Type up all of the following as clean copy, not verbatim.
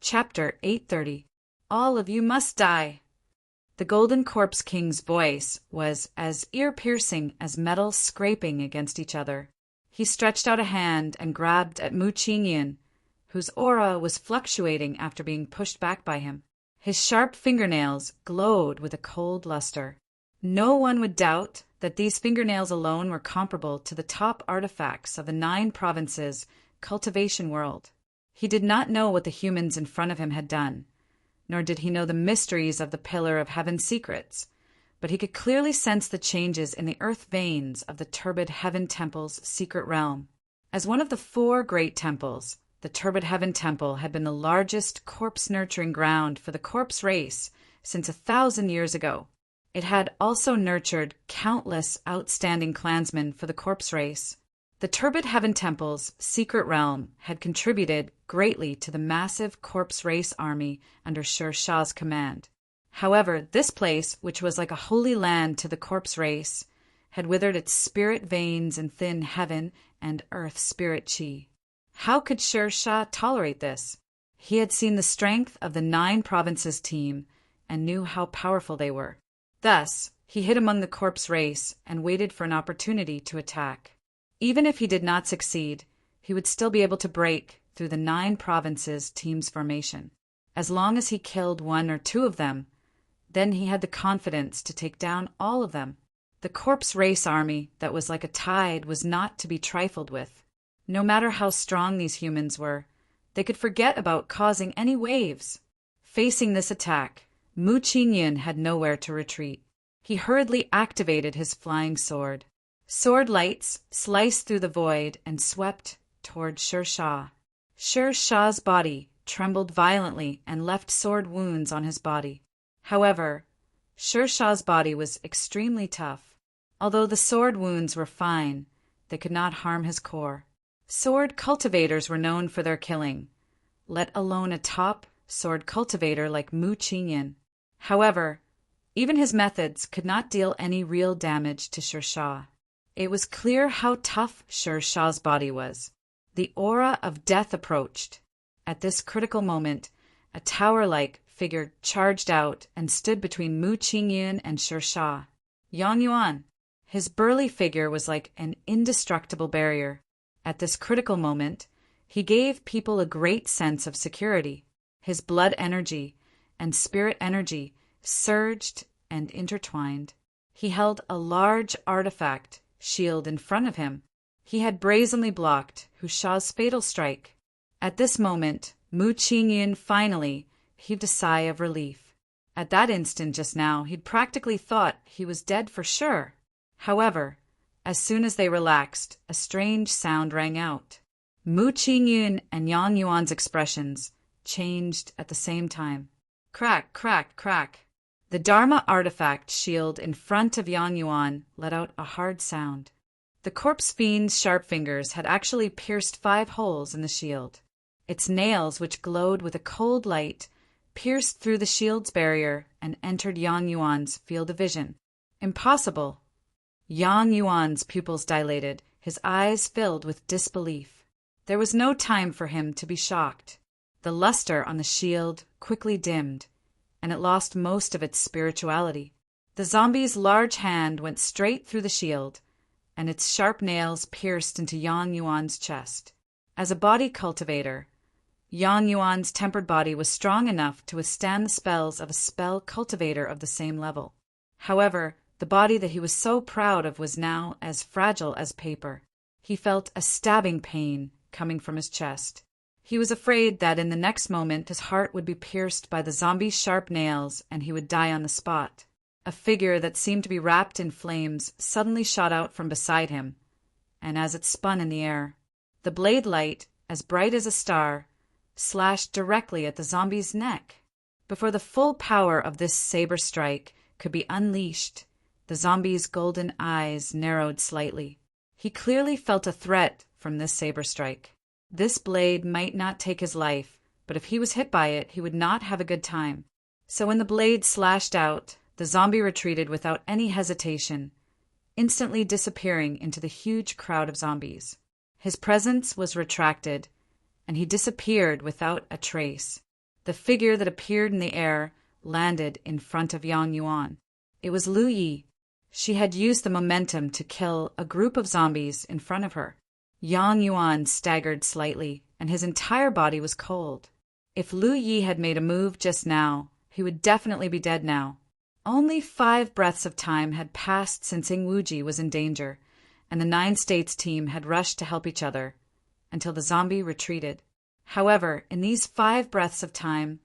Chapter 830. All of you must die. The Golden Corpse King's voice was as ear-piercing as metal scraping against each other. He stretched out a hand and grabbed at Mu Qingyan, whose aura was fluctuating after being pushed back by him. His sharp fingernails glowed with a cold luster. No one would doubt that these fingernails alone were comparable to the top artifacts of the 9 provinces' cultivation world. He did not know what the humans in front of him had done, nor did he know the mysteries of the Pillar of Heaven's secrets, but he could clearly sense the changes in the earth veins of the turbid Heaven Temple's secret realm. As one of the 4 great temples, the Turbid Heaven Temple had been the largest corpse-nurturing ground for the corpse race since 1,000 years ago. It had also nurtured countless outstanding clansmen for the corpse race. The Turbid Heaven Temple's secret realm had contributed greatly to the massive corpse race army under Sher Shah's command. However, this place, which was like a holy land to the corpse race, had withered its spirit veins in thin heaven and earth spirit chi. How could Sher Shah tolerate this? He had seen the strength of the 9 provinces team and knew how powerful they were. Thus, he hid among the corpse race and waited for an opportunity to attack. Even if he did not succeed, he would still be able to break through the 9 provinces team's formation. As long as he killed 1 or 2 of them, then he had the confidence to take down all of them. The corpse race army that was like a tide was not to be trifled with. No matter how strong these humans were, they could forget about causing any waves. Facing this attack, Mu Qingyan had nowhere to retreat. He hurriedly activated his flying sword. Sword lights sliced through the void and swept toward Sher Shah. Sher Shah's body trembled violently and left sword wounds on his body. However, Sher Shah's body was extremely tough. Although the sword wounds were fine, they could not harm his core. Sword cultivators were known for their killing, let alone a top sword cultivator like Mu Qingyan. However, even his methods could not deal any real damage to Sher Shah. It was clear how tough Sher Shah's body was. The aura of death approached. At this critical moment, a tower-like figure charged out and stood between Mu Qingyan and Sher Shah. Yang Yuan. His burly figure was like an indestructible barrier. At this critical moment, he gave people a great sense of security. His blood energy and spirit energy surged and intertwined. He held a large artifact shield in front of him. He had brazenly blocked Hu Shah's fatal strike. At this moment, Mu Qingyan finally heaved a sigh of relief. At that instant just now, he'd practically thought he was dead for sure. However, as soon as they relaxed, a strange sound rang out. Mu Qingyan and Yang Yuan's expressions changed at the same time. Crack, crack, crack. The Dharma artifact shield in front of Yang Yuan let out a hard sound. The corpse fiend's sharp fingers had actually pierced 5 holes in the shield. Its nails, which glowed with a cold light, pierced through the shield's barrier and entered Yang Yuan's field of vision. Impossible! Yang Yuan's pupils dilated, his eyes filled with disbelief. There was no time for him to be shocked. The luster on the shield quickly dimmed, and it lost most of its spirituality. The zombie's large hand went straight through the shield, and its sharp nails pierced into Yang Yuan's chest. As a body cultivator, Yang Yuan's tempered body was strong enough to withstand the spells of a spell cultivator of the same level. However, the body that he was so proud of was now as fragile as paper. He felt a stabbing pain coming from his chest. He was afraid that in the next moment his heart would be pierced by the zombie's sharp nails and he would die on the spot. A figure that seemed to be wrapped in flames suddenly shot out from beside him, and as it spun in the air, the blade light, as bright as a star, slashed directly at the zombie's neck. Before the full power of this saber strike could be unleashed, the zombie's golden eyes narrowed slightly. He clearly felt a threat from this saber strike. This blade might not take his life, but if he was hit by it, he would not have a good time. So when the blade slashed out, the zombie retreated without any hesitation, instantly disappearing into the huge crowd of zombies. His presence was retracted, and he disappeared without a trace. The figure that appeared in the air landed in front of Yang Yuan. It was Lu Yi. She had used the momentum to kill a group of zombies in front of her. Yang Yuan staggered slightly, and his entire body was cold. If Lu Yi had made a move just now, he would definitely be dead now. Only 5 breaths of time had passed since Ingwuji was in danger, and the 9 States team had rushed to help each other, until the zombie retreated. However, in these 5 breaths of time,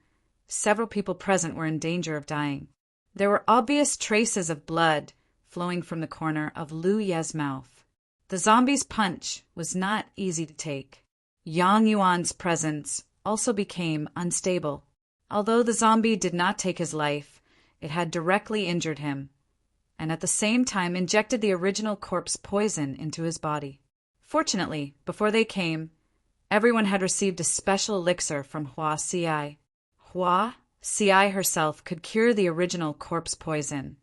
several people present were in danger of dying. There were obvious traces of blood flowing from the corner of Lu Ye's mouth. The zombie's punch was not easy to take. Yang Yuan's presence also became unstable. Although the zombie did not take his life, it had directly injured him, and at the same time injected the original corpse poison into his body. Fortunately, before they came, everyone had received a special elixir from Hua Ci. Hua Ci herself could cure the original corpse poison,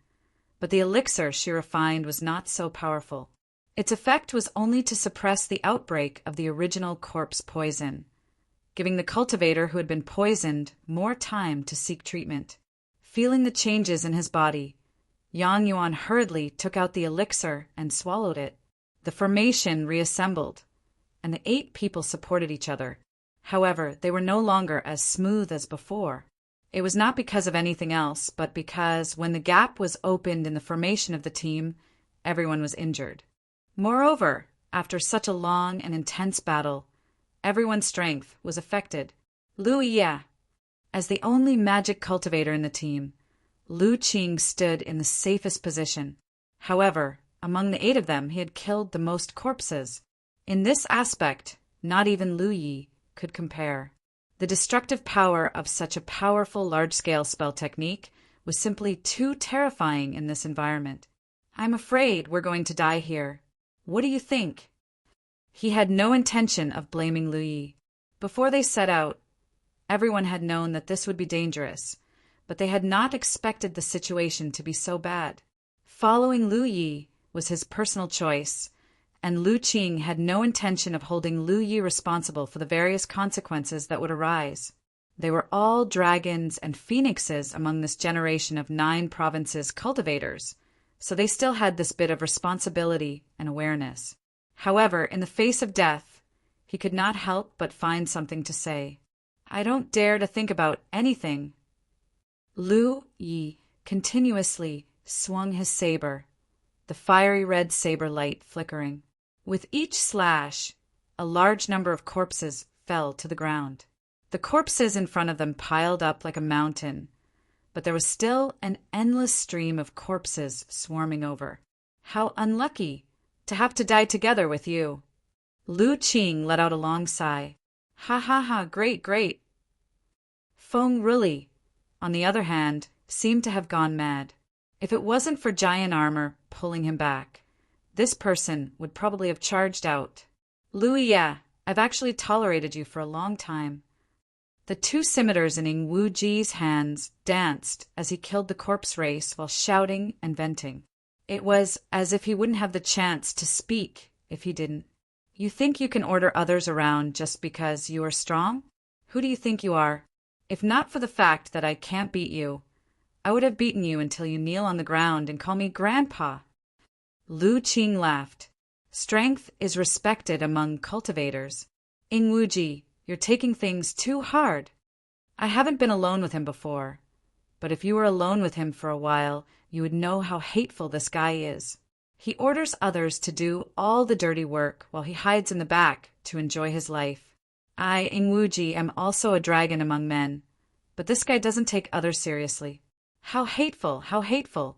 but the elixir she refined was not so powerful. Its effect was only to suppress the outbreak of the original corpse poison, giving the cultivator who had been poisoned more time to seek treatment. Feeling the changes in his body, Yang Yuan hurriedly took out the elixir and swallowed it. The formation reassembled, and the 8 people supported each other. However, they were no longer as smooth as before. It was not because of anything else, but because when the gap was opened in the formation of the team, everyone was injured. Moreover, after such a long and intense battle, everyone's strength was affected. Lu Yi, as the only magic cultivator in the team, Lu Qing stood in the safest position. However, among the 8 of them, he had killed the most corpses. In this aspect, not even Lu Yi could compare. The destructive power of such a powerful large-scale spell technique was simply too terrifying in this environment. "I'm afraid we're going to die here. What do you think?" He had no intention of blaming Lu Yi. Before they set out, everyone had known that this would be dangerous, but they had not expected the situation to be so bad. Following Lu Yi was his personal choice, and Lu Qing had no intention of holding Lu Yi responsible for the various consequences that would arise. They were all dragons and phoenixes among this generation of 9 provinces cultivators, so they still had this bit of responsibility and awareness. However, in the face of death, he could not help but find something to say. "I don't dare to think about anything." Lu Yi continuously swung his saber, the fiery red saber light flickering. With each slash, a large number of corpses fell to the ground. The corpses in front of them piled up like a mountain, but there was still an endless stream of corpses swarming over. "How unlucky to have to die together with you." Lu Qing let out a long sigh. "Ha ha ha, great, great." Feng Ruli, on the other hand, seemed to have gone mad. If it wasn't for giant armor pulling him back, this person would probably have charged out. "Lu Yi, I've actually tolerated you for a long time." The 2 scimitars in Ingwuji's hands danced as he killed the corpse race while shouting and venting. It was as if he wouldn't have the chance to speak if he didn't. "You think you can order others around just because you are strong? Who do you think you are? If not for the fact that I can't beat you, I would have beaten you until you kneel on the ground and call me Grandpa." Lu Qing laughed. "Strength is respected among cultivators. Ingwuji, you're taking things too hard. I haven't been alone with him before, but if you were alone with him for a while, you would know how hateful this guy is. He orders others to do all the dirty work while he hides in the back to enjoy his life. I, Ingwuji, am also a dragon among men, but this guy doesn't take others seriously. How hateful, how hateful."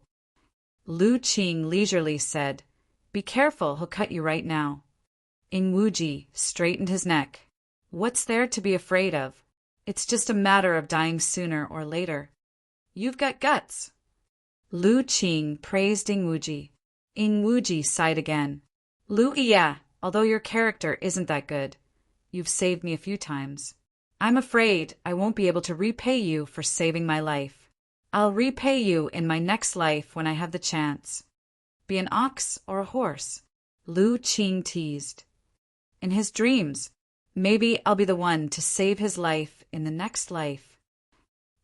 Lu Qing leisurely said, "Be careful, he'll cut you right now." Ingwuji straightened his neck. "What's there to be afraid of? It's just a matter of dying sooner or later. You've got guts." Lu Qing praised Ingwuji. Ingwuji sighed again. "Lu Yi, although your character isn't that good, you've saved me a few times. I'm afraid I won't be able to repay you for saving my life. I'll repay you in my next life when I have the chance. Be an ox or a horse," Lu Qing teased. In his dreams, maybe I'll be the one to save his life in the next life.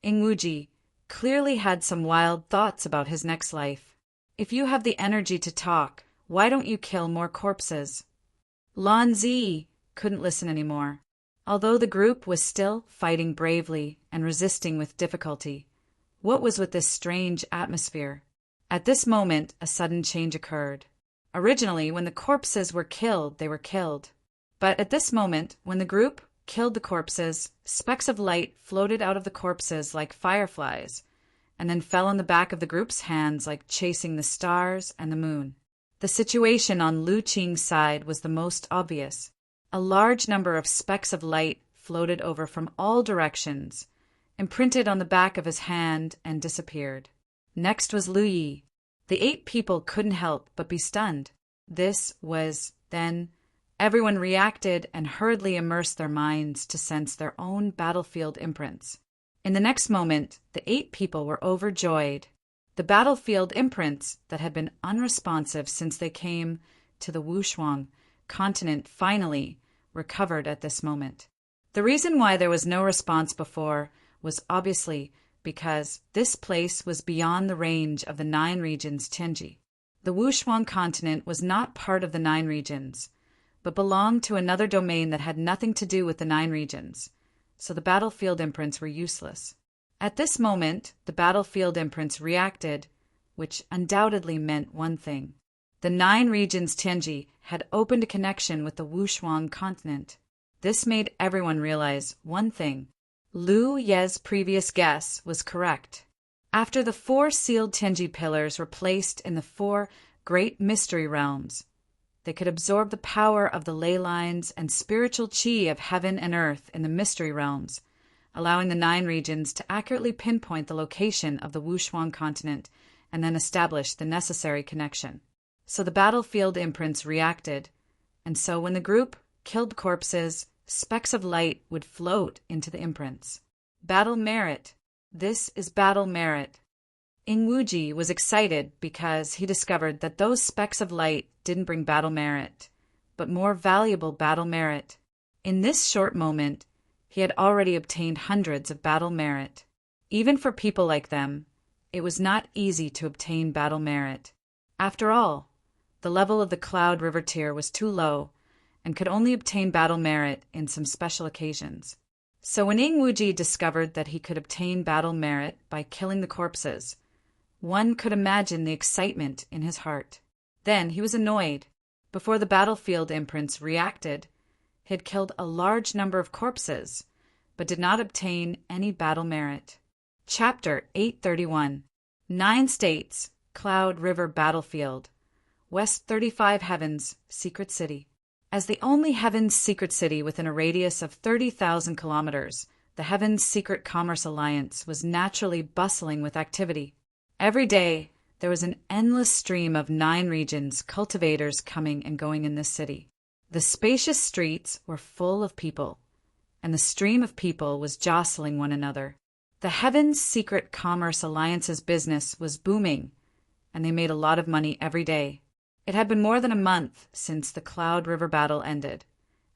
Ingwuji clearly had some wild thoughts about his next life. If you have the energy to talk, why don't you kill more corpses? Lan Zi couldn't listen anymore. Although the group was still fighting bravely and resisting with difficulty, what was with this strange atmosphere? At this moment, a sudden change occurred. Originally, when the corpses were killed, they were killed. But at this moment, when the group killed the corpses, specks of light floated out of the corpses like fireflies, and then fell on the back of the group's hands like chasing the stars and the moon. The situation on Lu Qing's side was the most obvious. A large number of specks of light floated over from all directions, imprinted on the back of his hand, and disappeared. Next was Lu Yi. The 8 people couldn't help but be stunned. Then everyone reacted and hurriedly immersed their minds to sense their own battlefield imprints. In the next moment, the 8 people were overjoyed. The battlefield imprints that had been unresponsive since they came to the Wushuang continent finally recovered at this moment. The reason why there was no response before was obviously because this place was beyond the range of the 9 regions Tianji. The Wushuang continent was not part of the 9 regions, but belonged to another domain that had nothing to do with the 9 regions, so the battlefield imprints were useless. At this moment, the battlefield imprints reacted, which undoubtedly meant one thing. The 9 regions Tianji had opened a connection with the Wushuang continent. This made everyone realize one thing. Lu Ye's previous guess was correct. After the 4 sealed Tianji pillars were placed in the 4 great mystery realms, they could absorb the power of the ley lines and spiritual qi of heaven and earth in the mystery realms, allowing the 9 regions to accurately pinpoint the location of the Wushuang continent and then establish the necessary connection. So the battlefield imprints reacted, and so when the group killed corpses, specks of light would float into the imprints. Battle merit. This is battle merit. Ingwuji was excited because he discovered that those specks of light didn't bring battle merit, but more valuable battle merit. In this short moment, he had already obtained hundreds of battle merit. Even for people like them, it was not easy to obtain battle merit. After all, the level of the Cloud River tier was too low and could only obtain battle merit in some special occasions. So when Ingwuji discovered that he could obtain battle merit by killing the corpses, one could imagine the excitement in his heart. Then he was annoyed. Before the battlefield imprints reacted, he had killed a large number of corpses, but did not obtain any battle merit. Chapter 831. 9 States, Cloud River Battlefield, West 35 Heavens, Secret City. As the only Heavens secret city within a radius of 30,000 kilometers, the Heavens Secret Commerce Alliance was naturally bustling with activity. Every day, there was an endless stream of 9 regions cultivators coming and going in this city. The spacious streets were full of people, and the stream of people was jostling one another. The Heavens Secret Commerce Alliance's business was booming, and they made a lot of money every day. It had been more than a month since the Cloud River battle ended,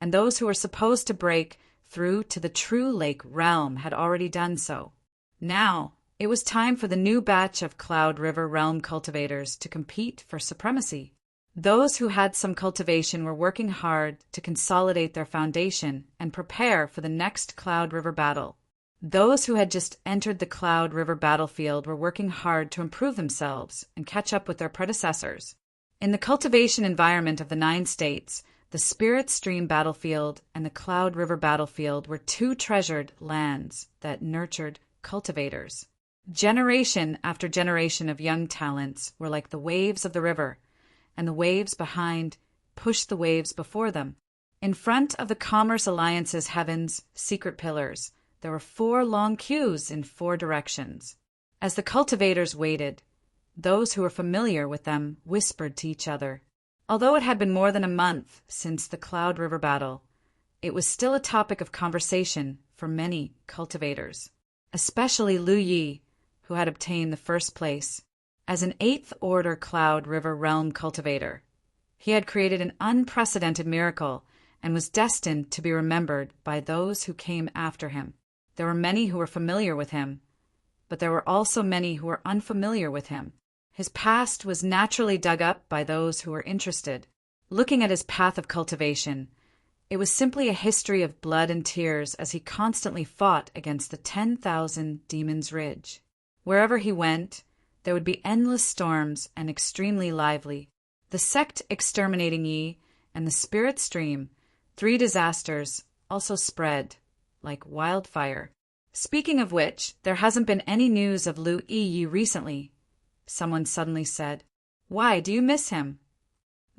and those who were supposed to break through to the True Lake realm had already done so. Now, it was time for the new batch of Cloud River realm cultivators to compete for supremacy. Those who had some cultivation were working hard to consolidate their foundation and prepare for the next Cloud River battle. Those who had just entered the Cloud River battlefield were working hard to improve themselves and catch up with their predecessors. In the cultivation environment of the 9 states, the Spirit Stream battlefield and the Cloud River battlefield were 2 treasured lands that nurtured cultivators. Generation after generation of young talents were like the waves of the river, and the waves behind pushed the waves before them. In front of the Commerce Alliance's Heavens secret pillars, there were 4 long queues in 4 directions. As the cultivators waited, those who were familiar with them whispered to each other. Although it had been more than a month since the Cloud River battle, it was still a topic of conversation for many cultivators, especially Lu Yi, who had obtained the first place. As an 8th Order Cloud River realm cultivator, he had created an unprecedented miracle and was destined to be remembered by those who came after him. There were many who were familiar with him, but there were also many who were unfamiliar with him. His past was naturally dug up by those who were interested. Looking at his path of cultivation, it was simply a history of blood and tears as he constantly fought against the 10,000 Demons' Ridge. Wherever he went, there would be endless storms and extremely lively. The sect exterminating Yi and the spirit stream, 3 disasters, also spread like wildfire. Speaking of which, there hasn't been any news of Lu Yi recently, someone suddenly said. Why, do you miss him?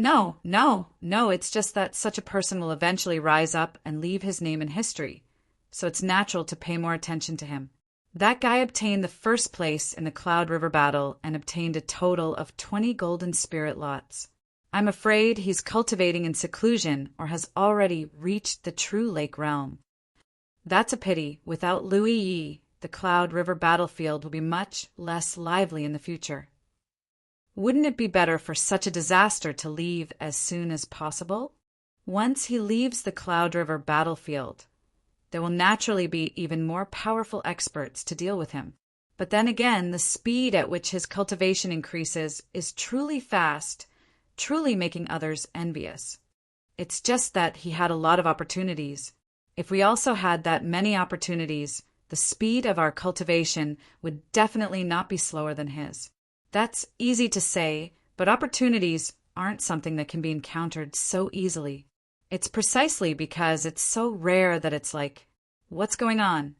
No, it's just that such a person will eventually rise up and leave his name in history, so it's natural to pay more attention to him. That guy obtained the first place in the Cloud River battle and obtained a total of 20 golden spirit lots. I'm afraid he's cultivating in seclusion or has already reached the true lake realm. That's a pity. Without Louis Yi, the Cloud River battlefield will be much less lively in the future. Wouldn't it be better for such a disaster to leave as soon as possible? Once he leaves the Cloud River battlefield, there will naturally be even more powerful experts to deal with him. But then again, the speed at which his cultivation increases is truly fast, truly making others envious. It's just that he had a lot of opportunities. If we also had that many opportunities, the speed of our cultivation would definitely not be slower than his. That's easy to say, but opportunities aren't something that can be encountered so easily. It's precisely because it's so rare that it's like, what's going on?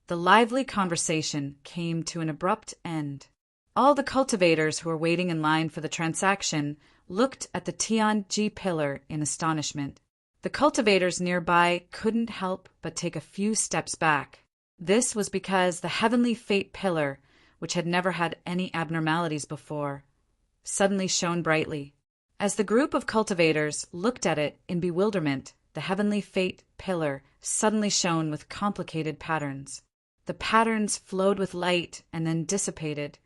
The lively conversation came to an abrupt end. All the cultivators who were waiting in line for the transaction looked at the Tianji pillar in astonishment. The cultivators nearby couldn't help but take a few steps back. This was because the heavenly fate pillar, which had never had any abnormalities before, suddenly shone brightly. As the group of cultivators looked at it in bewilderment, the heavenly fate pillar suddenly shone with complicated patterns. The patterns flowed with light and then dissipated,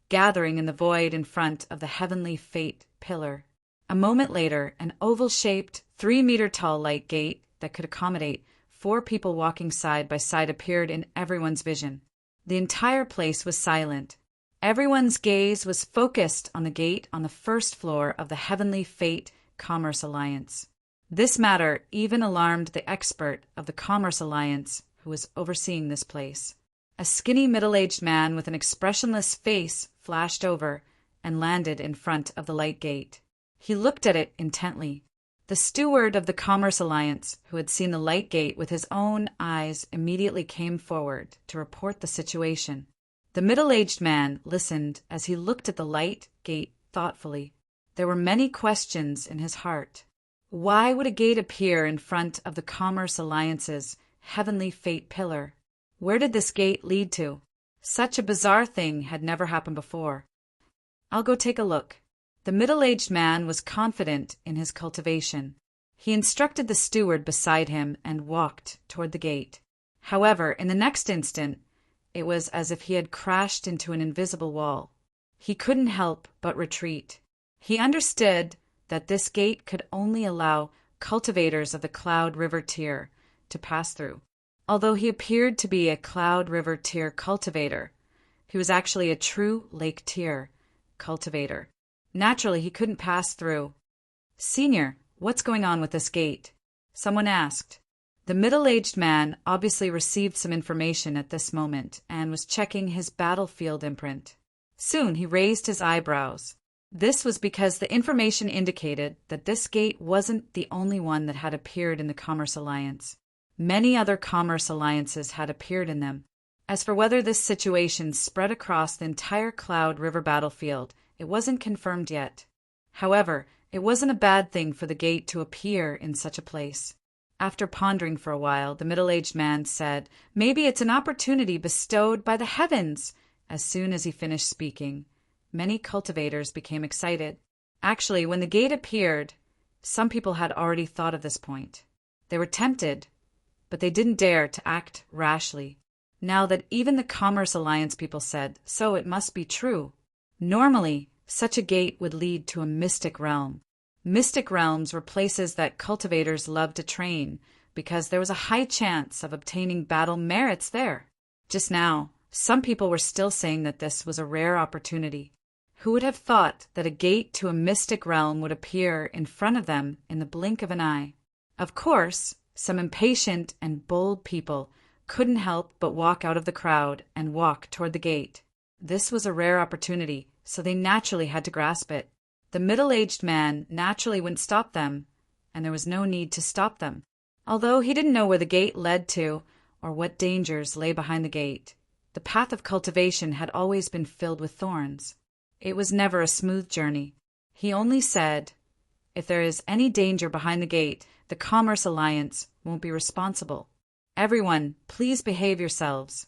gathering in the void in front of the heavenly fate pillar. A moment later, an oval-shaped, 3-meter-tall light gate that could accommodate 4 people walking side by side appeared in everyone's vision. The entire place was silent. Everyone's gaze was focused on the gate on the first floor of the Heavenly Fate Commerce Alliance. This matter even alarmed the expert of the Commerce Alliance who was overseeing this place. A skinny middle-aged man with an expressionless face flashed over and landed in front of the light gate. He looked at it intently. The steward of the Commerce Alliance, who had seen the light gate with his own eyes, immediately came forward to report the situation. The middle-aged man listened as he looked at the light gate thoughtfully. There were many questions in his heart. Why would a gate appear in front of the Commerce Alliance's heavenly fate pillar? Where did this gate lead to? Such a bizarre thing had never happened before. I'll go take a look. The middle-aged man was confident in his cultivation. He instructed the steward beside him and walked toward the gate. However, in the next instant, it was as if he had crashed into an invisible wall. He couldn't help but retreat. He understood that this gate could only allow cultivators of the Cloud River tier to pass through. Although he appeared to be a Cloud River tier cultivator, he was actually a true Lake tier cultivator. Naturally, he couldn't pass through. "Senior, what's going on with this gate?" someone asked. The middle-aged man obviously received some information at this moment and was checking his battlefield imprint. Soon he raised his eyebrows. This was because the information indicated that this gate wasn't the only one that had appeared in the Commerce Alliance. Many other Commerce Alliances had appeared in them. As for whether this situation spread across the entire Cloud River battlefield, it wasn't confirmed yet. However, it wasn't a bad thing for the gate to appear in such a place. After pondering for a while, the middle-aged man said, "Maybe it's an opportunity bestowed by the heavens." As soon as he finished speaking, many cultivators became excited. Actually, when the gate appeared, some people had already thought of this point. They were tempted, but they didn't dare to act rashly. Now that even the Commerce Alliance people said, so it must be true. Normally, such a gate would lead to a mystic realm. Mystic realms were places that cultivators loved to train because there was a high chance of obtaining battle merits there. Just now, Some people were still saying that this was a rare opportunity. Who would have thought that a gate to a mystic realm would appear in front of them in the blink of an eye? Of course, some impatient and bold people couldn't help but walk out of the crowd and walk toward the gate. This was a rare opportunity, so they naturally had to grasp it. The middle-aged man naturally wouldn't stop them, and there was no need to stop them, although he didn't know where the gate led to or what dangers lay behind the gate. The path of cultivation had always been filled with thorns. It was never a smooth journey. He only said, "If there is any danger behind the gate, the Commerce Alliance won't be responsible. Everyone, please behave yourselves."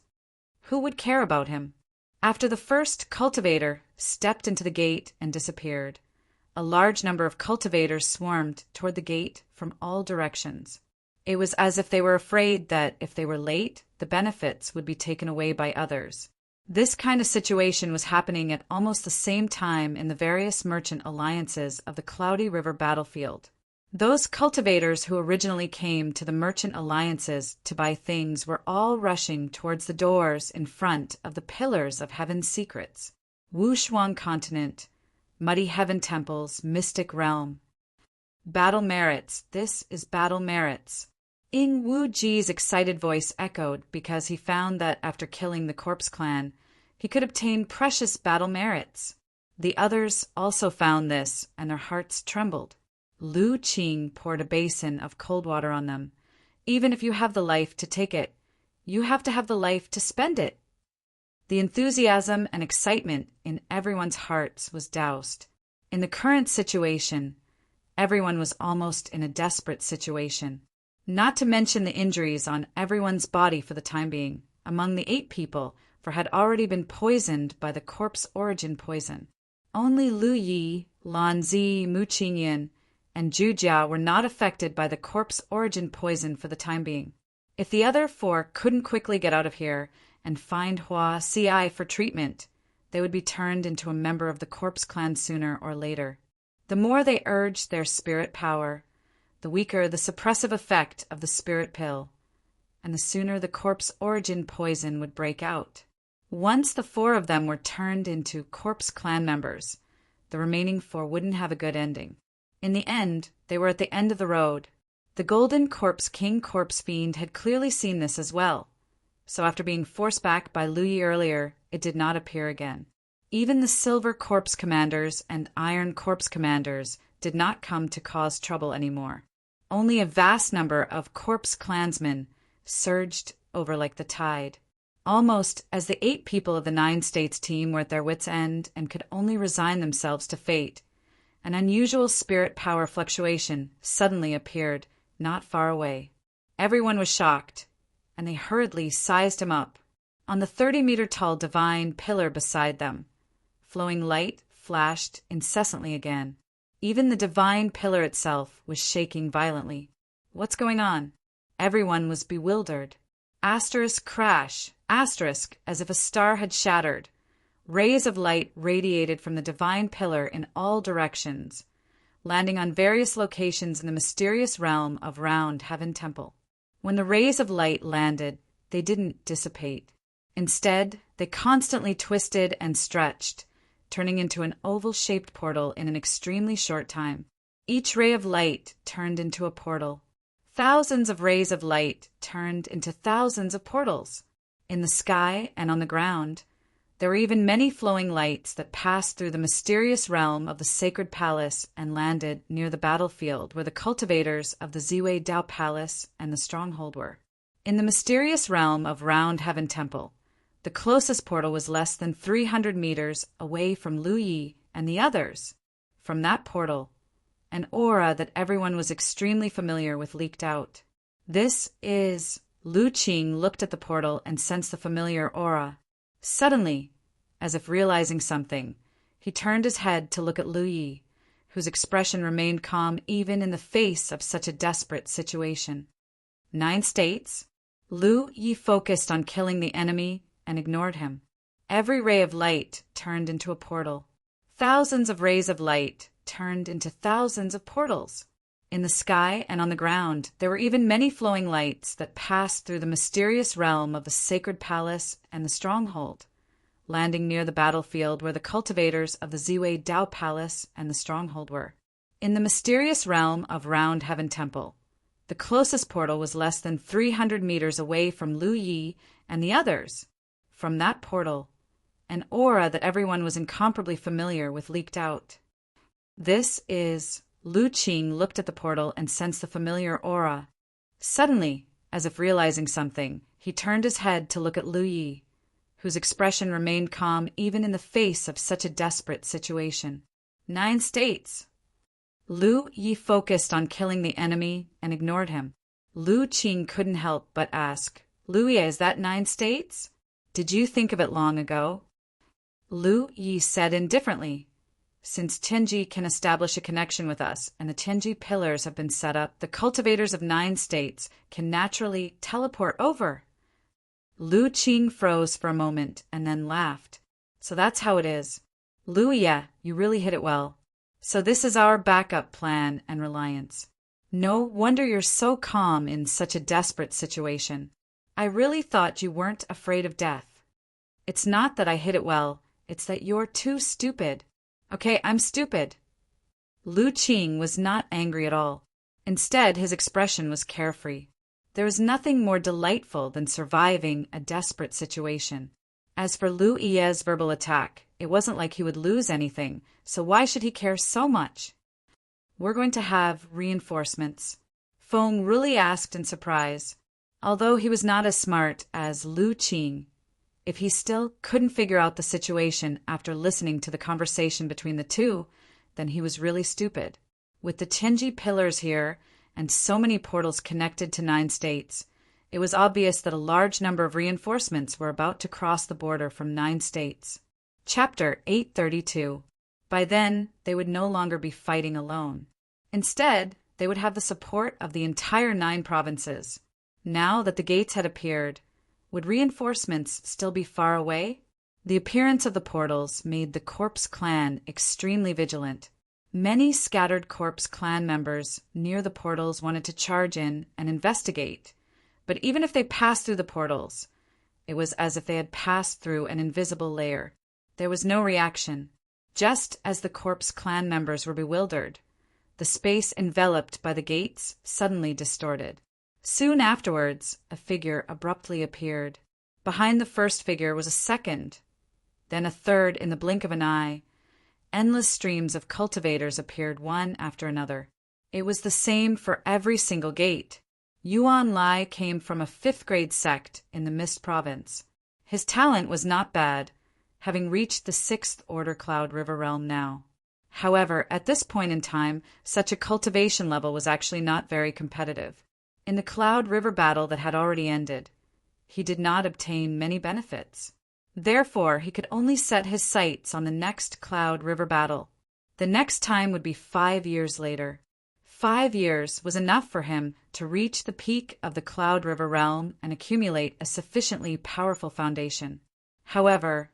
Who would care about him? After the first cultivator stepped into the gate and disappeared, a large number of cultivators swarmed toward the gate from all directions. It was as if they were afraid that if they were late, the benefits would be taken away by others. This kind of situation was happening at almost the same time in the various merchant alliances of the Cloudy River battlefield. Those cultivators who originally came to the merchant alliances to buy things were all rushing towards the doors in front of the pillars of heaven's secrets. Wu Shuang continent, muddy heaven temples, mystic realm. Battle merits, this is battle merits. Ing Wu Ji's excited voice echoed because he found that after killing the Corpse Clan, he could obtain precious battle merits. The others also found this, and their hearts trembled. Lu Qing poured a basin of cold water on them. Even if you have the life to take it, you have to have the life to spend it. The enthusiasm and excitement in everyone's hearts was doused. In the current situation, everyone was almost in a desperate situation. Not to mention the injuries on everyone's body for the time being, among the 8 people, for had already been poisoned by the corpse origin poison. Only Lu Yi, Lan Zi, Mu Qingyan, and Zhu Jia were not affected by the corpse origin poison for the time being. If the other 4 couldn't quickly get out of here and find Hua Ci for treatment, they would be turned into a member of the Corpse Clan sooner or later. The more they urged their spirit power, the weaker the suppressive effect of the spirit pill, and the sooner the corpse origin poison would break out. Once the 4 of them were turned into Corpse Clan members, the remaining 4 wouldn't have a good ending. In the end, they were at the end of the road. The Golden Corpse King Corpse Fiend had clearly seen this as well, so after being forced back by Lu Yi earlier, it did not appear again. Even the Silver Corpse Commanders and Iron Corpse Commanders did not come to cause trouble anymore. Only a vast number of Corpse Clansmen surged over like the tide, almost as the 8 people of the 9 States team were at their wits' end and could only resign themselves to fate. An unusual spirit power fluctuation suddenly appeared not far away. Everyone was shocked, and they hurriedly sized him up. On the 30-meter-tall divine pillar beside them, flowing light flashed incessantly again. Even the divine pillar itself was shaking violently. What's going on? Everyone was bewildered. Asterisk crash, asterisk as if a star had shattered. Rays of light radiated from the divine pillar in all directions, landing on various locations in the mysterious realm of Round Heaven Temple. When the rays of light landed, they didn't dissipate. Instead, they constantly twisted and stretched, turning into an oval-shaped portal in an extremely short time. Each ray of light turned into a portal. Thousands of rays of light turned into thousands of portals. In the sky and on the ground, there were even many flowing lights that passed through the mysterious realm of the sacred palace and landed near the battlefield where the cultivators of the Ziwei Dao Palace and the stronghold were. In the mysterious realm of Round Heaven Temple, the closest portal was less than 300 meters away from Lu Yi and the others. From that portal, an aura that everyone was extremely familiar with leaked out. This is... Lu Qing looked at the portal and sensed the familiar aura. Suddenly, as if realizing something, he turned his head to look at Lu Yi, whose expression remained calm even in the face of such a desperate situation. 9 states. Lu Yi focused on killing the enemy and ignored him. Every ray of light turned into a portal. Thousands of rays of light turned into thousands of portals. In the sky and on the ground, there were even many flowing lights that passed through the mysterious realm of the sacred palace and the stronghold, landing near the battlefield where the cultivators of the Ziwei Dao Palace and the stronghold were. In the mysterious realm of Round Heaven Temple, the closest portal was less than 300 meters away from Lu Yi and the others. From that portal, an aura that everyone was incomparably familiar with leaked out. This is... Lu Qing looked at the portal and sensed the familiar aura. Suddenly, as if realizing something, he turned his head to look at Lu Yi, whose expression remained calm even in the face of such a desperate situation. 9 states. Lu Yi focused on killing the enemy and ignored him. Lu Qing couldn't help but ask, "Lu Yi, is that 9 states? Did you think of it long ago?" Lu Yi said indifferently, "Since Tianji can establish a connection with us and the Tianji pillars have been set up, the cultivators of 9 states can naturally teleport over." Lu Qing froze for a moment and then laughed. "So that's how it is. Lu, yeah, you really hit it well. So this is our backup plan and reliance. No wonder you're so calm in such a desperate situation. I really thought you weren't afraid of death. It's not that I hit it well, it's that you're too stupid." "Okay, I'm stupid." Lu Qing was not angry at all. Instead, his expression was carefree. There was nothing more delightful than surviving a desperate situation. As for Lu Yi's verbal attack, it wasn't like he would lose anything, so why should he care so much? "We're going to have reinforcements," Feng really asked in surprise. Although he was not as smart as Lu Qing, if he still couldn't figure out the situation after listening to the conversation between the two, then he was really stupid. With the Tianji pillars here and so many portals connected to 9 states, it was obvious that a large number of reinforcements were about to cross the border from 9 states. Chapter 832. By then, they would no longer be fighting alone. Instead, they would have the support of the entire 9 provinces. Now that the gates had appeared, would reinforcements still be far away? The appearance of the portals made the Corpse clan extremely vigilant. Many scattered Corpse clan members near the portals wanted to charge in and investigate, but even if they passed through the portals, it was as if they had passed through an invisible layer. There was no reaction. Just as the Corpse clan members were bewildered, the space enveloped by the gates suddenly distorted. Soon afterwards, a figure abruptly appeared. Behind the first figure was a second, then a third in the blink of an eye. Endless streams of cultivators appeared one after another. It was the same for every single gate. Yuan Lai came from a 5th-grade sect in the Mist Province. His talent was not bad, having reached the 6th Order Cloud River realm now. However, at this point in time, such a cultivation level was actually not very competitive. In the Cloud River battle that had already ended, he did not obtain many benefits. Therefore, he could only set his sights on the next Cloud River battle. The next time would be 5 years later. 5 years was enough for him to reach the peak of the Cloud River realm and accumulate a sufficiently powerful foundation. However,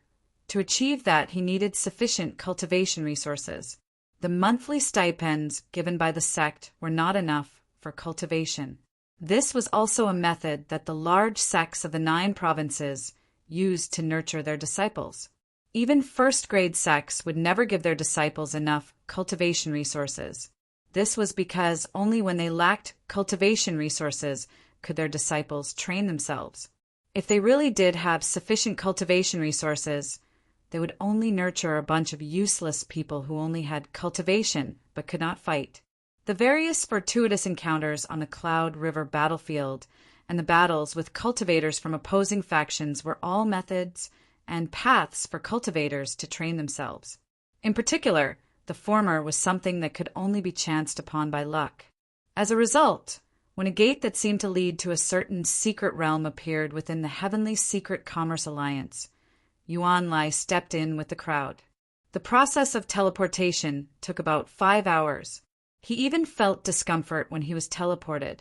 to achieve that, he needed sufficient cultivation resources. The monthly stipends given by the sect were not enough for cultivation. This was also a method that the large sects of the 9 provinces used to nurture their disciples. Even 1st-grade sects would never give their disciples enough cultivation resources. This was because only when they lacked cultivation resources could their disciples train themselves. If they really did have sufficient cultivation resources, they would only nurture a bunch of useless people who only had cultivation but could not fight. The various fortuitous encounters on the Cloud River battlefield and the battles with cultivators from opposing factions were all methods and paths for cultivators to train themselves. In particular, the former was something that could only be chanced upon by luck. As a result, when a gate that seemed to lead to a certain secret realm appeared within the Heavenly Secret Commerce Alliance, Yuan Lai stepped in with the crowd. The process of teleportation took about 5 hours. He even felt discomfort when he was teleported,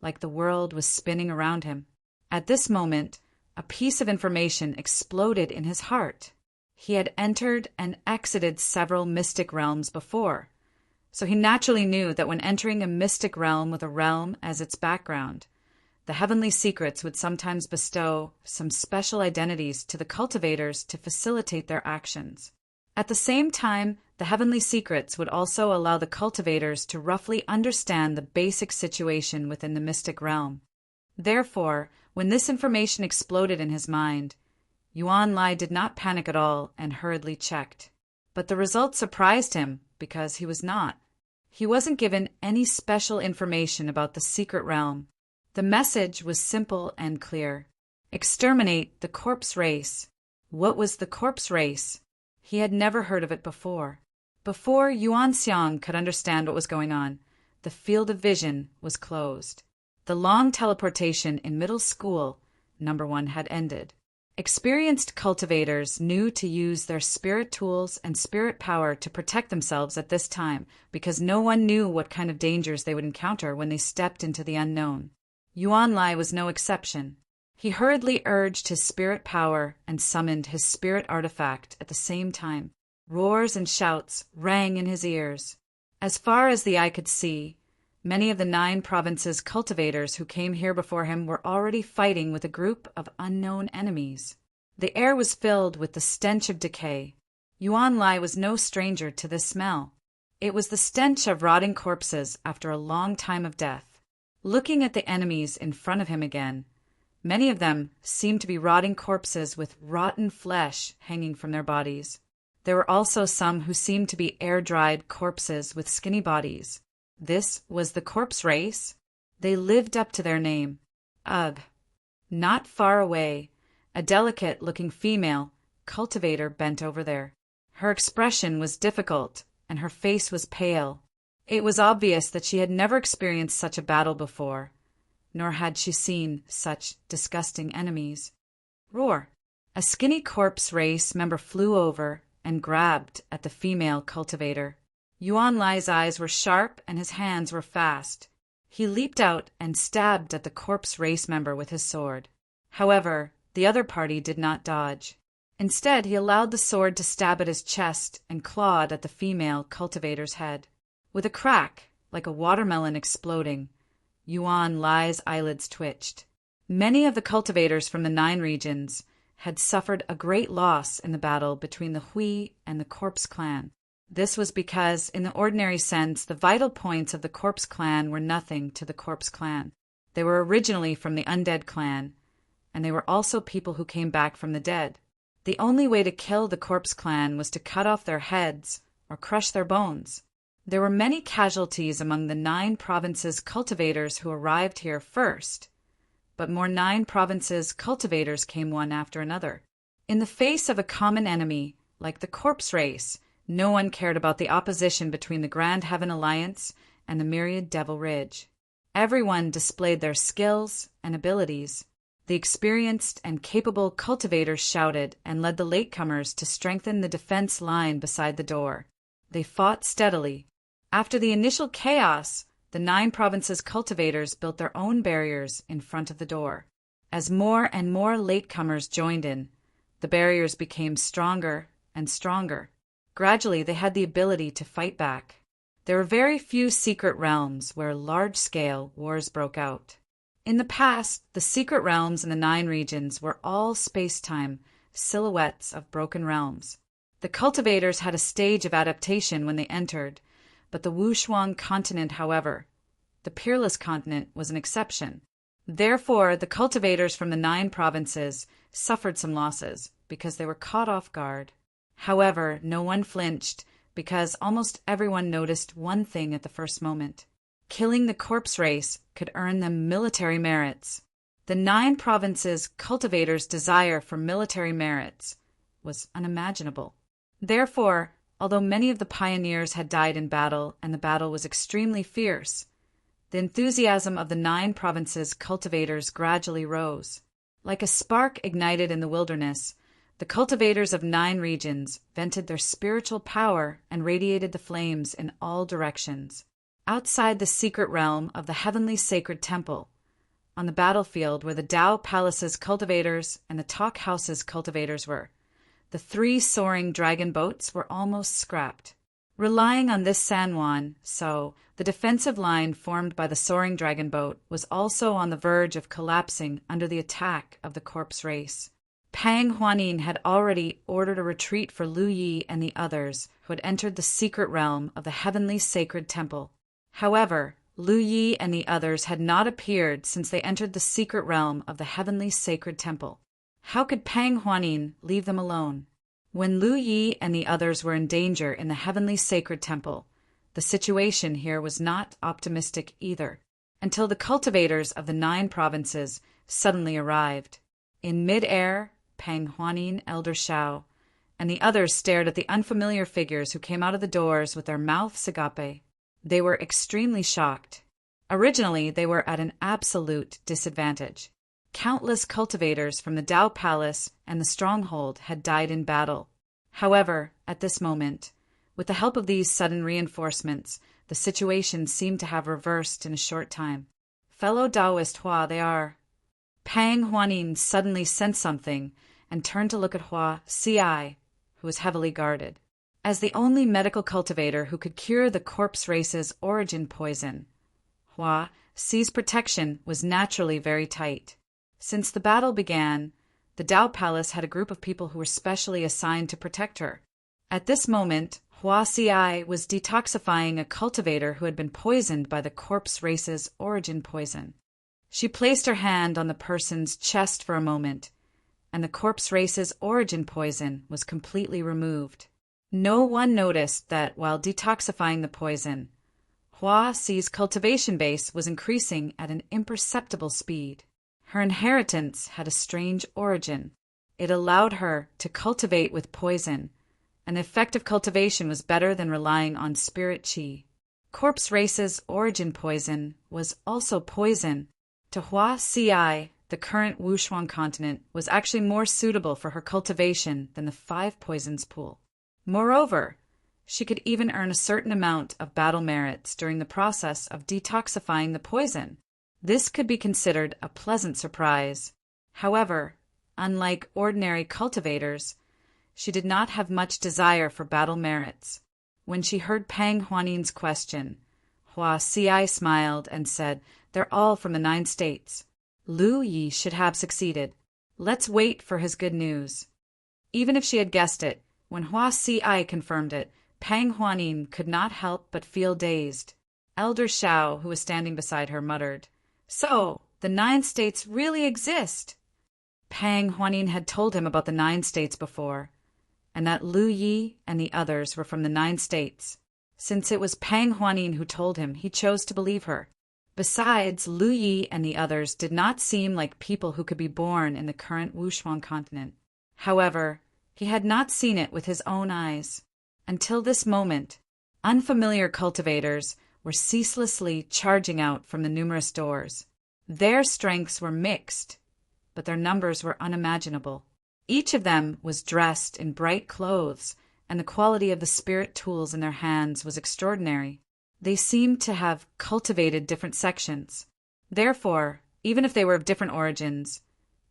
like the world was spinning around him. At this moment, a piece of information exploded in his heart. He had entered and exited several mystic realms before, So he naturally knew that when entering a mystic realm with a realm as its background, the heavenly secrets would sometimes bestow some special identities to the cultivators to facilitate their actions. At the same time, the heavenly secrets would also allow the cultivators to roughly understand the basic situation within the mystic realm. Therefore, when this information exploded in his mind, Yuan Lai did not panic at all and hurriedly checked. But the result surprised him because he was not. He wasn't given any special information about the secret realm. The message was simple and clear. Exterminate the corpse race. What was the corpse race? He had never heard of it before. Before Yuan Xiang could understand what was going on, the field of vision was closed. The long teleportation in middle school, number 1, had ended. Experienced cultivators knew to use their spirit tools and spirit power to protect themselves at this time because no one knew what kind of dangers they would encounter when they stepped into the unknown. Yuan Lai was no exception. He hurriedly urged his spirit power and summoned his spirit artifact at the same time. Roars and shouts rang in his ears. As far as the eye could see, many of the 9 provinces' cultivators who came here before him were already fighting with a group of unknown enemies. The air was filled with the stench of decay. Yuan Lai was no stranger to this smell. It was the stench of rotting corpses after a long time of death. Looking at the enemies in front of him again, many of them seemed to be rotting corpses with rotten flesh hanging from their bodies. There were also some who seemed to be air-dried corpses with skinny bodies. This was the corpse race. They lived up to their name. Ugh. Not far away, a delicate-looking female cultivator bent over there. Her expression was difficult, and her face was pale. It was obvious that she had never experienced such a battle before, nor had she seen such disgusting enemies. Roar! A skinny corpse race member flew over and grabbed at the female cultivator. Yuan Lai's eyes were sharp and his hands were fast. He leaped out and stabbed at the corpse race member with his sword. However, the other party did not dodge. Instead, he allowed the sword to stab at his chest and clawed at the female cultivator's head. With a crack, like a watermelon exploding, Yuan Lai's eyelids twitched. Many of the cultivators from the 9 regions had suffered a great loss in the battle between the Hui and the Corpse clan. This was because, in the ordinary sense, the vital points of the Corpse clan were nothing to the Corpse clan. They were originally from the Undead clan, and they were also people who came back from the dead. The only way to kill the Corpse clan was to cut off their heads or crush their bones. There were many casualties among the 9 provinces' cultivators who arrived here first, but more 9 provinces' cultivators came one after another. In the face of a common enemy, like the Corpse race, no one cared about the opposition between the Grand Heaven Alliance and the Myriad Devil Ridge. Everyone displayed their skills and abilities. The experienced and capable cultivators shouted and led the latecomers to strengthen the defense line beside the door. They fought steadily. After the initial chaos, the 9 provinces' cultivators built their own barriers in front of the door. As more and more latecomers joined in, the barriers became stronger and stronger. Gradually, they had the ability to fight back. There were very few secret realms where large-scale wars broke out. In the past, the secret realms in the 9 regions were all space-time silhouettes of broken realms. The cultivators had a stage of adaptation when they entered, but the Wushuang continent, however, the Peerless continent, was an exception. Therefore, the cultivators from the 9 provinces suffered some losses because they were caught off guard. However, no one flinched because almost everyone noticed one thing at the first moment. Killing the corpse race could earn them military merits. The 9 provinces' cultivators' desire for military merits was unimaginable. Therefore, although many of the pioneers had died in battle and the battle was extremely fierce, the enthusiasm of the 9 provinces' cultivators gradually rose. Like a spark ignited in the wilderness, the cultivators of 9 regions vented their spiritual power and radiated the flames in all directions. Outside the secret realm of the heavenly sacred temple, on the battlefield where the Tao Palace's cultivators and the Talk House's cultivators were, the 3 soaring dragon boats were almost scrapped. Relying on this San Juan, the defensive line formed by the soaring dragon boat was also on the verge of collapsing under the attack of the corpse race. Pang Huanin had already ordered a retreat for Lu Yi and the others who had entered the secret realm of the heavenly sacred temple. However, Lu Yi and the others had not appeared since they entered the secret realm of the heavenly sacred temple. How could Pang Huanin leave them alone? When Lu Yi and the others were in danger in the heavenly sacred temple, the situation here was not optimistic either, until the cultivators of the 9 provinces suddenly arrived. In mid-air, Pang Huanin, Elder Shao, and the others stared at the unfamiliar figures who came out of the doors with their mouths agape. They were extremely shocked. Originally, they were at an absolute disadvantage. Countless cultivators from the Dao Palace and the Stronghold had died in battle. However, at this moment, with the help of these sudden reinforcements, the situation seemed to have reversed in a short time. Fellow Taoist Hua, they are. Pang Huanin suddenly sensed something and turned to look at Hua Ci, who was heavily guarded. As the only medical cultivator who could cure the corpse race's origin poison, Hua Ci's protection was naturally very tight. Since the battle began, the Dao Palace had a group of people who were specially assigned to protect her. At this moment, Hua Ci was detoxifying a cultivator who had been poisoned by the corpse race's origin poison. She placed her hand on the person's chest for a moment, and the corpse race's origin poison was completely removed. No one noticed that while detoxifying the poison, Hua Ci's cultivation base was increasing at an imperceptible speed. Her inheritance had a strange origin. It allowed her to cultivate with poison, and the effect of cultivation was better than relying on spirit qi. Corpse race's origin poison was also poison. To Hua Ci, the current Wushuang continent was actually more suitable for her cultivation than the 5 poisons pool. Moreover, she could even earn a certain amount of battle merits during the process of detoxifying the poison. This could be considered a pleasant surprise. However, unlike ordinary cultivators, she did not have much desire for battle merits. When she heard Pang Huanin's question, Hua Ci smiled and said, "They're all from the 9 states. Lu Yi should have succeeded. Let's wait for his good news." Even if she had guessed it, when Hua Ci confirmed it, Pang Huanin could not help but feel dazed. Elder Shao, who was standing beside her, muttered, "So, the 9 states really exist." Pang Huanin had told him about the 9 states before, and that Lu Yi and the others were from the 9 states. Since it was Pang Huanin who told him, he chose to believe her. Besides, Lu Yi and the others did not seem like people who could be born in the current Wushuang continent. However, he had not seen it with his own eyes. Until this moment, unfamiliar cultivators were ceaselessly charging out from the numerous doors. Their strengths were mixed, but their numbers were unimaginable. Each of them was dressed in bright clothes, and the quality of the spirit tools in their hands was extraordinary. They seemed to have cultivated different sections. Therefore, even if they were of different origins,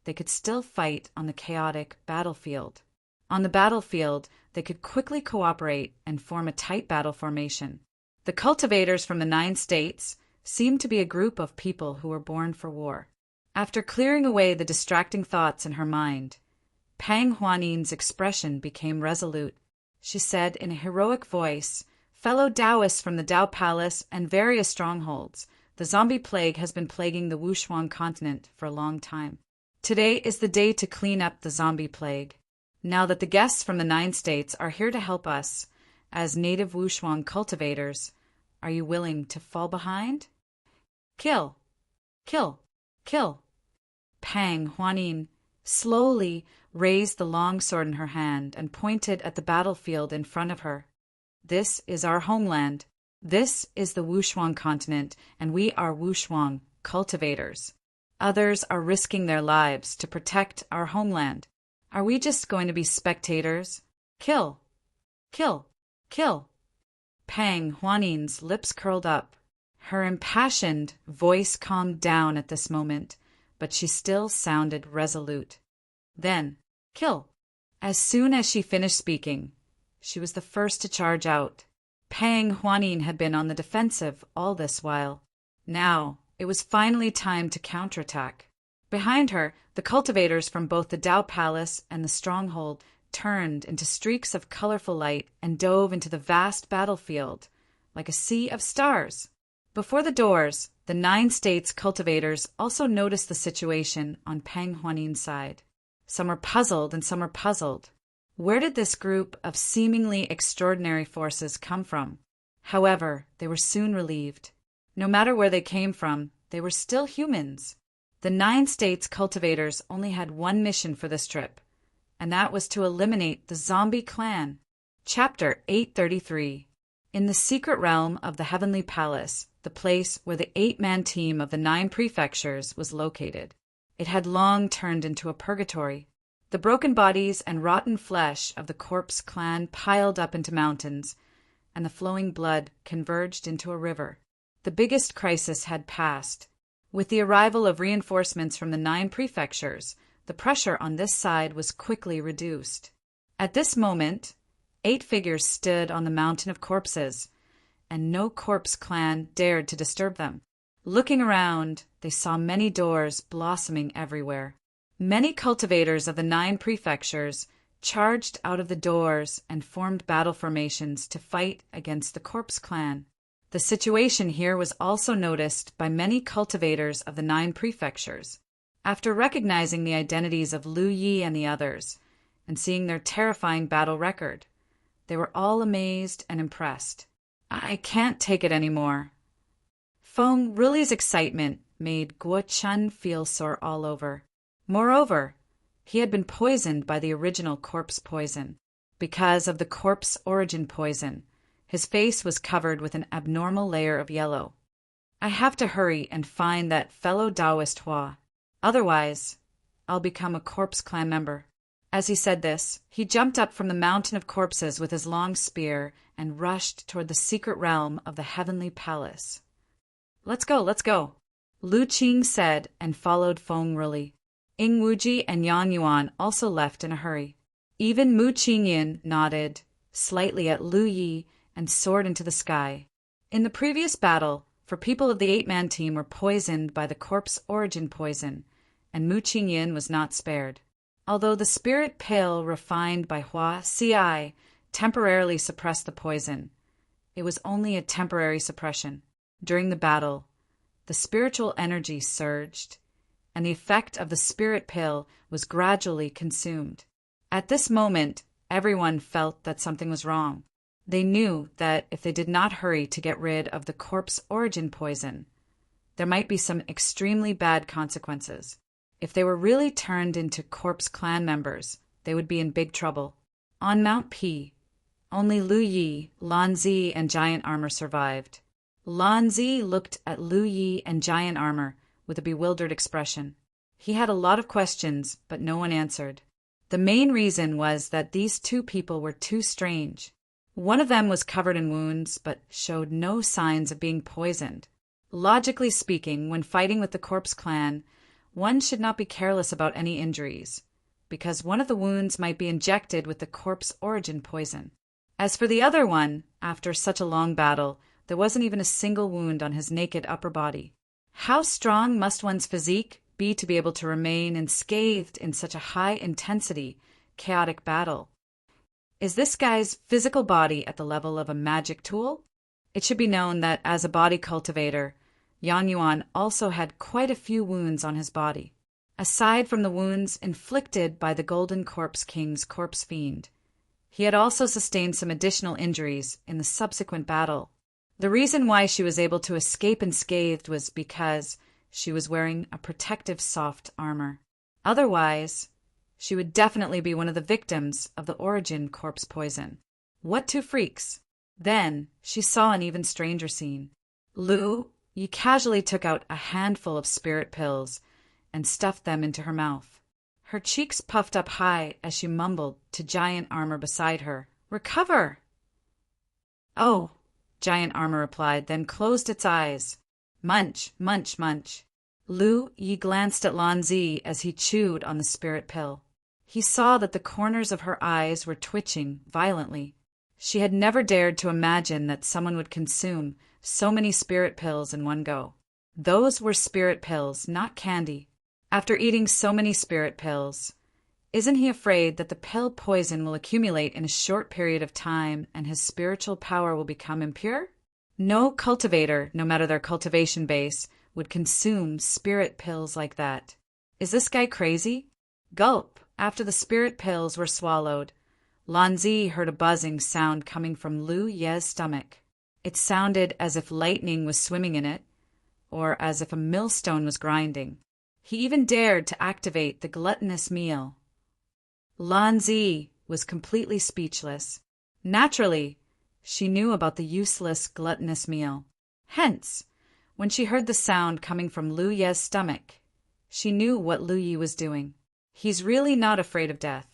they could still fight on the chaotic battlefield. On the battlefield, they could quickly cooperate and form a tight battle formation. The cultivators from the 9 states seemed to be a group of people who were born for war. After clearing away the distracting thoughts in her mind, Pang Huanin's expression became resolute. She said in a heroic voice, "Fellow Taoists from the Dao Palace and various strongholds, the zombie plague has been plaguing the Wushuang continent for a long time. Today is the day to clean up the zombie plague. Now that the guests from the 9 states are here to help us, as native Wushuang cultivators, are you willing to fall behind? Kill, kill, kill." Pang Huanin slowly raised the long sword in her hand and pointed at the battlefield in front of her. "This is our homeland. This is the Wushuang continent, and we are Wushuang cultivators. Others are risking their lives to protect our homeland. Are we just going to be spectators? Kill, kill, kill." Pang Huanin's lips curled up. Her impassioned voice calmed down at this moment, but she still sounded resolute. Then, kill. As soon as she finished speaking, she was the first to charge out. Pang Huanin had been on the defensive all this while. Now, it was finally time to counterattack. Behind her, the cultivators from both the Dao Palace and the stronghold turned into streaks of colorful light and dove into the vast battlefield, like a sea of stars. Before the doors, the 9 states cultivators also noticed the situation on Pang Huanin's side. Some were puzzled and some were puzzled. Where did this group of seemingly extraordinary forces come from? However, they were soon relieved. No matter where they came from, they were still humans. The 9 states cultivators only had one mission for this trip, and that was to eliminate the zombie clan. Chapter 833. In the secret realm of the Heavenly Palace, the place where the 8-man team of the 9 prefectures was located, it had long turned into a purgatory. The broken bodies and rotten flesh of the corpse clan piled up into mountains, and the flowing blood converged into a river. The biggest crisis had passed. With the arrival of reinforcements from the 9 prefectures, the pressure on this side was quickly reduced. At this moment, 8 figures stood on the mountain of corpses, and no corpse clan dared to disturb them. Looking around, they saw many doors blossoming everywhere. Many cultivators of the 9 prefectures charged out of the doors and formed battle formations to fight against the corpse clan. The situation here was also noticed by many cultivators of the 9 prefectures. After recognizing the identities of Lu Yi and the others, and seeing their terrifying battle record, they were all amazed and impressed. "I can't take it anymore." Feng Ruli's excitement made Guo Chun feel sore all over. Moreover, he had been poisoned by the original corpse poison. Because of the corpse origin poison, his face was covered with an abnormal layer of yellow. "I have to hurry and find that fellow Taoist Hua. Otherwise, I'll become a corpse clan member." As he said this, he jumped up from the mountain of corpses with his long spear and rushed toward the secret realm of the Heavenly Palace. "Let's go, let's go," Lu Qing said and followed Feng Ruli. Ying Wuji and Yang Yuan also left in a hurry. Even Mu Qingyin nodded slightly at Lu Yi and soared into the sky. In the previous battle, for people of the 8-man team were poisoned by the corpse origin poison, and Mu Qingyin was not spared. Although the spirit pill refined by Hua Ci temporarily suppressed the poison, it was only a temporary suppression. During the battle, the spiritual energy surged, and the effect of the spirit pill was gradually consumed. At this moment, everyone felt that something was wrong. They knew that if they did not hurry to get rid of the corpse origin poison, there might be some extremely bad consequences. If they were really turned into corpse clan members, they would be in big trouble. On Mount P, only Lu Yi, Lan Zi, and Giant Armor survived. Lan Zi looked at Lu Yi and Giant Armor with a bewildered expression. He had a lot of questions, but no one answered. The main reason was that these 2 people were too strange. One of them was covered in wounds, but showed no signs of being poisoned. Logically speaking, when fighting with the corpse clan, one should not be careless about any injuries, because one of the wounds might be injected with the corpse origin poison. As for the other one, after such a long battle, there wasn't even a single wound on his naked upper body. How strong must one's physique be to be able to remain unscathed in such a high-intensity, chaotic battle? Is this guy's physical body at the level of a magic tool? It should be known that as a body cultivator, Yang Yuan also had quite a few wounds on his body. Aside from the wounds inflicted by the Golden Corpse King's corpse fiend, he had also sustained some additional injuries in the subsequent battle. The reason why she was able to escape unscathed was because she was wearing a protective soft armor. Otherwise, she would definitely be one of the victims of the origin corpse poison. What 2 freaks! Then she saw an even stranger scene. Lu Yi casually took out a handful of spirit pills and stuffed them into her mouth. Her cheeks puffed up high as she mumbled to Giant Armor beside her, "Recover!" "Oh," Giant Armor replied, then closed its eyes. "Munch, munch, munch." Lu Yi glanced at Lan Zi as he chewed on the spirit pill. He saw that the corners of her eyes were twitching violently. She had never dared to imagine that someone would consume so many spirit pills in one go. Those were spirit pills, not candy. After eating so many spirit pills, isn't he afraid that the pill poison will accumulate in a short period of time and his spiritual power will become impure? No cultivator, no matter their cultivation base, would consume spirit pills like that. Is this guy crazy? Gulp. After the spirit pills were swallowed, Lanzi heard a buzzing sound coming from Lu Ye's stomach. It sounded as if lightning was swimming in it, or as if a millstone was grinding. He even dared to activate the gluttonous meal. Lanzi was completely speechless. Naturally, she knew about the useless gluttonous meal. Hence, when she heard the sound coming from Lu Ye's stomach, she knew what Lu Yi was doing. He's really not afraid of death.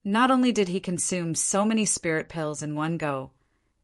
Not only did he consume so many spirit pills in one go,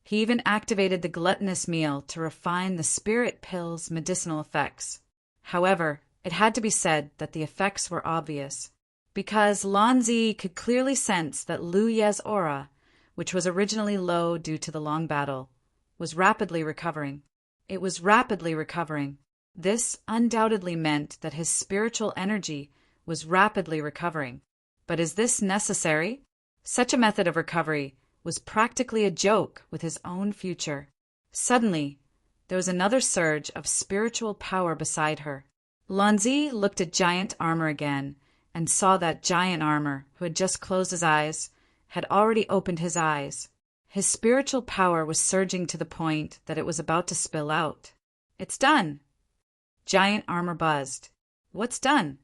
he even activated the gluttonous meal to refine the spirit pills' medicinal effects. However, it had to be said that the effects were obvious, because Lanzi could clearly sense that Lu Ye's aura, which was originally low due to the long battle, was rapidly recovering. It was rapidly recovering. This undoubtedly meant that his spiritual energy was rapidly recovering. But is this necessary? Such a method of recovery was practically a joke with his own future. Suddenly, there was another surge of spiritual power beside her. Lanzi looked at Giant Armor again and saw that Giant Armor, who had just closed his eyes, had already opened his eyes. His spiritual power was surging to the point that it was about to spill out. It's done. Giant Armor buzzed. What's done?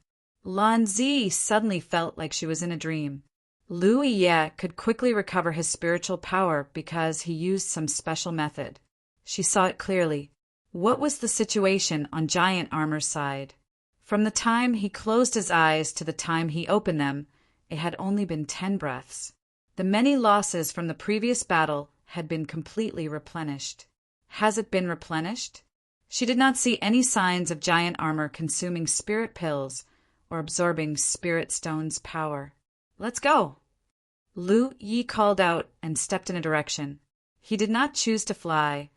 Lanzi suddenly felt like she was in a dream. Lu Ye could quickly recover his spiritual power because he used some special method. She saw it clearly. What was the situation on Giant Armor's side? From the time he closed his eyes to the time he opened them, it had only been 10 breaths. The many losses from the previous battle had been completely replenished. Has it been replenished? She did not see any signs of Giant Armor consuming spirit pills or absorbing Spirit Stone's power. Let's go. Lu Yi called out and stepped in a direction. He did not choose to fly,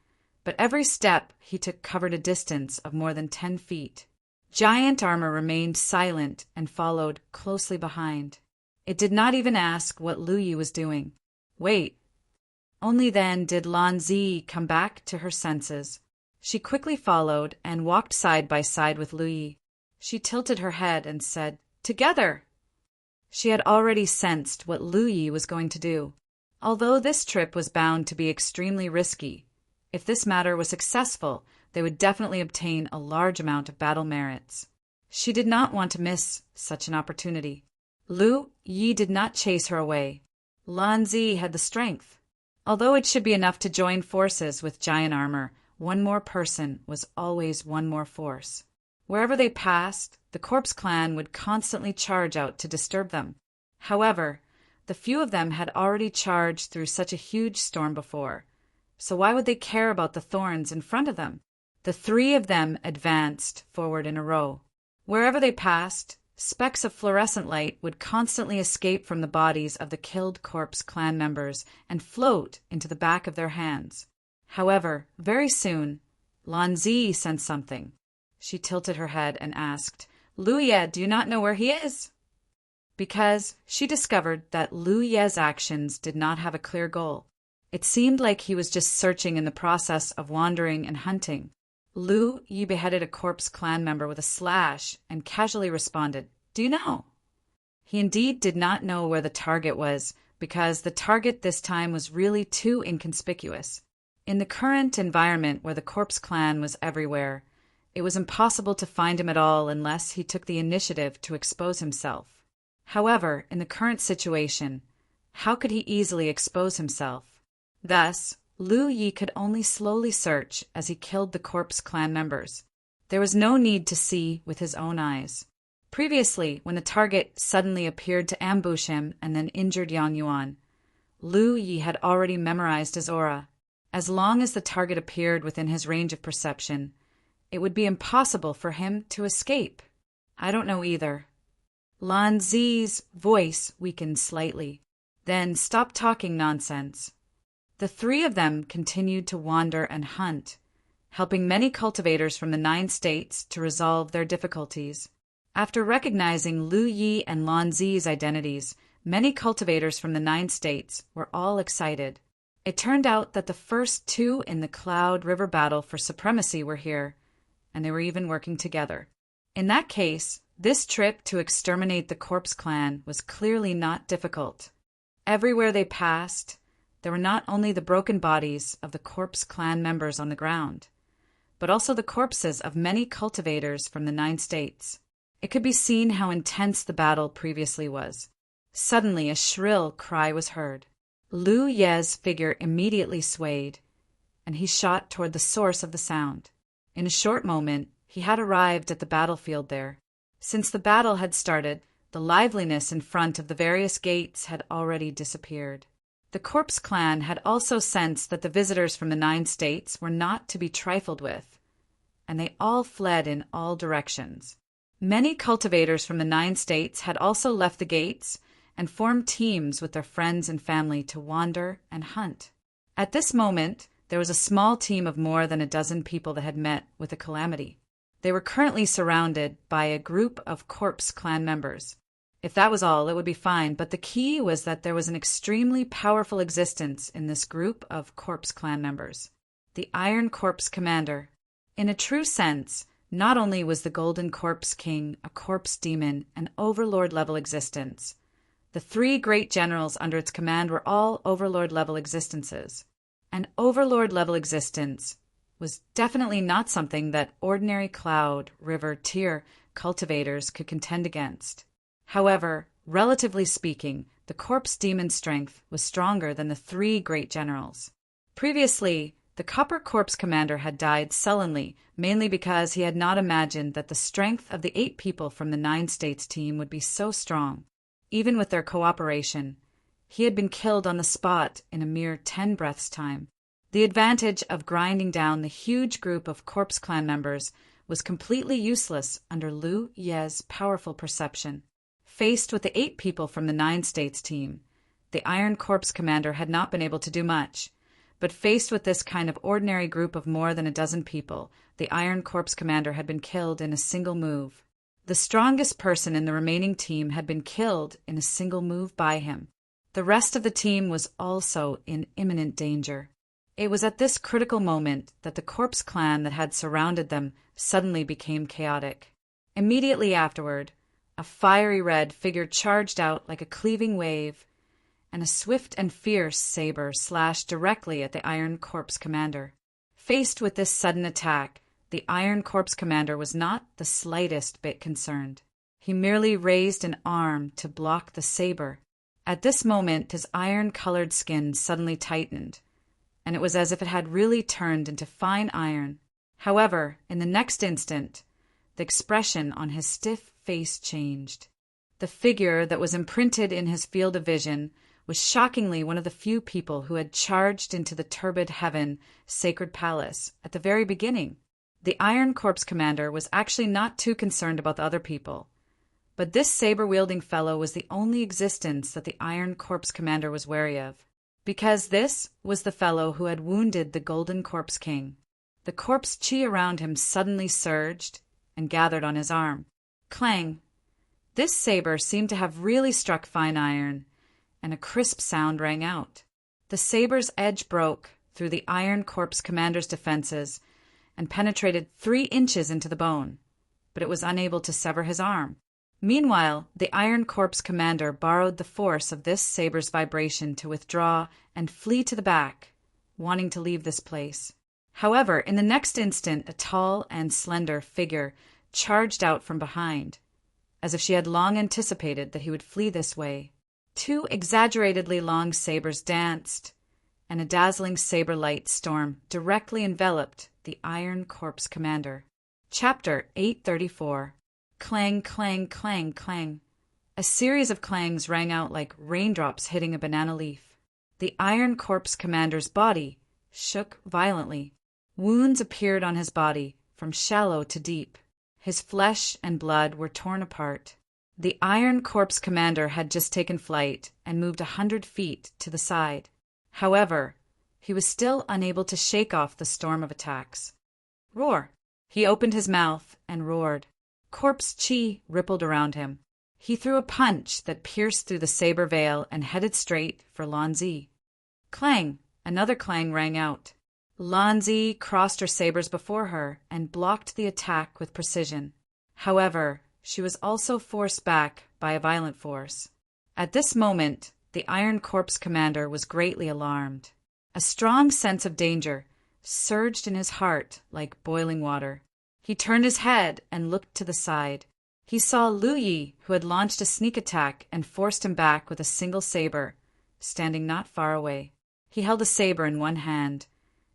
but every step he took covered a distance of more than 10 feet. Giant Armor remained silent and followed closely behind. It did not even ask what Lu Yi was doing. Wait. Only then did Lanzi come back to her senses. She quickly followed and walked side by side with Lu Yi. She tilted her head and said, "Together!" She had already sensed what Lu Yi was going to do. Although this trip was bound to be extremely risky, if this matter was successful, they would definitely obtain a large amount of battle merits. She did not want to miss such an opportunity. Lu Yi did not chase her away. Lanzi had the strength. Although it should be enough to join forces with Giant Armor, one more person was always one more force. Wherever they passed, the Corpse Clan would constantly charge out to disturb them. However, the few of them had already charged through such a huge storm before, so why would they care about the thorns in front of them? The 3 of them advanced forward in a row. Wherever they passed, specks of fluorescent light would constantly escape from the bodies of the killed Corpse Clan members and float into the back of their hands. However, very soon, Lanzi sensed something. She tilted her head and asked, "Lu Ye, do you not know where he is?" Because she discovered that Lu Ye's actions did not have a clear goal. It seemed like he was just searching in the process of wandering and hunting. Lu Yi beheaded a Corpse Clan member with a slash and casually responded, "Do you know?" He indeed did not know where the target was, because the target this time was really too inconspicuous. In the current environment where the Corpse Clan was everywhere, it was impossible to find him at all unless he took the initiative to expose himself. However, in the current situation, how could he easily expose himself? Thus, Lu Yi could only slowly search as he killed the Corpse Clan members. There was no need to see with his own eyes. Previously, when the target suddenly appeared to ambush him and then injured Yang Yuan, Lu Yi had already memorized his aura. As long as the target appeared within his range of perception, it would be impossible for him to escape. I don't know either. Lanzi's voice weakened slightly. Then stop talking nonsense. The three of them continued to wander and hunt, helping many cultivators from the 9 states to resolve their difficulties. After recognizing Lu Yi and Lan Zi's identities, many cultivators from the 9 states were all excited. It turned out that the first 2 in the Cloud River battle for supremacy were here, and they were even working together. In that case, this trip to exterminate the Corpse Clan was clearly not difficult. Everywhere they passed, there were not only the broken bodies of the Corpse Clan members on the ground, but also the corpses of many cultivators from the 9 states. It could be seen how intense the battle previously was. Suddenly, a shrill cry was heard. Lu Ye's figure immediately swayed, and he shot toward the source of the sound. In a short moment, he had arrived at the battlefield there. Since the battle had started, the liveliness in front of the various gates had already disappeared. The Corpse Clan had also sensed that the visitors from the 9 states were not to be trifled with, and they all fled in all directions. Many cultivators from the 9 states had also left the gates and formed teams with their friends and family to wander and hunt. At this moment, there was a small team of more than a dozen people that had met with a calamity. They were currently surrounded by a group of Corpse Clan members. If that was all, it would be fine, but the key was that there was an extremely powerful existence in this group of Corpse Clan members. The Iron Corpse Commander. In a true sense, not only was the Golden Corpse King a corpse demon, an overlord-level existence, the 3 great generals under its command were all overlord-level existences. An overlord-level existence was definitely not something that ordinary Cloud River tier cultivators could contend against. However, relatively speaking, the corpse demon's strength was stronger than the 3 great generals. Previously, the Copper Corpse Commander had died sullenly, mainly because he had not imagined that the strength of the 8 people from the 9 states team would be so strong. Even with their cooperation, he had been killed on the spot in a mere 10 breaths' time. The advantage of grinding down the huge group of Corpse Clan members was completely useless under Lu Ye's powerful perception. Faced with the 8 people from the 9 states team, the Iron Corpse Commander had not been able to do much. But faced with this kind of ordinary group of more than a dozen people, the Iron Corpse Commander had been killed in a single move. The strongest person in the remaining team had been killed in a single move by him. The rest of the team was also in imminent danger. It was at this critical moment that the Corpse Clan that had surrounded them suddenly became chaotic. Immediately afterward, a fiery red figure charged out like a cleaving wave, and a swift and fierce saber slashed directly at the Iron Corpse Commander. Faced with this sudden attack, the Iron Corpse Commander was not the slightest bit concerned. He merely raised an arm to block the saber. At this moment, his iron-colored skin suddenly tightened, and it was as if it had really turned into fine iron. However, in the next instant, the expression on his stiff face changed. The figure that was imprinted in his field of vision was shockingly one of the few people who had charged into the turbid heaven sacred palace at the very beginning. The Iron Corpse Commander was actually not too concerned about the other people, but this saber-wielding fellow was the only existence that the Iron Corpse Commander was wary of, because this was the fellow who had wounded the Golden Corpse King. The corpse chi around him suddenly surged and gathered on his arm. Clang! This saber seemed to have really struck fine iron, and a crisp sound rang out. The saber's edge broke through the Iron Corpse Commander's defenses and penetrated 3 inches into the bone, but it was unable to sever his arm. Meanwhile, the Iron Corpse Commander borrowed the force of this saber's vibration to withdraw and flee to the back, wanting to leave this place. However, in the next instant, a tall and slender figure charged out from behind, as if she had long anticipated that he would flee this way. 2 exaggeratedly long sabers danced, and a dazzling saber-light storm directly enveloped the Iron Corpse Commander. Chapter 834. Clang, clang, clang, clang. A series of clangs rang out like raindrops hitting a banana leaf. The Iron Corpse Commander's body shook violently. Wounds appeared on his body, from shallow to deep. His flesh and blood were torn apart. The Iron Corpse Commander had just taken flight and moved 100 feet to the side. However, he was still unable to shake off the storm of attacks. Roar! He opened his mouth and roared. Corpse chi rippled around him. He threw a punch that pierced through the saber veil and headed straight for Lan Zi. Clang! Another clang rang out. Lan Zi crossed her sabers before her and blocked the attack with precision. However, she was also forced back by a violent force. At this moment, the Iron Corpse commander was greatly alarmed. A strong sense of danger surged in his heart like boiling water. He turned his head and looked to the side. He saw Lu Yi, who had launched a sneak attack and forced him back with a single saber, standing not far away. He held a saber in one hand,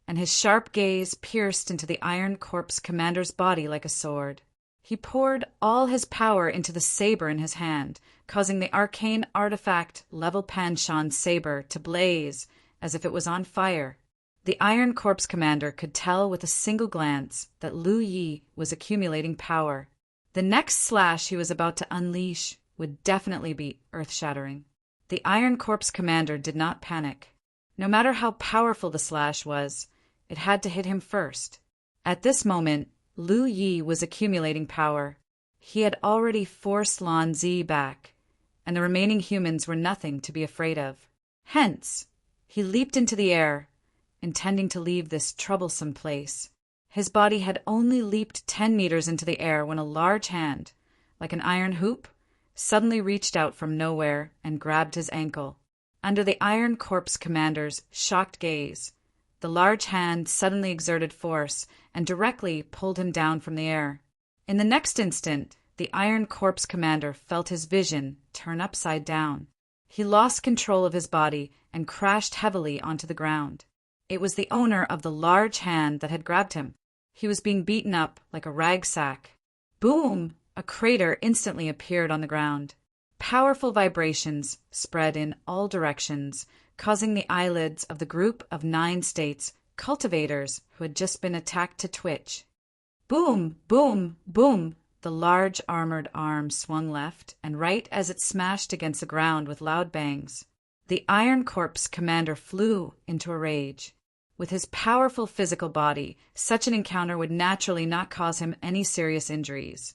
and his sharp gaze pierced into the Iron Corpse commander's body like a sword. He poured all his power into the saber in his hand, causing the arcane artifact Level Panshan saber to blaze as if it was on fire. The Iron Corpse commander could tell with a single glance that Lu Yi was accumulating power. The next slash he was about to unleash would definitely be earth-shattering. The Iron Corpse commander did not panic. No matter how powerful the slash was, it had to hit him first. At this moment, Lu Yi was accumulating power. He had already forced Lan Zi back, and the remaining humans were nothing to be afraid of. Hence, he leaped into the air, intending to leave this troublesome place. His body had only leaped 10 meters into the air when a large hand, like an iron hoop, suddenly reached out from nowhere and grabbed his ankle. Under the Iron Corpse commander's shocked gaze, the large hand suddenly exerted force and directly pulled him down from the air. In the next instant, the Iron Corpse commander felt his vision turn upside down. He lost control of his body and crashed heavily onto the ground. It was the owner of the large hand that had grabbed him. He was being beaten up like a rag sack. Boom! A crater instantly appeared on the ground. Powerful vibrations spread in all directions, causing the eyelids of the group of 9 states cultivators who had just been attacked to twitch. Boom! Boom! Boom! The large armored arm swung left and right as it smashed against the ground with loud bangs. The Iron Corpse commander flew into a rage. With his powerful physical body, such an encounter would naturally not cause him any serious injuries.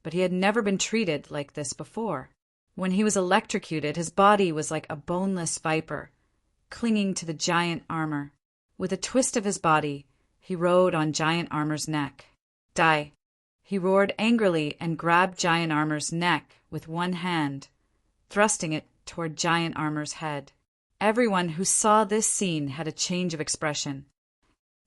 But he had never been treated like this before. When he was electrocuted, his body was like a boneless viper, clinging to the giant armor. With a twist of his body, he rode on giant armor's neck. Die! He roared angrily and grabbed giant armor's neck with one hand, thrusting it toward giant armor's head. Everyone who saw this scene had a change of expression.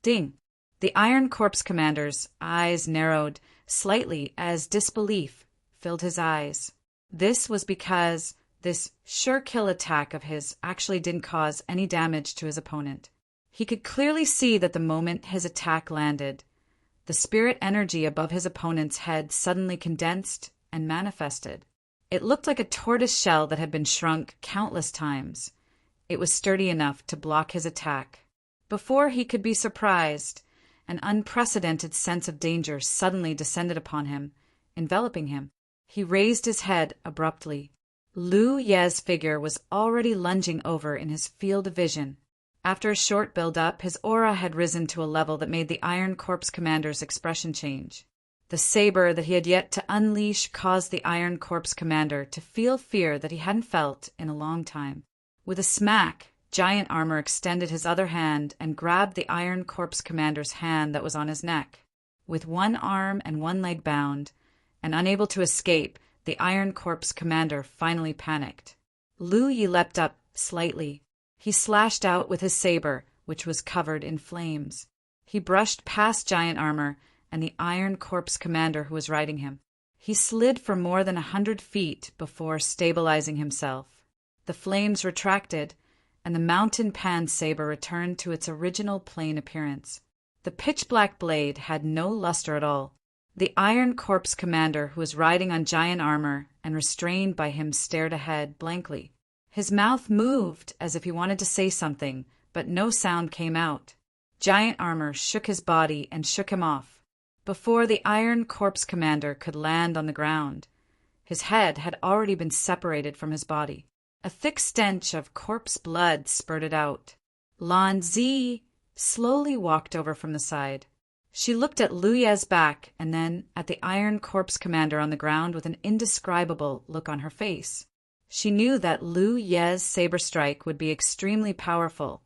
Ding! The Iron Corpse commander's eyes narrowed slightly as disbelief filled his eyes. This was because this sure-kill attack of his actually didn't cause any damage to his opponent. He could clearly see that the moment his attack landed, the spirit energy above his opponent's head suddenly condensed and manifested. It looked like a tortoise shell that had been shrunk countless times. It was sturdy enough to block his attack. Before he could be surprised, an unprecedented sense of danger suddenly descended upon him, enveloping him. He raised his head abruptly. Lu Ye's figure was already lunging over in his field of vision. After a short build-up, his aura had risen to a level that made the Iron Corpse commander's expression change. The saber that he had yet to unleash caused the Iron Corpse commander to feel fear that he hadn't felt in a long time. With a smack, Giant Armor extended his other hand and grabbed the Iron Corpse commander's hand that was on his neck. With one arm and one leg bound, and unable to escape, the Iron Corpse commander finally panicked. Lu Yi leapt up slightly. He slashed out with his saber, which was covered in flames. He brushed past Giant Armor and the Iron Corpse commander who was riding him. He slid for more than 100 feet before stabilizing himself. The flames retracted, and the Mountain Pan saber returned to its original plain appearance. The pitch-black blade had no luster at all. The Iron Corpse commander who was riding on Giant Armor and restrained by him stared ahead blankly. His mouth moved as if he wanted to say something, but no sound came out. Giant Armor shook his body and shook him off. Before the Iron Corpse commander could land on the ground, his head had already been separated from his body. A thick stench of corpse blood spurted out. Lan Zi slowly walked over from the side. She looked at Lu Ye's back and then at the Iron Corps commander on the ground with an indescribable look on her face. She knew that Lu Ye's saber strike would be extremely powerful,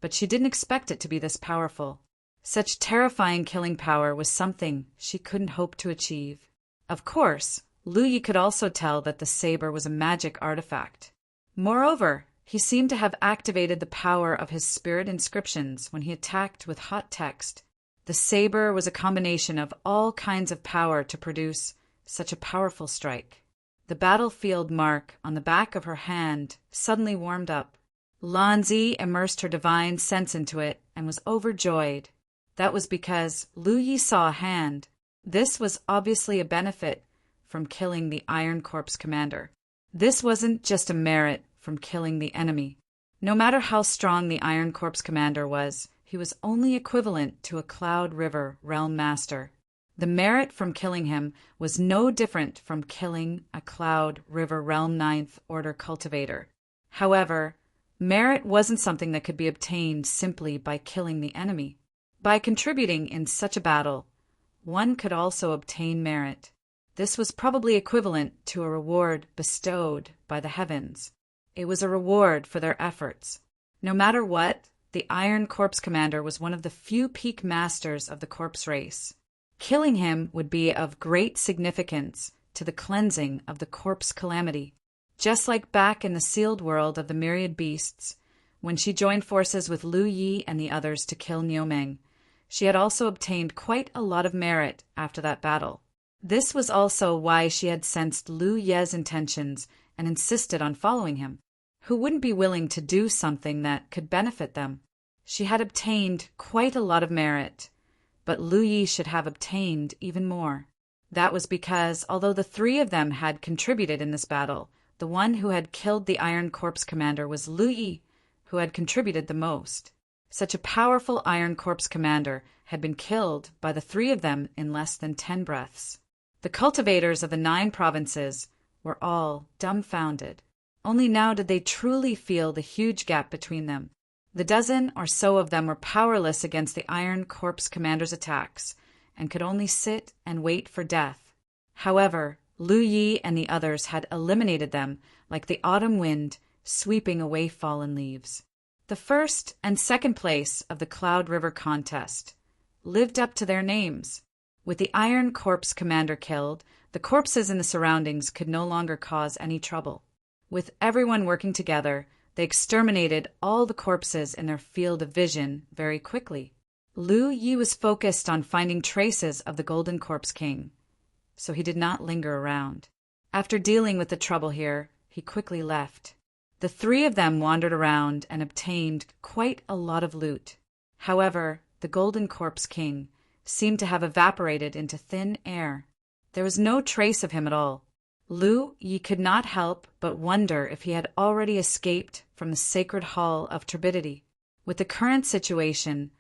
but she didn't expect it to be this powerful. Such terrifying killing power was something she couldn't hope to achieve. Of course, Lu Yi could also tell that the saber was a magic artifact. Moreover, he seemed to have activated the power of his spirit inscriptions when he attacked with hot text. The saber was a combination of all kinds of power to produce such a powerful strike. The battlefield mark on the back of her hand suddenly warmed up. Lan Zi immersed her divine sense into it and was overjoyed. That was because Lu Yi saw a hand. This was obviously a benefit from killing the Iron Corps commander. This wasn't just a merit from killing the enemy. No matter how strong the Iron Corps commander was, he was only equivalent to a Cloud River realm master. The merit from killing him was no different from killing a Cloud River realm 9th order cultivator. However, merit wasn't something that could be obtained simply by killing the enemy. By contributing in such a battle, one could also obtain merit. This was probably equivalent to a reward bestowed by the heavens. It was a reward for their efforts. No matter what, the Iron Corps commander was one of the few peak masters of the corpse race. Killing him would be of great significance to the cleansing of the corpse calamity. Just like back in the sealed world of the myriad beasts, when she joined forces with Lu Yi and the others to kill Niumeng, she had also obtained quite a lot of merit after that battle. This was also why she had sensed Lu Ye's intentions and insisted on following him. Who wouldn't be willing to do something that could benefit them? She had obtained quite a lot of merit, but Lu Yi should have obtained even more. That was because, although the three of them had contributed in this battle, the one who had killed the Iron Corps commander was Lu Yi, who had contributed the most. Such a powerful Iron Corps commander had been killed by the three of them in less than 10 breaths. The cultivators of the 9 provinces were all dumbfounded. Only now did they truly feel the huge gap between them. The dozen or so of them were powerless against the Iron Corps commander's attacks and could only sit and wait for death. However, Lu Yi and the others had eliminated them like the autumn wind sweeping away fallen leaves. The first and second place of the Cloud River contest lived up to their names. With the Iron Corps commander killed, the corpses in the surroundings could no longer cause any trouble. With everyone working together, they exterminated all the corpses in their field of vision very quickly. Lu Yi was focused on finding traces of the Golden Corpse King, so he did not linger around. After dealing with the trouble here, he quickly left. The three of them wandered around and obtained quite a lot of loot. However, the Golden Corpse King seemed to have evaporated into thin air. There was no trace of him at all. Lu Yi could not help but wonder if he had already escaped from the sacred hall of turbidity. With the current situation,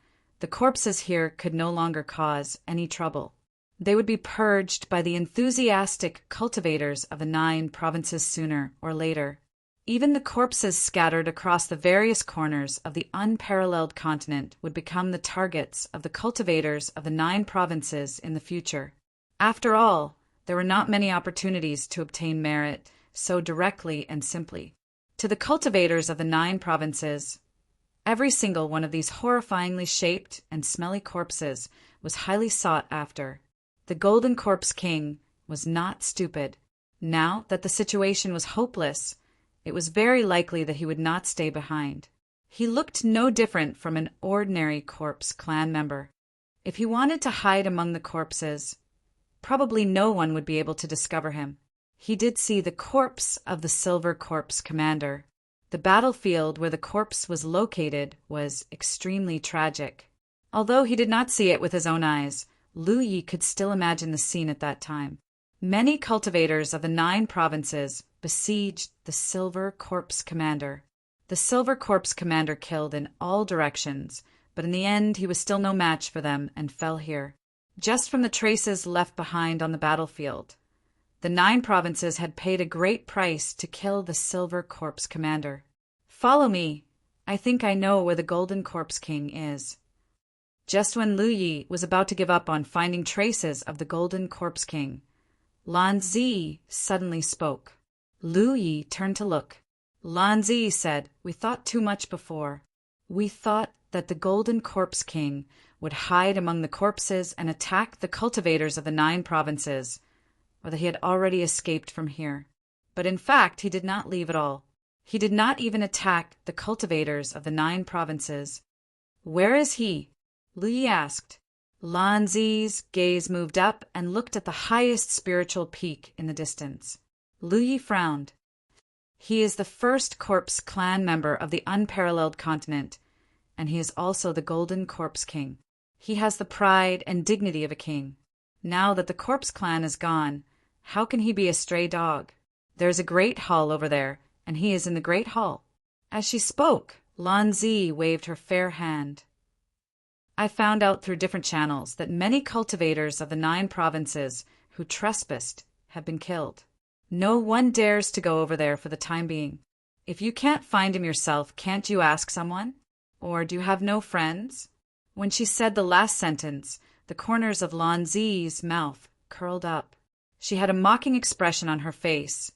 the corpses here could no longer cause any trouble. They would be purged by the enthusiastic cultivators of the 9 provinces sooner or later. Even the corpses scattered across the various corners of the unparalleled continent would become the targets of the cultivators of the 9 provinces in the future. After all, there were not many opportunities to obtain merit so directly and simply. To the cultivators of the 9 provinces, every single one of these horrifyingly shaped and smelly corpses was highly sought after. The Golden Corpse King was not stupid. Now that the situation was hopeless, it was very likely that he would not stay behind. He looked no different from an ordinary corpse clan member. If he wanted to hide among the corpses, probably no one would be able to discover him. He did see the corpse of the Silver Corpse commander. The battlefield where the corpse was located was extremely tragic. Although he did not see it with his own eyes, Lu Yi could still imagine the scene at that time. Many cultivators of the 9 provinces besieged the Silver Corpse commander. The Silver Corpse commander killed in all directions, but in the end he was still no match for them and fell here. Just from the traces left behind on the battlefield, the 9 provinces had paid a great price to kill the Silver Corpse commander. "Follow me," I think I know where the Golden Corpse King is." Just when Lu Yi was about to give up on finding traces of the Golden Corpse King, Lan Zi suddenly spoke. Lu Yi turned to look. Lan Zi said, "We thought too much before. We thought that the Golden Corpse King would hide among the corpses and attack the cultivators of the 9 provinces, or that he had already escaped from here. But in fact, he did not leave at all. He did not even attack the cultivators of the 9 provinces. Where is he?" Lu Yi asked. Lan Zi's gaze moved up and looked at the highest spiritual peak in the distance. Lu Yi frowned. "He is the first Corpse clan member of the unparalleled continent, and he is also the Golden Corpse King. He has the pride and dignity of a king. Now that the Corpse clan is gone, how can he be a stray dog? There is a great hall over there, and he is in the great hall." As she spoke, Lan Zi waved her fair hand. "I found out through different channels that many cultivators of the 9 provinces who trespassed have been killed. No one dares to go over there for the time being. If you can't find him yourself, can't you ask someone? Or do you have no friends?" When she said the last sentence, the corners of Lan Zi's mouth curled up. She had a mocking expression on her face,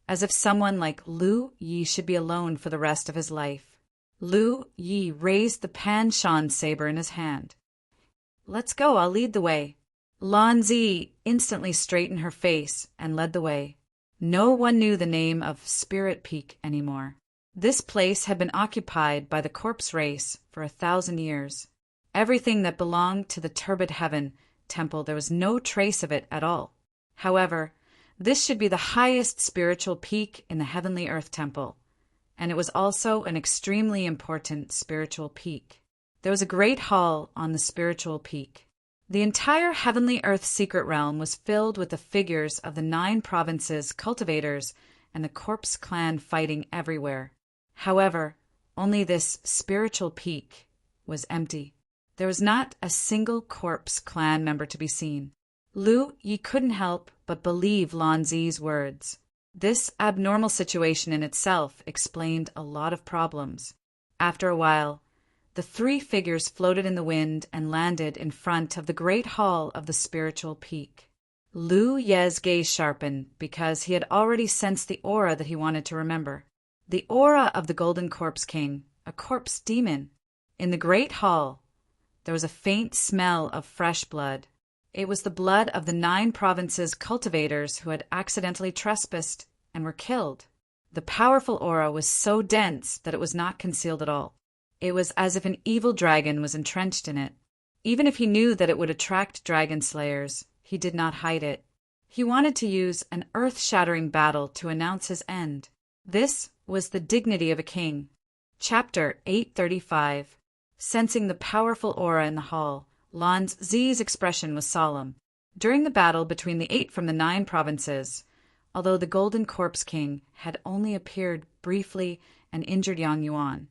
as if someone like Lu Yi should be alone for the rest of his life. Lu Yi raised the Pan Shan saber in his hand. "Let's go, I'll lead the way." Lan Zi instantly straightened her face and led the way. No one knew the name of Spirit Peak anymore. This place had been occupied by the corpse race for 1,000 years. Everything that belonged to the Turbid Heaven temple, there was no trace of it at all. However, this should be the highest spiritual peak in the Heavenly Earth Temple, and it was also an extremely important spiritual peak. There was a great hall on the spiritual peak. The entire Heavenly Earth secret realm was filled with the figures of the 9 provinces' cultivators and the Corpse clan fighting everywhere. However, only this spiritual peak was empty. There was not a single Corpse clan member to be seen. Lu Yi couldn't help but believe Lan Zi's words. This abnormal situation in itself explained a lot of problems. After a while, the 3 figures floated in the wind and landed in front of the great hall of the spiritual peak. Lu Ye's gaze sharpened because he had already sensed the aura that he wanted to remember. The aura of the Golden Corpse King, a corpse demon. In the great hall, there was a faint smell of fresh blood. It was the blood of the 9 provinces' cultivators who had accidentally trespassed and were killed. The powerful aura was so dense that it was not concealed at all. It was as if an evil dragon was entrenched in it. Even if he knew that it would attract dragon slayers, he did not hide it. He wanted to use an earth-shattering battle to announce his end. This was the dignity of a king. Chapter 835. Sensing the powerful aura in the hall, Lan Zi's expression was solemn. During the battle between the 8 from the 9 provinces, although the Golden Corpse King had only appeared briefly and injured Yang Yuan,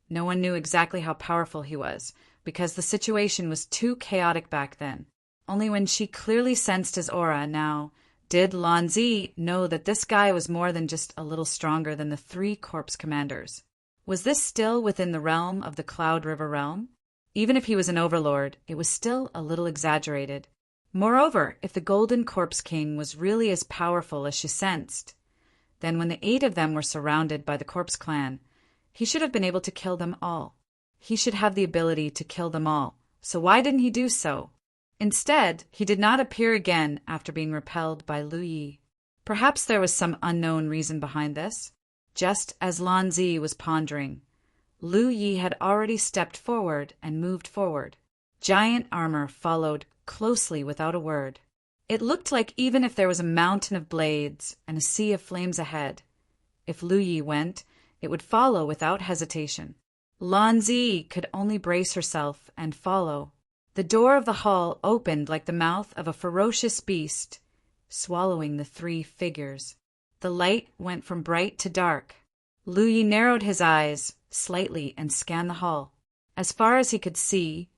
no one knew exactly how powerful he was, because the situation was too chaotic back then. Only when she clearly sensed his aura now did Lan Zi know that this guy was more than just a little stronger than the 3 corpse commanders. Was this still within the realm of the Cloud River realm? Even if he was an overlord, it was still a little exaggerated. Moreover, if the Golden Corpse King was really as powerful as she sensed, then when the 8 of them were surrounded by the Corpse clan, he should have been able to kill them all. He should have the ability to kill them all, so why didn't he do so? Instead, he did not appear again after being repelled by Lu Yi. Perhaps there was some unknown reason behind this. Just as Lan Zi was pondering, Lu Yi had already stepped forward and moved forward. Giant armor followed closely without a word. It looked like even if there was a mountain of blades and a sea of flames ahead, if Lu Yi went, it would follow without hesitation. Lan Zi could only brace herself and follow. The door of the hall opened like the mouth of a ferocious beast, swallowing the 3 figures. The light went from bright to dark. Lu Yi narrowed his eyes slightly and scanned the hall. As far as he could see,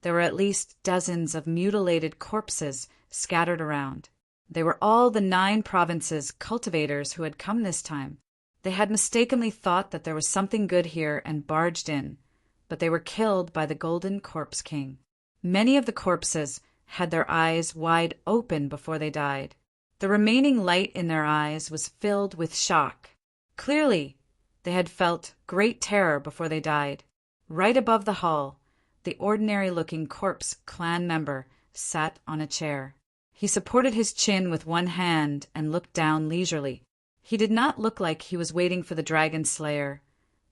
there were at least dozens of mutilated corpses scattered around. They were all the 9 provinces' cultivators who had come this time. They had mistakenly thought that there was something good here and barged in, but they were killed by the Golden Corpse King. Many of the corpses had their eyes wide open before they died. The remaining light in their eyes was filled with shock. Clearly, they had felt great terror before they died. Right above the hall, the ordinary-looking corpse clan member sat on a chair. He supported his chin with one hand and looked down leisurely. He did not look like he was waiting for the dragon slayer,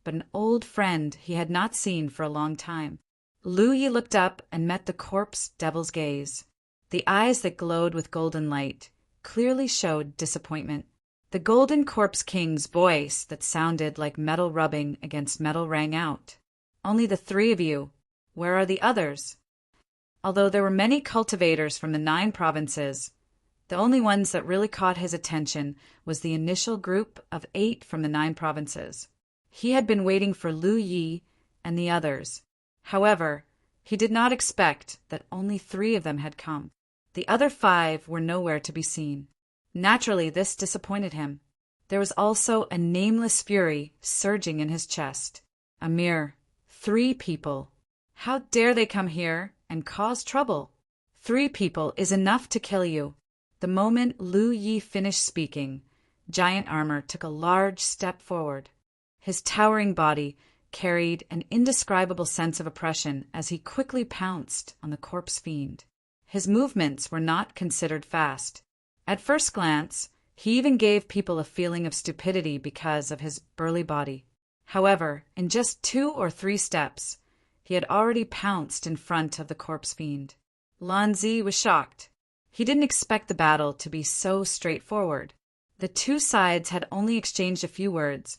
but an old friend he had not seen for a long time. Lu Yi looked up and met the corpse devil's gaze. The eyes that glowed with golden light clearly showed disappointment. The Golden Corpse King's voice that sounded like metal rubbing against metal rang out. "Only the 3 of you. Where are the others?" Although there were many cultivators from the 9 provinces, the only ones that really caught his attention was the initial group of 8 from the 9 provinces. He had been waiting for Lu Yi and the others. However, he did not expect that only 3 of them had come. The other 5 were nowhere to be seen. Naturally, this disappointed him. There was also a nameless fury surging in his chest. A mere 3 people. How dare they come here and cause trouble? 3 people is enough to kill you. The moment Lu Yi finished speaking, Giant Armor took a large step forward. His towering body carried an indescribable sense of oppression as he quickly pounced on the corpse fiend. His movements were not considered fast. At first glance, he even gave people a feeling of stupidity because of his burly body. However, in just 2 or 3 steps, he had already pounced in front of the corpse fiend. Lan Zi was shocked. He didn't expect the battle to be so straightforward. The 2 sides had only exchanged a few words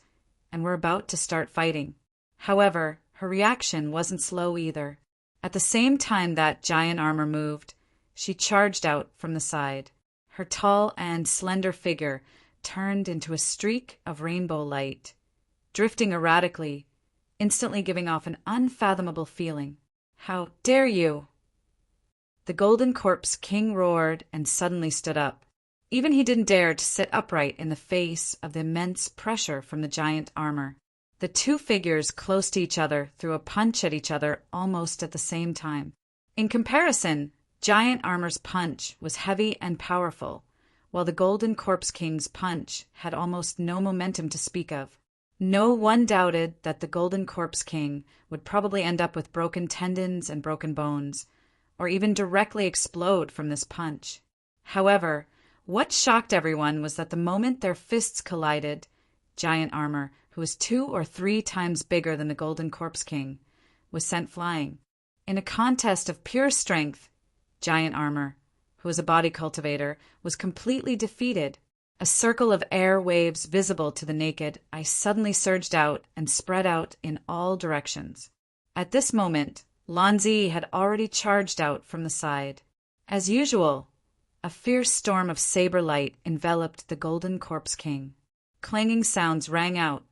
and were about to start fighting. However, her reaction wasn't slow either. At the same time that Giant Armor moved, she charged out from the side. Her tall and slender figure turned into a streak of rainbow light, drifting erratically, instantly giving off an unfathomable feeling. "How dare you!" The Golden Corpse King roared and suddenly stood up. Even he didn't dare to sit upright in the face of the immense pressure from the Giant Armor. The 2 figures close to each other threw a punch at each other almost at the same time. In comparison, Giant Armor's punch was heavy and powerful, while the Golden Corpse King's punch had almost no momentum to speak of. No one doubted that the Golden Corpse King would probably end up with broken tendons and broken bones, or even directly explode from this punch. However, what shocked everyone was that the moment their fists collided, Giant Armor, who was 2 or 3 times bigger than the Golden Corpse King, was sent flying. In a contest of pure strength, Giant Armor, who was a body cultivator, was completely defeated. A circle of air waves visible to the naked eye suddenly surged out and spread out in all directions. At this moment, Lan Zi had already charged out from the side. As usual, a fierce storm of saber light enveloped the Golden Corpse King. Clanging sounds rang out.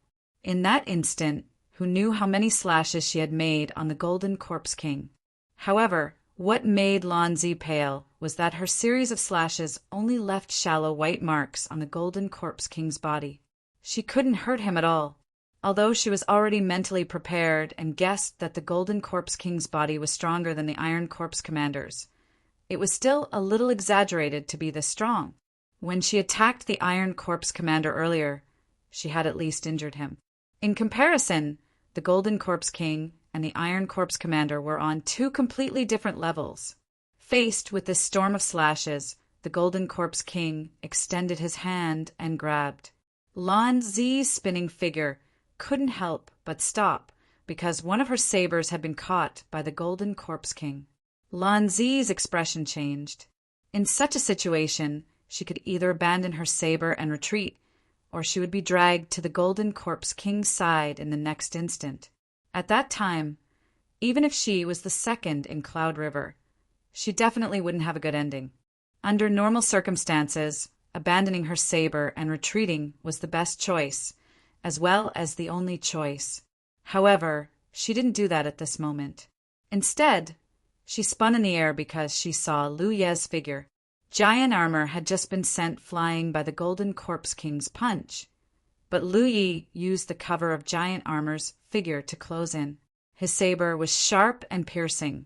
In that instant, who knew how many slashes she had made on the Golden Corpse King? However, what made Lan Zi pale was that her series of slashes only left shallow white marks on the Golden Corpse King's body. She couldn't hurt him at all. Although she was already mentally prepared and guessed that the Golden Corpse King's body was stronger than the Iron Corpse Commander's, it was still a little exaggerated to be this strong. When she attacked the Iron Corpse Commander earlier, she had at least injured him. In comparison, the Golden Corpse King and the Iron Corpse Commander were on 2 completely different levels. Faced with this storm of slashes, the Golden Corpse King extended his hand and grabbed. Lan Zi's spinning figure couldn't help but stop because one of her sabers had been caught by the Golden Corpse King. Lan Zi's expression changed. In such a situation, she could either abandon her saber and retreat, or she would be dragged to the Golden Corpse King's side in the next instant. At that time, even if she was the second in Cloud River, she definitely wouldn't have a good ending. Under normal circumstances, abandoning her saber and retreating was the best choice, as well as the only choice. However, she didn't do that at this moment. Instead, she spun in the air because she saw Lu Ye's figure. Giant Armor had just been sent flying by the Golden Corpse King's punch, but Lu Yi used the cover of Giant Armor's figure to close in. His saber was sharp and piercing,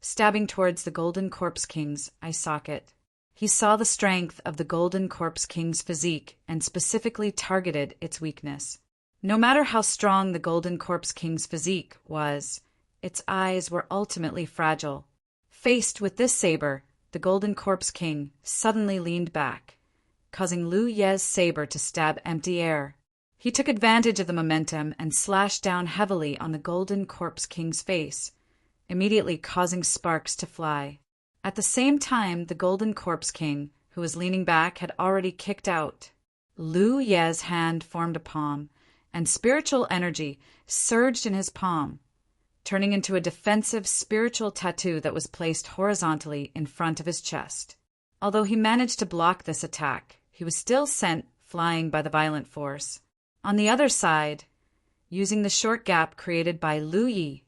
stabbing towards the Golden Corpse King's eye socket. He saw the strength of the Golden Corpse King's physique and specifically targeted its weakness. No matter how strong the Golden Corpse King's physique was, its eyes were ultimately fragile. Faced with this saber, the Golden Corpse King suddenly leaned back, causing Lu Ye's saber to stab empty air. He took advantage of the momentum and slashed down heavily on the Golden Corpse King's face, immediately causing sparks to fly. At the same time, the Golden Corpse King, who was leaning back, had already kicked out. Lu Ye's hand formed a palm, and spiritual energy surged in his palm, turning into a defensive spiritual tattoo that was placed horizontally in front of his chest. Although he managed to block this attack, he was still sent flying by the violent force. On the other side, using the short gap created by Lu Yi,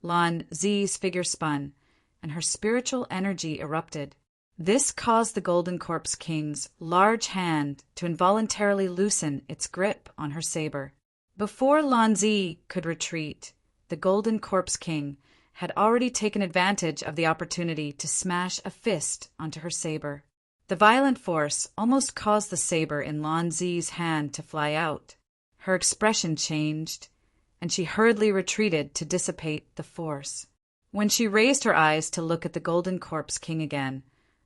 Lan Zi's figure spun, and her spiritual energy erupted. This caused the Golden Corpse King's large hand to involuntarily loosen its grip on her saber. Before Lan Zi could retreat, the Golden Corpse King had already taken advantage of the opportunity to smash a fist onto her saber. The violent force almost caused the saber in Lan Zi's hand to fly out. Her expression changed, and she hurriedly retreated to dissipate the force. When she raised her eyes to look at the Golden Corpse King again,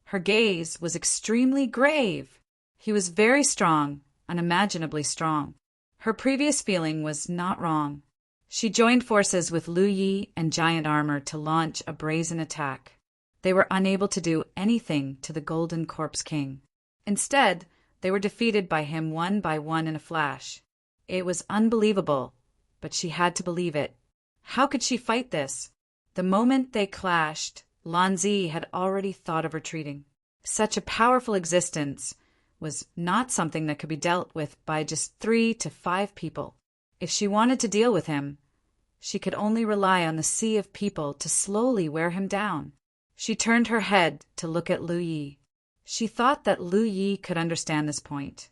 her gaze was extremely grave. He was very strong, unimaginably strong. Her previous feeling was not wrong. She joined forces with Lu Yi and Giant Armor to launch a brazen attack. They were unable to do anything to the Golden Corpse King. Instead, they were defeated by him one by one in a flash. It was unbelievable, but she had to believe it. How could she fight this? The moment they clashed, Lan Zi had already thought of retreating. Such a powerful existence was not something that could be dealt with by just 3 to 5 people. If she wanted to deal with him, she could only rely on the sea of people to slowly wear him down. She turned her head to look at Lu Yi. She thought that Lu Yi could understand this point.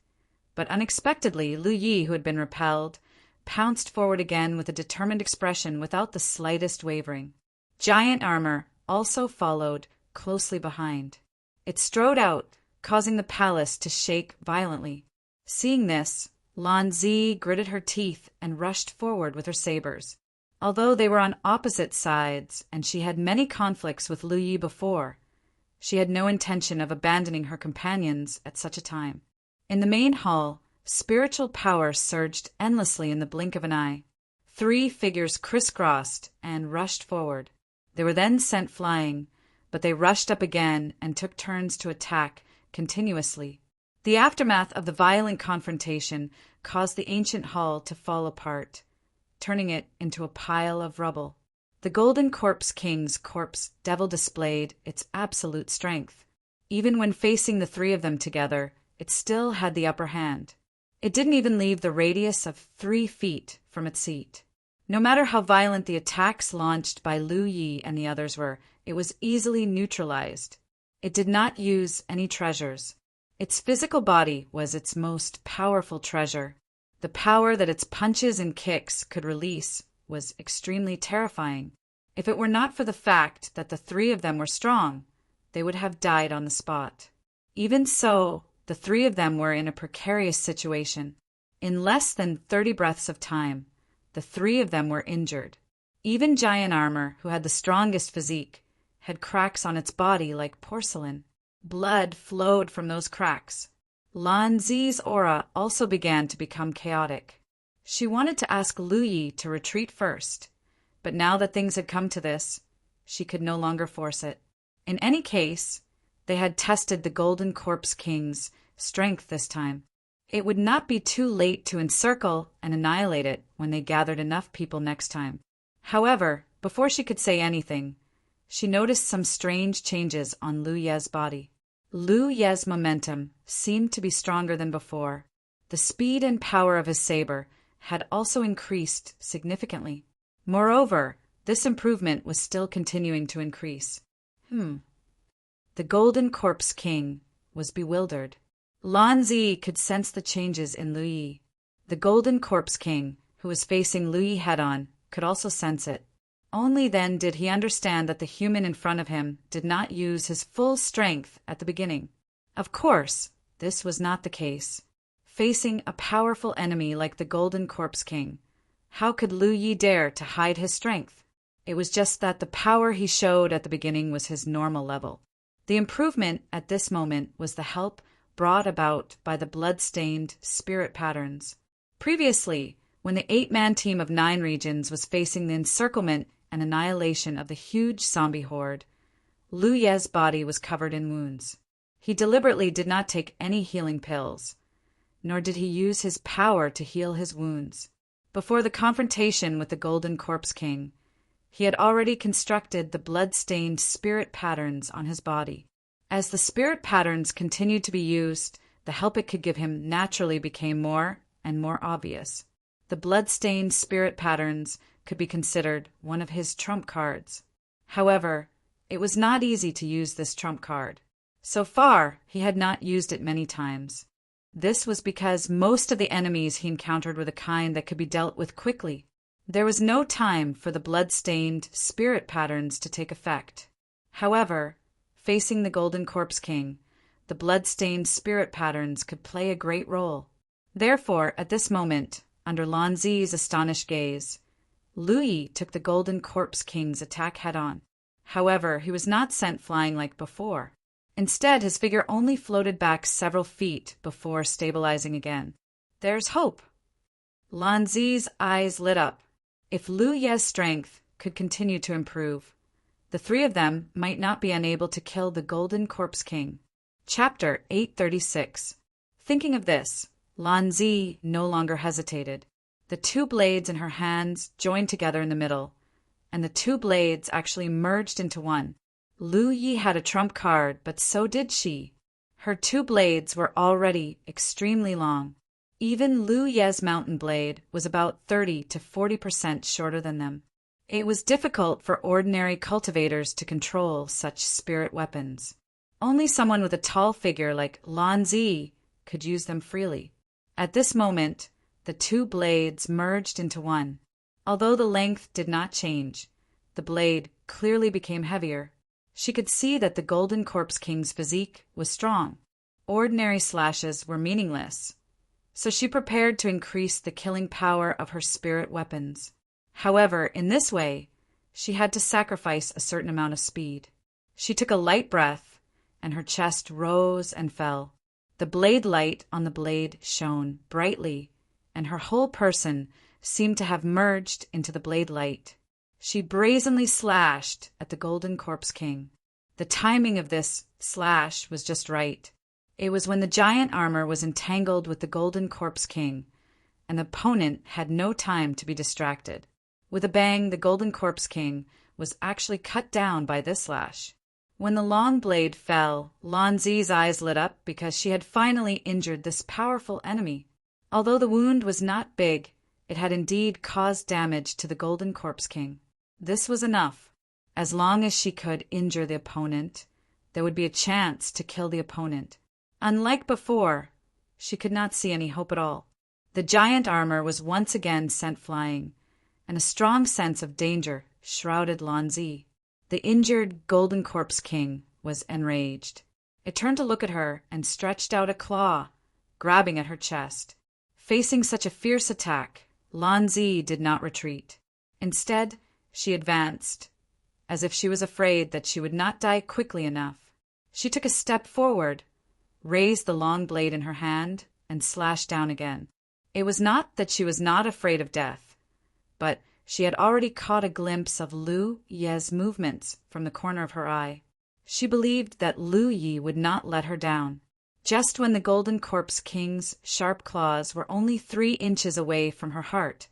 But unexpectedly, Lu Yi, who had been repelled, pounced forward again with a determined expression without the slightest wavering. Giant Armor also followed closely behind. It strode out, causing the palace to shake violently. Seeing this, Lan Zi gritted her teeth and rushed forward with her sabers. Although they were on opposite sides and she had many conflicts with Lu Yi before, she had no intention of abandoning her companions at such a time. In the main hall, spiritual power surged endlessly in the blink of an eye. 3 figures crisscrossed and rushed forward. They were then sent flying, but they rushed up again and took turns to attack continuously. The aftermath of the violent confrontation caused the ancient hall to fall apart, turning it into a pile of rubble. The Golden Corpse King's corpse devil displayed its absolute strength. Even when facing the 3 of them together, it still had the upper hand. It didn't even leave the radius of 3 feet from its seat. No matter how violent the attacks launched by Lu Yi and the others were, it was easily neutralized. It did not use any treasures. Its physical body was its most powerful treasure. The power that its punches and kicks could release was extremely terrifying. If it were not for the fact that the 3 of them were strong, they would have died on the spot. Even so, the 3 of them were in a precarious situation. In less than 30 breaths of time, the 3 of them were injured. Even Giant Armor, who had the strongest physique, had cracks on its body like porcelain. Blood flowed from those cracks. Lan Zi's aura also began to become chaotic. She wanted to ask Lu Yi to retreat first, but now that things had come to this, she could no longer force it. In any case, they had tested the Golden Corpse King's strength this time. It would not be too late to encircle and annihilate it when they gathered enough people next time. However, before she could say anything, she noticed some strange changes on Lu Ye's body. Lu Ye's momentum seemed to be stronger than before. The speed and power of his saber had also increased significantly. Moreover, this improvement was still continuing to increase. The Golden Corpse King was bewildered. Lan Zi could sense the changes in Lu Yi. The Golden Corpse King, who was facing Lu Yi head-on, could also sense it. Only then did he understand that the human in front of him did not use his full strength at the beginning. Of course, this was not the case. Facing a powerful enemy like the Golden Corpse King, how could Lu Yi dare to hide his strength? It was just that the power he showed at the beginning was his normal level. The improvement at this moment was the help brought about by the blood-stained spirit patterns. Previously, when the 8-man team of 9 regions was facing the encirclement and annihilation of the huge zombie horde, Lu Ye's body was covered in wounds. He deliberately did not take any healing pills, nor did he use his power to heal his wounds. Before the confrontation with the Golden Corpse King, he had already constructed the blood-stained spirit patterns on his body. As the spirit patterns continued to be used, the help it could give him naturally became more and more obvious. The blood-stained spirit patterns could be considered one of his trump cards. However, it was not easy to use this trump card. So far, he had not used it many times. This was because most of the enemies he encountered were the kind that could be dealt with quickly. There was no time for the blood-stained spirit patterns to take effect. However, facing the Golden Corpse King, the blood-stained spirit patterns could play a great role. Therefore, at this moment, under Lan Zi's astonished gaze, Lu Yi took the Golden Corpse King's attack head-on. However, he was not sent flying like before. Instead, his figure only floated back several feet before stabilizing again. There's hope. Lan Zi's eyes lit up. If Lu Ye's strength could continue to improve, the 3 of them might not be unable to kill the Golden Corpse King. Chapter 836. Thinking of this, Lan Zi no longer hesitated. The 2 blades in her hands joined together in the middle, and the 2 blades actually merged into one. Lu Yi had a trump card, but so did she. Her 2 blades were already extremely long. Even Lu Ye's mountain blade was about 30 to 40% shorter than them. It was difficult for ordinary cultivators to control such spirit weapons. Only someone with a tall figure like Lan Zi could use them freely. At this moment, the 2 blades merged into one. Although the length did not change, the blade clearly became heavier. She could see that the Golden Corpse King's physique was strong. Ordinary slashes were meaningless, so she prepared to increase the killing power of her spirit weapons. However, in this way, she had to sacrifice a certain amount of speed. She took a light breath, and her chest rose and fell. The blade light on the blade shone brightly, and her whole person seemed to have merged into the blade light. She brazenly slashed at the Golden Corpse King. The timing of this slash was just right. It was when the giant armor was entangled with the Golden Corpse King, and the opponent had no time to be distracted. With a bang, the Golden Corpse King was actually cut down by this slash. When the long blade fell, Lan Zi's eyes lit up because she had finally injured this powerful enemy. Although the wound was not big, it had indeed caused damage to the Golden Corpse King. This was enough. As long as she could injure the opponent, there would be a chance to kill the opponent. Unlike before, she could not see any hope at all. The giant armor was once again sent flying, and a strong sense of danger shrouded Lan Zi. The injured Golden Corpse King was enraged. It turned to look at her and stretched out a claw, grabbing at her chest. Facing such a fierce attack, Lan Zi did not retreat. Instead, she advanced, as if she was afraid that she would not die quickly enough. She took a step forward, raised the long blade in her hand, and slashed down again. It was not that she was not afraid of death, but she had already caught a glimpse of Lu Ye's movements from the corner of her eye. She believed that Lu Yi would not let her down. Just when the Golden Corpse King's sharp claws were only 3 inches away from her heart,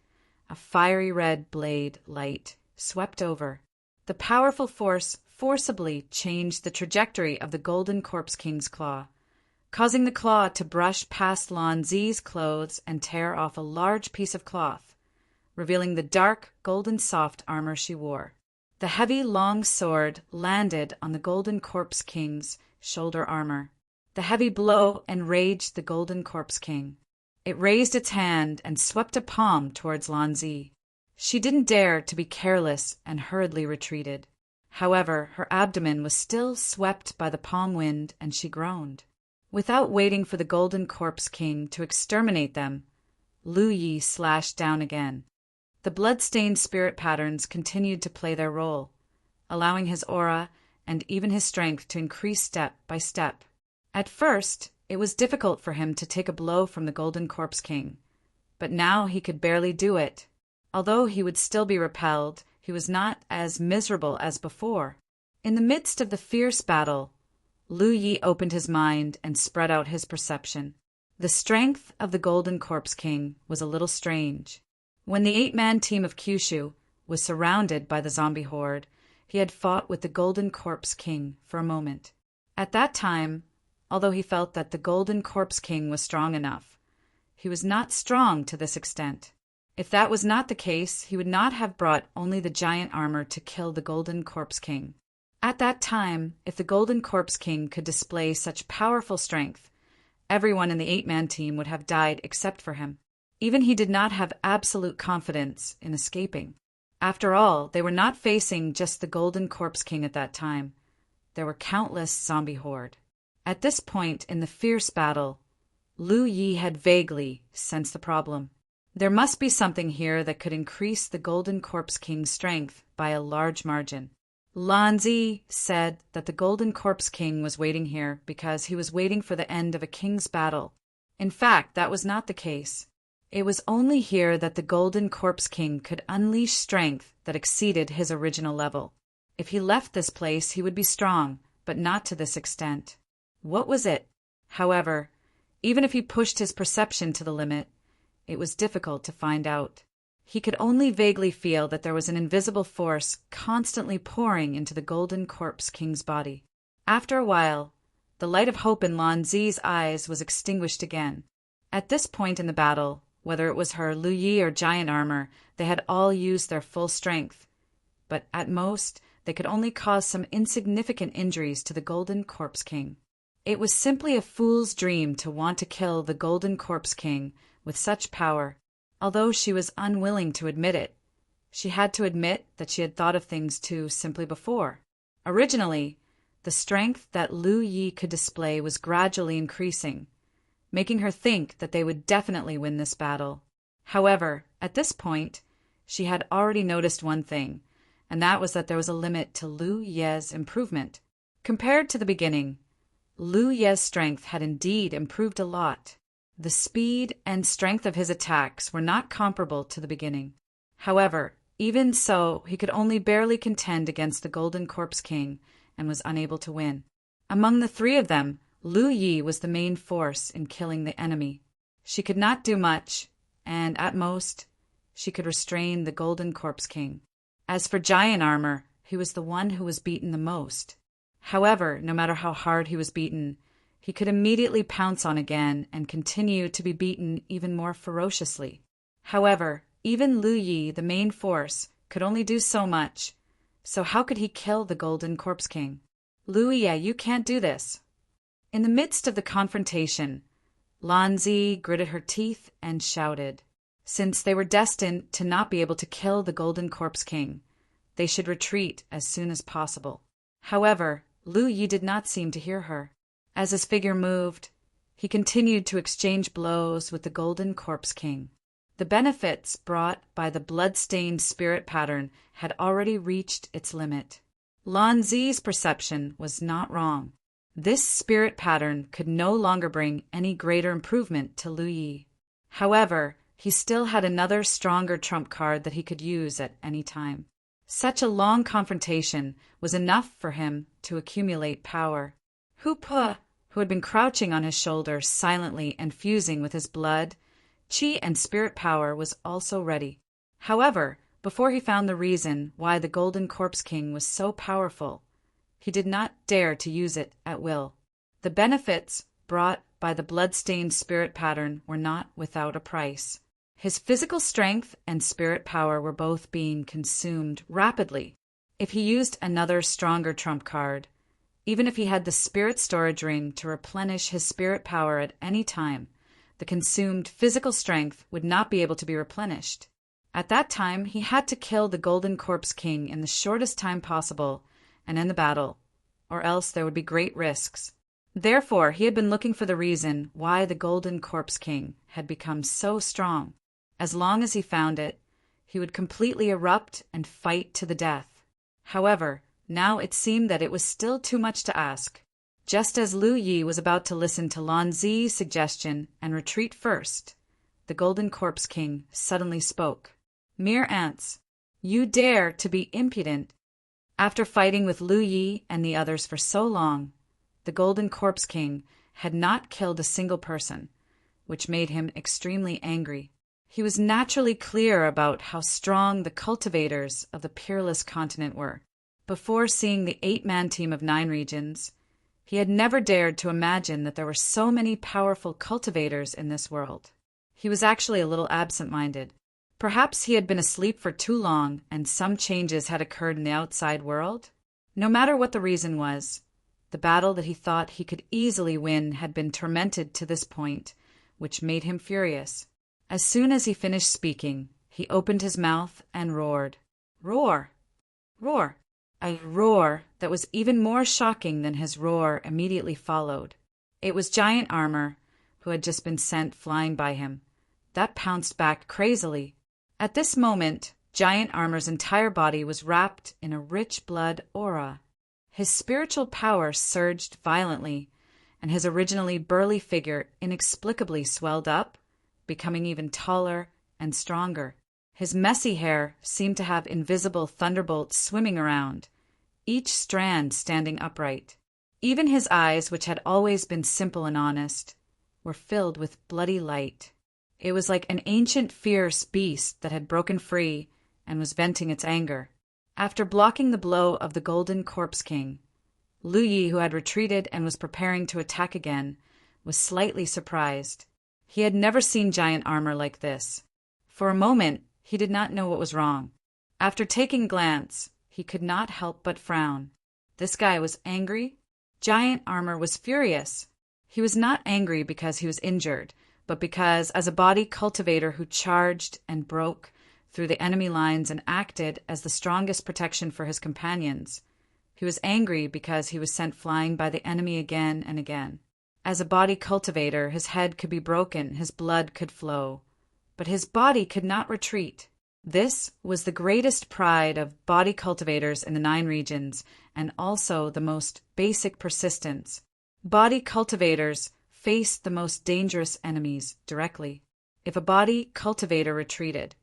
a fiery red blade light swept over. The powerful force forcibly changed the trajectory of the Golden Corpse King's claw, causing the claw to brush past Lan Zi's clothes and tear off a large piece of cloth, revealing the dark, golden soft armor she wore. The heavy, long sword landed on the Golden Corpse King's shoulder armor. The heavy blow enraged the Golden Corpse King. It raised its hand and swept a palm towards Lanzi. She didn't dare to be careless and hurriedly retreated. However, her abdomen was still swept by the palm wind, and she groaned. Without waiting for the Golden Corpse King to exterminate them, Lu Yi slashed down again. The blood-stained spirit patterns continued to play their role, allowing his aura and even his strength to increase step by step. At first, it was difficult for him to take a blow from the Golden Corpse King, but now he could barely do it. Although he would still be repelled, he was not as miserable as before. In the midst of the fierce battle, Lu Yi opened his mind and spread out his perception. The strength of the Golden Corpse King was a little strange. When the 8-man team of Kyushu was surrounded by the zombie horde, he had fought with the Golden Corpse King for a moment. At that time, although he felt that the Golden Corpse King was strong enough, he was not strong to this extent. If that was not the case, he would not have brought only the giant armor to kill the Golden Corpse King. At that time, if the Golden Corpse King could display such powerful strength, everyone in the 8-man team would have died except for him. Even he did not have absolute confidence in escaping. After all, they were not facing just the Golden Corpse King at that time. There were countless zombie horde. At this point in the fierce battle, Lu Yi had vaguely sensed the problem. There must be something here that could increase the Golden Corpse King's strength by a large margin. Lanzi said that the Golden Corpse King was waiting here because he was waiting for the end of a king's battle. In fact, that was not the case. It was only here that the Golden Corpse King could unleash strength that exceeded his original level. If he left this place, he would be strong, but not to this extent. What was it? However, even if he pushed his perception to the limit, it was difficult to find out. He could only vaguely feel that there was an invisible force constantly pouring into the Golden Corpse King's body. After a while, the light of hope in Lanzi's eyes was extinguished again. At this point in the battle, whether it was her Lu Yi or giant armor, they had all used their full strength. But at most, they could only cause some insignificant injuries to the Golden Corpse King. It was simply a fool's dream to want to kill the Golden Corpse King with such power. Although she was unwilling to admit it, she had to admit that she had thought of things too simply before. Originally, the strength that Lu Yi could display was gradually increasing, making her think that they would definitely win this battle. However, at this point, she had already noticed one thing, and that was that there was a limit to Lu Ye's improvement. Compared to the beginning, Lu Ye's strength had indeed improved a lot. The speed and strength of his attacks were not comparable to the beginning. However, even so, he could only barely contend against the Golden Corpse King and was unable to win. Among the three of them, Lu Yi was the main force in killing the enemy. She could not do much, and at most, she could restrain the Golden Corpse King. As for giant armor, he was the one who was beaten the most. However, no matter how hard he was beaten, he could immediately pounce on again and continue to be beaten even more ferociously. However, even Lu Yi, the main force, could only do so much. So how could he kill the Golden Corpse King? Lu Yi, you can't do this. In the midst of the confrontation, Lanzi gritted her teeth and shouted. Since they were destined to not be able to kill the Golden Corpse King, they should retreat as soon as possible. However, Lu Yi did not seem to hear her. As his figure moved, he continued to exchange blows with the Golden Corpse King. The benefits brought by the blood-stained spirit pattern had already reached its limit. Lanzi's perception was not wrong. This spirit pattern could no longer bring any greater improvement to Lu Yi. However, he still had another stronger trump card that he could use at any time. Such a long confrontation was enough for him to accumulate power. Hoopa, who had been crouching on his shoulder silently and fusing with his blood, chi and spirit power, was also ready. However, before he found the reason why the Golden Corpse King was so powerful, he did not dare to use it at will. The benefits brought by the blood-stained spirit pattern were not without a price. His physical strength and spirit power were both being consumed rapidly. If he used another stronger trump card, even if he had the spirit storage ring to replenish his spirit power at any time, The consumed physical strength would not be able to be replenished. At that time, he had to kill the Golden Corpse King in the shortest time possible and end the battle, or else there would be great risks. Therefore, he had been looking for the reason why the Golden Corpse King had become so strong. As long as he found it, he would completely erupt and fight to the death. However, now it seemed that it was still too much to ask. Just as Lu Yi was about to listen to Lan Zi's suggestion and retreat first, the Golden Corpse King suddenly spoke. "Mere ants, you dare to be impudent." After fighting with Lu Yi and the others for so long, the Golden Corpse King had not killed a single person, which made him extremely angry. He was naturally clear about how strong the cultivators of the Peerless Continent were. Before seeing the 8-man team of 9 regions, he had never dared to imagine that there were so many powerful cultivators in this world. He was actually a little absent-minded. Perhaps he had been asleep for too long and some changes had occurred in the outside world. No matter what the reason was, the battle that he thought he could easily win had been tormented to this point, which made him furious. As soon as he finished speaking, he opened his mouth and roared. Roar! Roar! A roar that was even more shocking than his roar immediately followed. It was Giant Armor, who had just been sent flying by him, that pounced back crazily. At this moment, Giant Armor's entire body was wrapped in a rich blood aura. His spiritual power surged violently, and his originally burly figure inexplicably swelled up, becoming even taller and stronger. His messy hair seemed to have invisible thunderbolts swimming around, each strand standing upright. Even his eyes, which had always been simple and honest, were filled with bloody light. It was like an ancient fierce beast that had broken free and was venting its anger. After blocking the blow of the Golden Corpse King, Lu Yi, who had retreated and was preparing to attack again, was slightly surprised. He had never seen Giant Armor like this. For a moment, he did not know what was wrong. After taking a glance, he could not help but frown. This guy was angry. Giant Armor was furious. He was not angry because he was injured, but because, as a body cultivator who charged and broke through the enemy lines and acted as the strongest protection for his companions, he was angry because he was sent flying by the enemy again and again. As a body cultivator, his head could be broken, his blood could flow, but his body could not retreat. This was the greatest pride of body cultivators in the 9 regions, and also the most basic persistence. Body cultivators faced the most dangerous enemies directly. If a body cultivator retreated,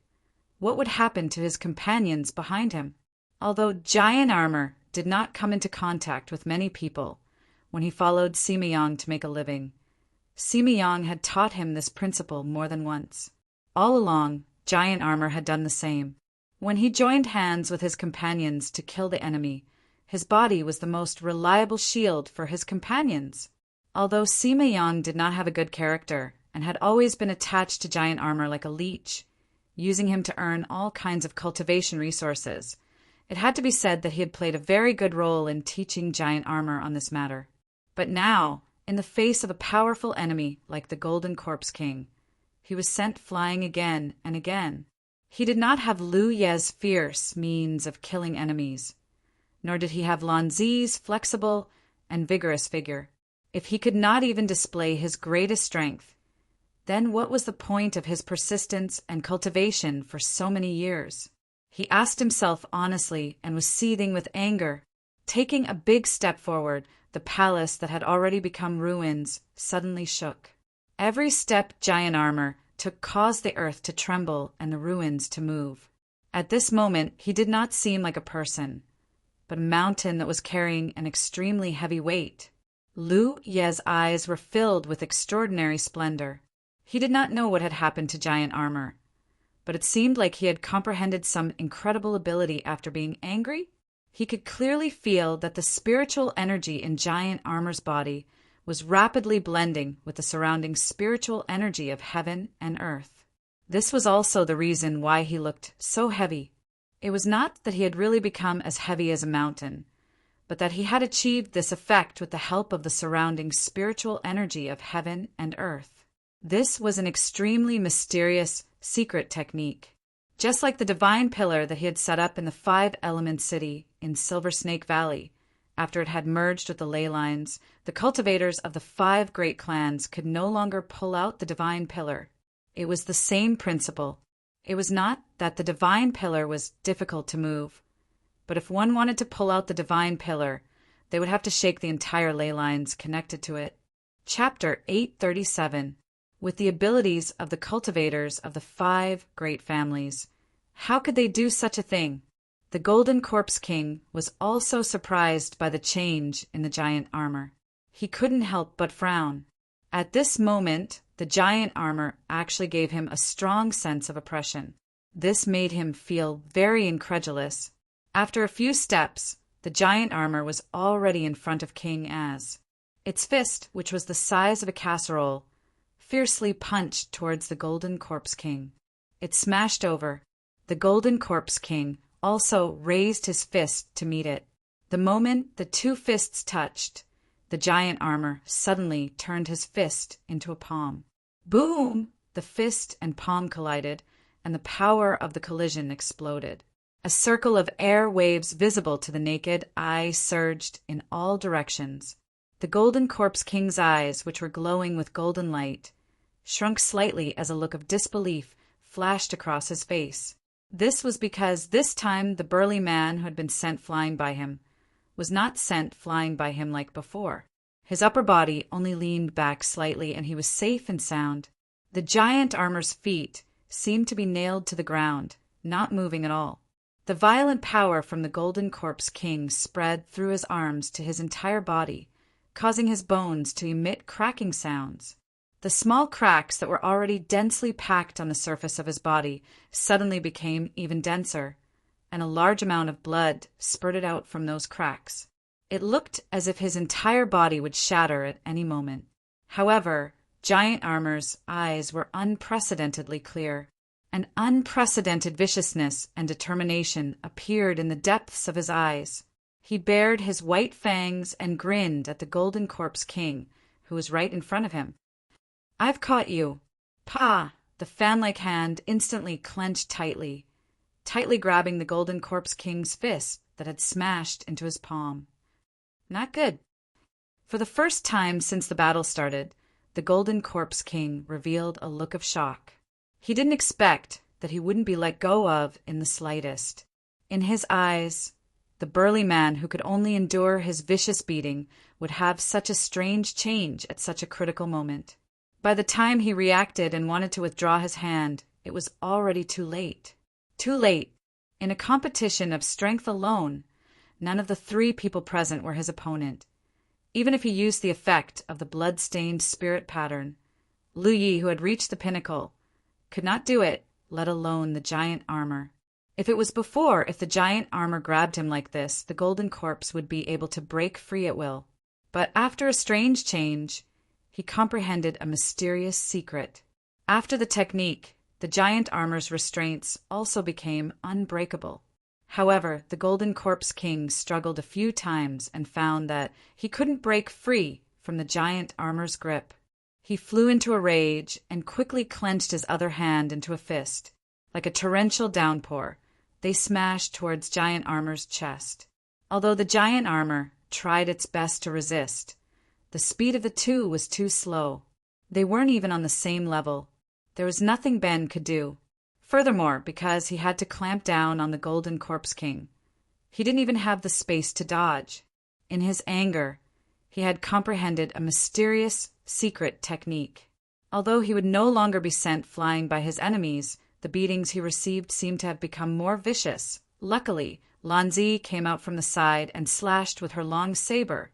what would happen to his companions behind him? Although Giant Armor did not come into contact with many people when he followed Sima Yang to make a living, Sima Yang had taught him this principle more than once. All along, Giant Armor had done the same. When he joined hands with his companions to kill the enemy, his body was the most reliable shield for his companions. Although Sima Yang did not have a good character and had always been attached to Giant Armor like a leech, using him to earn all kinds of cultivation resources, it had to be said that he had played a very good role in teaching Giant Armor on this matter. But now, in the face of a powerful enemy like the Golden Corpse King, he was sent flying again and again. He did not have Lu Ye's fierce means of killing enemies, nor did he have Lan Zi's flexible and vigorous figure. If he could not even display his greatest strength, then what was the point of his persistence and cultivation for so many years? He asked himself honestly and was seething with anger. Taking a big step forward, the palace that had already become ruins suddenly shook. Every step Giant Armor took caused the earth to tremble and the ruins to move. At this moment, he did not seem like a person, but a mountain that was carrying an extremely heavy weight. Lu Ye's eyes were filled with extraordinary splendor. He did not know what had happened to Giant Armor, but it seemed like he had comprehended some incredible ability after being angry. He could clearly feel that the spiritual energy in Giant Armor's body was rapidly blending with the surrounding spiritual energy of heaven and earth. This was also the reason why he looked so heavy. It was not that he had really become as heavy as a mountain, but that he had achieved this effect with the help of the surrounding spiritual energy of heaven and earth. This was an extremely mysterious, secret technique. Just like the divine pillar that he had set up in the five-element city in Silver Snake Valley, after it had merged with the ley lines, the cultivators of the five great clans could no longer pull out the divine pillar. It was the same principle. It was not that the divine pillar was difficult to move, but if one wanted to pull out the divine pillar, they would have to shake the entire ley lines connected to it. Chapter 837. With the abilities of the cultivators of the five great families, how could they do such a thing? The Golden Corpse King was also surprised by the change in the giant armor. He couldn't help but frown. At this moment, the giant armor actually gave him a strong sense of oppression. This made him feel very incredulous. After a few steps, the giant armor was already in front of King Az. Its fist, which was the size of a casserole, fiercely punched towards the Golden Corpse King. It smashed over. The Golden Corpse King also raised his fist to meet it. The moment the two fists touched, the giant armor suddenly turned his fist into a palm. Boom! The fist and palm collided, and the power of the collision exploded. A circle of air waves visible to the naked eye surged in all directions. The Golden Corpse King's eyes, which were glowing with golden light, shrunk slightly as a look of disbelief flashed across his face. This was because this time the burly man who had been sent flying by him was not sent flying by him like before. His upper body only leaned back slightly, and he was safe and sound. The giant armor's feet seemed to be nailed to the ground, not moving at all. The violent power from the Golden Corpse King spread through his arms to his entire body, causing his bones to emit cracking sounds. The small cracks that were already densely packed on the surface of his body suddenly became even denser, and a large amount of blood spurted out from those cracks. It looked as if his entire body would shatter at any moment. However, Giant Armor's eyes were unprecedentedly clear. An unprecedented viciousness and determination appeared in the depths of his eyes. He bared his white fangs and grinned at the Golden Corpse King, who was right in front of him. "I've caught you." "Pah!" The fan-like hand instantly clenched tightly grabbing the Golden Corpse King's fist that had smashed into his palm. Not good. For the first time since the battle started, the Golden Corpse King revealed a look of shock. He didn't expect that he wouldn't be let go of in the slightest. In his eyes, the burly man who could only endure his vicious beating would have such a strange change at such a critical moment. By the time he reacted and wanted to withdraw his hand, it was already too late. Too late. In a competition of strength alone, none of the three people present were his opponent. Even if he used the effect of the blood-stained spirit pattern, Lu Yi, who had reached the pinnacle, could not do it, let alone the giant armor. If the giant armor grabbed him like this, the Golden Corpse would be able to break free at will. But after a strange change, he comprehended a mysterious secret. After the technique, the giant armor's restraints also became unbreakable. However, the Golden Corpse King struggled a few times and found that he couldn't break free from the giant armor's grip. He flew into a rage and quickly clenched his other hand into a fist. Like a torrential downpour, they smashed towards giant armor's chest. Although the giant armor tried its best to resist, the speed of the two was too slow. They weren't even on the same level. There was nothing Ben could do. Furthermore, because he had to clamp down on the Golden Corpse King, he didn't even have the space to dodge. In his anger, he had comprehended a mysterious, secret technique. Although he would no longer be sent flying by his enemies, the beatings he received seemed to have become more vicious. Luckily, Lanzi came out from the side and slashed with her long saber,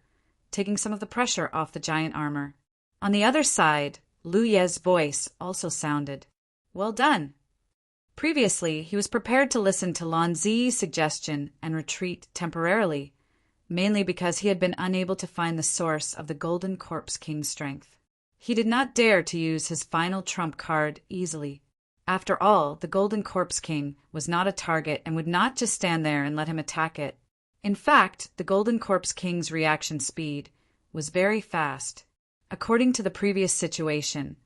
taking some of the pressure off the giant armor. On the other side, Lu Ye's voice also sounded. "Well done." Previously, he was prepared to listen to Lanzi's suggestion and retreat temporarily, mainly because he had been unable to find the source of the Golden Corpse King's strength. He did not dare to use his final trump card easily. After all, the Golden Corpse King was not a target and would not just stand there and let him attack it. In fact, the Golden Corpse King's reaction speed was very fast. According to the previous situation,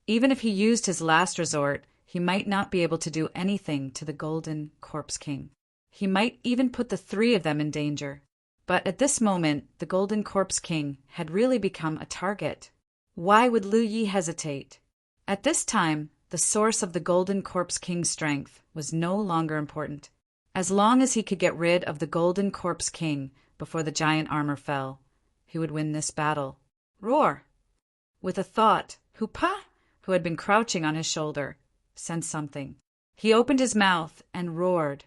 Even if he used his last resort, he might not be able to do anything to the Golden Corpse King. He might even put the three of them in danger. But at this moment, the Golden Corpse King had really become a target. Why would Lu Yi hesitate? At this time, the source of the Golden Corpse King's strength was no longer important. As long as he could get rid of the Golden Corpse King before the giant armor fell, he would win this battle. Roar! With a thought, Hoopa, who had been crouching on his shoulder, sensed something. He opened his mouth and roared,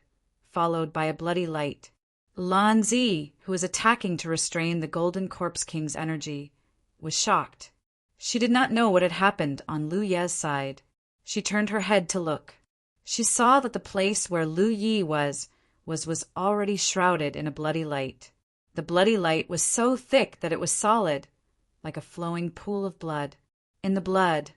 followed by a bloody light. Lan Zi, who was attacking to restrain the Golden Corpse King's energy, was shocked. She did not know what had happened on Lu Ye's side. She turned her head to look. She saw that the place where Lu Yi was already shrouded in a bloody light. The bloody light was so thick that it was solid, like a flowing pool of blood. In the blood,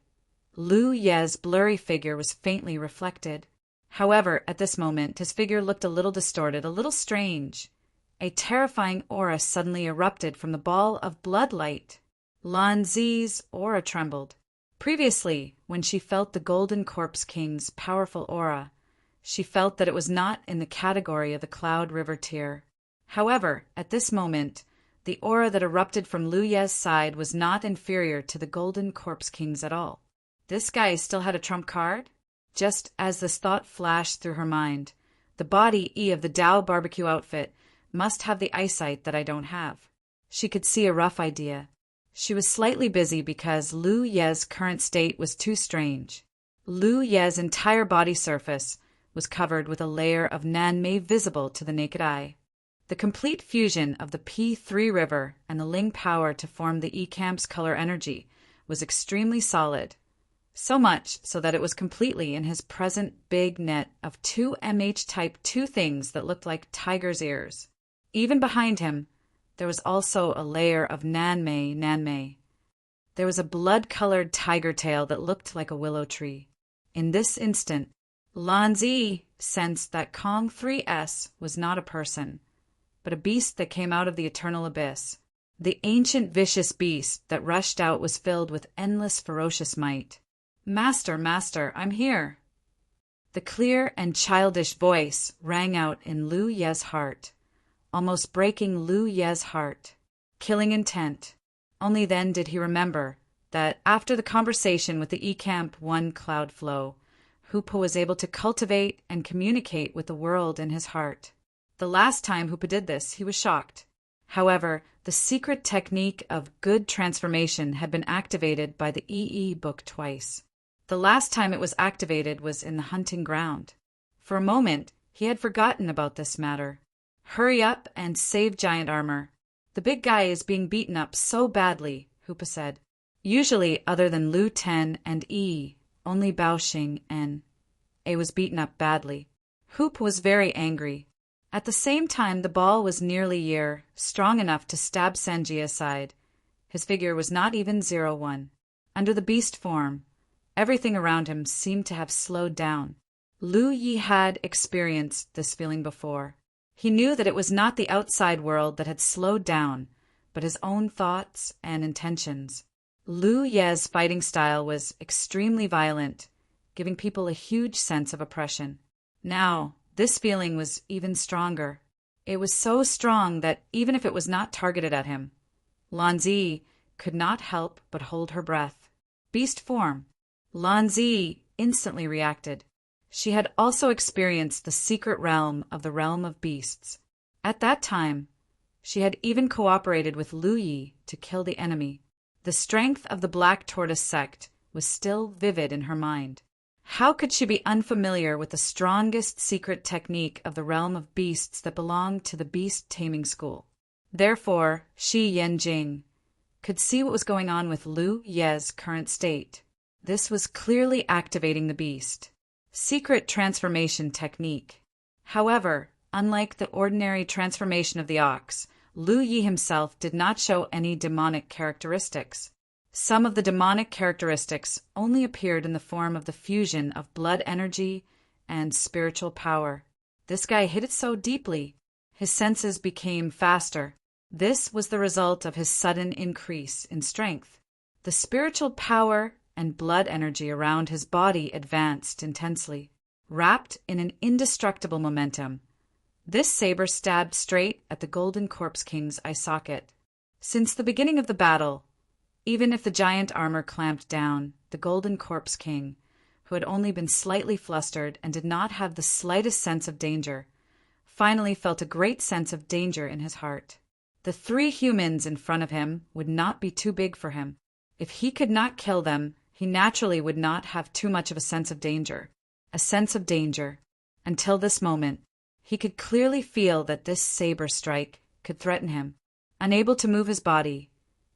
Lu Ye's blurry figure was faintly reflected. However, at this moment, his figure looked a little distorted, a little strange. A terrifying aura suddenly erupted from the ball of blood light. Lan Zi's aura trembled. Previously, when she felt the Golden Corpse King's powerful aura, she felt that it was not in the category of the Cloud River tier. However, at this moment, the aura that erupted from Lu Ye's side was not inferior to the Golden Corpse King's at all. This guy still had a trump card? Just as this thought flashed through her mind, the body of the Dao barbecue outfit must have the eyesight that I don't have. She could see a rough idea. She was slightly busy because Lu Ye's current state was too strange. Lu Ye's entire body surface was covered with a layer of Nanmei visible to the naked eye. The complete fusion of the P3 river and the Ling power to form the E-Camp's color energy was extremely solid. So much so that it was completely in his present big net of two MH-type 2 things that looked like tiger's ears. Even behind him, there was also a layer of Nanmei. There was a blood-colored tiger tail that looked like a willow tree. In this instant, Lan Zi sensed that Kong 3S was not a person, but a beast that came out of the eternal abyss. The ancient vicious beast that rushed out was filled with endless ferocious might. Master, master, I'm here. The clear and childish voice rang out in Lu Ye's heart, almost breaking Lu Ye's heart. Killing intent. Only then did he remember that after the conversation with the E-Camp 1 cloud flow, Hoopa was able to cultivate and communicate with the world in his heart. The last time Hoopa did this, he was shocked. However, the secret technique of good transformation had been activated by the EE book twice. The last time it was activated was in the hunting ground. For a moment, he had forgotten about this matter. Hurry up and save giant armor. The big guy is being beaten up so badly, Hoopa said. Usually, other than Lu Ten and E, only Baoxing and A was beaten up badly. Hoopa was very angry. At the same time, the ball was nearly strong enough to stab Senji aside. His figure was not even 01. Under the beast form, everything around him seemed to have slowed down. Lu Yi had experienced this feeling before. He knew that it was not the outside world that had slowed down, but his own thoughts and intentions. Lu Ye's fighting style was extremely violent, giving people a huge sense of oppression. Now, this feeling was even stronger. It was so strong that even if it was not targeted at him, Lan Zi could not help but hold her breath. Beast form. Lan Zi instantly reacted. She had also experienced the secret realm of the realm of beasts. At that time, she had even cooperated with Lu Yi to kill the enemy. The strength of the Black Tortoise sect was still vivid in her mind. How could she be unfamiliar with the strongest secret technique of the realm of beasts that belonged to the beast taming school? Therefore, Shi Yanjing could see what was going on with Lu Ye's current state. This was clearly activating the beast. Secret transformation technique. However, unlike the ordinary transformation of the ox, Lu Yi himself did not show any demonic characteristics. Some of the demonic characteristics only appeared in the form of the fusion of blood energy and spiritual power. This guy hid it so deeply. His senses became faster. This was the result of his sudden increase in strength. The spiritual power and blood energy around his body advanced intensely, wrapped in an indestructible momentum. This saber stabbed straight at the Golden Corpse King's eye socket. Since the beginning of the battle, even if the giant armor clamped down, the Golden Corpse King, who had only been slightly flustered and did not have the slightest sense of danger, finally felt a great sense of danger in his heart. The 3 humans in front of him would not be too big for him. If he could not kill them, he naturally would not have too much of a sense of danger. A sense of danger. Until this moment, he could clearly feel that this saber strike could threaten him. Unable to move his body,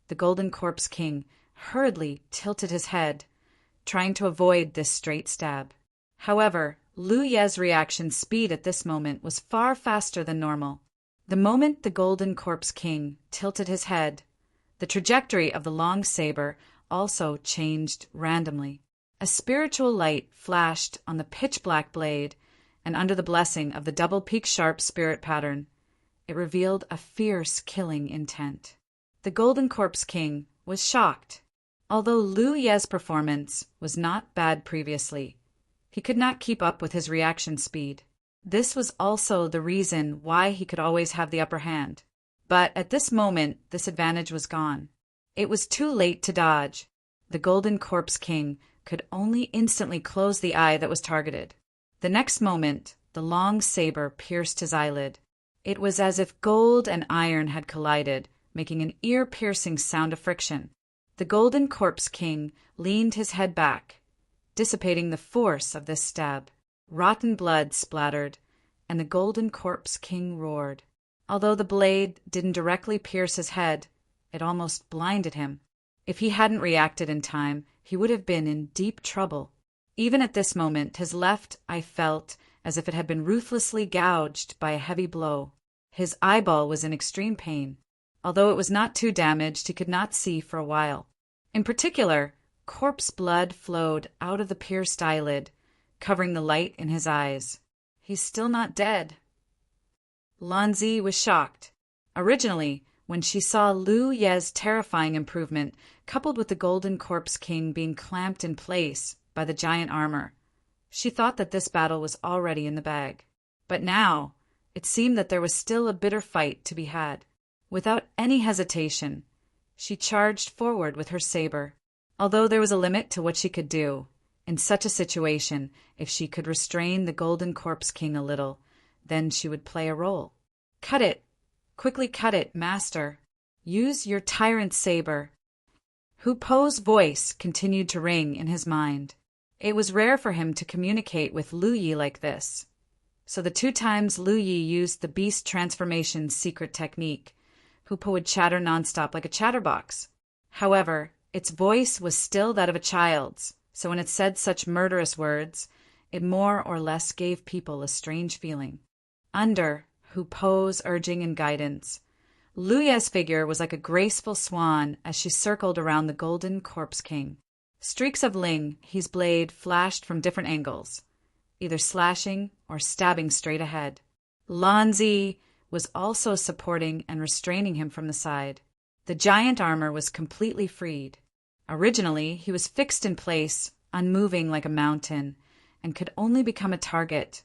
the Golden Corpse King hurriedly tilted his head, trying to avoid this straight stab. However, Lu Ye's reaction speed at this moment was far faster than normal. The moment the Golden Corpse King tilted his head, the trajectory of the long saber also changed randomly. A spiritual light flashed on the pitch-black blade, and under the blessing of the double-peak sharp spirit pattern, it revealed a fierce killing intent. The Golden Corpse King was shocked. Although Lu Ye's performance was not bad previously, he could not keep up with his reaction speed. This was also the reason why he could always have the upper hand. But at this moment, this advantage was gone. It was too late to dodge. The Golden Corpse King could only instantly close the eye that was targeted. The next moment, the long saber pierced his eyelid. It was as if gold and iron had collided, making an ear-piercing sound of friction. The Golden Corpse King leaned his head back, dissipating the force of this stab. Rotten blood splattered, and the Golden Corpse King roared. Although the blade didn't directly pierce his head, it almost blinded him. If he hadn't reacted in time, he would have been in deep trouble. Even at this moment, his left eye felt as if it had been ruthlessly gouged by a heavy blow. His eyeball was in extreme pain. Although it was not too damaged, he could not see for a while. In particular, corpse blood flowed out of the pierced eyelid, covering the light in his eyes. He's still not dead. Lanzi was shocked. Originally, when she saw Lu Ye's terrifying improvement, coupled with the Golden Corpse King being clamped in place by the giant armor, she thought that this battle was already in the bag. But now, it seemed that there was still a bitter fight to be had. Without any hesitation, she charged forward with her saber. Although there was a limit to what she could do, in such a situation, if she could restrain the Golden Corpse King a little, then she would play a role. Cut it! Quickly cut it, master! Use your tyrant saber! Hu Po's voice continued to ring in his mind. It was rare for him to communicate with Lu Yi like this. So the 2 times Lu Yi used the beast transformation secret technique, Hu Po would chatter nonstop like a chatterbox. However, its voice was still that of a child's, so when it said such murderous words, it more or less gave people a strange feeling. Under Hu Po's urging and guidance, Lu Ye's figure was like a graceful swan as she circled around the Golden Corpse King. Streaks of Ling, his blade, flashed from different angles, either slashing or stabbing straight ahead. Lanzi was also supporting and restraining him from the side. The giant armor was completely freed. Originally, he was fixed in place, unmoving like a mountain, and could only become a target.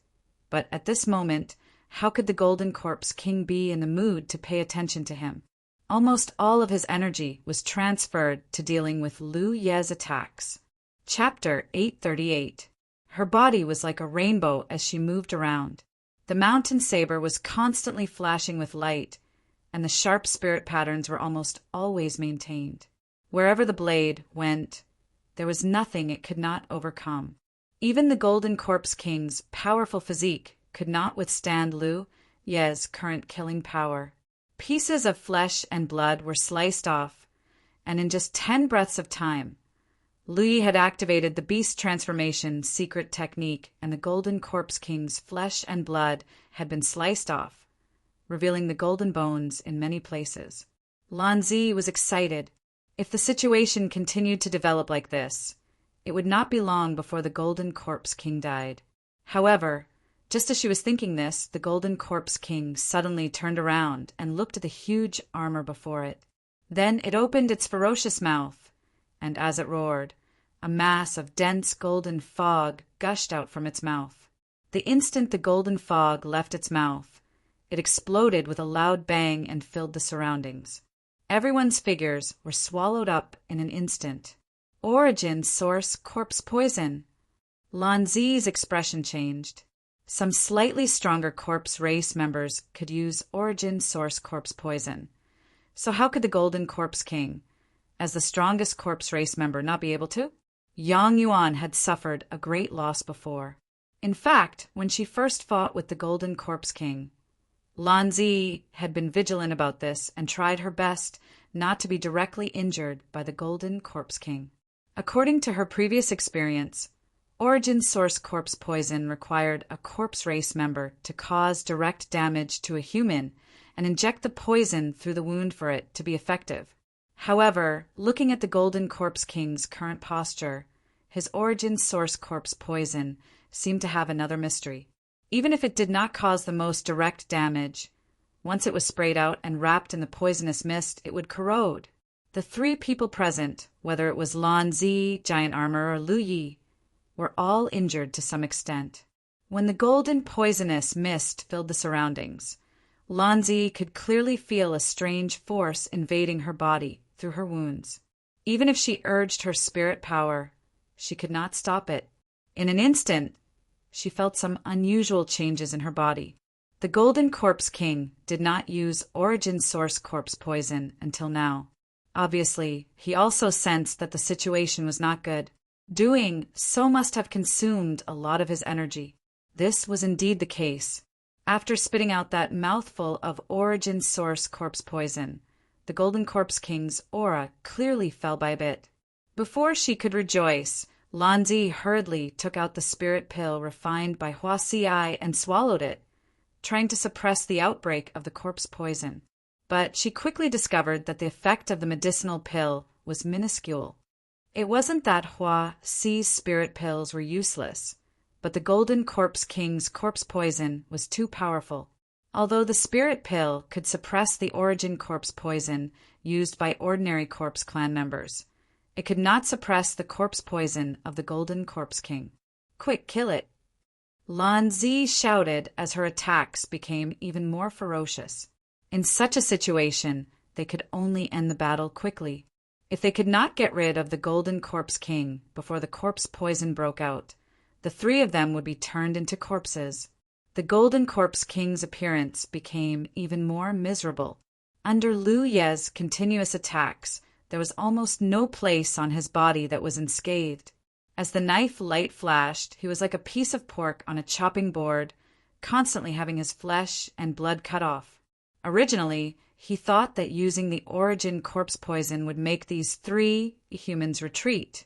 But at this moment, how could the Golden Corpse King be in the mood to pay attention to him? Almost all of his energy was transferred to dealing with Lu Ye's attacks. Chapter 838. Her body was like a rainbow as she moved around. The mountain saber was constantly flashing with light, and the sharp spirit patterns were almost always maintained. Wherever the blade went, there was nothing it could not overcome. Even the Golden Corpse King's powerful physique could not withstand Lu Ye's current killing power. Pieces of flesh and blood were sliced off, and in just 10 breaths of time, Lu Yi had activated the beast transformation secret technique, and the Golden Corpse King's flesh and blood had been sliced off, revealing the golden bones in many places. Lanzi was excited. If the situation continued to develop like this, it would not be long before the Golden Corpse King died. However, just as she was thinking this, the Golden Corpse King suddenly turned around and looked at the huge armor before it. Then it opened its ferocious mouth, and as it roared, A mass of dense golden fog gushed out from its mouth. The instant the golden fog left its mouth, it exploded with a loud bang and filled the surroundings. Everyone's figures were swallowed up in an instant. Origin, source, corpse poison. Lan Zi's expression changed. Some slightly stronger corpse race members could use origin, source, corpse poison. So how could the Golden Corpse King, as the strongest corpse race member, not be able to? Yang Yuan had suffered a great loss before. In fact, when she first fought with the Golden Corpse King, Lan Zi had been vigilant about this and tried her best not to be directly injured by the Golden Corpse King. According to her previous experience, origin source corpse poison required a corpse race member to cause direct damage to a human and inject the poison through the wound for it to be effective. However, looking at the Golden Corpse King's current posture, his origin source corpse poison seemed to have another mystery. Even if it did not cause the most direct damage, once it was sprayed out and wrapped in the poisonous mist, it would corrode. The three people present, whether it was Lan Zi, Giant Armor, or Lu Yi, were all injured to some extent. When the golden poisonous mist filled the surroundings, Lan Zi could clearly feel a strange force invading her body through her wounds. Even if she urged her spirit power, she could not stop it. In an instant, she felt some unusual changes in her body. The Golden Corpse King did not use origin source corpse poison until now. Obviously, he also sensed that the situation was not good. Doing so must have consumed a lot of his energy. This was indeed the case. After spitting out that mouthful of origin source corpse poison, the Golden Corpse King's aura clearly fell by a bit. Before she could rejoice, Lan Zi hurriedly took out the spirit pill refined by Hua Xiai and swallowed it, trying to suppress the outbreak of the corpse poison. But she quickly discovered that the effect of the medicinal pill was minuscule. It wasn't that Hua Xi's spirit pills were useless, but the Golden Corpse King's corpse poison was too powerful. Although the spirit pill could suppress the origin corpse poison used by ordinary corpse clan members, it could not suppress the corpse poison of the Golden Corpse King. Quick, kill it! Lan Zi shouted as her attacks became even more ferocious. In such a situation, they could only end the battle quickly. If they could not get rid of the Golden Corpse King before the corpse poison broke out, the three of them would be turned into corpses. The Golden Corpse King's appearance became even more miserable. Under Lu Ye's continuous attacks, there was almost no place on his body that was unscathed. As the knife light flashed, he was like a piece of pork on a chopping board, constantly having his flesh and blood cut off. Originally, he thought that using the origin corpse poison would make these three humans retreat,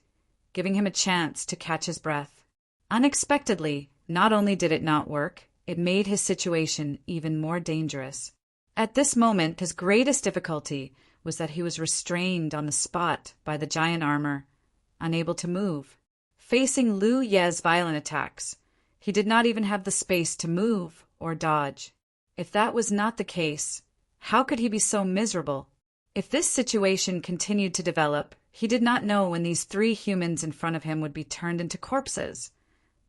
giving him a chance to catch his breath. Unexpectedly, not only did it not work, it made his situation even more dangerous. At this moment, his greatest difficulty was that he was restrained on the spot by the giant armor, unable to move. Facing Lu Ye's violent attacks, he did not even have the space to move or dodge. If that was not the case, how could he be so miserable? If this situation continued to develop, he did not know when these three humans in front of him would be turned into corpses,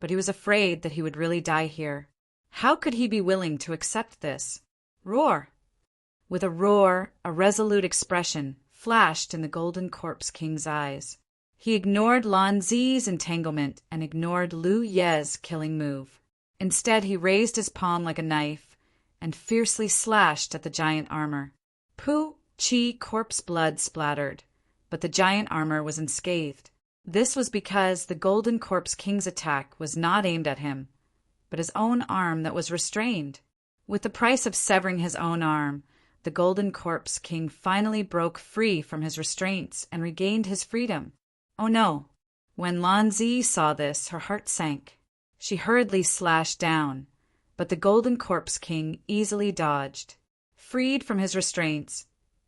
but he was afraid that he would really die here. How could he be willing to accept this? Roar! With a roar, a resolute expression flashed in the Golden Corpse King's eyes. He ignored Lan Zi's entanglement and ignored Lu Ye's killing move. Instead, he raised his palm like a knife and fiercely slashed at the giant armor. Pu, Chi, corpse blood splattered, but the giant armor was unscathed. This was because the Golden Corpse King's attack was not aimed at him, but his own arm that was restrained. With the price of severing his own arm, the Golden Corpse King finally broke free from his restraints and regained his freedom. Oh no! When Lan Zi saw this, her heart sank. She hurriedly slashed down, but the Golden Corpse King easily dodged. Freed from his restraints,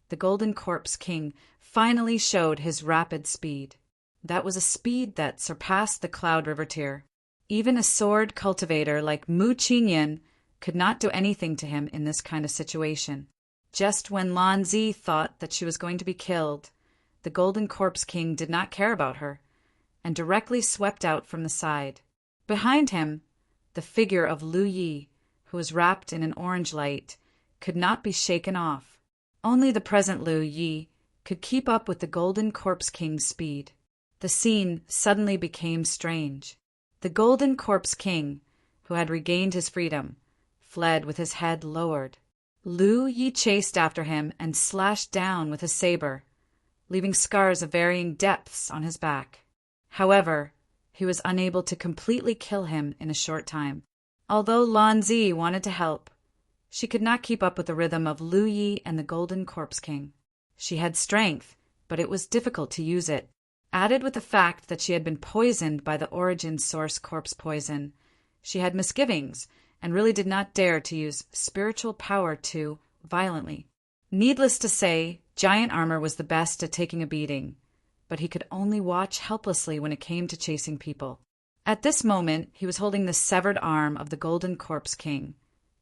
the Golden Corpse King finally showed his rapid speed. That was a speed that surpassed the Cloud River tier. Even a sword cultivator like Mu Qinyan could not do anything to him in this kind of situation. Just when Lan Zi thought that she was going to be killed, the Golden Corpse King did not care about her. and directly swept out from the side. Behind him, the figure of Lu Yi, who was wrapped in an orange light, could not be shaken off. Only the present Lu Yi could keep up with the Golden Corpse King's speed. The scene suddenly became strange. The Golden Corpse King, who had regained his freedom, fled with his head lowered. Lu Yi chased after him and slashed down with his saber, leaving scars of varying depths on his back. However, he was unable to completely kill him in a short time. Although Lan Zi wanted to help, she could not keep up with the rhythm of Lu Yi and the Golden Corpse King. She had strength, but it was difficult to use it. Added with the fact that she had been poisoned by the origin source corpse poison, she had misgivings and really did not dare to use spiritual power too violently. Needless to say, Giant Armor was the best at taking a beating, but he could only watch helplessly when it came to chasing people. At this moment, he was holding the severed arm of the Golden Corpse King,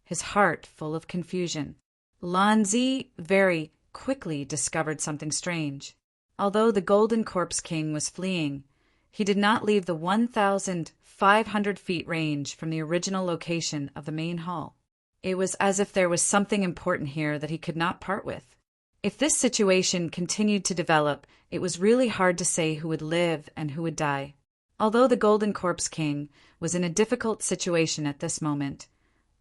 his heart full of confusion. Lan Zi very quickly discovered something strange. Although the Golden Corpse King was fleeing, he did not leave the 1,500 feet range from the original location of the main hall. It was as if there was something important here that he could not part with. If this situation continued to develop, it was really hard to say who would live and who would die. Although the Golden Corpse King was in a difficult situation at this moment,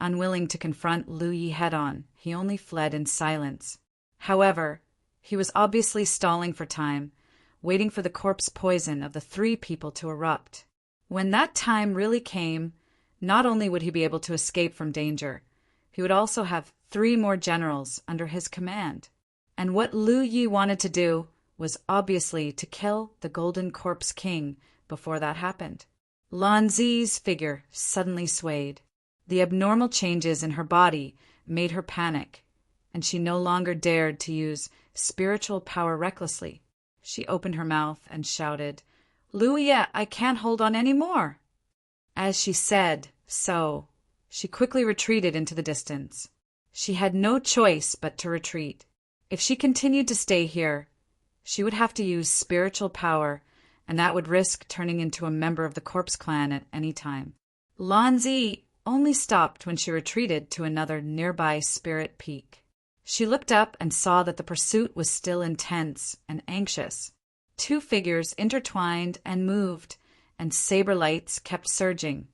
unwilling to confront Lu Yi head-on, he only fled in silence. However, he was obviously stalling for time, waiting for the corpse poison of the three people to erupt. When that time really came, not only would he be able to escape from danger, he would also have 3 more generals under his command. And what Lu Yi wanted to do was obviously to kill the Golden Corpse King before that happened. Lan Zi's figure suddenly swayed. The abnormal changes in her body made her panic, and she no longer dared to use spiritual power recklessly. She opened her mouth and shouted, "Lu Yi, I can't hold on any more." As she said so, she quickly retreated into the distance. She had no choice but to retreat. If she continued to stay here, she would have to use spiritual power, and that would risk turning into a member of the Corpse Clan at any time. Lan Zi only stopped when she retreated to another nearby spirit peak. She looked up and saw that the pursuit was still intense and anxious. 2 figures intertwined and moved, and saber lights kept surging,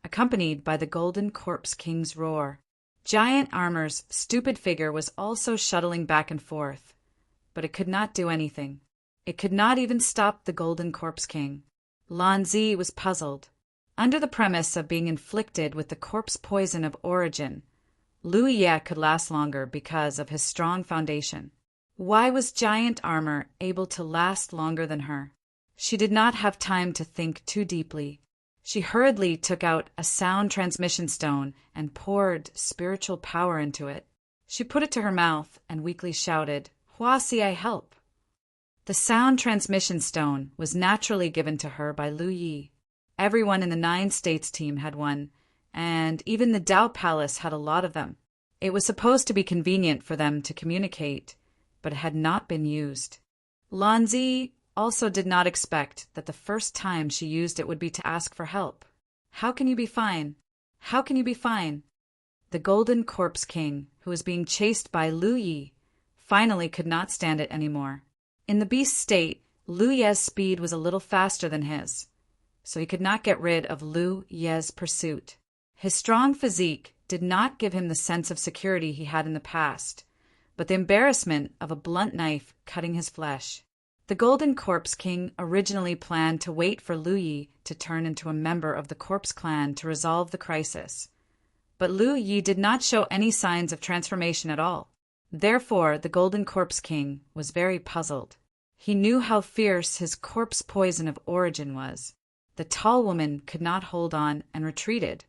accompanied by the Golden Corpse King's roar. Giant Armor's stupid figure was also shuttling back and forth, but it could not do anything. It could not even stop the Golden Corpse King. Lan Zi was puzzled. Under the premise of being inflicted with the corpse poison of origin, Lu Yi could last longer because of his strong foundation. Why was Giant Armor able to last longer than her? She did not have time to think too deeply. She hurriedly took out a sound transmission stone and poured spiritual power into it. She put it to her mouth and weakly shouted, "Hua Si, I help." The sound transmission stone was naturally given to her by Lu Yi. Everyone in the 9 States team had one, and even the Dao Palace had a lot of them. It was supposed to be convenient for them to communicate, but it had not been used. Lan Zi also did not expect that the first time she used it would be to ask for help. "How can you be fine? How can you be fine?" The Golden Corpse King, who was being chased by Lu Yi, finally could not stand it anymore. In the beast state, Lu Yi's speed was a little faster than his, so he could not get rid of Lu Yi's pursuit. His strong physique did not give him the sense of security he had in the past, but the embarrassment of a blunt knife cutting his flesh. The Golden Corpse King originally planned to wait for Lu Yi to turn into a member of the Corpse Clan to resolve the crisis, but Lu Yi did not show any signs of transformation at all. Therefore, the Golden Corpse King was very puzzled. He knew how fierce his corpse poison of origin was. The tall woman could not hold on and retreated,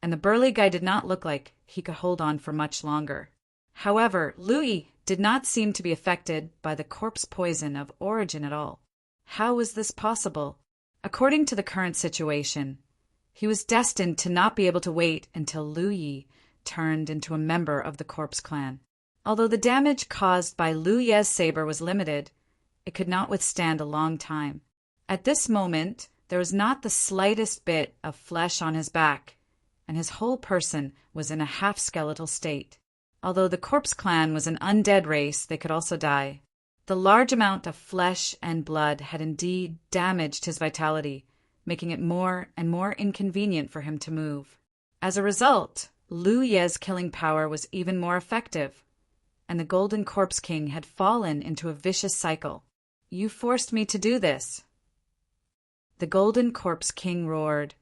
and the burly guy did not look like he could hold on for much longer. However, Lu Yi did not seem to be affected by the corpse poison of origin at all. How was this possible? According to the current situation, he was destined to not be able to wait until Lu Yi turned into a member of the Corpse Clan. Although the damage caused by Lu Yi's saber was limited, it could not withstand a long time. At this moment, there was not the slightest bit of flesh on his back, and his whole person was in a half-skeletal state. Although the Corpse Clan was an undead race, they could also die. The large amount of flesh and blood had indeed damaged his vitality, making it more and more inconvenient for him to move. As a result, Lu Ye's killing power was even more effective, and the Golden Corpse King had fallen into a vicious cycle. "You forced me to do this." The Golden Corpse King roared,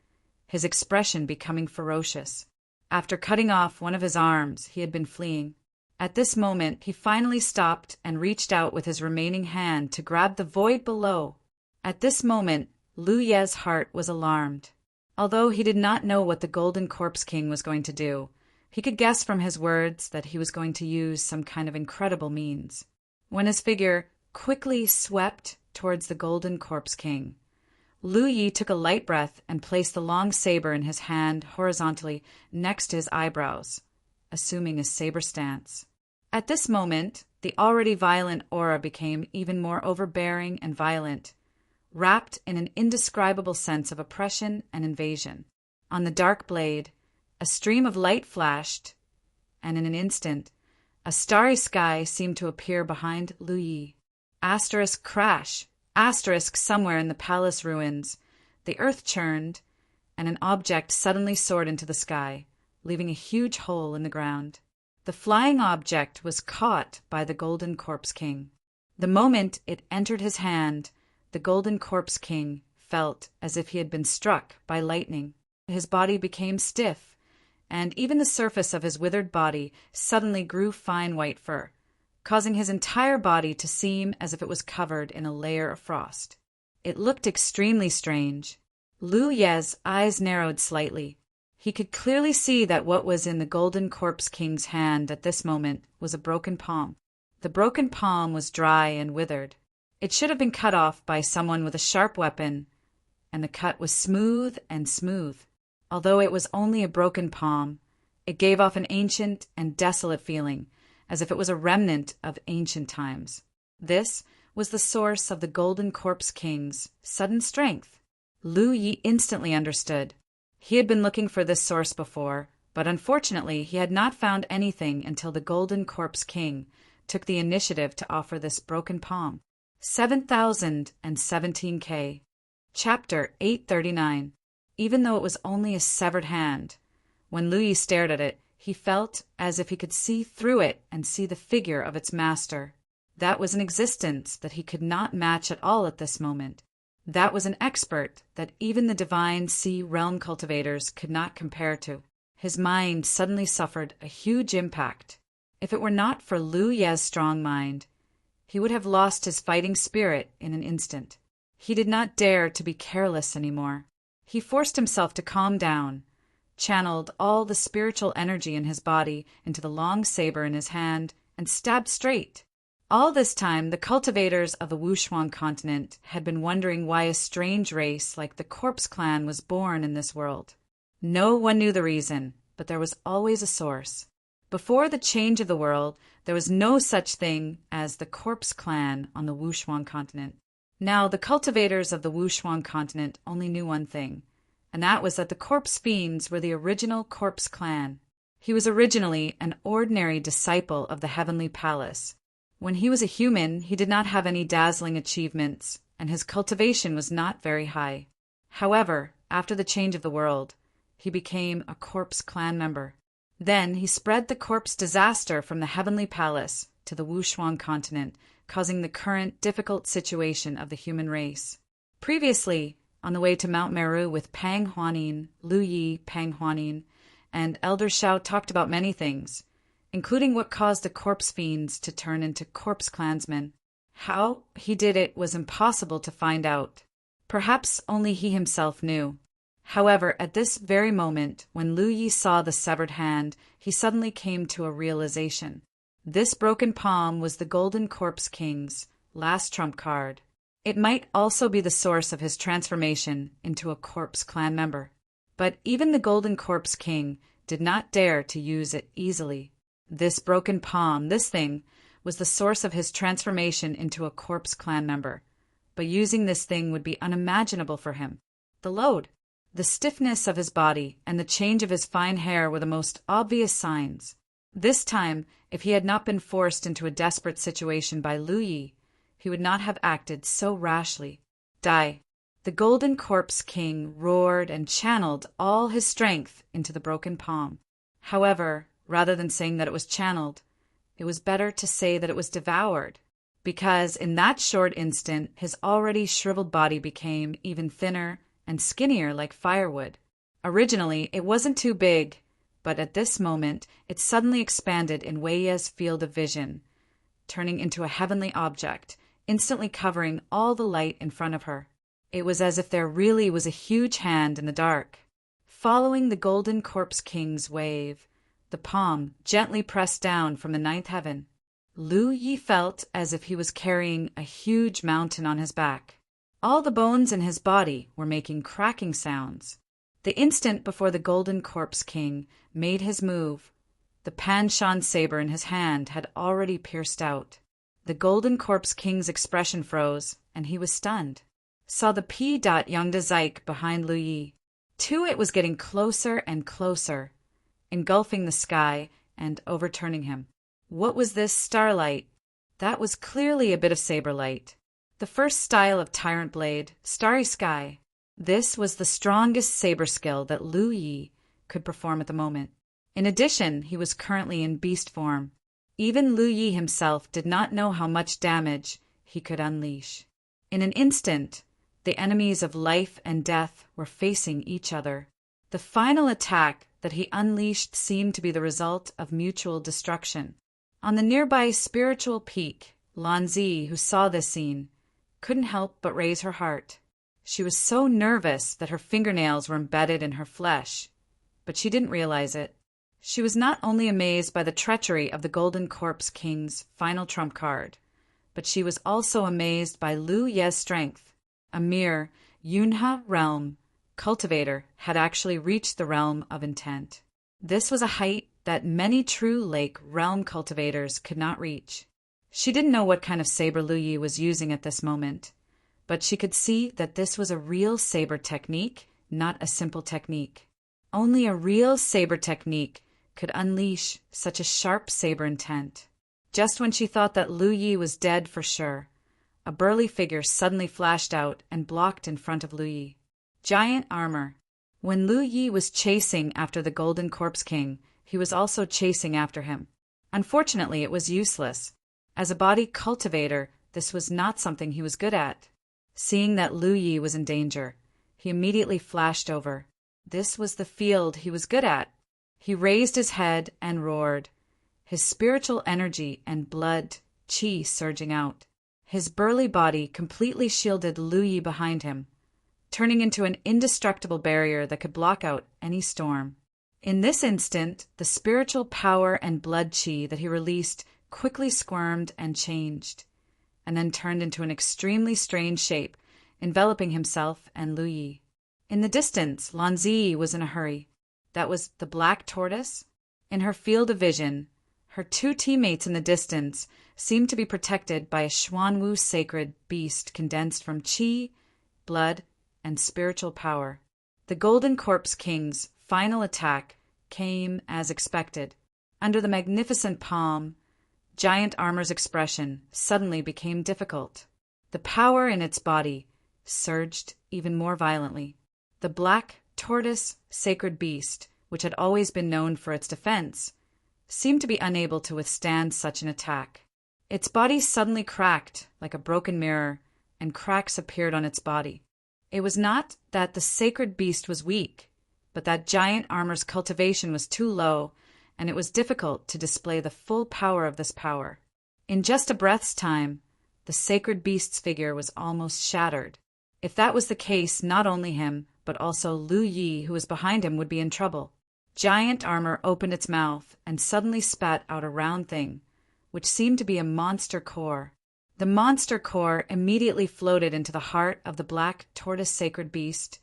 his expression becoming ferocious. After cutting off one of his arms, he had been fleeing. At this moment, he finally stopped and reached out with his remaining hand to grab the void below. At this moment, Lu Ye's heart was alarmed. Although he did not know what the Golden Corpse King was going to do, he could guess from his words that he was going to use some kind of incredible means. When his figure quickly swept towards the Golden Corpse King, Lu Yi took a light breath and placed the long saber in his hand horizontally next to his eyebrows, assuming a saber stance. At this moment, the already violent aura became even more overbearing and violent, wrapped in an indescribable sense of oppression and invasion. On the dark blade, a stream of light flashed, and in an instant, a starry sky seemed to appear behind Lu Yi. Asterisk crash! Asterisk somewhere in the palace ruins, the earth churned, and an object suddenly soared into the sky, leaving a huge hole in the ground. The flying object was caught by the Golden Corpse King. The moment it entered his hand, the Golden Corpse King felt as if he had been struck by lightning. His body became stiff, and even the surface of his withered body suddenly grew fine white fur, causing his entire body to seem as if it was covered in a layer of frost. It looked extremely strange. Lu Ye's eyes narrowed slightly. He could clearly see that what was in the Golden Corpse King's hand at this moment was a broken palm. The broken palm was dry and withered. It should have been cut off by someone with a sharp weapon, and the cut was smooth and smooth. Although it was only a broken palm, it gave off an ancient and desolate feeling, as if it was a remnant of ancient times. This was the source of the Golden Corpse King's sudden strength. Lu Yi instantly understood. He had been looking for this source before, but unfortunately he had not found anything until the Golden Corpse King took the initiative to offer this broken palm. 7017K. Chapter 839. Even though it was only a severed hand, when Lu Yi stared at it, he felt as if he could see through it and see the figure of its master. That was an existence that he could not match at all at this moment. That was an expert that even the divine sea realm cultivators could not compare to. His mind suddenly suffered a huge impact. If it were not for Lu Ye's strong mind, he would have lost his fighting spirit in an instant. He did not dare to be careless anymore. He forced himself to calm down, channeled all the spiritual energy in his body into the long saber in his hand, and stabbed straight. All this time, the cultivators of the Wushuang continent had been wondering why a strange race like the Corpse Clan was born in this world. No one knew the reason, but there was always a source. Before the change of the world, there was no such thing as the Corpse Clan on the Wushuang continent. Now, the cultivators of the Wushuang continent only knew one thing, and that was that the Corpse Fiends were the original Corpse Clan. He was originally an ordinary disciple of the Heavenly Palace. When he was a human, he did not have any dazzling achievements, and his cultivation was not very high. However, after the change of the world, he became a Corpse Clan member. Then he spread the corpse disaster from the Heavenly Palace to the Wushuang continent, causing the current difficult situation of the human race. Previously, on the way to Mount Meru with Pang Huanin, Lu Yi, Pang Huanin, and Elder Shao talked about many things, including what caused the Corpse Fiends to turn into Corpse Clansmen. How he did it was impossible to find out. Perhaps only he himself knew. However, at this very moment, when Lu Yi saw the severed hand, he suddenly came to a realization. This broken palm was the Golden Corpse King's last trump card. It might also be the source of his transformation into a Corpse Clan member. But even the Golden Corpse King did not dare to use it easily. This broken palm, this thing, was the source of his transformation into a Corpse Clan member. but using this thing would be unimaginable for him. The load, the stiffness of his body, and the change of his fine hair were the most obvious signs. This time, if he had not been forced into a desperate situation by Lu Yi, he would not have acted so rashly. Die. The Golden Corpse King roared and channeled all his strength into the broken palm. However, rather than saying that it was channeled, it was better to say that it was devoured, because in that short instant his already shriveled body became even thinner and skinnier like firewood. Originally, it wasn't too big, but at this moment it suddenly expanded in Weiya's field of vision, turning into a heavenly object, instantly covering all the light in front of her. It was as if there really was a huge hand in the dark. Following the Golden Corpse King's wave, the palm gently pressed down from the ninth heaven, Lu Yi felt as if he was carrying a huge mountain on his back. All the bones in his body were making cracking sounds. The instant before the Golden Corpse King made his move, the Panshan saber in his hand had already pierced out. The Golden Corpse King's expression froze, and he was stunned. Saw the P. Yongda Zyke behind Lu Yi. Too, it was getting closer and closer, engulfing the sky and overturning him. What was this starlight? That was clearly a bit of saber light. The first style of Tyrant Blade, Starry Sky. This was the strongest saber skill that Lu Yi could perform at the moment. In addition, he was currently in beast form. Even Lu Yi himself did not know how much damage he could unleash. In an instant, the enemies of life and death were facing each other. The final attack that he unleashed seemed to be the result of mutual destruction. On the nearby spiritual peak, Lanzi, who saw this scene, couldn't help but raise her heart. She was so nervous that her fingernails were embedded in her flesh, but she didn't realize it. She was not only amazed by the treachery of the Golden Corpse King's final trump card, but she was also amazed by Lu Ye's strength. A mere Yunha realm cultivator had actually reached the realm of intent. This was a height that many true lake realm cultivators could not reach. She didn't know what kind of saber Lu Yi was using at this moment, but she could see that this was a real saber technique, not a simple technique. Only a real saber technique could unleash such a sharp saber intent. Just when she thought that Lu Yi was dead for sure, a burly figure suddenly flashed out and blocked in front of Lu Yi. Giant armor. When Lu Yi was chasing after the Golden Corpse King, he was also chasing after him. Unfortunately, it was useless. As a body cultivator, this was not something he was good at. Seeing that Lu Yi was in danger, he immediately flashed over. This was the field he was good at. He raised his head and roared, his spiritual energy and blood qi surging out. His burly body completely shielded Lu Yi behind him, turning into an indestructible barrier that could block out any storm. In this instant, the spiritual power and blood qi that he released quickly squirmed and changed, and then turned into an extremely strange shape, enveloping himself and Lu Yi. In the distance, Lanzi was in a hurry. That was the black tortoise. In her field of vision, her two teammates in the distance seemed to be protected by a Xuanwu sacred beast condensed from qi, blood, and spiritual power. The Golden Corpse King's final attack came as expected. Under the magnificent palm, Giant Armor's expression suddenly became difficult. The power in its body surged even more violently. The black tortoise sacred beast, which had always been known for its defense, seemed to be unable to withstand such an attack. Its body suddenly cracked like a broken mirror, and cracks appeared on its body. It was not that the sacred beast was weak, but that Giant Armor's cultivation was too low, and it was difficult to display the full power of this power. In just a breath's time, the sacred beast's figure was almost shattered. If that was the case, not only him, but also Lu Yi, who was behind him, would be in trouble. Giant Armor opened its mouth and suddenly spat out a round thing, which seemed to be a monster core. The monster core immediately floated into the heart of the black tortoise sacred beast,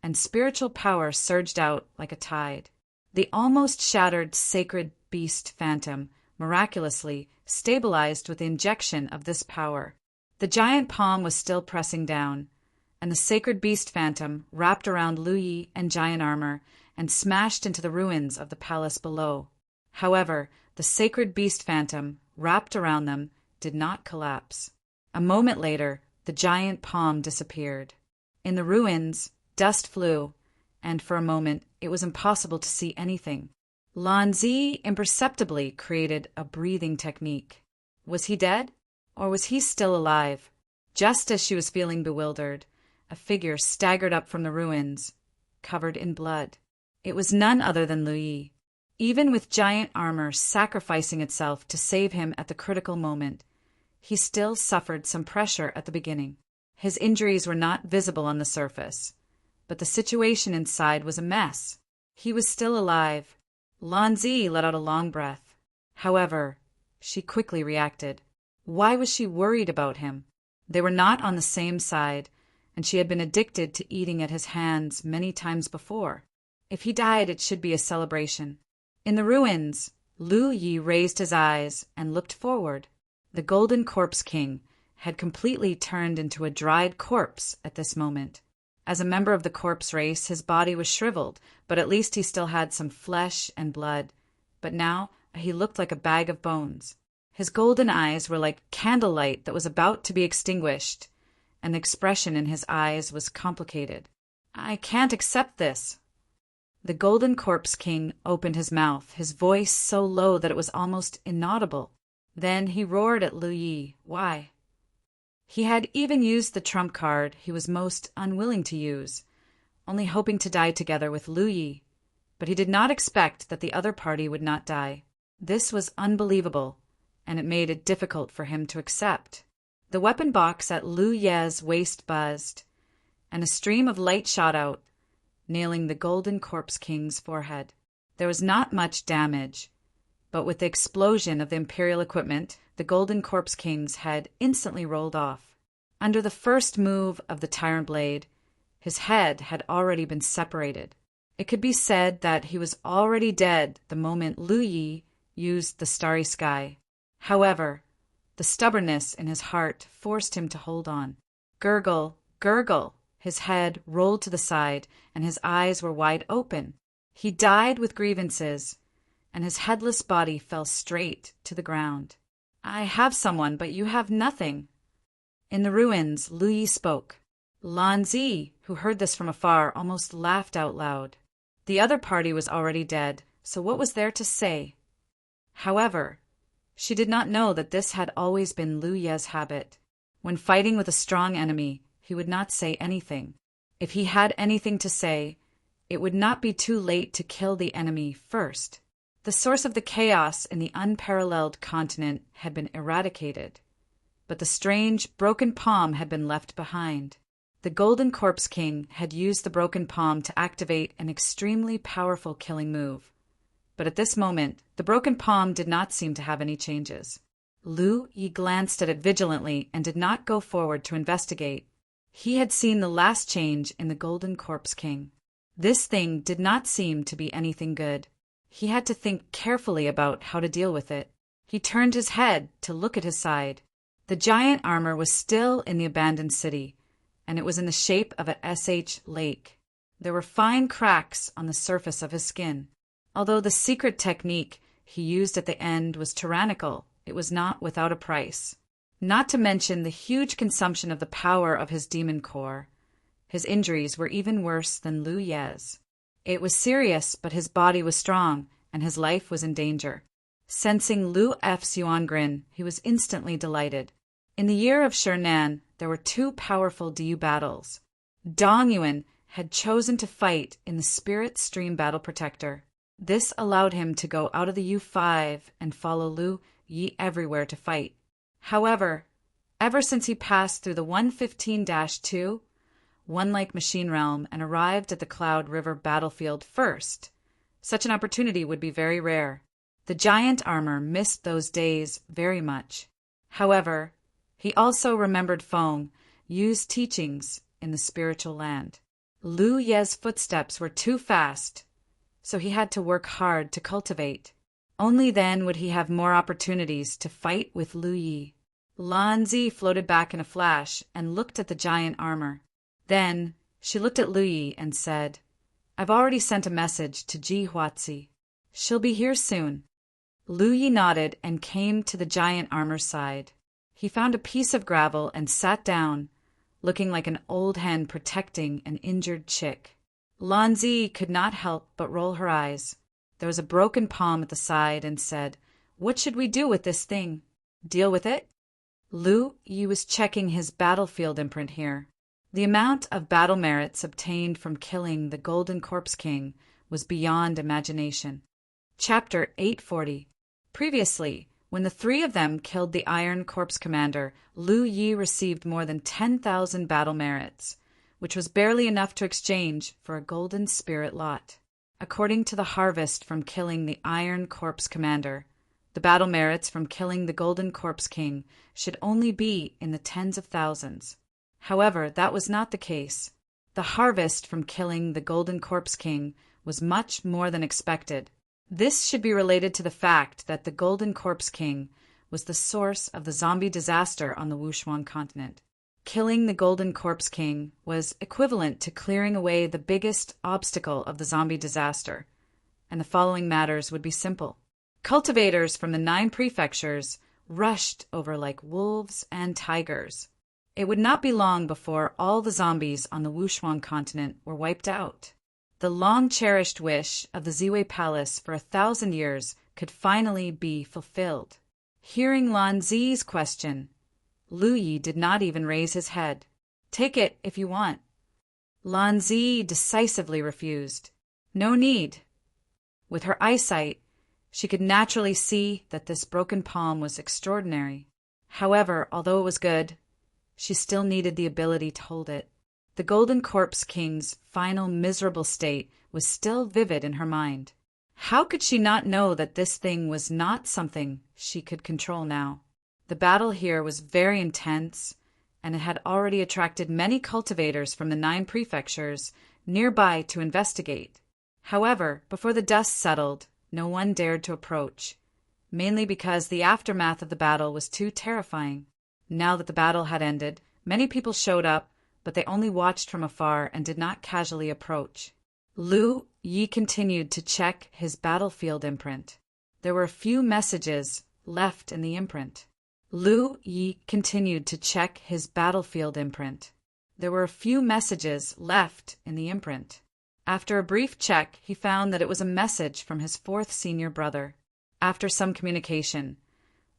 and spiritual power surged out like a tide. The almost shattered sacred beast phantom miraculously stabilized with the injection of this power. The giant palm was still pressing down, and the sacred beast phantom wrapped around Lu Yi and giant armor and smashed into the ruins of the palace below. However, the sacred beast phantom, wrapped around them, did not collapse. A moment later, the giant palm disappeared. In the ruins, dust flew, and for a moment it was impossible to see anything. Lan Zi imperceptibly created a breathing technique. Was he dead? Or was he still alive? Just as she was feeling bewildered, a figure staggered up from the ruins, covered in blood. It was none other than Lu Yi. Even with giant armor sacrificing itself to save him at the critical moment, he still suffered some pressure at the beginning. His injuries were not visible on the surface, but the situation inside was a mess. He was still alive. Lan Zi let out a long breath. However, she quickly reacted. Why was she worried about him? They were not on the same side, and she had been addicted to eating at his hands many times before. If he died, it should be a celebration. In the ruins, Lu Yi raised his eyes and looked forward. The Golden Corpse King had completely turned into a dried corpse at this moment. As a member of the corpse race, his body was shriveled, but at least he still had some flesh and blood. But now he looked like a bag of bones. His golden eyes were like candlelight that was about to be extinguished, and the expression in his eyes was complicated. "I can't accept this." The Golden Corpse King opened his mouth, his voice so low that it was almost inaudible. Then he roared at Lu Yi. Why? He had even used the trump card he was most unwilling to use, only hoping to die together with Lu Yi. But he did not expect that the other party would not die. This was unbelievable, and it made it difficult for him to accept. The weapon box at Lu Ye's waist buzzed, and a stream of light shot out, nailing the Golden Corpse King's forehead. There was not much damage, but with the explosion of the Imperial equipment, the Golden Corpse King's head instantly rolled off. Under the first move of the Tyrant Blade, his head had already been separated. It could be said that he was already dead the moment Lu Yi used the Starry Sky. However, the stubbornness in his heart forced him to hold on. Gurgle, gurgle. His head rolled to the side, and his eyes were wide open. He died with grievances, and his headless body fell straight to the ground. "I have someone, but you have nothing." In the ruins, Lu Yi spoke. Lan Zi, who heard this from afar, almost laughed out loud. The other party was already dead, so what was there to say? However, she did not know that this had always been Lu Ye's habit. When fighting with a strong enemy, he would not say anything. If he had anything to say, it would not be too late to kill the enemy first. The source of the chaos in the unparalleled continent had been eradicated, but the strange, broken palm had been left behind. The Golden Corpse King had used the broken palm to activate an extremely powerful killing move. But at this moment, the broken palm did not seem to have any changes. Lu Yi glanced at it vigilantly and did not go forward to investigate. He had seen the last change in the Golden Corpse King. This thing did not seem to be anything good. He had to think carefully about how to deal with it. He turned his head to look at his side. The giant armor was still in the abandoned city, and it was in the shape of a SH lake. There were fine cracks on the surface of his skin. Although the secret technique he used at the end was tyrannical, it was not without a price. Not to mention the huge consumption of the power of his demon core. His injuries were even worse than Lu Ye's. It was serious, but his body was strong, and his life was in danger. Sensing Lu F's Yuan grin, he was instantly delighted. In the year of Shernan, there were two powerful DU battles. Dong Yuan had chosen to fight in the Spirit Stream Battle Protector. This allowed him to go out of the U5 and follow Lu Yi everywhere to fight. However, ever since he passed through the 115-2, One-like Machine Realm, and arrived at the Cloud River battlefield first, such an opportunity would be very rare. The giant armor missed those days very much. However, he also remembered Feng Yu's teachings in the spiritual land. Lu Ye's footsteps were too fast, so he had to work hard to cultivate. Only then would he have more opportunities to fight with Lu Yi. Lan Zi floated back in a flash and looked at the giant armor. Then she looked at Lu Yi and said, "I've already sent a message to Ji Huazi. She'll be here soon." Lu Yi nodded and came to the giant armor's side. He found a piece of gravel and sat down, looking like an old hen protecting an injured chick. Lan Zi could not help but roll her eyes. There was a broken palm at the side and said, "What should we do with this thing? Deal with it?" Lu Yi was checking his battlefield imprint here. The amount of battle merits obtained from killing the Golden Corpse King was beyond imagination. Chapter 840. Previously, when the three of them killed the Iron Corpse Commander, Lu Yi received more than 10,000 battle merits, which was barely enough to exchange for a golden spirit lot. According to the harvest from killing the Iron Corpse Commander, the battle merits from killing the Golden Corpse King should only be in the tens of thousands. However, that was not the case. The harvest from killing the Golden Corpse King was much more than expected. This should be related to the fact that the Golden Corpse King was the source of the zombie disaster on the Wushuang continent. Killing the Golden Corpse King was equivalent to clearing away the biggest obstacle of the zombie disaster, and the following matters would be simple. Cultivators from the 9 prefectures rushed over like wolves and tigers. It would not be long before all the zombies on the Wushuang continent were wiped out. The long-cherished wish of the Ziwei Palace for 1,000 years could finally be fulfilled. Hearing Lan Zi's question, Lu Yi did not even raise his head. "Take it if you want." Lan Zi decisively refused. No need. With her eyesight, she could naturally see that this broken palm was extraordinary. However, although it was good, she still needed the ability to hold it. The Golden Corpse King's final miserable state was still vivid in her mind. How could she not know that this thing was not something she could control now? The battle here was very intense, and it had already attracted many cultivators from the 9 prefectures nearby to investigate. However, before the dust settled, no one dared to approach, mainly because the aftermath of the battle was too terrifying. Now that the battle had ended, many people showed up, but they only watched from afar and did not casually approach. Lu Yi continued to check his battlefield imprint. There were a few messages left in the imprint. Lu Yi continued to check his battlefield imprint. There were a few messages left in the imprint. After a brief check, he found that it was a message from his 4th senior brother. After some communication,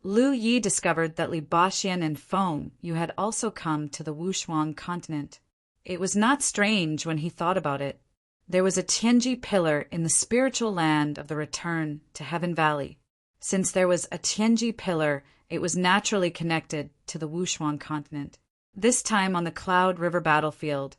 Lu Yi discovered that Li Baxian and Feng Yu had also come to the Wushuang continent. It was not strange when he thought about it. There was a Tianji pillar in the spiritual land of the return to Heaven Valley. Since there was a Tianji pillar, it was naturally connected to the Wushuang continent. This time on the Cloud River battlefield,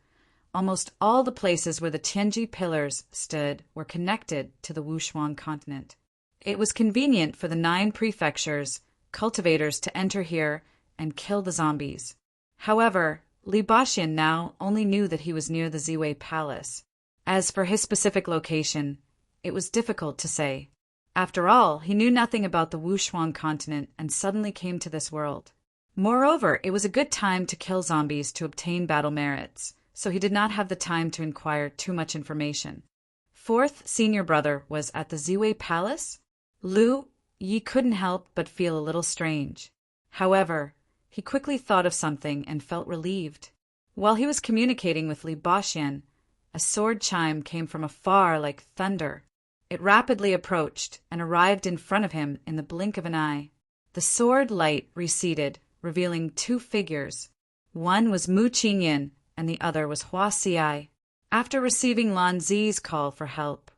almost all the places where the Tianji pillars stood were connected to the Wushuang continent. It was convenient for the 9 prefectures, cultivators to enter here and kill the zombies. However, Li Baxian now only knew that he was near the Ziwei Palace. As for his specific location, it was difficult to say. After all, he knew nothing about the Wushuang continent and suddenly came to this world. Moreover, it was a good time to kill zombies to obtain battle merits, so he did not have the time to inquire too much information. 4th senior brother was at the Ziwei Palace? Lu Yi couldn't help but feel a little strange. However, he quickly thought of something and felt relieved. While he was communicating with Li Baxian, a sword chime came from afar like thunder. It rapidly approached and arrived in front of him in the blink of an eye. The sword light receded, revealing 2 figures. One was Mu Qingyan and the other was Hua Xiai. After receiving Lan Zi's call for help,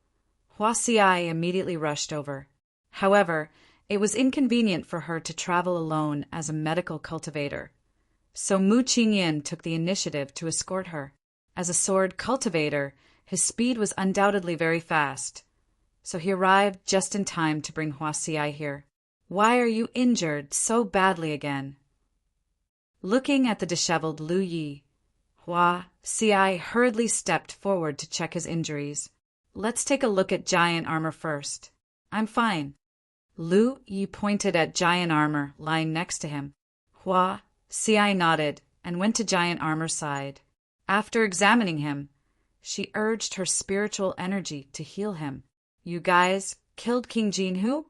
Hua Xiai immediately rushed over. However, it was inconvenient for her to travel alone as a medical cultivator, so Mu Qingyan took the initiative to escort her. As a sword cultivator, his speed was undoubtedly very fast, so he arrived just in time to bring Hua Xiai here. "Why are you injured so badly again?" Looking at the disheveled Lu Yi, Hua Xiai hurriedly stepped forward to check his injuries. "Let's take a look at giant armor first." "I'm fine." Lu Yi pointed at giant armor lying next to him. Hua Xiai nodded and went to Giant Armor's side. After examining him, she urged her spiritual energy to heal him. You guys killed King Jinhu?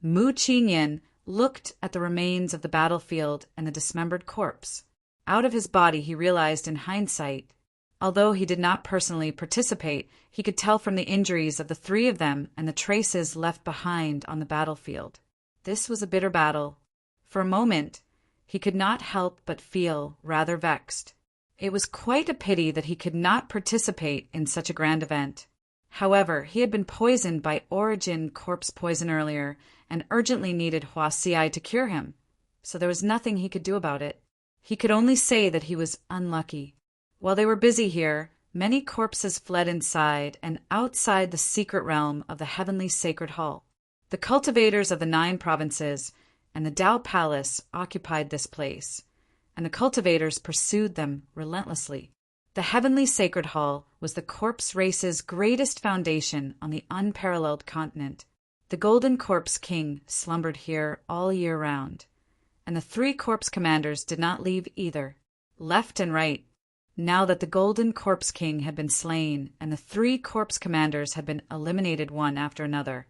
Mu Qinyan looked at the remains of the battlefield and the dismembered corpse. Out of his body, he realized in hindsight, although he did not personally participate, he could tell from the injuries of the three of them and the traces left behind on the battlefield. This was a bitter battle. For a moment, he could not help but feel rather vexed. It was quite a pity that he could not participate in such a grand event. However, he had been poisoned by Origin corpse poison earlier and urgently needed Hua Xiai to cure him, so there was nothing he could do about it. He could only say that he was unlucky. While they were busy here, many corpses fled inside and outside the secret realm of the heavenly sacred hall. The cultivators of the 9 provinces and the Dao Palace occupied this place, and the cultivators pursued them relentlessly. The heavenly sacred hall was the corpse race's greatest foundation on the unparalleled continent. The Golden Corpse King slumbered here all year round, and the 3 corpse commanders did not leave either, left and right. Now that the Golden Corpse King had been slain and the 3 corpse commanders had been eliminated one after another,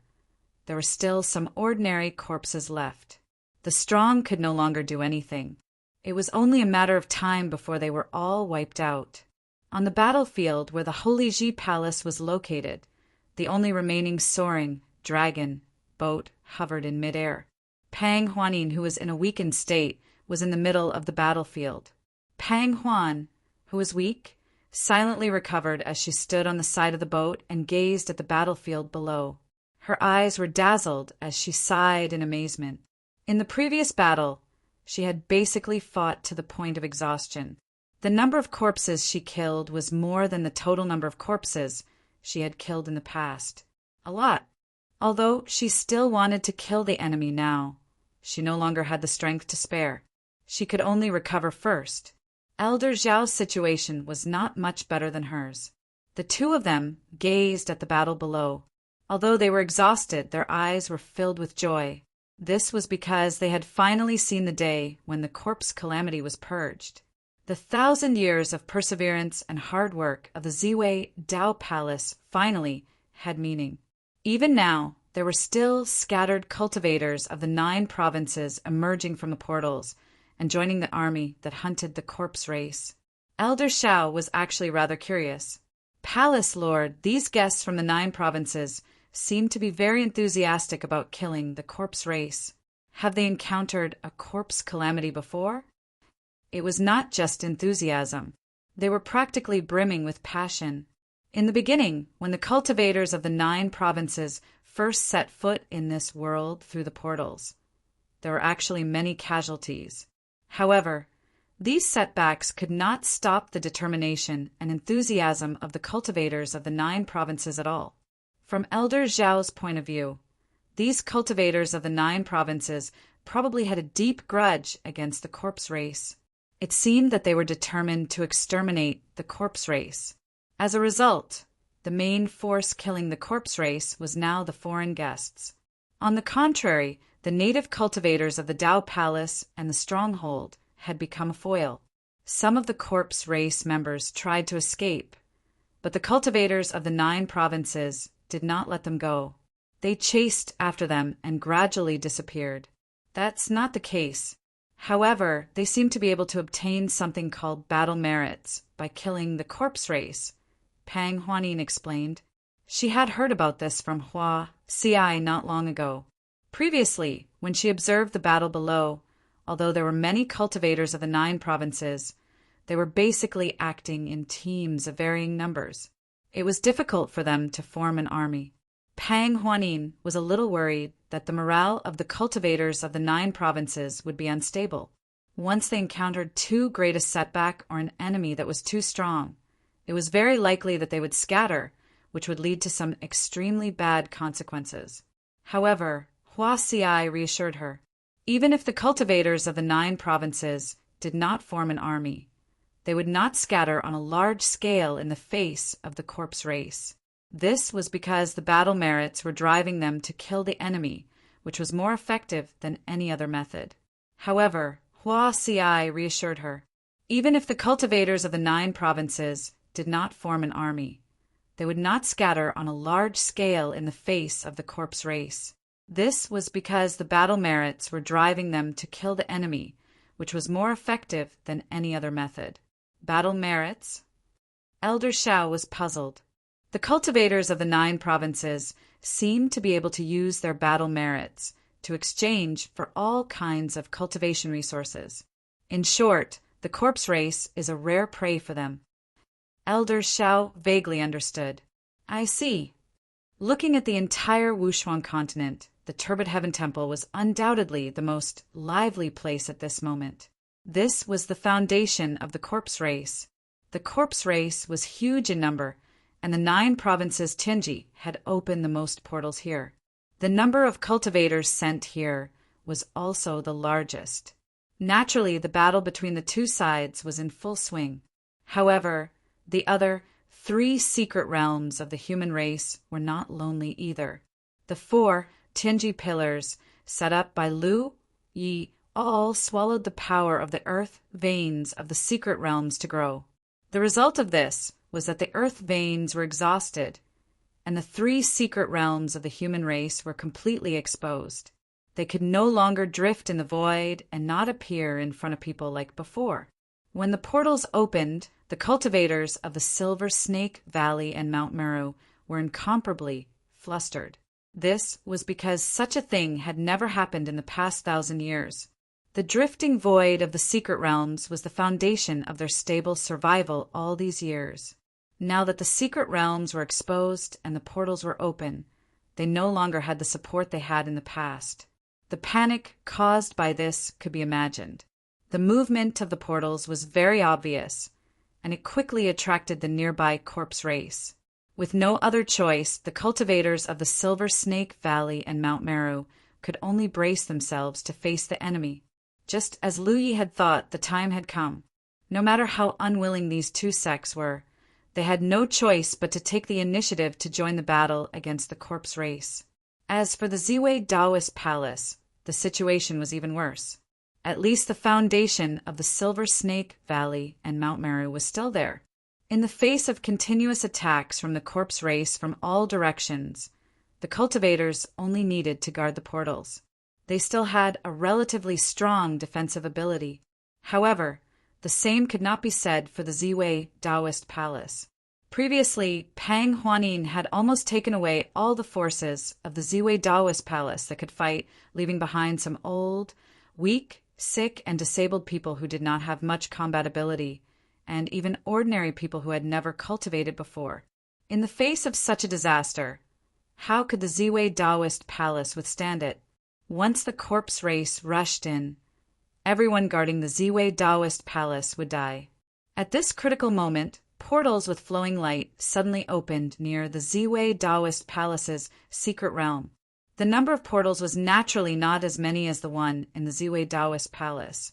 there were still some ordinary corpses left. The strong could no longer do anything. It was only a matter of time before they were all wiped out. On the battlefield where the Holy Ji Palace was located, the only remaining soaring dragon boat hovered in midair. Pang Huanin, who was in a weakened state, was in the middle of the battlefield. Pang Huan, who was weak, silently recovered as she stood on the side of the boat and gazed at the battlefield below. Her eyes were dazzled as she sighed in amazement. In the previous battle, she had basically fought to the point of exhaustion. The number of corpses she killed was more than the total number of corpses she had killed in the past. A lot. Although she still wanted to kill the enemy now, she no longer had the strength to spare. She could only recover first. Elder Zhao's situation was not much better than hers. The 2 of them gazed at the battle below. Although they were exhausted, their eyes were filled with joy. This was because they had finally seen the day when the corpse calamity was purged. The 1,000 years of perseverance and hard work of the Ziwei Dao Palace finally had meaning. Even now, there were still scattered cultivators of the 9 provinces emerging from the portals and joining the army that hunted the corpse race. Elder Xiao was actually rather curious. Palace Lord, these guests from the 9 provinces seemed to be very enthusiastic about killing the corpse race. Have they encountered a corpse calamity before? It was not just enthusiasm. They were practically brimming with passion. In the beginning, when the cultivators of the 9 provinces first set foot in this world through the portals, there were actually many casualties. However, these setbacks could not stop the determination and enthusiasm of the cultivators of the 9 provinces at all. From Elder Zhao's point of view, these cultivators of the 9 provinces probably had a deep grudge against the corpse race. It seemed that they were determined to exterminate the corpse race. As a result, the main force killing the corpse race was now the foreign guests. On the contrary, the native cultivators of the Dao Palace and the Stronghold had become a foil. Some of the corpse race members tried to escape, but the cultivators of the 9 provinces did not let them go. They chased after them and gradually disappeared. That's not the case. However, they seemed to be able to obtain something called battle merits by killing the corpse race, Pang Huanin explained. She had heard about this from Hua Xiai not long ago. Previously, when she observed the battle below, although there were many cultivators of the 9 provinces, they were basically acting in teams of varying numbers. It was difficult for them to form an army. Pang Huanin was a little worried that the morale of the cultivators of the 9 provinces would be unstable. Once they encountered too great a setback or an enemy that was too strong, it was very likely that they would scatter, which would lead to some extremely bad consequences. However, Hua Xiai reassured her. Even if the cultivators of the 9 provinces did not form an army, they would not scatter on a large scale in the face of the corpse race. This was because the battle merits were driving them to kill the enemy, which was more effective than any other method. However, Hua Xiai reassured her. Even if the cultivators of the 9 provinces did not form an army, they would not scatter on a large scale in the face of the corpse race. This was because the battle merits were driving them to kill the enemy, which was more effective than any other method. Battle merits? Elder Shao was puzzled. The cultivators of the 9 provinces seemed to be able to use their battle merits to exchange for all kinds of cultivation resources. In short, the corpse race is a rare prey for them. Elder Shao vaguely understood. I see. Looking at the entire Wushuang continent, the Turbid Heaven Temple was undoubtedly the most lively place at this moment. This was the foundation of the corpse race. The corpse race was huge in number, and the 9 provinces Tianji had opened the most portals here. The number of cultivators sent here was also the largest. Naturally, the battle between the 2 sides was in full swing. However, the other 3 secret realms of the human race were not lonely either. The 4 Tianji pillars, set up by Lu Yi, all swallowed the power of the earth veins of the secret realms to grow. The result of this was that the earth veins were exhausted, and the 3 secret realms of the human race were completely exposed. They could no longer drift in the void and not appear in front of people like before. When the portals opened, the cultivators of the Silver Snake Valley and Mount Meru were incomparably flustered. This was because such a thing had never happened in the past 1,000 years. The drifting void of the secret realms was the foundation of their stable survival all these years. Now that the secret realms were exposed and the portals were open, they no longer had the support they had in the past. The panic caused by this could be imagined. The movement of the portals was very obvious, and it quickly attracted the nearby corpse race. With no other choice, the cultivators of the Silver Snake Valley and Mount Meru could only brace themselves to face the enemy. Just as Lu Yi had thought, the time had come. No matter how unwilling these 2 sects were, they had no choice but to take the initiative to join the battle against the corpse race. As for the Ziwei Taoist Palace, the situation was even worse. At least the foundation of the Silver Snake Valley and Mount Meru was still there. In the face of continuous attacks from the corpse race from all directions, the cultivators only needed to guard the portals. They still had a relatively strong defensive ability. However, the same could not be said for the Ziwei Taoist Palace. Previously, Pang Huanin had almost taken away all the forces of the Ziwei Taoist Palace that could fight, leaving behind some old, weak, sick, and disabled people who did not have much combat ability, and even ordinary people who had never cultivated before. In the face of such a disaster, how could the Ziwei Taoist Palace withstand it? Once the corpse race rushed in, everyone guarding the Ziwei Taoist Palace would die. At this critical moment, portals with flowing light suddenly opened near the Ziwei Taoist Palace's secret realm. The number of portals was naturally not as many as the one in the Ziwei Taoist Palace,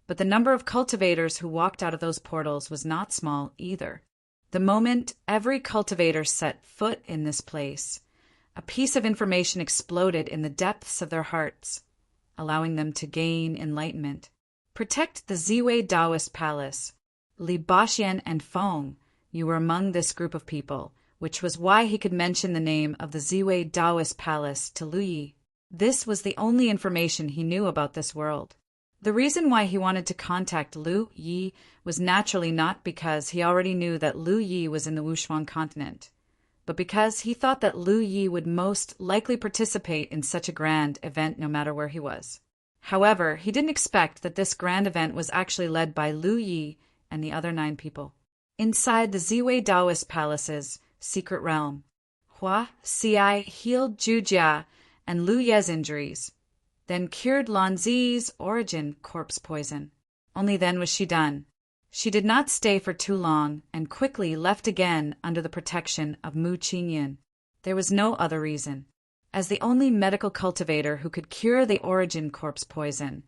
but the number of cultivators who walked out of those portals was not small either. The moment every cultivator set foot in this place, a piece of information exploded in the depths of their hearts, allowing them to gain enlightenment. Protect the Ziwei Taoist Palace. Li Baxian and Feng, you were among this group of people, which was why he could mention the name of the Ziwei Taoist Palace to Lu Yi. This was the only information he knew about this world. The reason why he wanted to contact Lu Yi was naturally not because he already knew that Lu Yi was in the Wushuang continent, but because he thought that Lu Yi would most likely participate in such a grand event no matter where he was. However, he didn't expect that this grand event was actually led by Lu Yi and the other 9 people. Inside the Ziwei Taoist Palace's secret realm, Hua Xiai healed Zhu Jia and Lu Ye's injuries, then cured Lan Zi's origin corpse poison. Only then was she done. She did not stay for too long and quickly left again under the protection of Mu Qingyan. There was no other reason. As the only medical cultivator who could cure the origin corpse poison,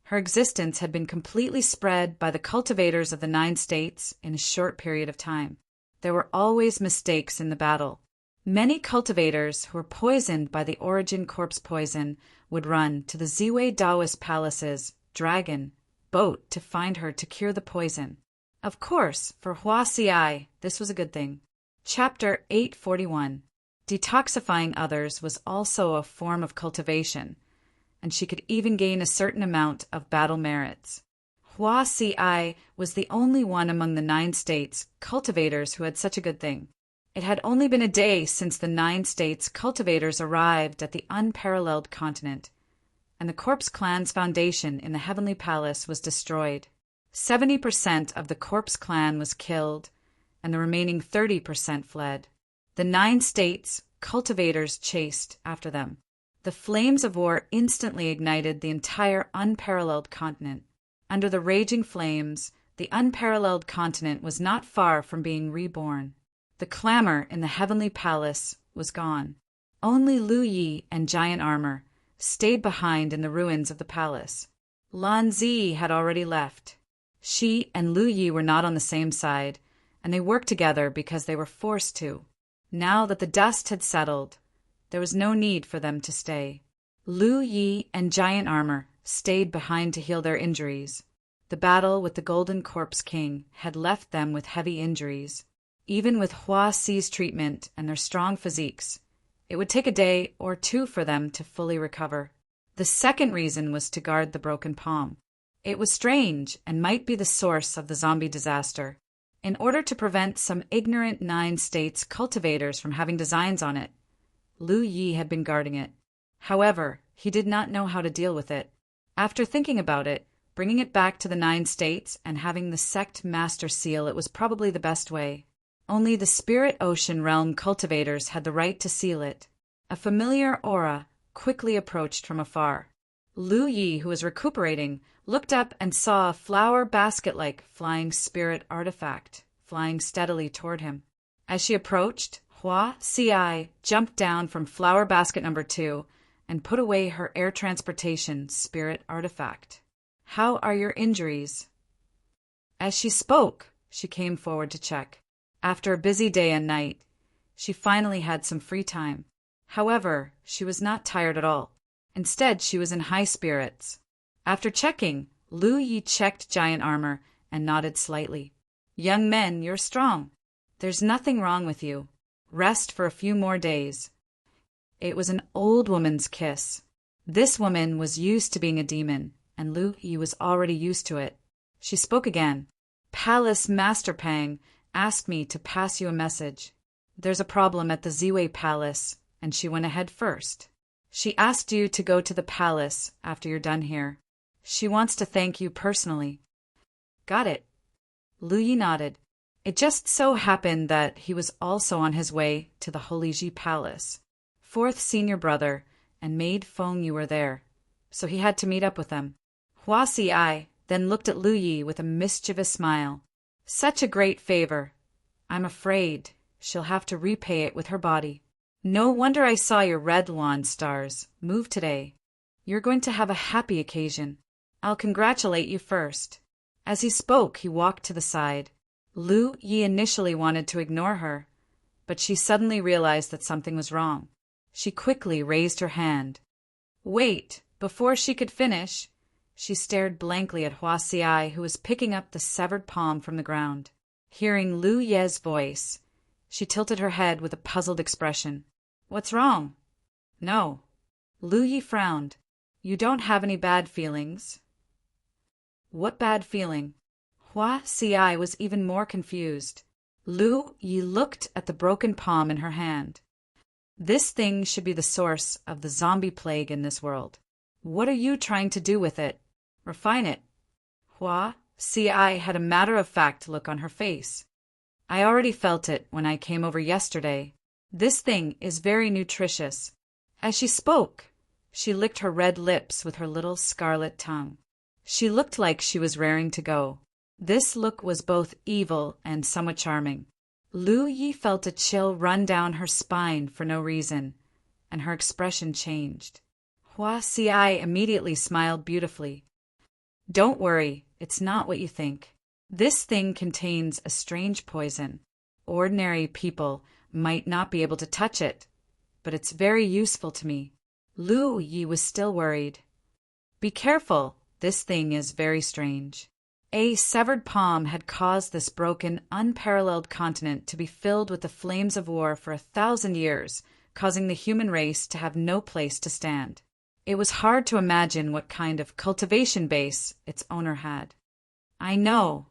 her existence had been completely spread by the cultivators of the 9 states in a short period of time. There were always mistakes in the battle. Many cultivators who were poisoned by the origin corpse poison would run to the Ziwei Taoist Palace's dragon boat to find her to cure the poison. Of course, for Hua Xiai, this was a good thing. Chapter 841. Detoxifying others was also a form of cultivation, and she could even gain a certain amount of battle merits. Hua Xiai was the only one among the 9 states cultivators who had such a good thing. It had only been a day since the 9 states cultivators arrived at the unparalleled continent, and the Corpse Clan's foundation in the Heavenly Palace was destroyed. 70% of the Corpse Clan was killed, and the remaining 30% fled. The 9 states cultivators chased after them. The flames of war instantly ignited the entire unparalleled continent. Under the raging flames, the unparalleled continent was not far from being reborn. The clamor in the Heavenly Palace was gone. Only Lu Yi and Giant Armor stayed behind in the ruins of the palace. Lan Zi had already left. She and Lu Yi were not on the same side, and they worked together because they were forced to. Now that the dust had settled, there was no need for them to stay. Lu Yi and Giant Armor stayed behind to heal their injuries. The battle with the Golden Corpse King had left them with heavy injuries. Even with Hua Xi's treatment and their strong physiques, it would take a day or 2 for them to fully recover. The second reason was to guard the broken palm. It was strange and might be the source of the zombie disaster. In order to prevent some ignorant 9 states cultivators from having designs on it, Lu Yi had been guarding it. However, he did not know how to deal with it. After thinking about it, bringing it back to the 9 states and having the sect master seal it was probably the best way. Only the Spirit Ocean Realm cultivators had the right to seal it. A familiar aura quickly approached from afar. Lu Yi, who was recuperating, looked up and saw a flower basket-like flying spirit artifact flying steadily toward him. As she approached, Hua Xiai jumped down from flower basket number 2 and put away her air transportation spirit artifact. "How are your injuries?" As she spoke, she came forward to check. After a busy day and night, she finally had some free time. However, she was not tired at all. Instead, she was in high spirits. After checking, Lu Yi checked Giant Armor and nodded slightly. "Young men, you're strong. There's nothing wrong with you. Rest for a few more days." It was an old woman's kiss. This woman was used to being a demon, and Lu Yi was already used to it. She spoke again. "Palace Master Pang asked me to pass you a message. There's a problem at the Ziwei Palace, and she went ahead first. She asked you to go to the palace after you're done here. She wants to thank you personally." "Got it." Lu Yi nodded. It just so happened that he was also on his way to the Holiji Palace. 4th senior brother and maid Feng Yu were there, so he had to meet up with them. Hua Xiai then looked at Lu Yi with a mischievous smile. "Such a great favor. I'm afraid she'll have to repay it with her body. No wonder I saw your red lawn stars move today. You're going to have a happy occasion. I'll congratulate you first." As he spoke, he walked to the side. Lu Yi initially wanted to ignore her, but she suddenly realized that something was wrong. She quickly raised her hand. "Wait!" Before she could finish, she stared blankly at Hua Xiai, who was picking up the severed palm from the ground. Hearing Lu Ye's voice, she tilted her head with a puzzled expression. "What's wrong?" "No." Lu Yi frowned. "You don't have any bad feelings?" "What bad feeling?" Hua Xiai was even more confused. Lu Yi looked at the broken palm in her hand. "This thing should be the source of the zombie plague in this world. What are you trying to do with it? Refine it?" Hua Xiai had a matter-of-fact look on her face. "I already felt it when I came over yesterday. This thing is very nutritious." As she spoke, she licked her red lips with her little scarlet tongue. She looked like she was raring to go. This look was both evil and somewhat charming. Lu Yi felt a chill run down her spine for no reason, and her expression changed. Hua Xiai immediately smiled beautifully. "Don't worry, it's not what you think. This thing contains a strange poison. Ordinary people might not be able to touch it, but it's very useful to me." Lu Yi was still worried. "Be careful, This thing is very strange. A severed palm had caused this broken, unparalleled continent to be filled with the flames of war for 1,000 years, causing the human race to have no place to stand. It was hard to imagine what kind of cultivation base its owner had. I know,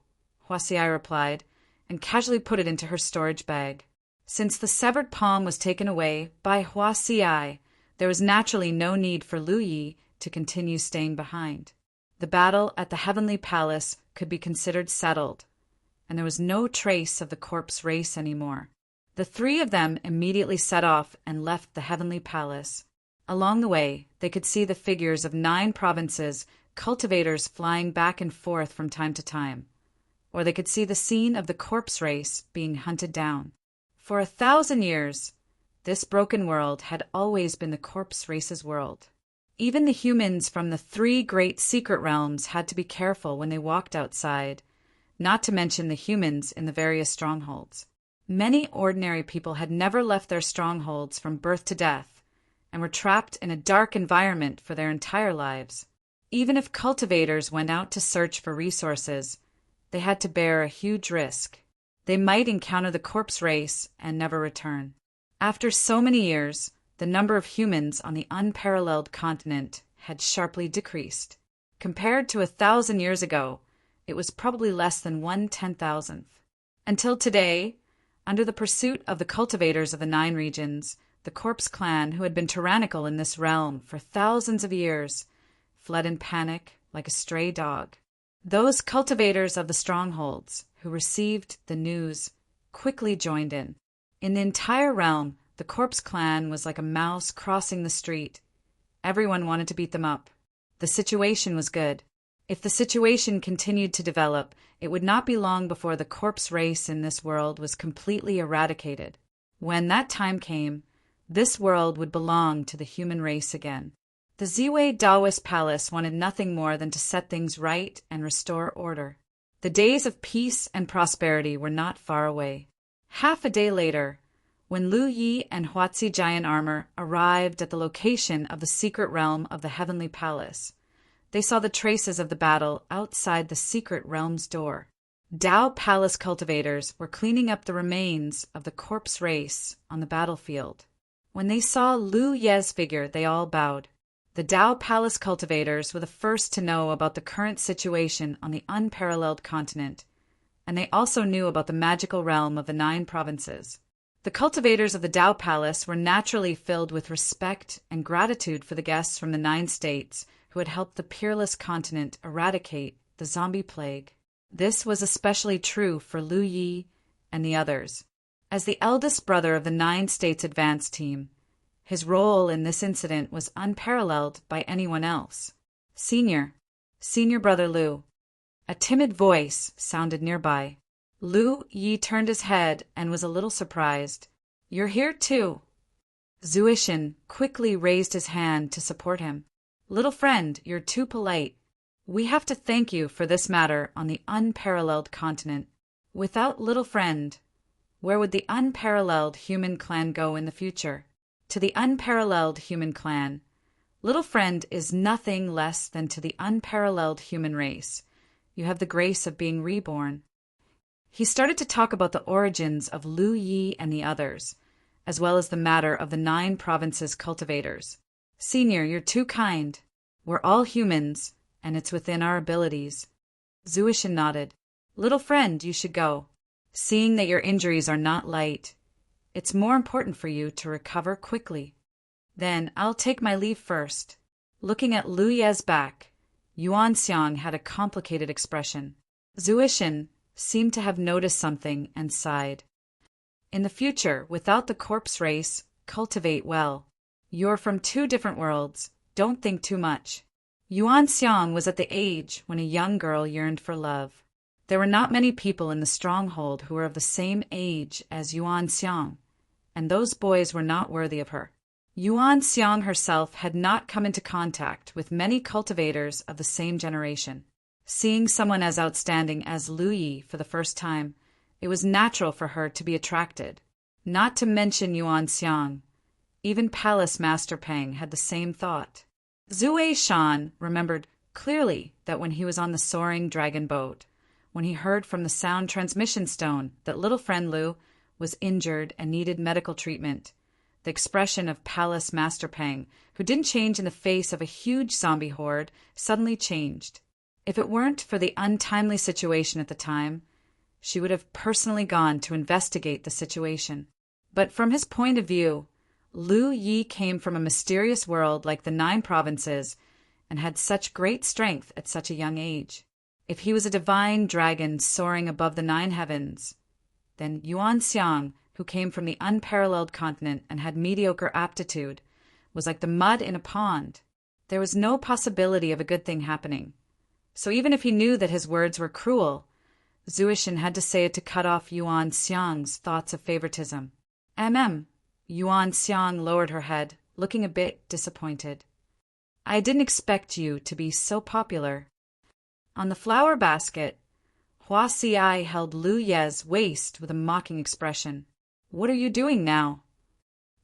Huasiai replied, and casually put it into her storage bag. Since the severed palm was taken away by Huasiai, there was naturally no need for Lu Yi to continue staying behind. The battle at the Heavenly Palace could be considered settled, and there was no trace of the corpse race anymore. The three of them immediately set off and left the Heavenly Palace. Along the way, they could see the figures of 9 provinces, cultivators flying back and forth from time to time, or they could see the scene of the corpse race being hunted down. For 1,000 years, this broken world had always been the corpse race's world. Even the humans from the 3 great secret realms had to be careful when they walked outside, not to mention the humans in the various strongholds. Many ordinary people had never left their strongholds from birth to death, and were trapped in a dark environment for their entire lives. Even if cultivators went out to search for resources, they had to bear a huge risk. They might encounter the corpse race and never return. After so many years, the number of humans on the unparalleled continent had sharply decreased. Compared to 1,000 years ago, it was probably less than 1/10,000th. Until today, under the pursuit of the cultivators of the 9 regions, the corpse clan, who had been tyrannical in this realm for thousands of years, fled in panic like a stray dog. Those cultivators of the strongholds who received the news quickly joined in. In the entire realm, the corpse clan was like a mouse crossing the street. Everyone wanted to beat them up. The situation was good. If the situation continued to develop, it would not be long before the corpse race in this world was completely eradicated. When that time came, this world would belong to the human race again. The Ziwei Daoist Palace wanted nothing more than to set things right and restore order. The days of peace and prosperity were not far away. Half a day later, when Lu Yi and Huatzi Giant Armor arrived at the location of the secret realm of the Heavenly Palace, they saw the traces of the battle outside the secret realm's door. Dao Palace cultivators were cleaning up the remains of the corpse race on the battlefield. When they saw Lu Ye's figure, they all bowed. The Dao Palace cultivators were the first to know about the current situation on the unparalleled continent, and they also knew about the magical realm of the 9 provinces. The cultivators of the Dao Palace were naturally filled with respect and gratitude for the guests from the 9 states who had helped the peerless continent eradicate the zombie plague. This was especially true for Lu Yi and the others. As the eldest brother of the 9 states advance team, his role in this incident was unparalleled by anyone else. Senior brother Lu. A timid voice sounded nearby. Lu Yi turned his head and was a little surprised. You're here too. Zuishin quickly raised his hand to support him. Little friend, you're too polite. We have to thank you for this matter on the unparalleled continent. Without little friend, where would the unparalleled human clan go in the future? To the unparalleled human clan, little friend is nothing less than to the unparalleled human race. You have the grace of being reborn. He started to talk about the origins of Lu Yi and the others, as well as the matter of the 9 provinces cultivators. Senior, you're too kind. We're all humans, and it's within our abilities. Zuishin nodded. Little friend, you should go. Seeing that your injuries are not light, it's more important for you to recover quickly. Then I'll take my leave first. Looking at Lu Ye's back, Yuan Xiang had a complicated expression. Zuishin seemed to have noticed something and sighed. In the future, without the corpse race, cultivate well. You're from 2 different worlds. Don't think too much. Yuan Xiang was at the age when a young girl yearned for love. There were not many people in the stronghold who were of the same age as Yuan Xiang, and those boys were not worthy of her. Yuan Xiang herself had not come into contact with many cultivators of the same generation. Seeing someone as outstanding as Lu Yi for the first time, it was natural for her to be attracted. Not to mention Yuan Xiang, even Palace Master Peng had the same thought. Zue Shan remembered clearly that when he was on the soaring dragon boat, when he heard from the sound transmission stone that little friend Lu was injured and needed medical treatment, the expression of Palace Master Pang, who didn't change in the face of a huge zombie horde, suddenly changed. If it weren't for the untimely situation at the time, she would have personally gone to investigate the situation. But from his point of view, Lu Yi came from a mysterious world like the 9 provinces and had such great strength at such a young age. If he was a divine dragon soaring above the 9 heavens, then Yuan Xiang, who came from the unparalleled continent and had mediocre aptitude, was like the mud in a pond. There was no possibility of a good thing happening. So even if he knew that his words were cruel, Zuishan had to say it to cut off Yuan Xiang's thoughts of favoritism. Yuan Xiang lowered her head, looking a bit disappointed. I didn't expect you to be so popular. On the flower basket, Hua Xiai held Lu Ye's waist with a mocking expression. What are you doing now?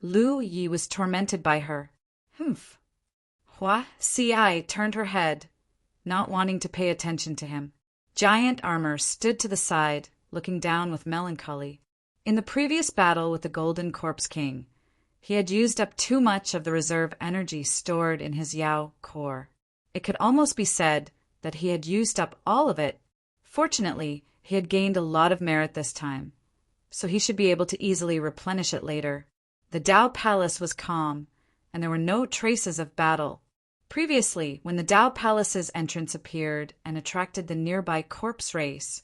Lu Yi was tormented by her. Humph. Hua Xiai turned her head, not wanting to pay attention to him. Giant Armor stood to the side, looking down with melancholy. In the previous battle with the Golden Corpse King, he had used up too much of the reserve energy stored in his Yao core. It could almost be said that he had used up all of it. Fortunately, he had gained a lot of merit this time, so he should be able to easily replenish it later. The Dao Palace was calm, and there were no traces of battle. Previously, when the Dao Palace's entrance appeared and attracted the nearby corpse race,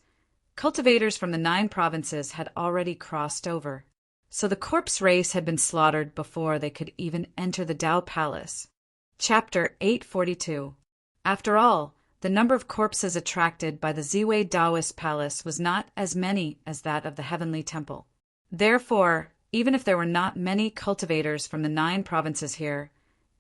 cultivators from the 9 provinces had already crossed over. So the corpse race had been slaughtered before they could even enter the Dao Palace. Chapter 842. After all, the number of corpses attracted by the Ziwei Taoist Palace was not as many as that of the Heavenly Temple. Therefore, even if there were not many cultivators from the 9 provinces here,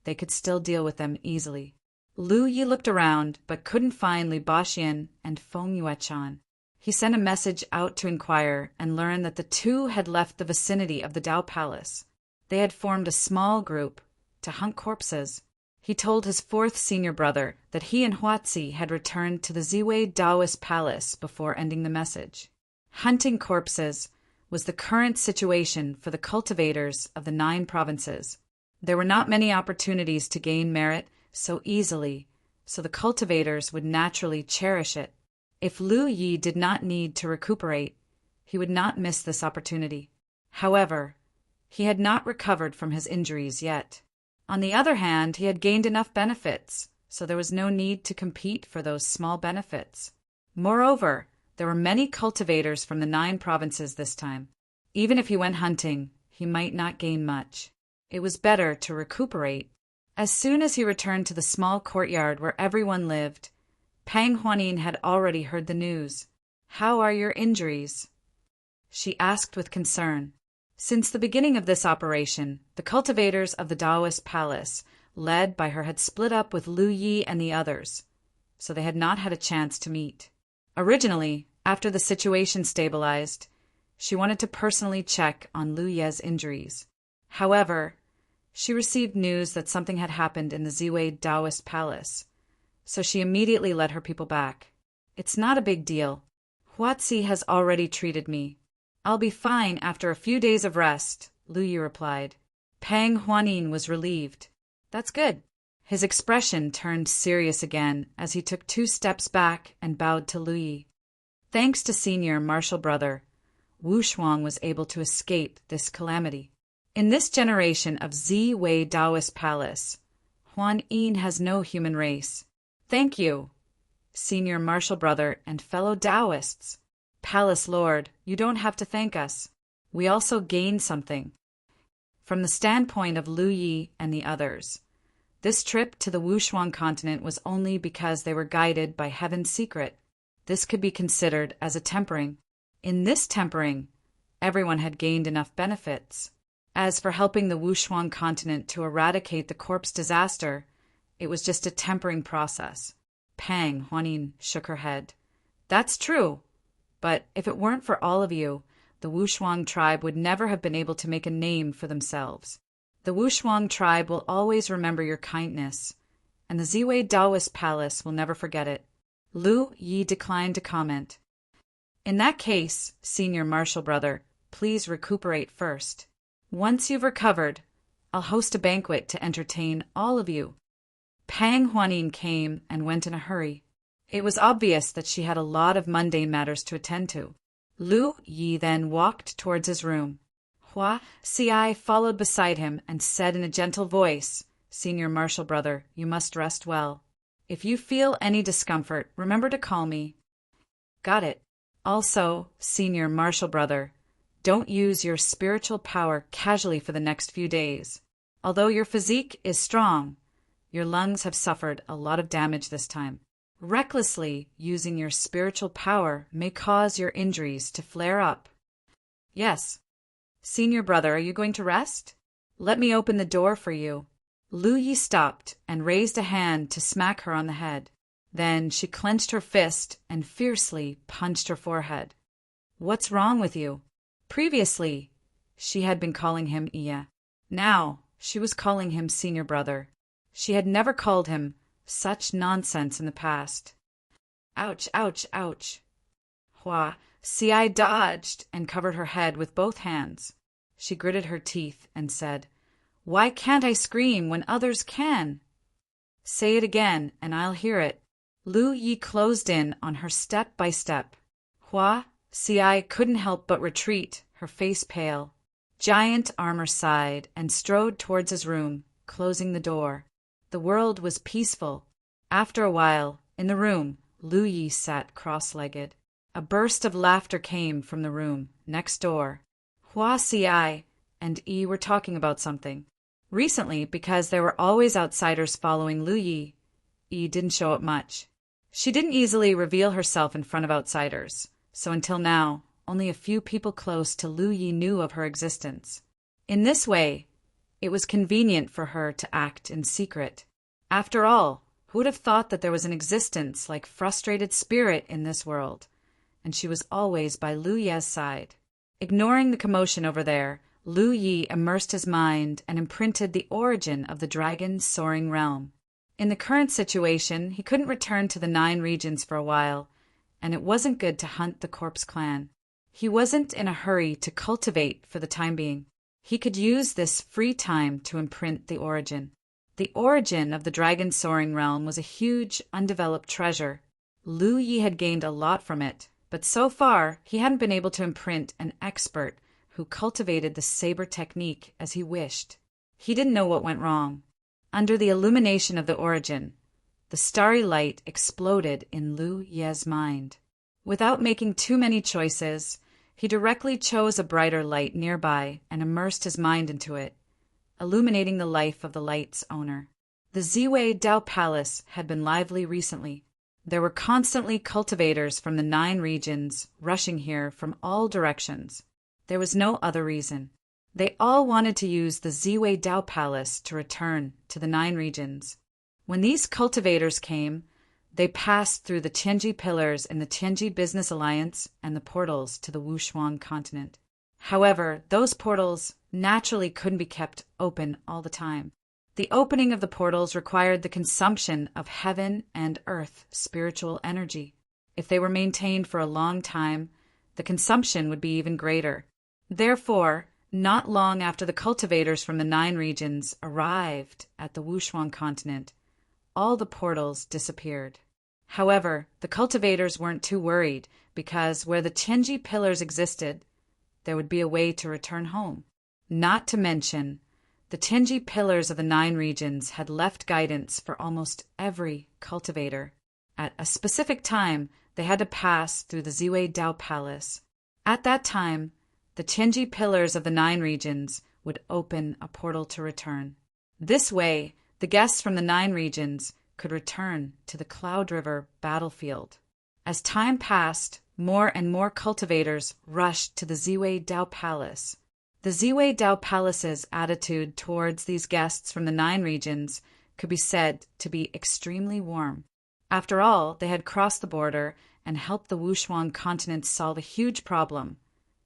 they could still deal with them easily. Lu Yi looked around, but couldn't find Li Baxian and Feng Yuechan. He sent a message out to inquire and learned that the 2 had left the vicinity of the Dao Palace. They had formed a small group to hunt corpses. He told his 4th senior brother that he and Huatzi had returned to the Ziwei Taoist Palace before ending the message. Hunting corpses was the current situation for the cultivators of the 9 provinces. There were not many opportunities to gain merit so easily, so the cultivators would naturally cherish it. If Lu Yi did not need to recuperate, he would not miss this opportunity. However, he had not recovered from his injuries yet. On the other hand, he had gained enough benefits, so there was no need to compete for those small benefits. Moreover, there were many cultivators from the 9 provinces this time. Even if he went hunting, he might not gain much. It was better to recuperate. As soon as he returned to the small courtyard where everyone lived, Pang Huanin had already heard the news. How are your injuries? She asked with concern. Since the beginning of this operation, the cultivators of the Taoist Palace, led by her, had split up with Lu Yi and the others, so they had not had a chance to meet. Originally, after the situation stabilized, she wanted to personally check on Lu Ye's injuries. However, she received news that something had happened in the Ziwei Taoist Palace, so she immediately led her people back. It's not a big deal. Huatzi has already treated me. I'll be fine after a few days of rest, Lu Yi replied. Pang Huanin was relieved. That's good. His expression turned serious again as he took 2 steps back and bowed to Lu Yi. Thanks to senior martial brother, Wu Shuang was able to escape this calamity. In this generation of Ziwei Taoist Palace, Huan Yin has no human race. Thank you, senior martial brother and fellow Taoists. Palace Lord, you don't have to thank us. We also gained something. From the standpoint of Lu Yi and the others, this trip to the Wushuang continent was only because they were guided by Heaven's secret. This could be considered as a tempering. In this tempering, everyone had gained enough benefits. As for helping the Wushuang continent to eradicate the corpse disaster, it was just a tempering process. Pang Huanin shook her head. That's true. But if it weren't for all of you, the Wushuang tribe would never have been able to make a name for themselves. The Wushuang tribe will always remember your kindness, and the Ziwei Daoist Palace will never forget it. Lu Yi declined to comment. In that case, Senior Marshal Brother, please recuperate first. Once you've recovered, I'll host a banquet to entertain all of you. Pang Huanin came and went in a hurry. It was obvious that she had a lot of mundane matters to attend to. Lu Yi then walked towards his room. Hua Xiai followed beside him and said in a gentle voice, Senior Marshal Brother, you must rest well. If you feel any discomfort, remember to call me. Got it. Also, Senior Marshal Brother, don't use your spiritual power casually for the next few days. Although your physique is strong, your lungs have suffered a lot of damage this time. Recklessly using your spiritual power may cause your injuries to flare up. Yes. Senior Brother, are you going to rest? Let me open the door for you. Lu Yi stopped and raised a hand to smack her on the head. Then she clenched her fist and fiercely punched her forehead. What's wrong with you? Previously, she had been calling him Iya. Now, she was calling him Senior Brother. She had never called him such nonsense in the past. Ouch, ouch, ouch. Hua Xiai dodged and covered her head with both hands. She gritted her teeth and said, Why can't I scream when others can? Say it again, and I'll hear it. Lu Yi closed in on her step by step. Hua Xiai couldn't help but retreat, her face pale. Giant Armor sighed and strode towards his room, closing the door. The world was peaceful. After a while, in the room, Lu Yi sat cross-legged. A burst of laughter came from the room next door. Hua Xiai and Yi were talking about something. Recently, because there were always outsiders following Lu Yi, Yi didn't show up much. She didn't easily reveal herself in front of outsiders, so until now, only a few people close to Lu Yi knew of her existence. In this way, it was convenient for her to act in secret. After all, who would have thought that there was an existence like frustrated spirit in this world? And she was always by Lu Ye's side. Ignoring the commotion over there, Lu Yi immersed his mind and imprinted the origin of the dragon's soaring realm. In the current situation, he couldn't return to the 9 regions for a while, and it wasn't good to hunt the corpse clan. He wasn't in a hurry to cultivate for the time being. He could use this free time to imprint the origin. The origin of the dragon's soaring realm was a huge, undeveloped treasure. Lu Yi had gained a lot from it, but so far he hadn't been able to imprint an expert who cultivated the saber technique as he wished. He didn't know what went wrong. Under the illumination of the origin, the starry light exploded in Lu Ye's mind. Without making too many choices, he directly chose a brighter light nearby and immersed his mind into it, illuminating the life of the light's owner. The Ziwei Dao Palace had been lively recently. There were constantly cultivators from the 9 regions rushing here from all directions. There was no other reason. They all wanted to use the Ziwei Dao Palace to return to the 9 regions. When these cultivators came, they passed through the Tianji Pillars in the Tianji Business Alliance and the portals to the Wushuang continent. However, those portals naturally couldn't be kept open all the time. The opening of the portals required the consumption of heaven and earth spiritual energy. If they were maintained for a long time, the consumption would be even greater. Therefore, not long after the cultivators from the 9 regions arrived at the Wushuang continent, all the portals disappeared. However, the cultivators weren't too worried because where the Tianji Pillars existed, there would be a way to return home. Not to mention, the Tianji Pillars of the 9 regions had left guidance for almost every cultivator. At a specific time, they had to pass through the Ziwei Dao Palace. At that time, the Tianji Pillars of the 9 regions would open a portal to return. This way, the guests from the 9 regions could return to the Cloud River battlefield. As time passed, more and more cultivators rushed to the Ziwei Dao Palace. The Ziwei Dao Palace's attitude towards these guests from the 9 regions could be said to be extremely warm. After all, they had crossed the border and helped the Wushuang continent solve a huge problem,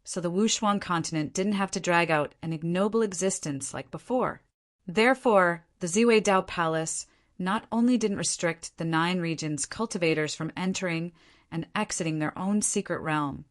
so the Wushuang continent didn't have to drag out an ignoble existence like before. Therefore, the Ziwei Dao Palace not only didn't restrict the 9 regions' cultivators from entering and exiting their own secret realm,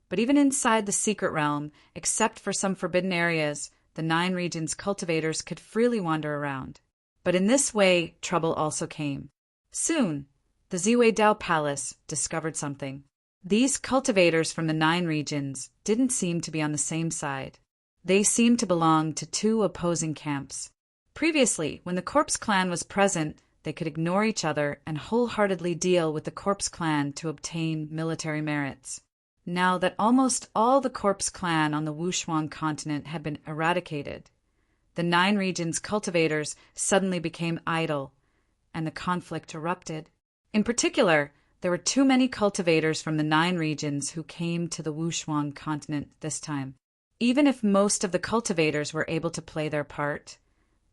but even inside the secret realm, except for some forbidden areas, the 9 regions' cultivators could freely wander around. But in this way, trouble also came. Soon, the Ziwei Dao Palace discovered something. These cultivators from the 9 regions didn't seem to be on the same side. They seemed to belong to 2 opposing camps. Previously, when the Corpse Clan was present, they could ignore each other and wholeheartedly deal with the Corpse Clan to obtain military merits. Now that almost all the Corpse Clan on the Wushuang continent had been eradicated, the 9 regions' cultivators suddenly became idle, and the conflict erupted. In particular, there were too many cultivators from the 9 regions who came to the Wushuang continent this time. Even if most of the cultivators were able to play their part,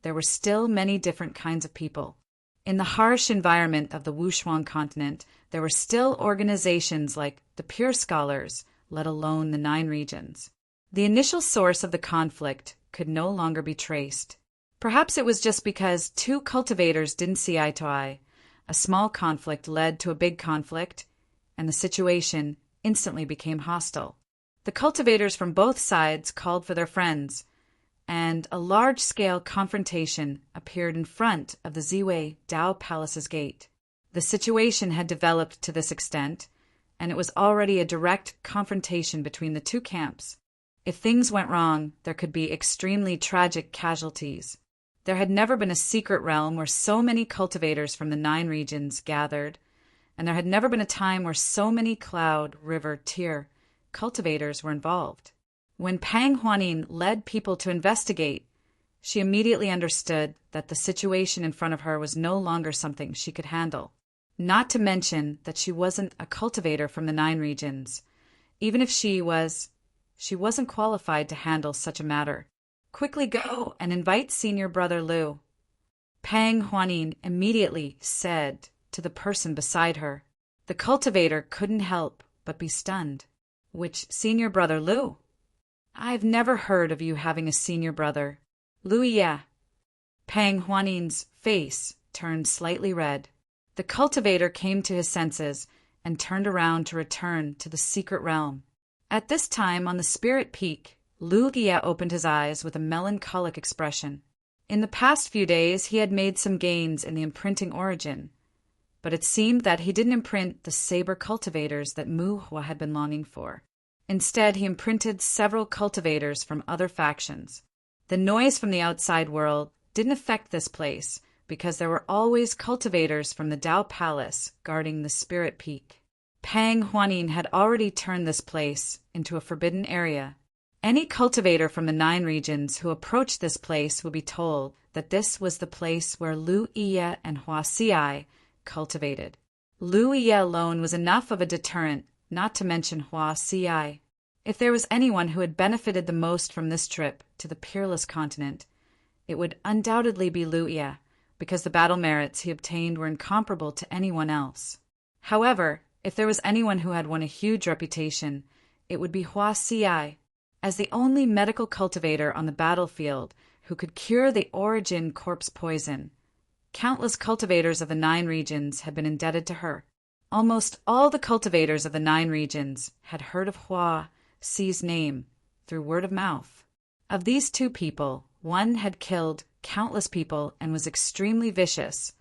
there were still many different kinds of people. In the harsh environment of the Wushuang continent, there were still organizations like the Pure Scholars, let alone the 9 regions. The initial source of the conflict could no longer be traced. Perhaps it was just because 2 cultivators didn't see eye to eye. A small conflict led to a big conflict, and the situation instantly became hostile. The cultivators from both sides called for their friends, and a large-scale confrontation appeared in front of the Ziwei Dao Palace's gate. The situation had developed to this extent, and it was already a direct confrontation between the 2 camps. If things went wrong, there could be extremely tragic casualties. There had never been a secret realm where so many cultivators from the 9 regions gathered, and there had never been a time where so many Cloud River tier cultivators were involved. When Pang Huanin led people to investigate, she immediately understood that the situation in front of her was no longer something she could handle. Not to mention that she wasn't a cultivator from the 9 regions. Even if she wasn't qualified to handle such a matter. Quickly go and invite Senior Brother Liu, Pang Huanin immediately said to the person beside her. The cultivator couldn't help but be stunned. Which Senior Brother Liu? I've never heard of you having a senior brother. Liu Ye. Pang Huanin's face turned slightly red. The cultivator came to his senses and turned around to return to the secret realm. At this time on the Spirit Peak, Liu Ye opened his eyes with a melancholic expression. In the past few days he had made some gains in the imprinting origin, but it seemed that he didn't imprint the saber cultivators that Mu Hua had been longing for. Instead, he imprinted several cultivators from other factions. The noise from the outside world didn't affect this place because there were always cultivators from the Dao Palace guarding the Spirit Peak. Pang Huanin had already turned this place into a forbidden area. Any cultivator from the 9 regions who approached this place would be told that this was the place where Liu Ye and Hua Xiai cultivated. Liu Ye alone was enough of a deterrent, not to mention Hua Xiai. If there was anyone who had benefited the most from this trip to the Peerless Continent, it would undoubtedly be Liu Ye, because the battle merits he obtained were incomparable to anyone else. However, if there was anyone who had won a huge reputation, it would be Hua Xiai. As the only medical cultivator on the battlefield who could cure the origin corpse poison, countless cultivators of the 9 regions had been indebted to her. Almost all the cultivators of the 9 regions had heard of Hua Xi's name through word of mouth. Of these 2 people, one had killed countless people and was extremely vicious,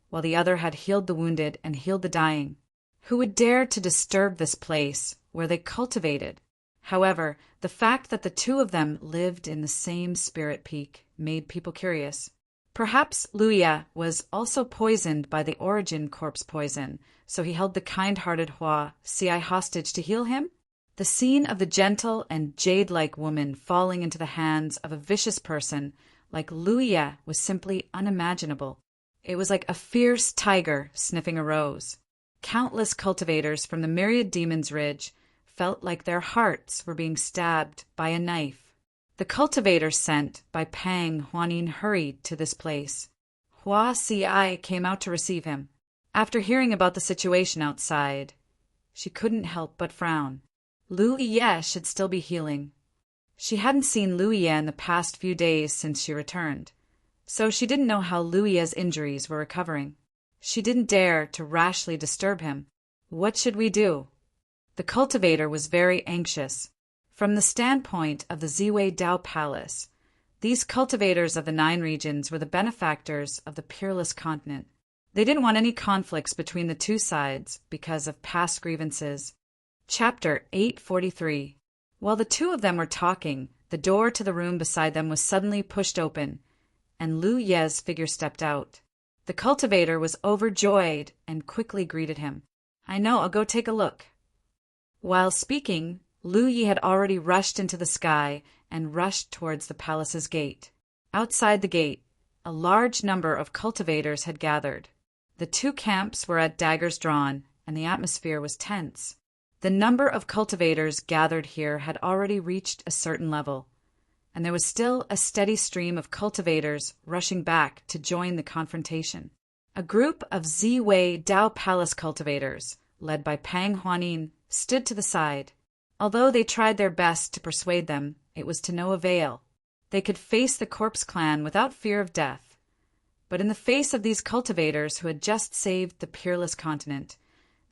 while the other had healed the wounded and healed the dying. Who would dare to disturb this place where they cultivated? However, the fact that the 2 of them lived in the same Spirit Peak made people curious. Perhaps Liu Ye was also poisoned by the origin corpse poison, so he held the kind-hearted Hua Xiai hostage to heal him? The scene of the gentle and jade-like woman falling into the hands of a vicious person like Liu Ye was simply unimaginable. It was like a fierce tiger sniffing a rose. Countless cultivators from the Myriad Demon's Ridge felt like their hearts were being stabbed by a knife. The cultivator sent by Pang Huanin hurried to this place. Hua Xiai came out to receive him. After hearing about the situation outside, she couldn't help but frown. Liu Ye should still be healing. She hadn't seen Liu Ye in the past few days since she returned, so she didn't know how Lu Ye's injuries were recovering. She didn't dare to rashly disturb him. What should we do? The cultivator was very anxious. From the standpoint of the Ziwei Dao Palace, these cultivators of the 9 regions were the benefactors of the peerless continent. They didn't want any conflicts between the two sides because of past grievances. Chapter 843. While the two of them were talking, the door to the room beside them was suddenly pushed open, and Lu Ye's figure stepped out. The cultivator was overjoyed and quickly greeted him. "I know, I'll go take a look." While speaking, Lu Yi had already rushed into the sky and rushed towards the palace's gate. Outside the gate, a large number of cultivators had gathered. The two camps were at daggers drawn, and the atmosphere was tense. The number of cultivators gathered here had already reached a certain level, and there was still a steady stream of cultivators rushing back to join the confrontation. A group of Ziwei Dao Palace cultivators, led by Pang Huanin, stood to the side. Although they tried their best to persuade them, it was to no avail. They could face the Corpse Clan without fear of death. But in the face of these cultivators who had just saved the peerless continent,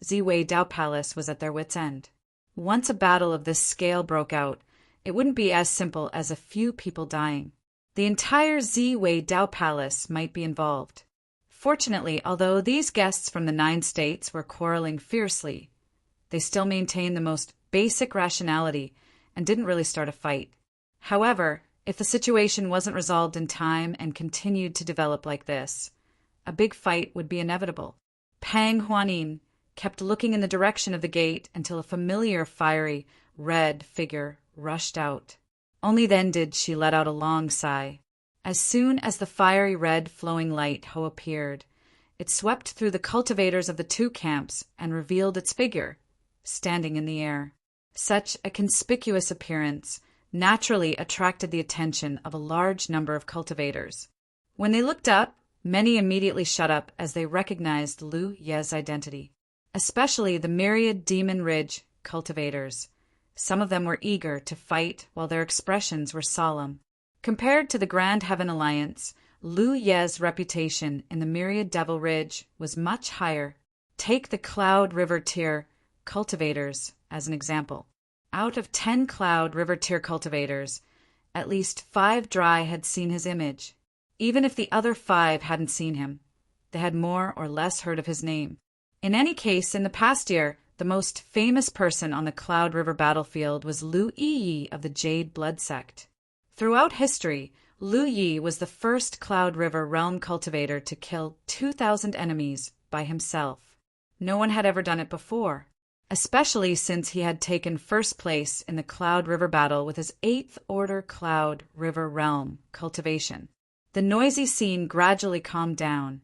Ziwei Dao Palace was at their wits' end. Once a battle of this scale broke out, it wouldn't be as simple as a few people dying. The entire Ziwei Dao Palace might be involved. Fortunately, although these guests from the 9 states were quarreling fiercely, they still maintained the most basic rationality and didn't really start a fight. However, if the situation wasn't resolved in time and continued to develop like this, a big fight would be inevitable. Pang Huanin kept looking in the direction of the gate until a familiar fiery, red figure rushed out. Only then did she let out a long sigh. As soon as the fiery red flowing light Ho appeared, it swept through the cultivators of the 2 camps and revealed its figure, standing in the air. Such a conspicuous appearance naturally attracted the attention of a large number of cultivators. When they looked up, many immediately shut up as they recognized Lu Ye's identity, especially the myriad Demon Ridge cultivators. Some of them were eager to fight while their expressions were solemn. Compared to the Grand Heaven Alliance, Lu Ye's reputation in the myriad Devil Ridge was much higher. Take the Cloud River Tier cultivators as an example. Out of 10 Cloud River Tier cultivators, at least 5 Dry had seen his image. Even if the other 5 hadn't seen him, they had more or less heard of his name. In any case, in the past year, the most famous person on the Cloud River battlefield was Lu Yi of the Jade Blood Sect. Throughout history, Lu Yi was the first Cloud River realm cultivator to kill 2,000 enemies by himself. No one had ever done it before, especially since he had taken first place in the Cloud River battle with his 8th Order Cloud River realm cultivation. The noisy scene gradually calmed down,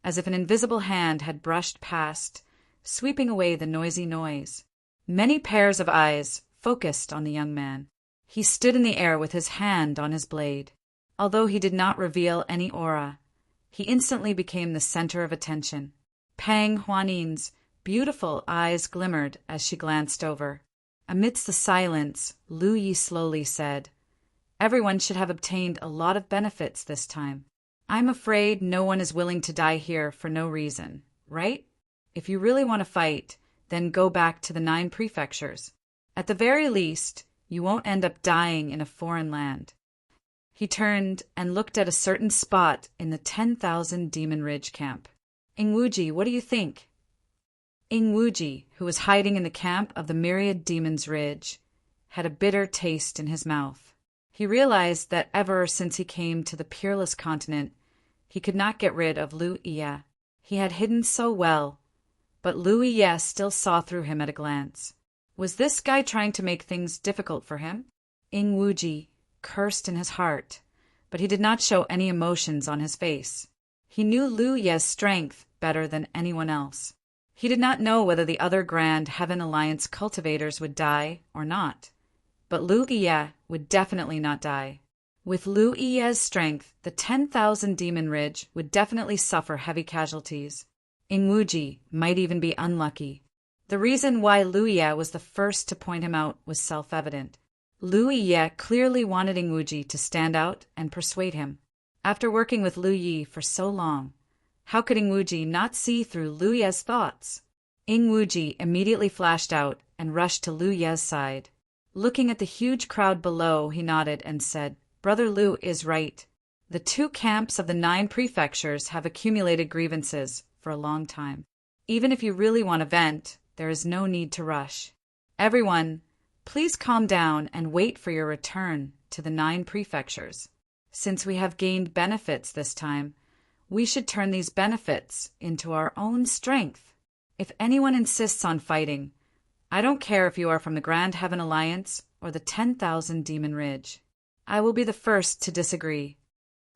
as if an invisible hand had brushed past, sweeping away the noisy noise. Many pairs of eyes focused on the young man. He stood in the air with his hand on his blade. Although he did not reveal any aura, he instantly became the center of attention. Pang Huanin's beautiful eyes glimmered as she glanced over. Amidst the silence, Lu Yi slowly said, "Everyone should have obtained a lot of benefits this time. I'm afraid no one is willing to die here for no reason, right? If you really want to fight, then go back to the 9 prefectures. At the very least, you won't end up dying in a foreign land." He turned and looked at a certain spot in the 10,000 Demon Ridge camp. "Ingwuji, what do you think?" Ingwuji, who was hiding in the camp of the Myriad Demons Ridge, had a bitter taste in his mouth. He realized that ever since he came to the Peerless Continent, he could not get rid of Lu Yi. He had hidden so well, but Lu Yi still saw through him at a glance. Was this guy trying to make things difficult for him? Ingwuji cursed in his heart, but he did not show any emotions on his face. He knew Lu Yi's strength better than anyone else. He did not know whether the other Grand Heaven Alliance cultivators would die or not, but Lu Yi would definitely not die. With Lu Yi's strength, the 10,000 Demon Ridge would definitely suffer heavy casualties. Ingwuji might even be unlucky. The reason why Lu Yi was the first to point him out was self-evident. Lu Yi clearly wanted Ingwuji to stand out and persuade him. After working with Lu Yi for so long, how could Ing Wuji not see through Lu Ye's thoughts? Ing Wuji immediately flashed out and rushed to Lu Ye's side. Looking at the huge crowd below, he nodded and said, "Brother Lu is right. The 2 camps of the 9 prefectures have accumulated grievances for a long time. Even if you really want to vent, there is no need to rush. Everyone, please calm down and wait for your return to the 9 prefectures. Since we have gained benefits this time, we should turn these benefits into our own strength. If anyone insists on fighting, I don't care if you are from the Grand Heaven Alliance or the 10,000 Demon Ridge. I will be the first to disagree."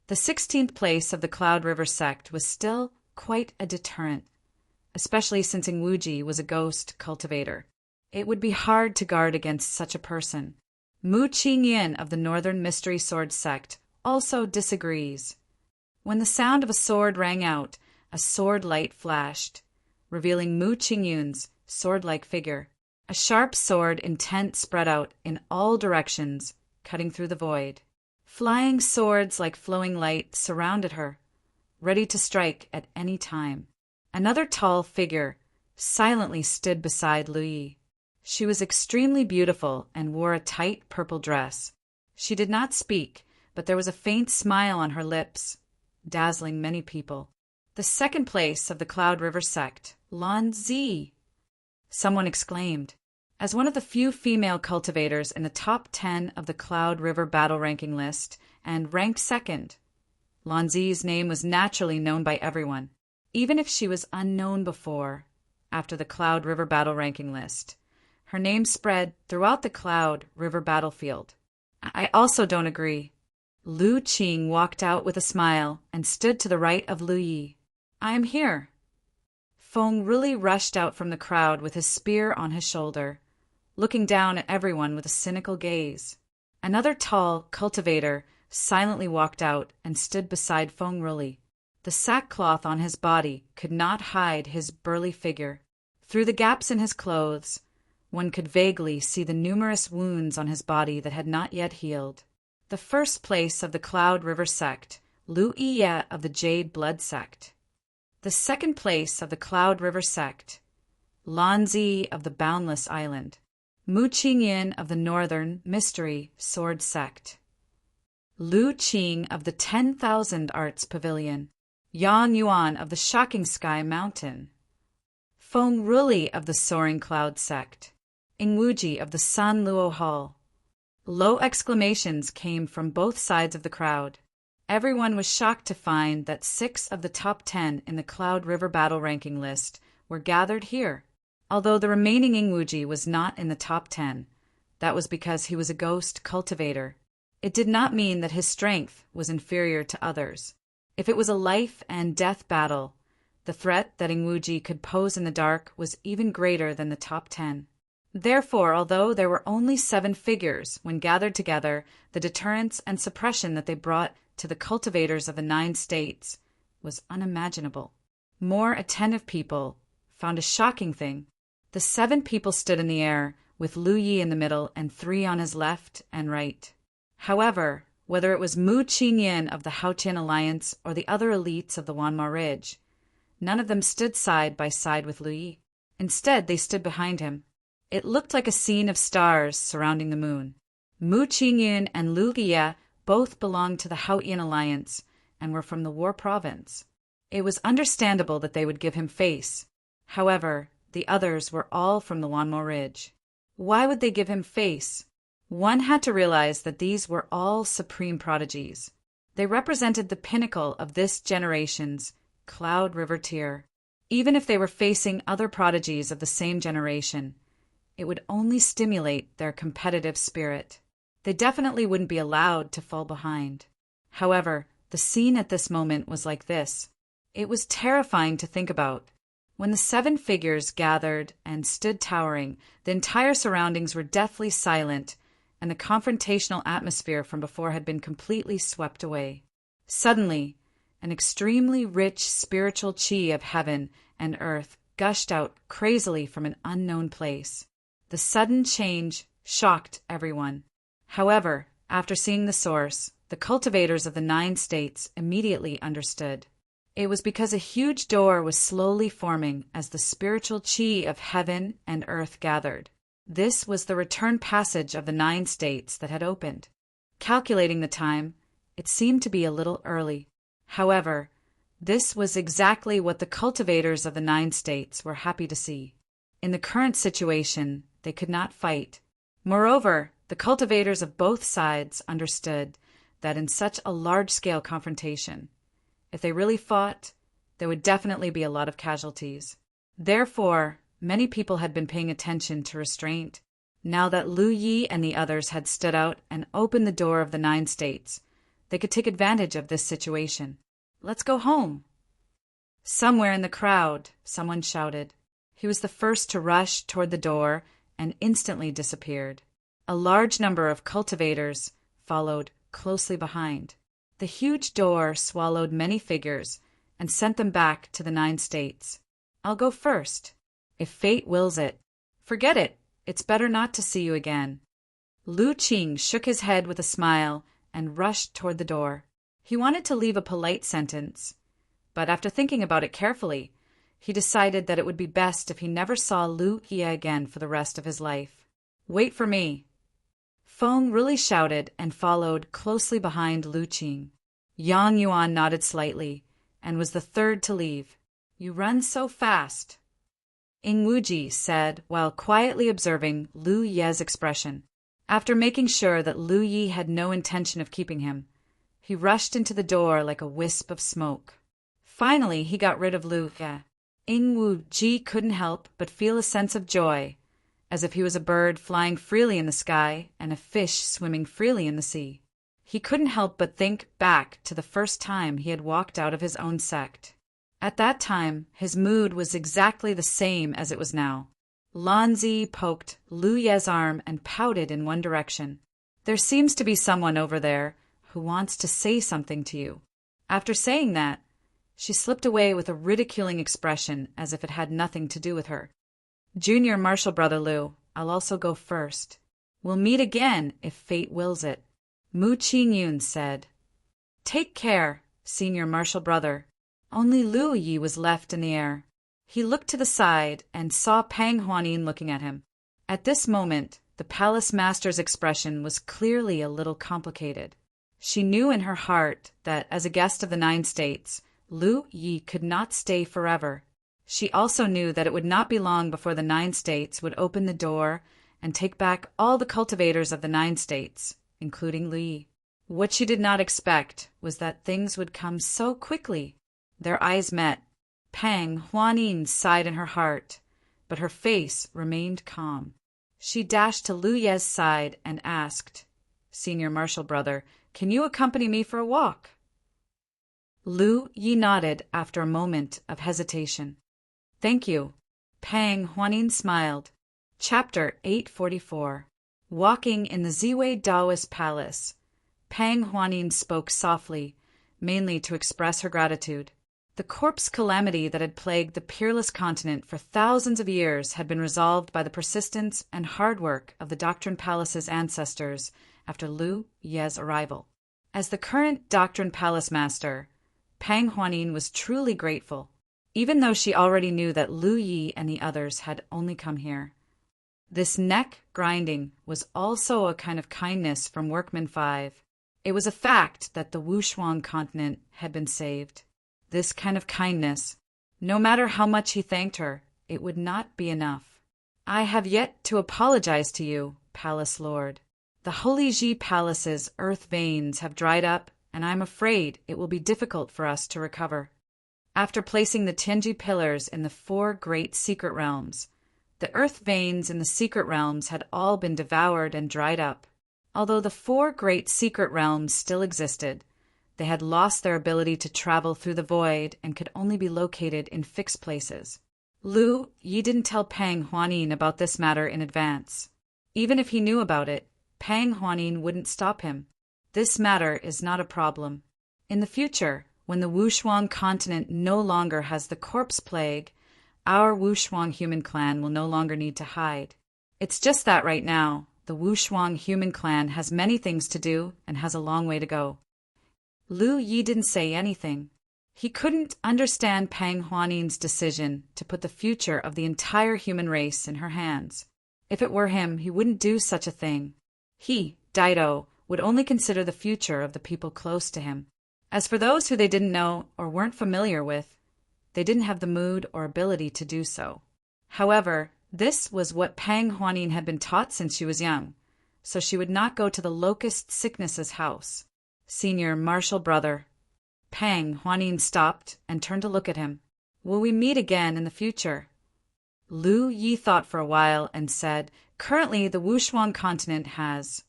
The 16th place of the Cloud River sect was still quite a deterrent, especially since Ing Wuji was a ghost cultivator. It would be hard to guard against such a person. Mu Qingyin of the Northern Mystery Sword sect also disagrees. When the sound of a sword rang out, a sword light flashed, revealing Mu Qingyun's sword-like figure. A sharp sword intent spread out in all directions, cutting through the void. Flying swords like flowing light surrounded her, ready to strike at any time. Another tall figure silently stood beside Lu Yi. She was extremely beautiful and wore a tight purple dress. She did not speak, but there was a faint smile on her lips, dazzling many people. The 2nd place of the Cloud River sect, Lan Zi! Someone exclaimed. As one of the few female cultivators in the top 10 of the Cloud River battle ranking list, and ranked 2nd, Lan Zi's name was naturally known by everyone, even if she was unknown before. After the Cloud River battle ranking list, her name spread throughout the Cloud River battlefield. I also don't agree. Lu Qing walked out with a smile and stood to the right of Lu Yi. "I am here." Feng really rushed out from the crowd with his spear on his shoulder, looking down at everyone with a cynical gaze. Another tall cultivator silently walked out and stood beside Feng Ruli. The sackcloth on his body could not hide his burly figure. Through the gaps in his clothes, one could vaguely see the numerous wounds on his body that had not yet healed. The 1st place of the Cloud River sect, Lu Yiye of the Jade Blood sect. The 2nd place of the Cloud River sect, Lan Zi of the Boundless Island. Mu Qingyin of the Northern Mystery Sword sect. Lu Qing of the 10,000 Arts Pavilion. Yan Yuan of the Shocking Sky Mountain. Feng Ruli of the Soaring Cloud sect. Ing Wuji of the San Luo Hall. Low exclamations came from both sides of the crowd. Everyone was shocked to find that 6 of the top 10 in the Cloud River battle ranking list were gathered here. Although the remaining Ing Wuji was not in the top 10, that was because he was a ghost cultivator. It did not mean that his strength was inferior to others. If it was a life and death battle, the threat that Ing Wuji could pose in the dark was even greater than the top 10. Therefore, although there were only 7 figures when gathered together, the deterrence and suppression that they brought to the cultivators of the 9 states was unimaginable. More attentive people found a shocking thing. The 7 people stood in the air, with Lu Yi in the middle and 3 on his left and right. However, whether it was Mu Qingyin of the Haotian Alliance or the other elites of the Wanma Ridge, none of them stood side by side with Lu Yi. Instead, they stood behind him. It looked like a scene of stars surrounding the moon. Mu Qingyin and Lu Yiye both belonged to the Haotian Alliance and were from the War Province. It was understandable that they would give him face. However, the others were all from the Wanmo Ridge. Why would they give him face? One had to realize that these were all supreme prodigies. They represented the pinnacle of this generation's Cloud River tier. Even if they were facing other prodigies of the same generation, it would only stimulate their competitive spirit. They definitely wouldn't be allowed to fall behind. However, the scene at this moment was like this. It was terrifying to think about. When the 7 figures gathered and stood towering, the entire surroundings were deathly silent, and the confrontational atmosphere from before had been completely swept away. Suddenly, an extremely rich spiritual chi of heaven and earth gushed out crazily from an unknown place. The sudden change shocked everyone. However, after seeing the source, The cultivators of the 9 states immediately understood. It was because a huge door was slowly forming as the spiritual chi of heaven and earth gathered. This was the return passage of the 9 states that had opened. Calculating the time, it seemed to be a little early. However, this was exactly what the cultivators of the 9 states were happy to see. In the current situation, they could not fight. Moreover, the cultivators of both sides understood that in such a large-scale confrontation, if they really fought, there would definitely be a lot of casualties. Therefore, many people had been paying attention to restraint. Now that Lu Yi and the others had stood out and opened the door of the 9 states, they could take advantage of this situation. "Let's go home." Somewhere in the crowd, someone shouted. He was the first to rush toward the door and instantly disappeared. A large number of cultivators followed closely behind. The huge door swallowed many figures and sent them back to the 9 states. "I'll go first. If fate wills it. Forget it. It's better not to see you again." Lu Qing shook his head with a smile and rushed toward the door. He wanted to leave a polite sentence, but after thinking about it carefully, he decided that it would be best if he never saw Lu Yi again for the rest of his life. "Wait for me." Feng really shouted and followed closely behind Lu Qing. Yang Yuan nodded slightly and was the third to leave. "You run so fast," Ing Wuji said while quietly observing Lu Ye's expression. After making sure that Lu Yi had no intention of keeping him, he rushed into the door like a wisp of smoke. Finally, he got rid of Lu Ye. Ing Wuji couldn't help but feel a sense of joy, as if he was a bird flying freely in the sky and a fish swimming freely in the sea. He couldn't help but think back to the first time he had walked out of his own sect. At that time, his mood was exactly the same as it was now. Lanzi poked Lu Ye's arm and pouted in one direction. "There seems to be someone over there who wants to say something to you." After saying that, she slipped away with a ridiculing expression as if it had nothing to do with her. "Junior Marshal Brother Lu, I'll also go first. We'll meet again if fate wills it," Mu Qingyun said. "Take care, Senior Marshal Brother." Only Lu Yi was left in the air. He looked to the side and saw Pang Huanin looking at him. At this moment, the palace master's expression was clearly a little complicated. She knew in her heart that, as a guest of the 9 states, Lu Yi could not stay forever. She also knew that it would not be long before the 9 states would open the door and take back all the cultivators of the 9 states, including Lu Yi. What she did not expect was that things would come so quickly. Their eyes met. Pang Huanin sighed in her heart, but her face remained calm. She dashed to Lu Ye's side and asked, "Senior Marshal Brother, can you accompany me for a walk?" Lu Yi nodded after a moment of hesitation. "Thank you." Pang Huanin smiled. Chapter 844. Walking in the Ziwei Daoist Palace. Pang Huanin spoke softly, mainly to express her gratitude. The corpse calamity that had plagued the peerless continent for thousands of years had been resolved by the persistence and hard work of the Doctrine Palace's ancestors after Lu Ye's arrival. As the current Doctrine Palace master, Pang Huanin was truly grateful, even though she already knew that Lu Yi and the others had only come here. This neck grinding was also a kind of kindness from Workman 5. It was a fact that the Wushuang continent had been saved. This kind of kindness, no matter how much he thanked her, it would not be enough. "I have yet to apologize to you, Palace Lord. The Holy Ji Palace's earth veins have dried up, and I am afraid it will be difficult for us to recover. After placing the Tianji pillars in the 4 great secret realms, the earth veins in the secret realms had all been devoured and dried up. Although the 4 great secret realms still existed, they had lost their ability to travel through the void and could only be located in fixed places. Lu Yi didn't tell Pang Huanin about this matter in advance. Even if he knew about it, Pang Huanin wouldn't stop him. This matter is not a problem. In the future, when the Wushuang continent no longer has the corpse plague, our Wushuang human clan will no longer need to hide. It's just that right now, The Wushuang human clan has many things to do and has a long way to go. Lu Yi didn't say anything. He couldn't understand Pang Huanin's decision to put the future of the entire human race in her hands. If it were him, he wouldn't do such a thing. He, Dido, would only consider the future of the people close to him. As for those who they didn't know or weren't familiar with, they didn't have the mood or ability to do so. However, this was what Pang Huanin had been taught since she was young, so she would not go to the locust sickness's house. Senior martial brother. Pang Huanin stopped and turned to look at him. Will we meet again in the future? Lu Yi thought for a while and said, currently the Wushuang continent has.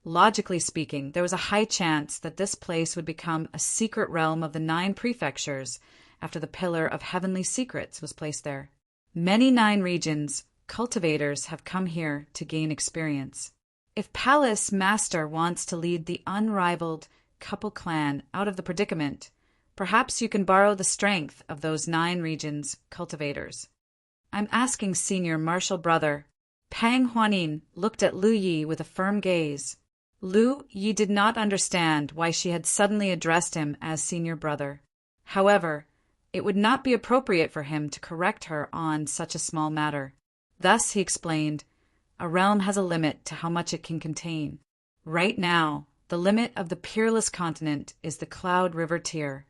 Logically speaking, there was a high chance that this place would become a secret realm of the 9 prefectures after the Pillar of Heavenly Secrets was placed there. Many 9 regions, cultivators have come here to gain experience. If Palace Master wants to lead the unrivaled couple clan out of the predicament, perhaps you can borrow the strength of those 9 regions' cultivators. I'm asking senior martial brother. Pang Huanin looked at Lu Yi with a firm gaze. Lu Yi did not understand why she had suddenly addressed him as senior brother. However, it would not be appropriate for him to correct her on such a small matter. Thus he explained, a realm has a limit to how much it can contain. Right now, the limit of the Peerless Continent is the Cloud River tier.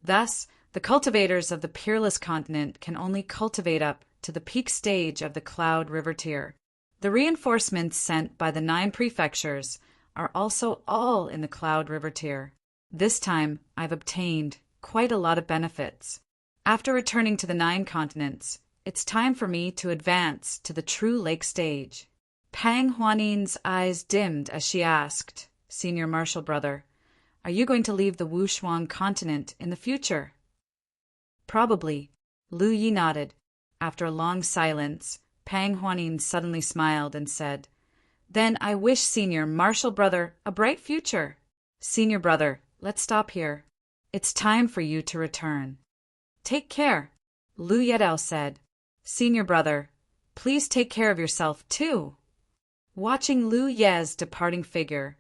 Thus, the cultivators of the Peerless Continent can only cultivate up to the peak stage of the Cloud River tier. The reinforcements sent by the 9 prefectures are also all in the Cloud River tier. This time, I've obtained quite a lot of benefits. After returning to the 9 continents, it's time for me to advance to the true lake stage. Pang Huanin's eyes dimmed as she asked, Senior Martial Brother, are you going to leave the Wushuang continent in the future? Probably. Lu Yi nodded. After a long silence, Pang Huanin suddenly smiled and said, Then I wish Senior Martial Brother a bright future. Senior Brother, let's stop here. It's time for you to return. Take care, Lu Yedao said. Senior Brother, please take care of yourself too. Watching Lu Ye's departing figure,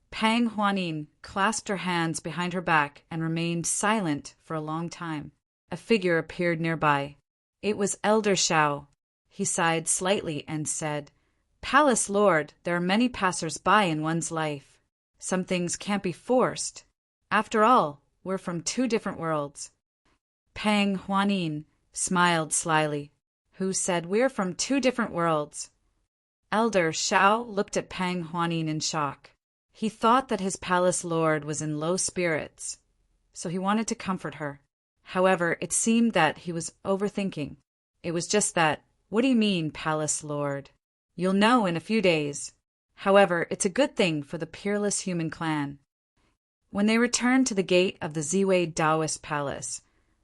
Pang Huanin clasped her hands behind her back and remained silent for a long time. A figure appeared nearby. It was Elder Shao. He sighed slightly and said, Palace Lord, there are many passers-by in one's life. Some things can't be forced. After all, we're from 2 different worlds. Pang Huanin smiled slyly. Who said we're from 2 different worlds? Elder Shao looked at Pang Huanin in shock. He thought that his palace lord was in low spirits, so he wanted to comfort her. However, it seemed that he was overthinking. It was just that, what do you mean, palace lord? You'll know in a few days. However, it's a good thing for the peerless human clan. When they returned to the gate of the Ziwei Taoist Palace,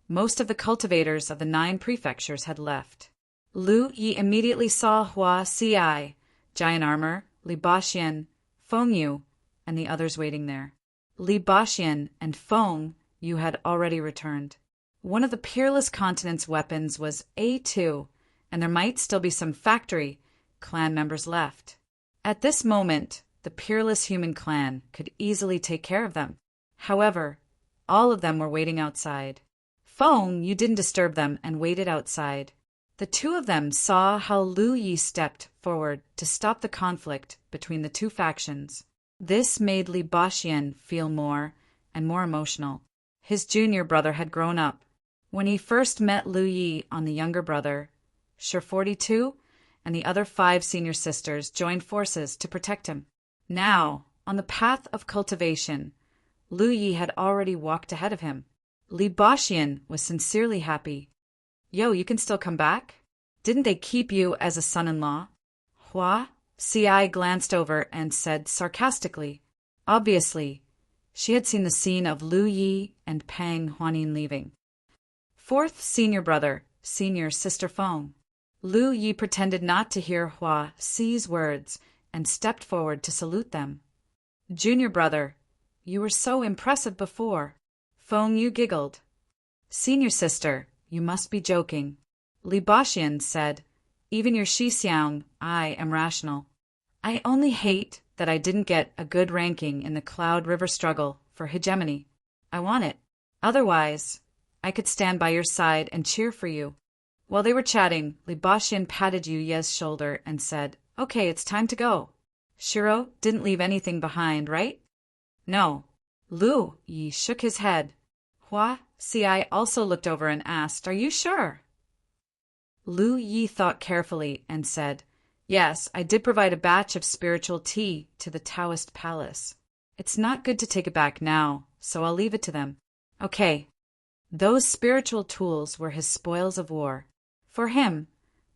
most of the cultivators of the 9 prefectures had left. Lu Yi immediately saw Hua Xiai, Giant Armor, Li Baxian, Feng Yu, and the others waiting there. Li Baxian and Feng Yu had already returned. One of the peerless continent's weapons was A2, and there might still be some factory clan members left. At this moment, the peerless human clan could easily take care of them. However, all of them were waiting outside. Feng Yu didn't disturb them and waited outside. The 2 of them saw how Lu Yi stepped forward to stop the conflict between the 2 factions. This made Li Baxian feel more and more emotional. His junior brother had grown up. When he first met Lu Yi on the younger brother, Shi 42 and the other 5 senior sisters joined forces to protect him. Now, on the path of cultivation, Lu Yi had already walked ahead of him. Li Baxian was sincerely happy. Yo, you can still come back? Didn't they keep you as a son-in-law? Hua Xiai glanced over and said sarcastically. Obviously, she had seen the scene of Lu Yi and Pang Huanin leaving. 4th senior brother, senior sister Feng. Lu Yi pretended not to hear Hua Xi's words and stepped forward to salute them. Junior brother, you were so impressive before. Feng Yu giggled. Senior sister, you must be joking. Li Baxian said, even your Shi Xiang, I am rational. I only hate that I didn't get a good ranking in the Cloud River struggle for hegemony. I want it. Otherwise, I could stand by your side and cheer for you." While they were chatting, Li Baxin patted Yu Ye's shoulder and said, "Okay, it's time to go. Shiro didn't leave anything behind, right?" "No." Lu Yi shook his head. Hua Ci also looked over and asked, "Are you sure?" Lu Yi thought carefully and said, "Yes, I did provide a batch of spiritual tea to the Taoist palace. It's not good to take it back now, so I'll leave it to them." Okay. Those spiritual tools were his spoils of war. For him,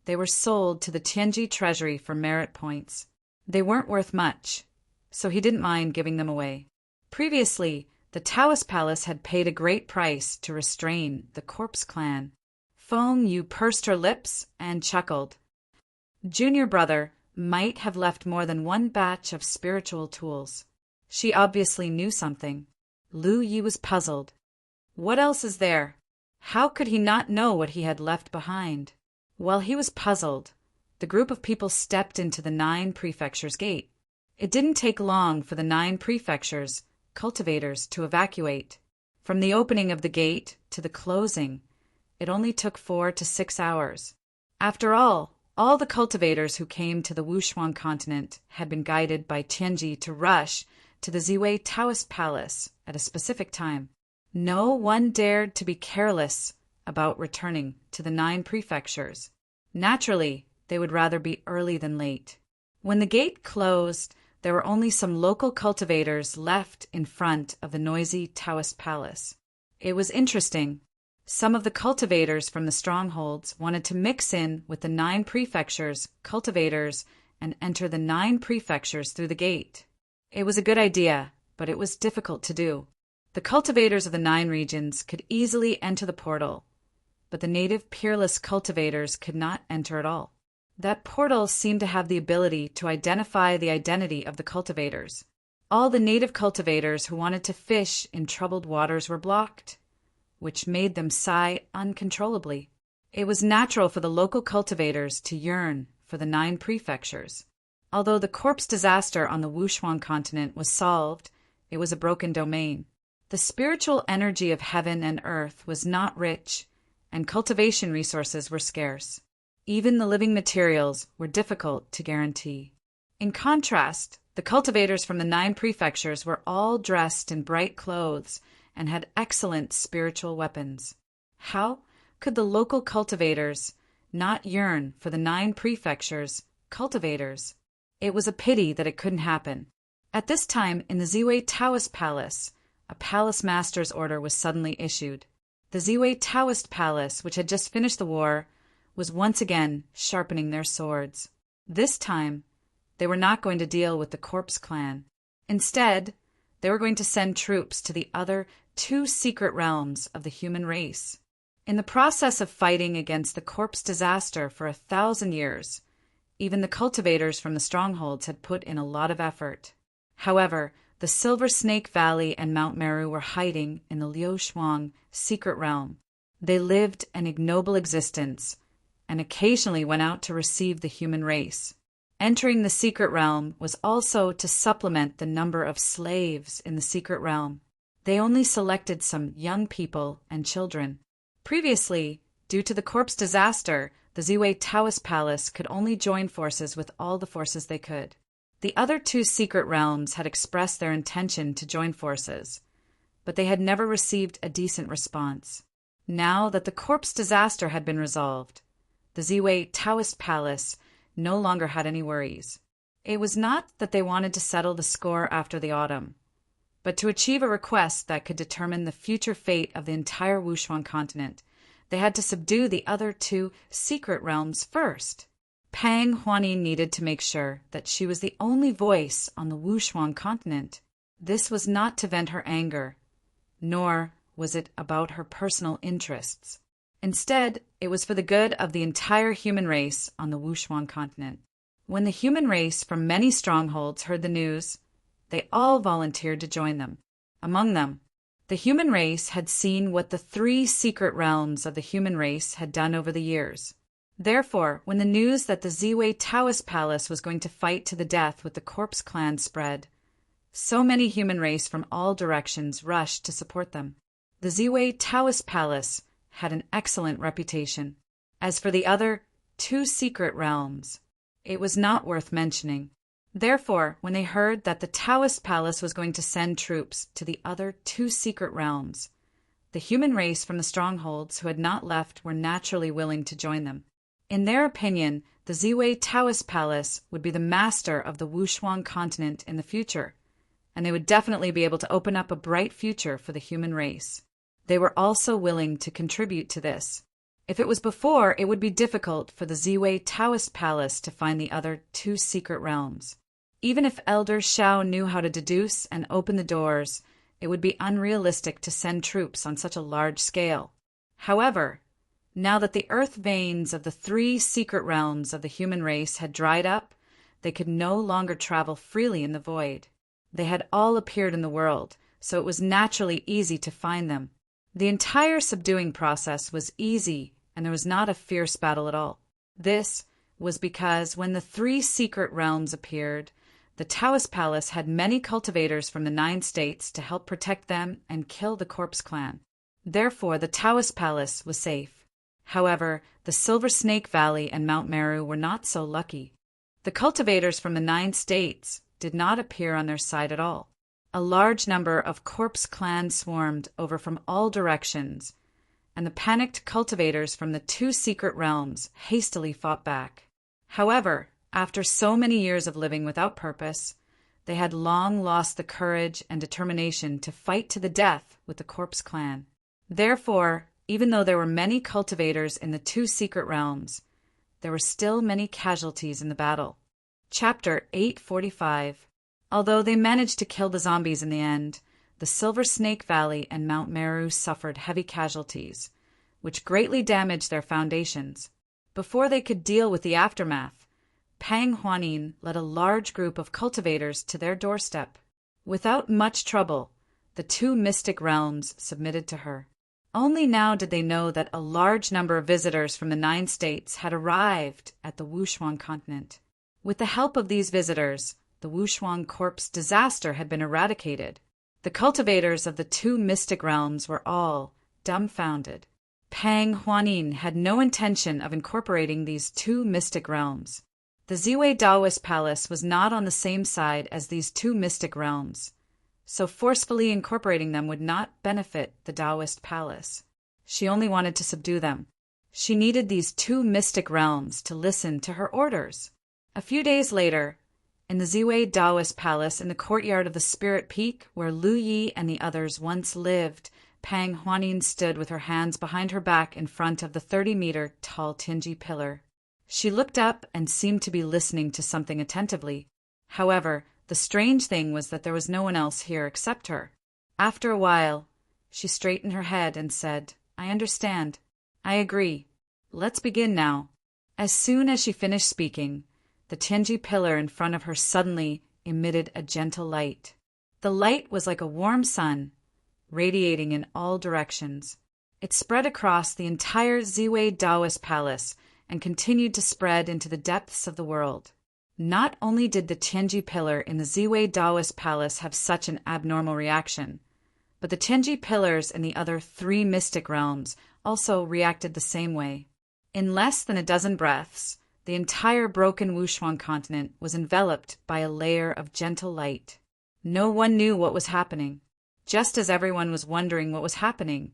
they were sold to the Tianji treasury for merit points. They weren't worth much, so he didn't mind giving them away. Previously, the Taoist palace had paid a great price to restrain the Corpse clan. Feng Yu pursed her lips and chuckled. Junior brother might have left more than one batch of spiritual tools. She obviously knew something. Lu Yi was puzzled. What else is there? How could he not know what he had left behind? While he was puzzled, the group of people stepped into the 9 prefectures gate. It didn't take long for the 9 prefectures, cultivators, to evacuate. From the opening of the gate to the closing, it only took 4 to 6 hours. After all the cultivators who came to the Wushuang continent had been guided by Tianji to rush to the Ziwei Taoist palace at a specific time. No one dared to be careless about returning to the 9 prefectures. Naturally, they would rather be early than late. When the gate closed, there were only some local cultivators left in front of the noisy Taoist palace. It was interesting. Some of the cultivators from the strongholds wanted to mix in with the 9 prefectures' cultivators and enter the 9 prefectures through the gate. It was a good idea, but it was difficult to do. The cultivators of the 9 regions could easily enter the portal, but the native peerless cultivators could not enter at all. That portal seemed to have the ability to identify the identity of the cultivators. All the native cultivators who wanted to fish in troubled waters were blocked, which made them sigh uncontrollably. It was natural for the local cultivators to yearn for the 9 prefectures. Although the corpse disaster on the Wushuang continent was solved, it was a broken domain. The spiritual energy of heaven and earth was not rich, and cultivation resources were scarce. Even the living materials were difficult to guarantee. In contrast, the cultivators from the 9 prefectures were all dressed in bright clothes and had excellent spiritual weapons. How could the local cultivators not yearn for the 9 prefectures' cultivators? It was a pity that it couldn't happen. At this time, in the Ziwei Taoist palace, a palace master's order was suddenly issued. The Ziwei Taoist palace, which had just finished the war, was once again sharpening their swords. This time, they were not going to deal with the Corpse clan. Instead, they were going to send troops to the other 2 secret realms of the human race. In the process of fighting against the Corpse disaster for 1,000 years, even the cultivators from the strongholds had put in a lot of effort. However, the Silver Snake Valley and Mount Meru were hiding in the Liushuang secret realm. They lived an ignoble existence and occasionally went out to receive the human race. Entering the secret realm was also to supplement the number of slaves in the secret realm. They only selected some young people and children. Previously, due to the corpse disaster, the Ziwei Taoist palace could only join forces with all the forces they could. The other 2 secret realms had expressed their intention to join forces, but they had never received a decent response. Now that the corpse disaster had been resolved, the Ziwei Taoist palace no longer had any worries. It was not that they wanted to settle the score after the autumn, but to achieve a request that could determine the future fate of the entire Wushuang continent, they had to subdue the other 2 secret realms first. Pang Huani needed to make sure that she was the only voice on the Wushuang continent. This was not to vent her anger, nor was it about her personal interests. Instead, it was for the good of the entire human race on the Wushuang continent. When the human race from many strongholds heard the news, they all volunteered to join them. Among them, the human race had seen what the 3 secret realms of the human race had done over the years. Therefore, when the news that the Ziwei Taoist palace was going to fight to the death with the Corpse Clan spread, so many human race from all directions rushed to support them. The Ziwei Taoist palace had an excellent reputation. As for the other 2 secret realms, it was not worth mentioning. Therefore, when they heard that the Taoist palace was going to send troops to the other 2 secret realms, the human race from the strongholds who had not left were naturally willing to join them. In their opinion, the Ziwei Taoist palace would be the master of the Wushuang continent in the future, and they would definitely be able to open up a bright future for the human race. They were also willing to contribute to this. If it was before, it would be difficult for the Ziwei Taoist palace to find the other 2 secret realms. Even if Elder Shao knew how to deduce and open the doors, it would be unrealistic to send troops on such a large scale. However, now that the earth veins of the 3 secret realms of the human race had dried up, they could no longer travel freely in the void. They had all appeared in the world, so it was naturally easy to find them. The entire subduing process was easy, and there was not a fierce battle at all. This was because when the 3 secret realms appeared, the Taoist palace had many cultivators from the 9 states to help protect them and kill the Corpse Clan. Therefore, the Taoist palace was safe. However, the Silver Snake Valley and Mount Meru were not so lucky. The cultivators from the 9 states did not appear on their side at all. A large number of Corpse Clan swarmed over from all directions, and the panicked cultivators from the 2 secret realms hastily fought back. However, after so many years of living without purpose, they had long lost the courage and determination to fight to the death with the Corpse Clan. Therefore, even though there were many cultivators in the 2 secret realms, there were still many casualties in the battle. Chapter 845. Although they managed to kill the zombies in the end, the Silver Snake Valley and Mount Meru suffered heavy casualties, which greatly damaged their foundations. Before they could deal with the aftermath, Pang Huanin led a large group of cultivators to their doorstep. Without much trouble, the 2 mystic realms submitted to her. Only now did they know that a large number of visitors from the 9 states had arrived at the Wushuang continent. With the help of these visitors, the Wushuang corpse disaster had been eradicated. The cultivators of the 2 mystic realms were all dumbfounded. Pang Huanin had no intention of incorporating these 2 mystic realms. The Ziwei Taoist palace was not on the same side as these 2 mystic realms, so forcefully incorporating them would not benefit the Taoist palace. She only wanted to subdue them. She needed these 2 mystic realms to listen to her orders. A few days later, in the Ziwei Taoist palace in the courtyard of the Spirit Peak, where Lu Yi and the others once lived, Pang Huanin stood with her hands behind her back in front of the 30-meter tall Tianji pillar. She looked up and seemed to be listening to something attentively. However, the strange thing was that there was no one else here except her. After a while, she straightened her head and said, "I understand. I agree. Let's begin now." As soon as she finished speaking, the Tianji pillar in front of her suddenly emitted a gentle light. The light was like a warm sun, radiating in all directions. It spread across the entire Ziwei Taoist palace and continued to spread into the depths of the world. Not only did the Tianji pillar in the Ziwei Taoist palace have such an abnormal reaction, but the Tianji pillars in the other 3 mystic realms also reacted the same way. In less than a dozen breaths, the entire broken Wushuang continent was enveloped by a layer of gentle light. No one knew what was happening. Just as everyone was wondering what was happening,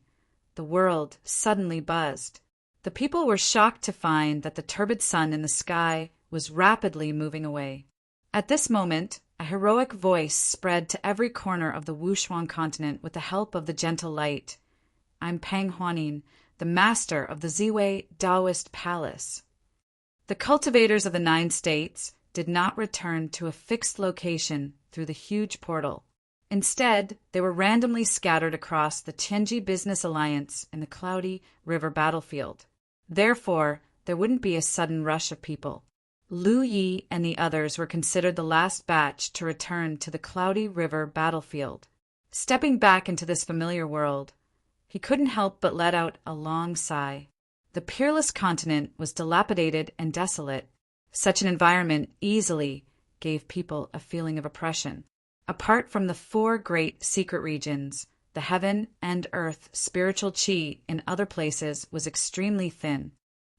the world suddenly buzzed. The people were shocked to find that the turbid sun in the sky was rapidly moving away. At this moment, a heroic voice spread to every corner of the Wushuang continent with the help of the gentle light. "I'm Pang Huanin, the master of the Ziwei Taoist palace." The cultivators of the 9 states did not return to a fixed location through the huge portal. Instead, they were randomly scattered across the Tianji Business Alliance in the Cloudy River battlefield. Therefore, there wouldn't be a sudden rush of people. Lu Yi and the others were considered the last batch to return to the Cloudy River battlefield. Stepping back into this familiar world, he couldn't help but let out a long sigh. The peerless continent was dilapidated and desolate. Such an environment easily gave people a feeling of oppression. Apart from the four great secret regions, the heaven and earth spiritual chi in other places was extremely thin.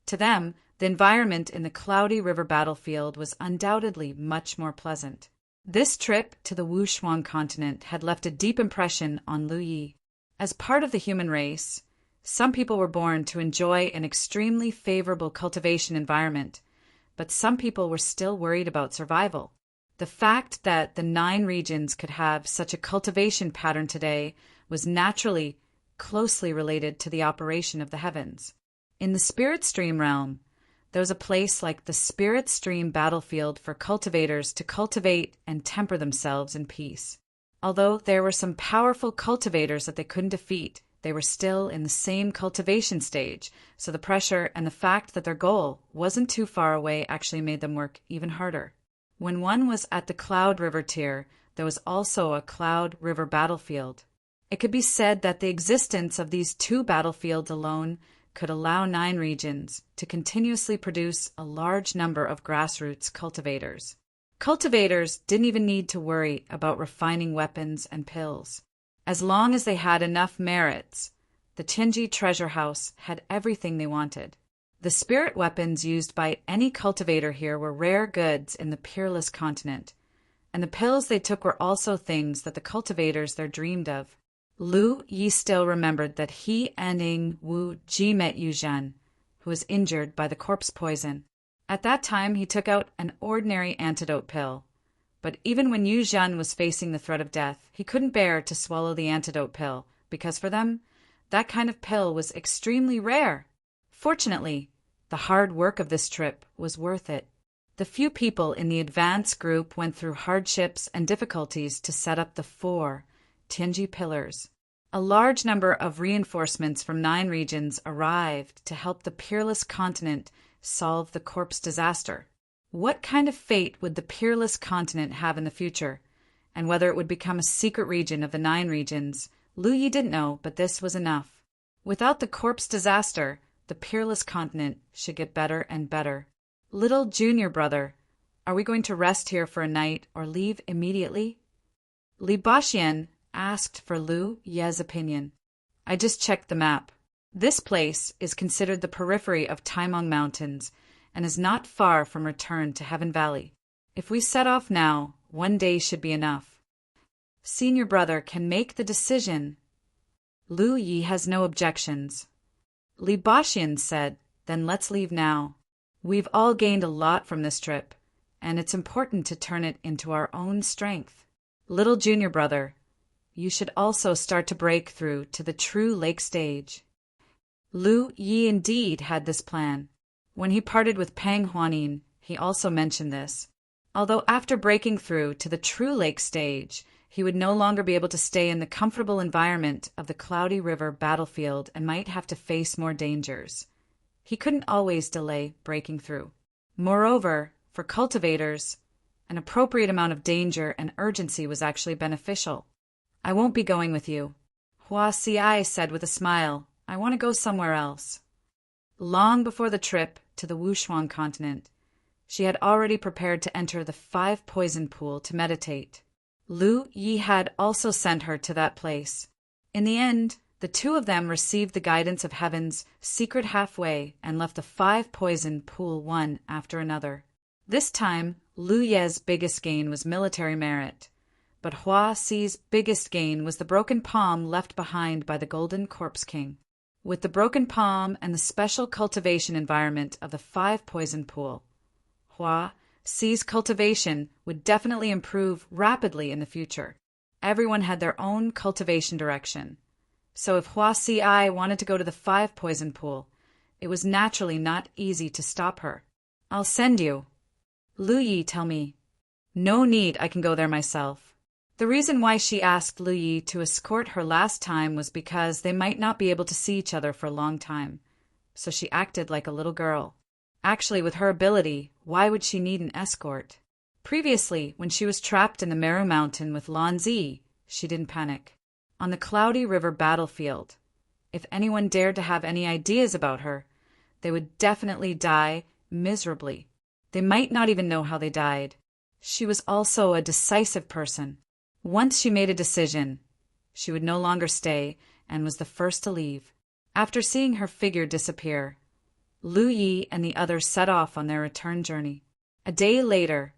To them, the environment in the cloudy river battlefield was undoubtedly much more pleasant. This trip to the Wushuang continent had left a deep impression on Lu Yi. As part of the human race, some people were born to enjoy an extremely favorable cultivation environment, but some people were still worried about survival. The fact that the 9 regions could have such a cultivation pattern today was naturally closely related to the operation of the heavens. In the spirit stream realm, there was a place like the spirit stream battlefield for cultivators to cultivate and temper themselves in peace. Although there were some powerful cultivators that they couldn't defeat, they were still in the same cultivation stage, so the pressure and the fact that their goal wasn't too far away actually made them work even harder. When one was at the Cloud River tier, there was also a Cloud River battlefield. It could be said that the existence of these 2 battlefields alone could allow 9 regions to continuously produce a large number of grassroots cultivators. Cultivators didn't even need to worry about refining weapons and pills. As long as they had enough merits, the Tianji treasure house had everything they wanted. The spirit weapons used by any cultivator here were rare goods in the peerless continent, and the pills they took were also things that the cultivators there dreamed of. Lu Yi still remembered that he and Ing Wu Ji met Yu Zhen, who was injured by the corpse poison. At that time, he took out an ordinary antidote pill, but even when Yu Zhen was facing the threat of death, he couldn't bear to swallow the antidote pill, because for them, that kind of pill was extremely rare. Fortunately, the hard work of this trip was worth it. The few people in the advance group went through hardships and difficulties to set up the 4 Tianji pillars. A large number of reinforcements from 9 regions arrived to help the peerless continent solve the corpse disaster. What kind of fate would the peerless continent have in the future, and whether it would become a secret region of the 9 regions, Lu Yi didn't know, but this was enough. Without the corpse disaster, the peerless continent should get better and better. Little junior brother, are we going to rest here for a night or leave immediately? Li Baxian asked for Lu Ye's opinion. I just checked the map. This place is considered the periphery of Taimong Mountains and is not far from return to Heaven Valley. If we set off now, 1 day should be enough. Senior brother can make the decision. Lu Yi has no objections. Li Baxian said, then let's leave now. We've all gained a lot from this trip, and it's important to turn it into our own strength. Little junior brother, you should also start to break through to the true lake stage. Lu Yi indeed had this plan. When he parted with Pang Huanin, he also mentioned this. Although after breaking through to the true lake stage, he would no longer be able to stay in the comfortable environment of the Cloudy River battlefield and might have to face more dangers. He couldn't always delay breaking through. Moreover, for cultivators, an appropriate amount of danger and urgency was actually beneficial. I won't be going with you, Hua Ci said with a smile. I want to go somewhere else. Long before the trip to the Wushuang continent, she had already prepared to enter the 5 poison pool to meditate. Lu Yi had also sent her to that place. In the end, the 2 of them received the guidance of Heaven's secret halfway and left the 5 poison pool one after another. This time, Lu Ye's biggest gain was military merit, but Hua Ci's biggest gain was the broken palm left behind by the Golden Corpse King. With the broken palm and the special cultivation environment of the 5 poison pool, Hua Ci's cultivation would definitely improve rapidly in the future. Everyone had their own cultivation direction. So if Hua Ci wanted to go to the 5 poison pool, it was naturally not easy to stop her. I'll send you. Lu Yi, tell me. No need, I can go there myself. The reason why she asked Lu Yi to escort her last time was because they might not be able to see each other for a long time. So she acted like a little girl. Actually, with her ability, why would she need an escort? Previously, when she was trapped in the Meru Mountain with Lan Zi, she didn't panic. On the Cloudy River battlefield, if anyone dared to have any ideas about her, They would definitely die miserably. They might not even know how they died. She was also a decisive person. Once she made a decision, she would no longer stay and was the first to leave. After seeing her figure disappear, Lu Yi and the others set off on their return journey. A day later,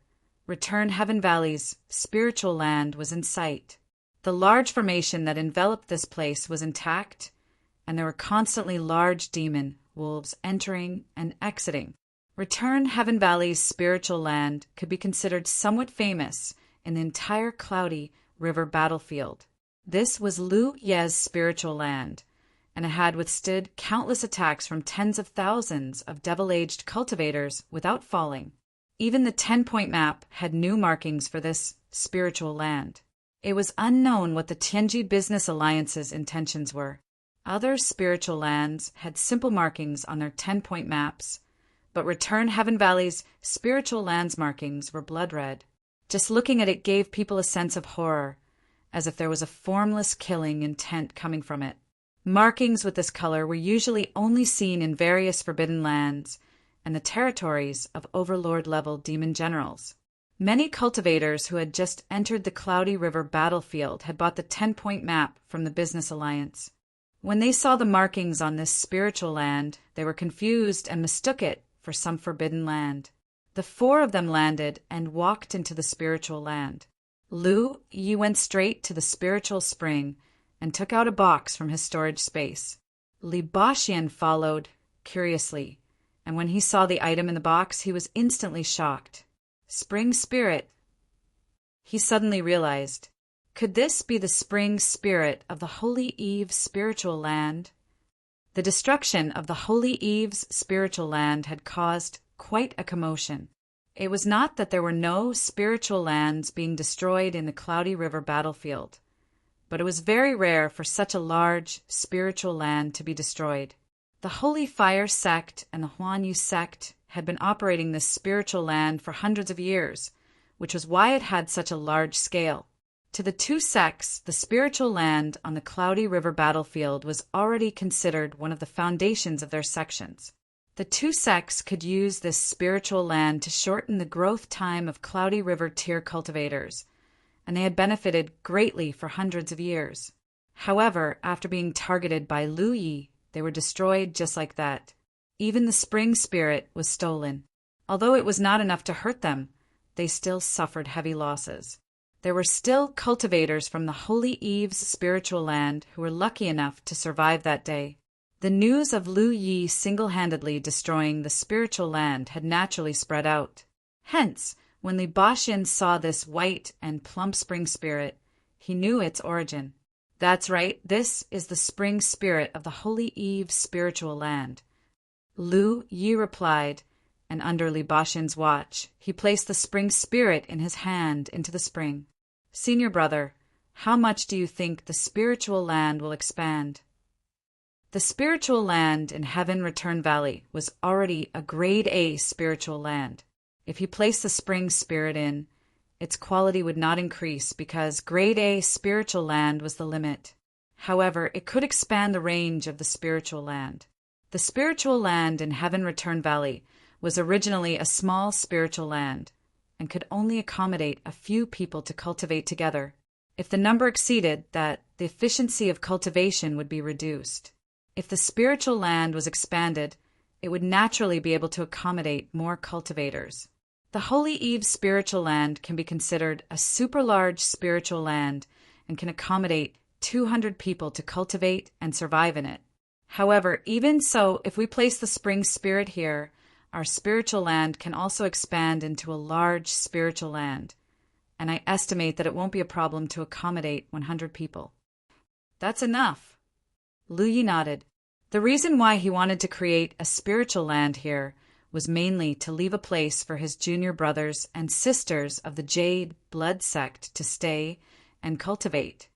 Return Heaven Valley's spiritual land was in sight. The large formation that enveloped this place was intact, and there were constantly large demon wolves entering and exiting. Return Heaven Valley's spiritual land could be considered somewhat famous in the entire Cloudy River battlefield. This was Lu Ye's spiritual land, and it had withstood countless attacks from tens of thousands of devil-aged cultivators without falling. Even the 10-point map had new markings for this spiritual land. It was unknown what the Tianji Business Alliance's intentions were. Other spiritual lands had simple markings on their 10-point maps, but Return Heaven Valley's spiritual lands markings were blood red. Just looking at it gave people a sense of horror, as if there was a formless killing intent coming from it. Markings with this color were usually only seen in various forbidden lands and the territories of overlord-level demon generals. Many cultivators who had just entered the Cloudy River battlefield had bought the 10-point map from the Business Alliance. When they saw the markings on this spiritual land, they were confused and mistook it for some forbidden land. The 4 of them landed and walked into the spiritual land. Lu Yi went straight to the spiritual spring and took out a box from his storage space. Li Baxian followed curiously, and when he saw the item in the box, he was instantly shocked. Spring spirit. He suddenly realized, could this be the spring spirit of the Holy Eve's spiritual land? The destruction of the Holy Eve's spiritual land had caused quite a commotion. It was not that there were no spiritual lands being destroyed in the Cloudy River battlefield, but it was very rare for such a large spiritual land to be destroyed. The Holy Fire sect and the Huanyu sect had been operating this spiritual land for hundreds of years, which was why it had such a large scale. To the 2 sects, the spiritual land on the Cloudy River battlefield was already considered one of the foundations of their sections. The 2 sects could use this spiritual land to shorten the growth time of Cloudy River tier cultivators, and they had benefited greatly for hundreds of years. However, after being targeted by Lu Yi, they were destroyed just like that. Even the spring spirit was stolen. Although it was not enough to hurt them, they still suffered heavy losses. There were still cultivators from the Holy Eve's spiritual land who were lucky enough to survive that day. The news of Lu Yi single-handedly destroying the spiritual land had naturally spread out. Hence, when Li Baxian saw this white and plump spring spirit, he knew its origin. That's right, this is the spring spirit of the Holy Eve's spiritual land. Lu Yi replied, and under Li Baxian's watch, he placed the spring spirit in his hand into the spring. Senior brother, how much do you think the spiritual land will expand? The spiritual land in Heaven Return Valley was already a grade A spiritual land. If he placed the spring spirit in, its quality would not increase because grade A spiritual land was the limit. However, it could expand the range of the spiritual land. The spiritual land in Heaven Return Valley was originally a small spiritual land and could only accommodate a few people to cultivate together. If the number exceeded that, the efficiency of cultivation would be reduced. If the spiritual land was expanded, it would naturally be able to accommodate more cultivators. The Holy Eve spiritual land can be considered a super large spiritual land and can accommodate 200 people to cultivate and survive in it. However, even so, if we place the spring spirit here, our spiritual land can also expand into a large spiritual land, and I estimate that it won't be a problem to accommodate 100 people. That's enough. Lu Yi nodded. The reason why he wanted to create a spiritual land here was mainly to leave a place for his junior brothers and sisters of the Jade Blood sect to stay and cultivate.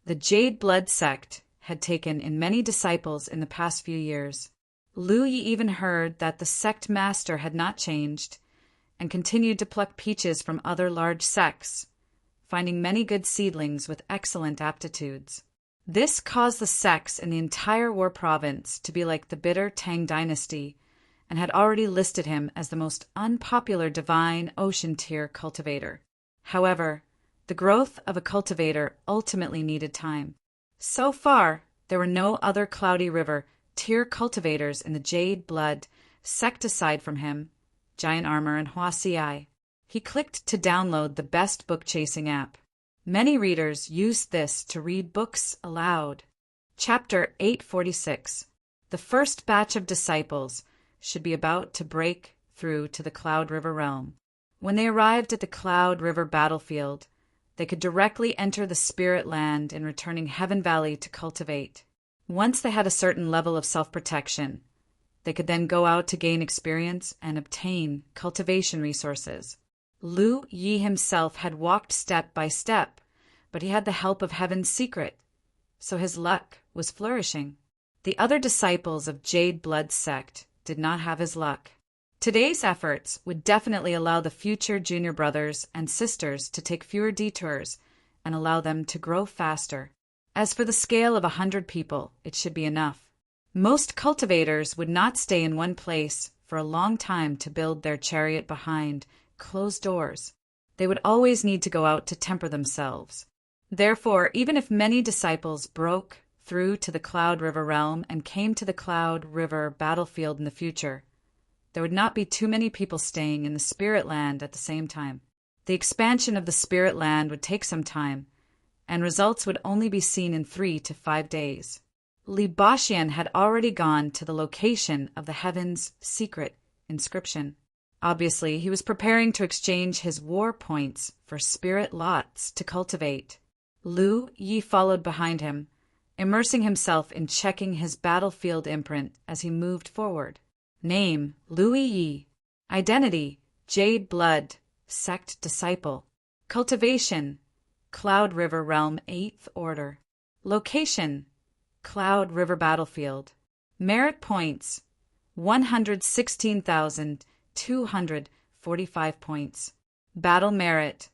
The Jade Blood sect had taken in many disciples in the past few years. Lu Yi even heard that the sect master had not changed and continued to pluck peaches from other large sects, finding many good seedlings with excellent aptitudes. This caused the sects in the entire War Province to be like the bitter Tang dynasty, and had already listed him as the most unpopular divine ocean tier cultivator. However, the growth of a cultivator ultimately needed time. So far, there were no other Cloudy River tier cultivators in the Jade Blood sect aside from him, Giant Armor, and Huasi. He clicked to download the best book-chasing app. Many readers used this to read books aloud. Chapter 846. The first batch of disciples should be about to break through to the Cloud River realm. When they arrived at the Cloud River battlefield, they could directly enter the Spirit Land in returning Heaven Valley to cultivate. Once they had a certain level of self-protection, they could then go out to gain experience and obtain cultivation resources. Lu Yi himself had walked step by step, but he had the help of Heaven's secret, so his luck was flourishing. The other disciples of Jade Blood sect did not have his luck. Today's efforts would definitely allow the future junior brothers and sisters to take fewer detours and allow them to grow faster. As for the scale of 100 people, it should be enough. Most cultivators would not stay in one place for a long time to build their chariot behind closed doors. They would always need to go out to temper themselves. Therefore, even if many disciples broke through to the Cloud River realm and came to the Cloud River battlefield in the future, there would not be too many people staying in the Spirit Land at the same time. The expansion of the Spirit Land would take some time, and results would only be seen in 3 to 5 days. Li Bashian had already gone to the location of the Heaven's secret inscription. Obviously, he was preparing to exchange his war points for spirit lots to cultivate. Lu Yi followed behind him, immersing himself in checking his battlefield imprint as he moved forward. Name: Lu Yi. Identity: Jade Blood, Sect Disciple. Cultivation: Cloud River Realm 8th Order. Location: Cloud River Battlefield. Merit points: 116,245 points. Battle merit: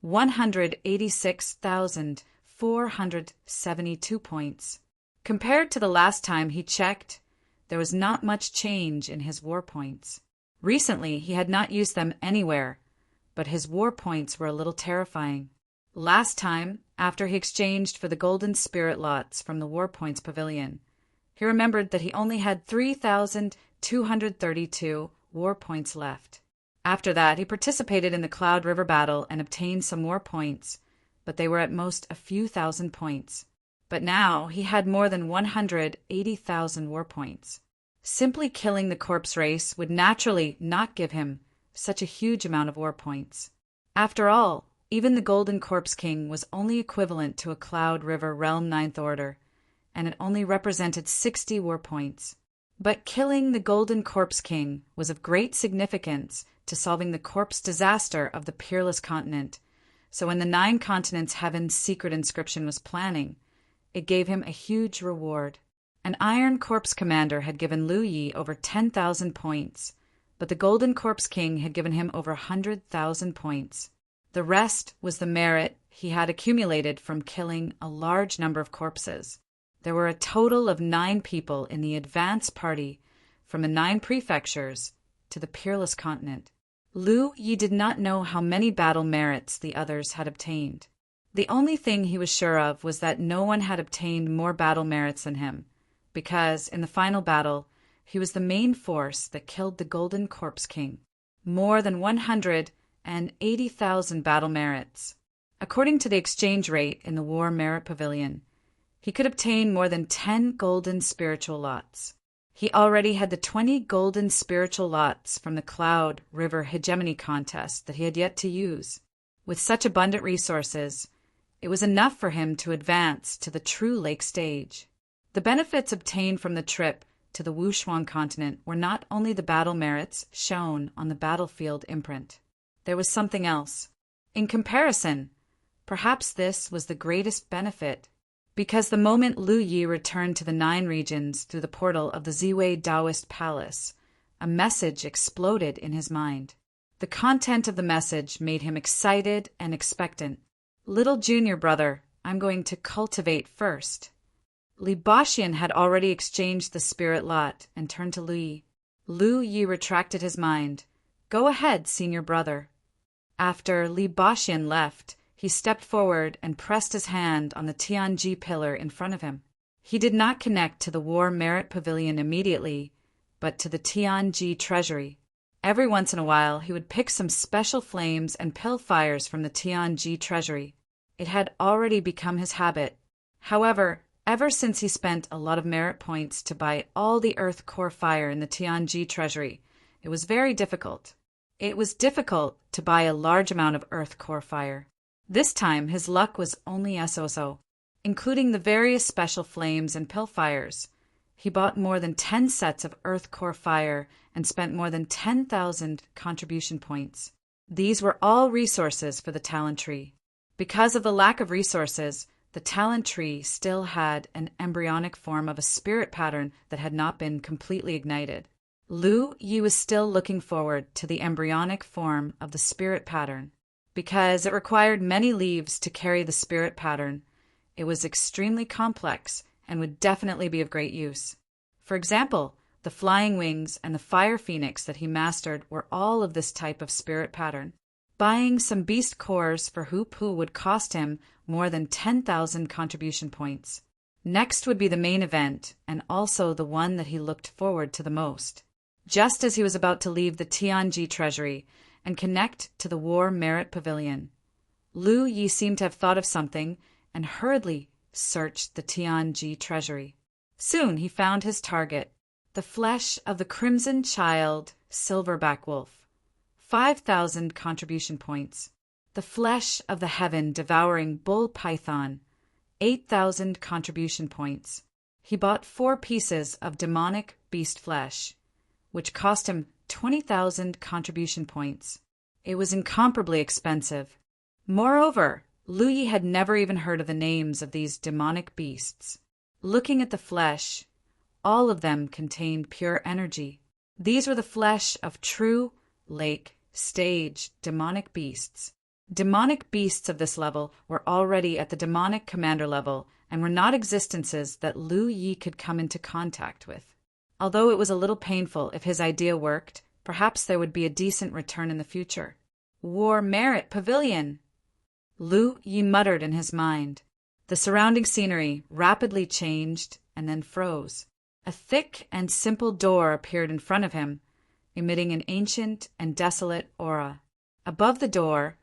186,472 points. Compared to the last time he checked, there was not much change in his war points. Recently, he had not used them anywhere, but his war points were a little terrifying. Last time, after he exchanged for the golden spirit lots from the War Points Pavilion, he remembered that he only had 3,232 war points left. After that, he participated in the Cloud River battle and obtained some war points, but they were at most a few thousand points. But now he had more than 180,000 war points. Simply killing the corpse race would naturally not give him such a huge amount of war points. After all, even the Golden Corpse King was only equivalent to a Cloud River Realm 9th Order, and it only represented 60 war points. But killing the Golden Corpse King was of great significance to solving the corpse disaster of the Peerless Continent, so when the 9 Continents Heaven's secret inscription was planning, it gave him a huge reward. An Iron Corpse Commander had given Lu Yi over 10,000 points, but the Golden Corpse King had given him over 100,000 points. The rest was the merit he had accumulated from killing a large number of corpses. There were a total of 9 people in the advance party from the 9 prefectures to the Peerless Continent. Lu Yi did not know how many battle merits the others had obtained. The only thing he was sure of was that no one had obtained more battle merits than him, because in the final battle, he was the main force that killed the Golden Corpse King. More than 180,000 battle merits. According to the exchange rate in the War Merit Pavilion, he could obtain more than 10 golden spiritual lots. He already had the 20 golden spiritual lots from the Cloud River Hegemony contest that he had yet to use. With such abundant resources, it was enough for him to advance to the true lake stage. The benefits obtained from the trip to the Wushuang continent were not only the battle merits shown on the battlefield imprint. There was something else. In comparison, perhaps this was the greatest benefit, because the moment Lu Yi returned to the 9 regions through the portal of the Ziwei Taoist Palace, a message exploded in his mind. The content of the message made him excited and expectant. Little junior brother, I'm going to cultivate first. Li Bashian had already exchanged the spirit lot and turned to Lu Yi. Lu Yi retracted his mind. Go ahead, senior brother. After Li Baxian left, he stepped forward and pressed his hand on the Tianji pillar in front of him. He did not connect to the War Merit Pavilion immediately, but to the Tianji treasury. Every once in a while, he would pick some special flames and pill fires from the Tianji treasury. It had already become his habit. However, ever since he spent a lot of merit points to buy all the earth core fire in the Tianji treasury, it was very difficult. It was difficult to buy a large amount of earth core fire. This time, his luck was only so-so, including the various special flames and pill fires. He bought more than 10 sets of earth core fire and spent more than 10,000 contribution points. These were all resources for the talent tree. Because of the lack of resources, the talent tree still had an embryonic form of a spirit pattern that had not been completely ignited. Lu Yi was still looking forward to the embryonic form of the spirit pattern. Because it required many leaves to carry the spirit pattern, it was extremely complex and would definitely be of great use. For example, the flying wings and the fire phoenix that he mastered were all of this type of spirit pattern. Buying some beast cores for Hu would cost him more than 10,000 contribution points. Next would be the main event, and also the one that he looked forward to the most. Just as he was about to leave the Tianji treasury and connect to the War Merit Pavilion, Lu Yi seemed to have thought of something and hurriedly searched the Tianji treasury. Soon he found his target, the flesh of the Crimson Child Silverback Wolf. 5,000 contribution points. The flesh of the heaven-devouring bull python. 8,000 contribution points. He bought 4 pieces of demonic beast flesh, which cost him 20,000 contribution points. It was incomparably expensive. Moreover, Lu Yi had never even heard of the names of these demonic beasts. Looking at the flesh, all of them contained pure energy. These were the flesh of true lake stage demonic beasts. Demonic beasts of this level were already at the demonic commander level and were not existences that Lu Yi could come into contact with. Although it was a little painful if his idea worked, perhaps there would be a decent return in the future. War Merit Pavilion! Lu Yi muttered in his mind. The surrounding scenery rapidly changed and then froze. A thick and simple door appeared in front of him, emitting an ancient and desolate aura. Above the door,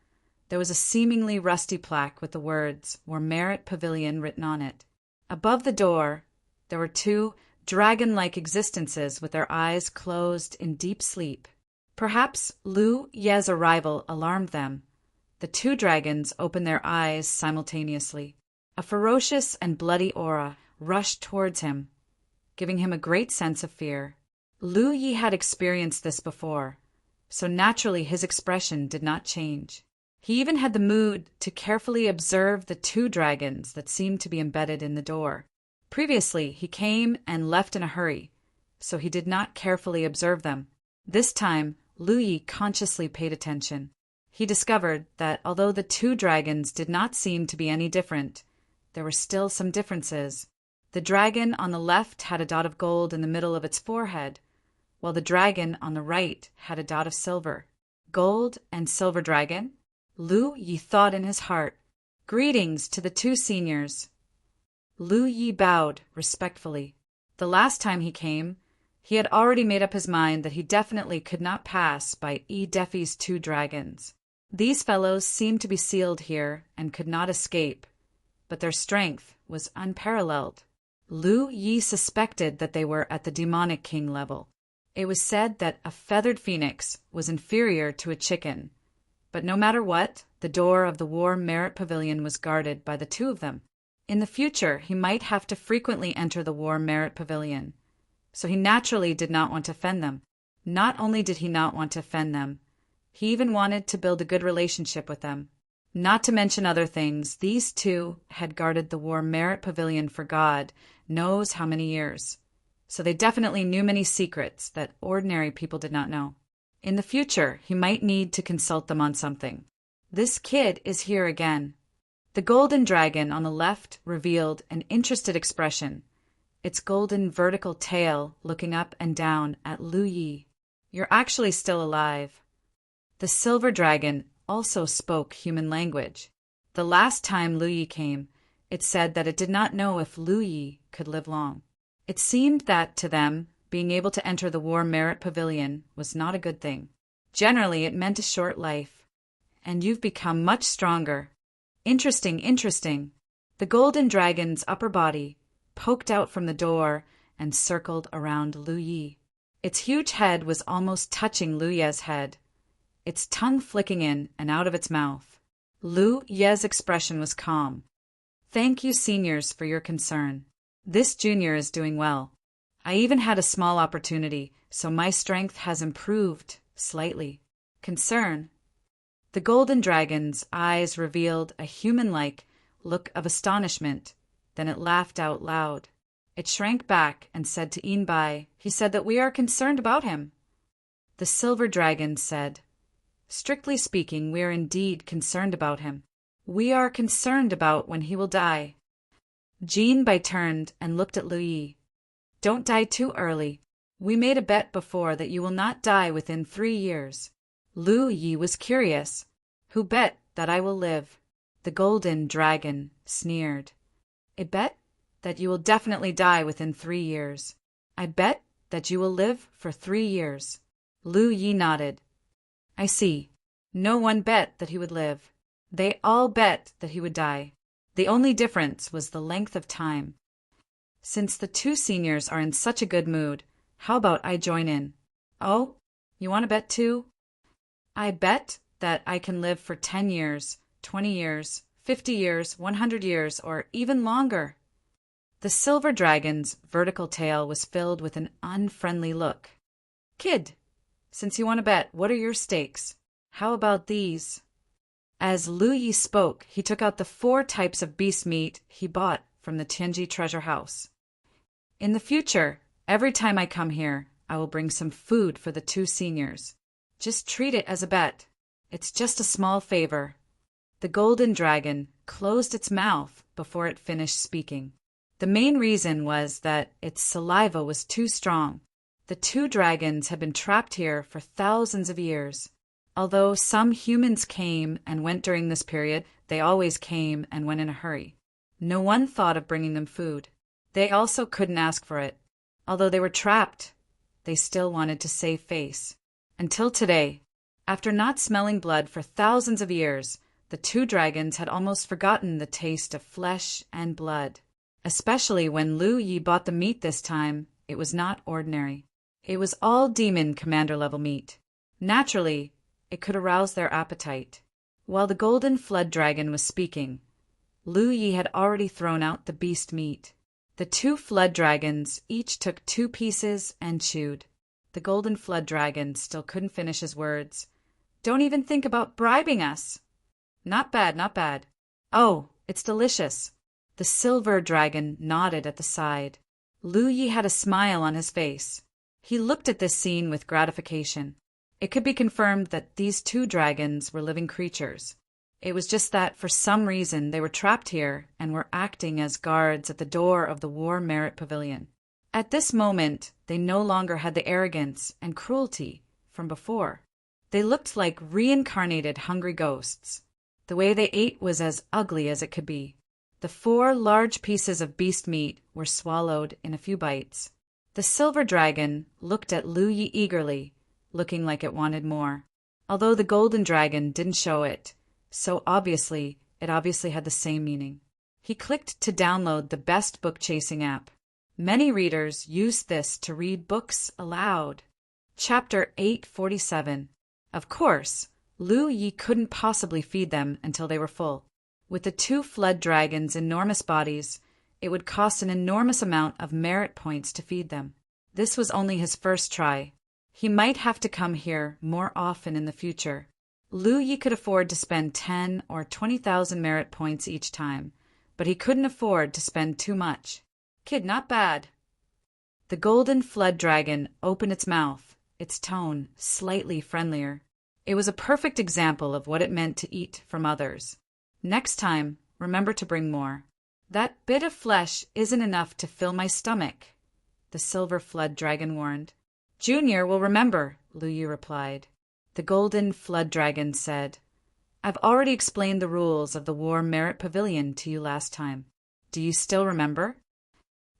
there was a seemingly rusty plaque with the words War Merit Pavilion written on it. Above the door, there were 2 dragon-like existences with their eyes closed in deep sleep. Perhaps Lu Ye's arrival alarmed them. The 2 dragons opened their eyes simultaneously. A ferocious and bloody aura rushed towards him, giving him a great sense of fear. Lu Yi had experienced this before, so naturally his expression did not change. He even had the mood to carefully observe the 2 dragons that seemed to be embedded in the door. Previously, he came and left in a hurry, so he did not carefully observe them. This time, Lu Yi consciously paid attention. He discovered that although the 2 dragons did not seem to be any different, there were still some differences. The dragon on the left had a dot of gold in the middle of its forehead, while the dragon on the right had a dot of silver. Gold and silver dragon? Lu Yi thought in his heart. Greetings to the 2 seniors. Lu Yi bowed respectfully. The last time he came, he had already made up his mind that he definitely could not pass by Defi's 2 dragons. These fellows seemed to be sealed here and could not escape, but their strength was unparalleled. Lu Yi suspected that they were at the demonic king level. It was said that a feathered phoenix was inferior to a chicken, but no matter what, the door of the War Merit Pavilion was guarded by the 2 of them. In the future, he might have to frequently enter the War Merit Pavilion, so he naturally did not want to offend them. Not only did he not want to offend them, he even wanted to build a good relationship with them. Not to mention other things, these 2 had guarded the War Merit Pavilion for God knows how many years, so they definitely knew many secrets that ordinary people did not know. In the future, he might need to consult them on something. This kid is here again. The golden dragon on the left revealed an interested expression. its golden vertical tail looking up and down at Lu Yi. "You're actually still alive." The silver dragon also spoke human language. The last time Lu Yi came, it said that it did not know if Lu Yi could live long. It seemed that, to them, being able to enter the War Merit Pavilion was not a good thing. Generally, it meant a short life. "And you've become much stronger." "Interesting, interesting." The golden dragon's upper body poked out from the door and circled around Lu Yi. Its huge head was almost touching Lu Ye's head, its tongue flicking in and out of its mouth. Lu Ye's expression was calm. "Thank you, seniors, for your concern. This junior is doing well. I even had a small opportunity, so my strength has improved slightly." "Concern?" The golden dragon's eyes revealed a human-like look of astonishment. Then it laughed out loud. It shrank back and said to Inbai, "He said that we are concerned about him." The silver dragon said, "Strictly speaking, we are indeed concerned about him. We are concerned about when he will die." Jinbai turned and looked at Lu Yi. "Don't die too early. We made a bet before that you will not die within 3 years." Lu Yi was curious. "Who bet that I will live?" The golden dragon sneered. "A bet that you will definitely die within 3 years. I bet that you will live for 3 years. Lu Yi nodded. "I see. No one bet that he would live. They all bet that he would die. The only difference was the length of time. Since the 2 seniors are in such a good mood, how about I join in?" "Oh, you want to bet too?" "I bet that I can live for 10 years, 20 years, 50 years, 100 years, or even longer." The silver dragon's vertical tail was filled with an unfriendly look. "Kid, since you want to bet, what are your stakes? How about these?" As Lu Yi spoke, he took out the 4 types of beast meat he bought from the Tianji treasure house. "In the future, every time I come here, I will bring some food for the 2 seniors. Just treat it as a bet. It's just a small favor." The golden dragon closed its mouth before it finished speaking. The main reason was that its saliva was too strong. The 2 dragons had been trapped here for thousands of years. Although some humans came and went during this period, they always came and went in a hurry. No one thought of bringing them food. They also couldn't ask for it. Although they were trapped, they still wanted to save face. Until today, after not smelling blood for thousands of years, the 2 dragons had almost forgotten the taste of flesh and blood. Especially when Lu Yi bought the meat this time, it was not ordinary. It was all demon commander-level meat. Naturally, it could arouse their appetite. While the golden flood dragon was speaking, Lu Yi had already thrown out the beast meat. The 2 flood dragons each took 2 pieces and chewed. The golden flood dragon still couldn't finish his words. "Don't even think about bribing us." "Not bad, not bad." "Oh, it's delicious." The silver dragon nodded at the side. Lu Yi had a smile on his face. He looked at this scene with gratification. It could be confirmed that these 2 dragons were living creatures. It was just that, for some reason, they were trapped here and were acting as guards at the door of the War Merit Pavilion. At this moment, they no longer had the arrogance and cruelty from before. They looked like reincarnated hungry ghosts. The way they ate was as ugly as it could be. The 4 large pieces of beast meat were swallowed in a few bites. The silver dragon looked at Lu Yi eagerly, looking like it wanted more. Although the golden dragon didn't show it, so it obviously had the same meaning. He clicked to download the best book-chasing app. Many readers use this to read books aloud. Chapter 847. Of course, Lu Yi couldn't possibly feed them until they were full. With the 2 flood dragons' enormous bodies, it would cost an enormous amount of merit points to feed them. This was only his first try. He might have to come here more often in the future. Lu Yi could afford to spend 10 or 20,000 merit points each time, but he couldn't afford to spend too much. "Kid, not bad." The golden flood dragon opened its mouth, its tone slightly friendlier. It was a perfect example of what it meant to eat from others. "Next time, remember to bring more." That bit of flesh isn't enough to fill my stomach, the silver flood dragon warned. Junior will remember, Lu Yi replied. The golden flood dragon said, I've already explained the rules of the War Merit Pavilion to you last time. Do you still remember?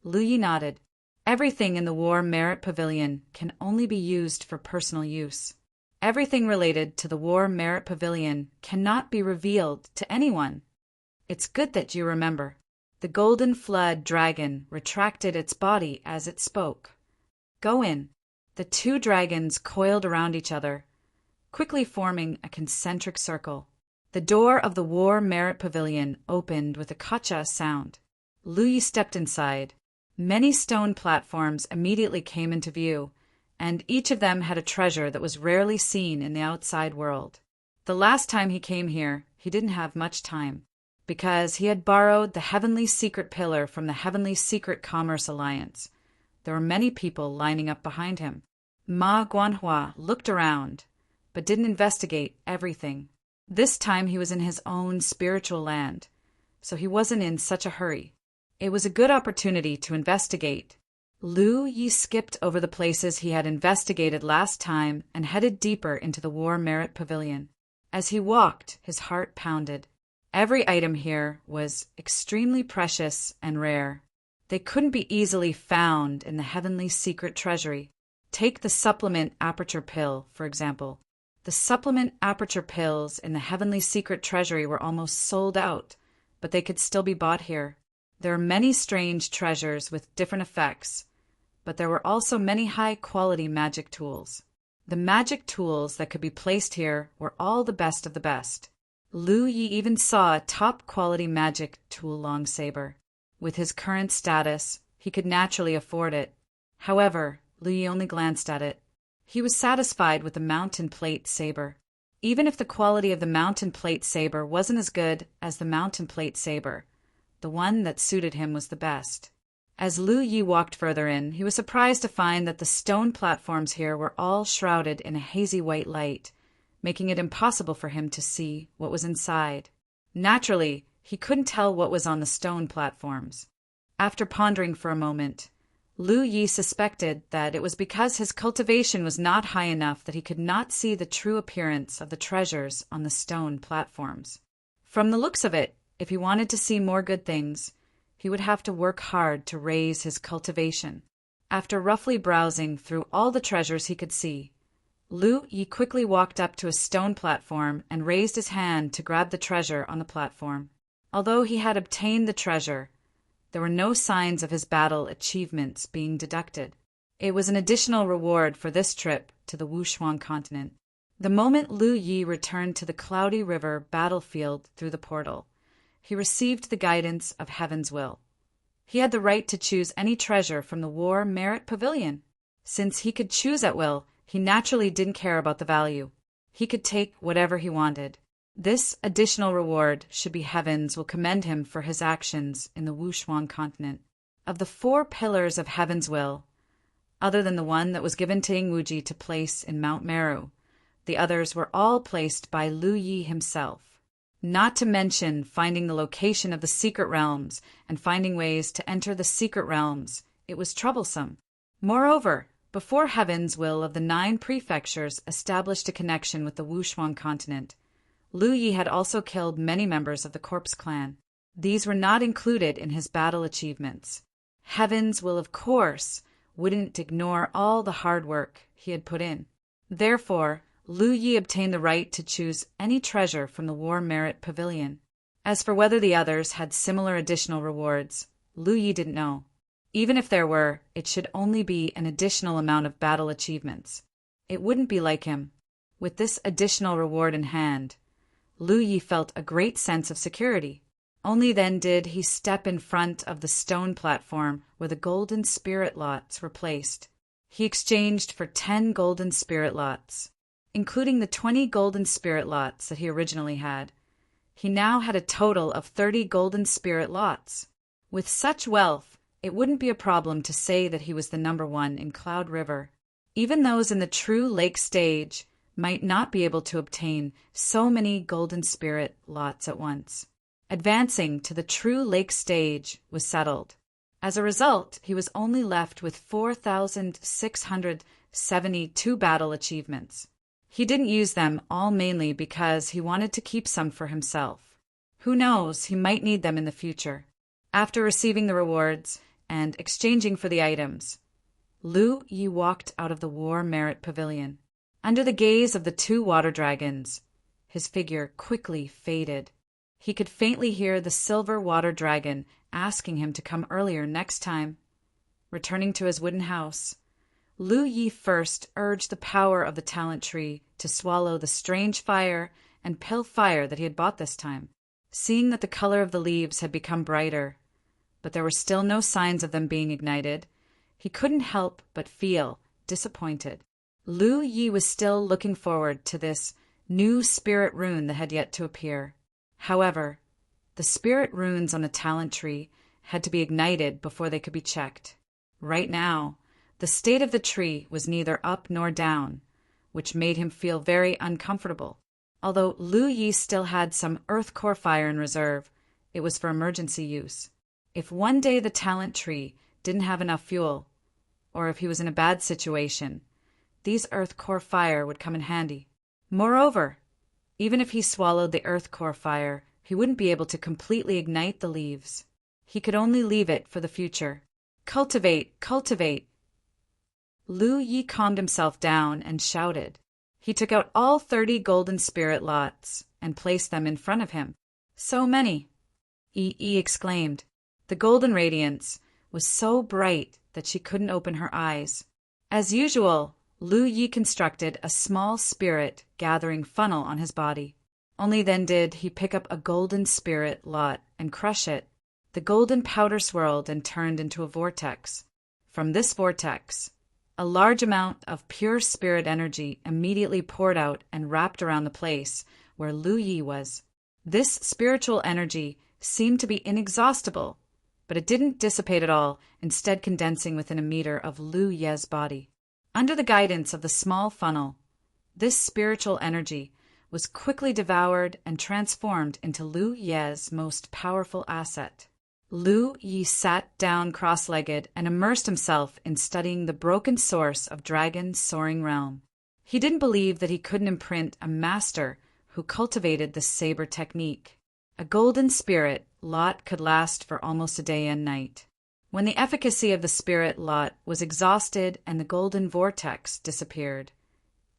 Lu Yi nodded. Everything in the War Merit Pavilion can only be used for personal use. Everything related to the War Merit Pavilion cannot be revealed to anyone. It's good that you remember. The golden flood dragon retracted its body as it spoke. Go in. The two dragons coiled around each other, quickly forming a concentric circle. The door of the War Merit Pavilion opened with a kacha sound. Lu Yi stepped inside. Many stone platforms immediately came into view, and each of them had a treasure that was rarely seen in the outside world. The last time he came here, he didn't have much time, because he had borrowed the Heavenly Secret Pillar from the Heavenly Secret Commerce Alliance. There were many people lining up behind him. Ma Guanhua looked around, but didn't investigate everything. This time he was in his own spiritual land, so he wasn't in such a hurry. It was a good opportunity to investigate. Lu Yi skipped over the places he had investigated last time and headed deeper into the War Merit Pavilion. As he walked, his heart pounded. Every item here was extremely precious and rare. They couldn't be easily found in the Heavenly Secret Treasury. Take the supplement aperture pill, for example. The supplement aperture pills in the Heavenly Secret Treasury were almost sold out, but they could still be bought here. There are many strange treasures with different effects, but there were also many high-quality magic tools. The magic tools that could be placed here were all the best of the best. Lu Yi even saw a top-quality magic tool long saber. With his current status, he could naturally afford it. However, Lu Yi only glanced at it. He was satisfied with the mountain plate saber. Even if the quality of the mountain plate saber wasn't as good as the mountain plate saber, the one that suited him was the best. As Lu Yi walked further in, he was surprised to find that the stone platforms here were all shrouded in a hazy white light, making it impossible for him to see what was inside. Naturally, he couldn't tell what was on the stone platforms. After pondering for a moment, Lu Yi suspected that it was because his cultivation was not high enough that he could not see the true appearance of the treasures on the stone platforms. From the looks of it, if he wanted to see more good things, he would have to work hard to raise his cultivation. After roughly browsing through all the treasures he could see, Lu Yi quickly walked up to a stone platform and raised his hand to grab the treasure on the platform. Although he had obtained the treasure, there were no signs of his battle achievements being deducted. It was an additional reward for this trip to the Wushuang continent. The moment Lu Yi returned to the Cloudy River battlefield through the portal, he received the guidance of Heaven's will. He had the right to choose any treasure from the War Merit Pavilion. Since he could choose at will, he naturally didn't care about the value. He could take whatever he wanted. This additional reward should be Heaven's will commend him for his actions in the Wushuang continent. Of the 4 pillars of Heaven's will, other than the one that was given to Ingwuji to place in Mount Meru, the others were all placed by Lu Yi himself. Not to mention finding the location of the secret realms and finding ways to enter the secret realms, it was troublesome. Moreover, before Heaven's will of the 9 prefectures established a connection with the Wushuang continent, Lu Yi had also killed many members of the Corpse Clan. These were not included in his battle achievements. Heaven's will, of course, wouldn't ignore all the hard work he had put in. Therefore, Lu Yi obtained the right to choose any treasure from the War Merit Pavilion. As for whether the others had similar additional rewards, Lu Yi didn't know. Even if there were, it should only be an additional amount of battle achievements. It wouldn't be like him. With this additional reward in hand, Lu Yi felt a great sense of security. Only then did he step in front of the stone platform where the golden spirit lots were placed. He exchanged for 10 golden spirit lots, including the 20 golden spirit lots that he originally had. He now had a total of 30 golden spirit lots. With such wealth, it wouldn't be a problem to say that he was the number 1 in Cloud River. Even those in the true lake stage might not be able to obtain so many golden spirit lots at once. Advancing to the true lake stage was settled. As a result, he was only left with 4,672 battle achievements. He didn't use them all mainly because he wanted to keep some for himself. Who knows, he might need them in the future. After receiving the rewards and exchanging for the items, Lu Yi walked out of the War Merit Pavilion. Under the gaze of the two water dragons, his figure quickly faded. He could faintly hear the silver water dragon asking him to come earlier next time. Returning to his wooden house, Lu Yi first urged the power of the talent tree to swallow the strange fire and pale fire that he had bought this time. Seeing that the color of the leaves had become brighter, but there were still no signs of them being ignited, he couldn't help but feel disappointed. Lu Yi was still looking forward to this new spirit rune that had yet to appear. However, the spirit runes on a talent tree had to be ignited before they could be checked. Right now, the state of the tree was neither up nor down, which made him feel very uncomfortable. Although Lu Yi still had some earth core fire in reserve, it was for emergency use. If one day the talent tree didn't have enough fuel, or if he was in a bad situation, these earth core fire would come in handy. Moreover, even if he swallowed the earth core fire, he wouldn't be able to completely ignite the leaves. He could only leave it for the future. Cultivate, cultivate. Lu Yi calmed himself down and shouted. He took out all 30 golden spirit lots and placed them in front of him. So many! Yi exclaimed. The golden radiance was so bright that she couldn't open her eyes. As usual, Lu Yi constructed a small spirit gathering funnel on his body. Only then did he pick up a golden spirit lot and crush it. The golden powder swirled and turned into a vortex. From this vortex, a large amount of pure spirit energy immediately poured out and wrapped around the place where Lu Yi was. This spiritual energy seemed to be inexhaustible, but it didn't dissipate at all, instead condensing within a meter of Lu Ye's body. Under the guidance of the small funnel, this spiritual energy was quickly devoured and transformed into Lu Ye's most powerful asset. Lu Yi sat down cross-legged and immersed himself in studying the broken source of Dragon's soaring realm. He didn't believe that he couldn't imprint a master who cultivated the saber technique. A golden spirit lot could last for almost a day and night. When the efficacy of the spirit lot was exhausted and the golden vortex disappeared,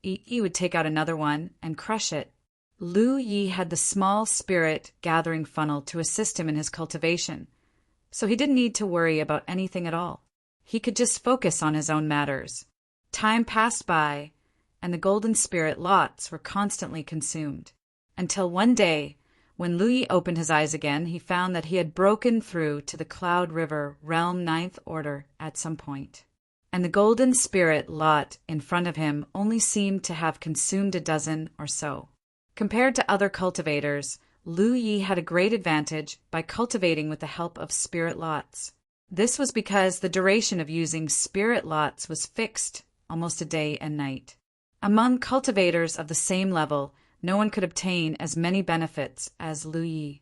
Yi would take out another one and crush it. Lu Yi had the small spirit gathering funnel to assist him in his cultivation, so he didn't need to worry about anything at all. He could just focus on his own matters. Time passed by, and the golden spirit lots were constantly consumed, until one day, when Lu Yi opened his eyes again, he found that he had broken through to the Cloud River Realm 9th Order at some point, and the golden spirit lot in front of him only seemed to have consumed a dozen or so. Compared to other cultivators, Lu Yi had a great advantage by cultivating with the help of spirit lots. This was because the duration of using spirit lots was fixed, almost a day and night. Among cultivators of the same level, no one could obtain as many benefits as Lu Yi.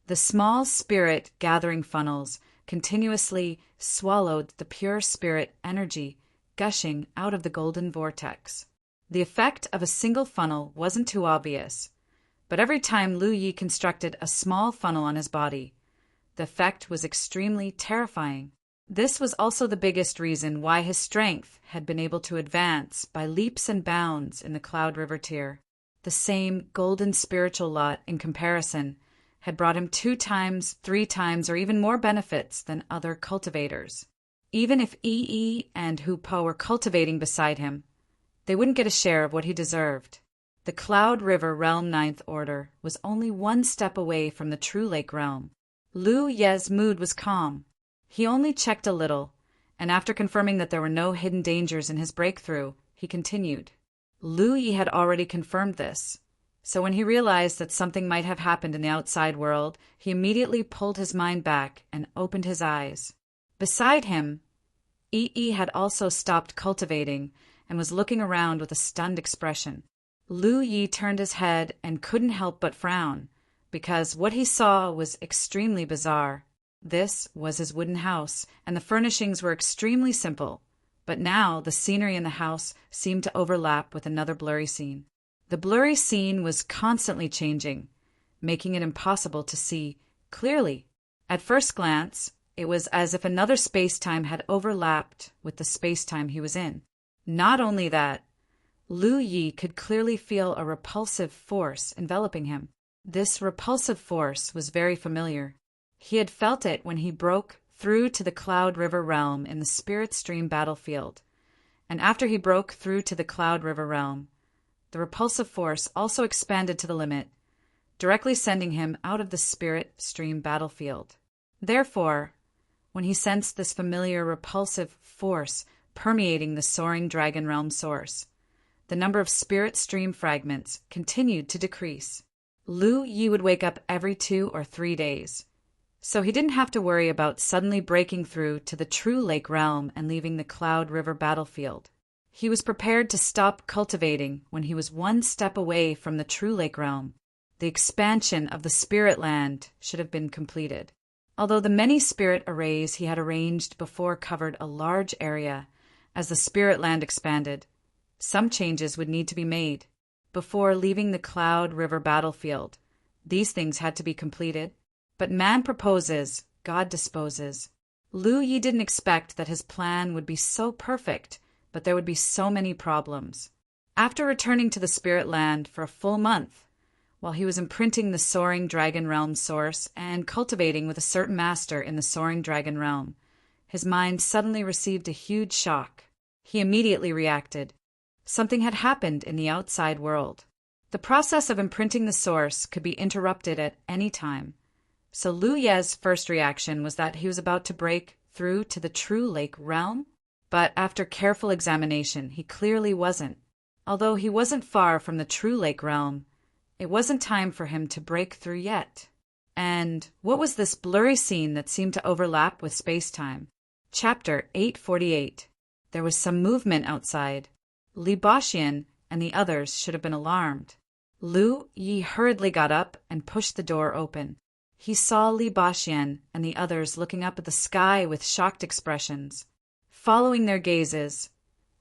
The small spirit gathering funnels continuously swallowed the pure spirit energy gushing out of the golden vortex. The effect of a single funnel wasn't too obvious, but every time Lu Yi constructed a small funnel on his body, the effect was extremely terrifying. This was also the biggest reason why his strength had been able to advance by leaps and bounds in the Cloud River tier. The same golden spiritual lot, in comparison, had brought him 2 times, 3 times, or even more benefits than other cultivators. Even if Yi and Hu Po were cultivating beside him, they wouldn't get a share of what he deserved. The Cloud River Realm 9th Order was only 1 step away from the True Lake Realm. Lu Ye's mood was calm. He only checked a little, and after confirming that there were no hidden dangers in his breakthrough, he continued. Lu Yi had already confirmed this, so when he realized that something might have happened in the outside world, he immediately pulled his mind back and opened his eyes. Beside him, Yi had also stopped cultivating and was looking around with a stunned expression. Lu Yi turned his head and couldn't help but frown, because what he saw was extremely bizarre. This was his wooden house, and the furnishings were extremely simple. But now the scenery in the house seemed to overlap with another blurry scene. The blurry scene was constantly changing, making it impossible to see clearly. At first glance, it was as if another space-time had overlapped with the space-time he was in. Not only that, Lu Yi could clearly feel a repulsive force enveloping him. This repulsive force was very familiar. He had felt it when he broke through to the Cloud River realm in the Spirit Stream battlefield. And after he broke through to the Cloud River realm, the repulsive force also expanded to the limit, directly sending him out of the Spirit Stream battlefield. Therefore, when he sensed this familiar repulsive force permeating the soaring dragon realm source, the number of Spirit Stream fragments continued to decrease. Lu Yi would wake up every 2 or 3 days, so he didn't have to worry about suddenly breaking through to the True Lake realm and leaving the Cloud River battlefield. He was prepared to stop cultivating when he was 1 step away from the True Lake realm. The expansion of the Spirit Land should have been completed. Although the many spirit arrays he had arranged before covered a large area, as the Spirit Land expanded, some changes would need to be made. Before leaving the Cloud River battlefield, these things had to be completed. But man proposes, God disposes. Lu Yi didn't expect that his plan would be so perfect, but there would be so many problems. After returning to the Spirit Land for a full month, while he was imprinting the Soaring Dragon Realm source and cultivating with a certain master in the Soaring Dragon Realm, his mind suddenly received a huge shock. He immediately reacted. Something had happened in the outside world. The process of imprinting the source could be interrupted at any time. So Lu Ye's first reaction was that he was about to break through to the True Lake realm, but after careful examination, he clearly wasn't. Although he wasn't far from the True Lake realm, it wasn't time for him to break through yet. And what was this blurry scene that seemed to overlap with space-time? Chapter 848. There was some movement outside. Li Baxian and the others should have been alarmed. Lu Yi hurriedly got up and pushed the door open. He saw Li Baxian and the others looking up at the sky with shocked expressions. Following their gazes,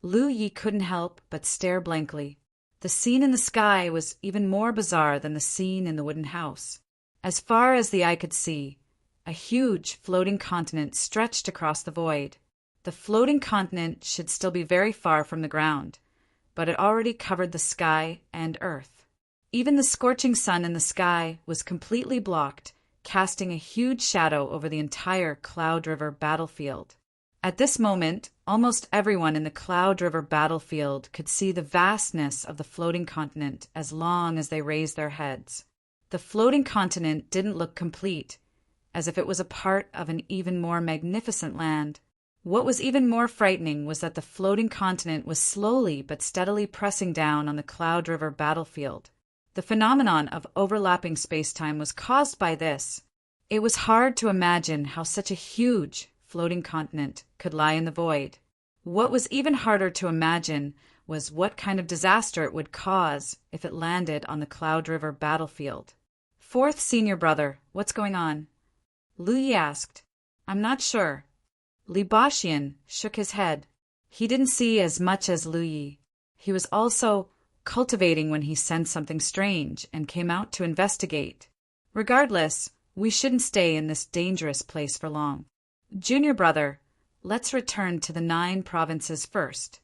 Lu Yi couldn't help but stare blankly. The scene in the sky was even more bizarre than the scene in the wooden house. As far as the eye could see, a huge floating continent stretched across the void. The floating continent should still be very far from the ground, but it already covered the sky and earth. Even the scorching sun in the sky was completely blocked, casting a huge shadow over the entire Cloud River battlefield. At this moment, almost everyone in the Cloud River battlefield could see the vastness of the floating continent as long as they raised their heads. The floating continent didn't look complete, as if it was a part of an even more magnificent land. What was even more frightening was that the floating continent was slowly but steadily pressing down on the Cloud River battlefield. The phenomenon of overlapping space-time was caused by this. It was hard to imagine how such a huge floating continent could lie in the void. What was even harder to imagine was what kind of disaster it would cause if it landed on the Cloud River battlefield. Fourth senior brother, what's going on? Lu Yi asked. I'm not sure. Li Baxian shook his head. He didn't see as much as Lu Yi. He was also cultivating when he sensed something strange and came out to investigate. Regardless, we shouldn't stay in this dangerous place for long. Junior brother, let's return to the 9 provinces first.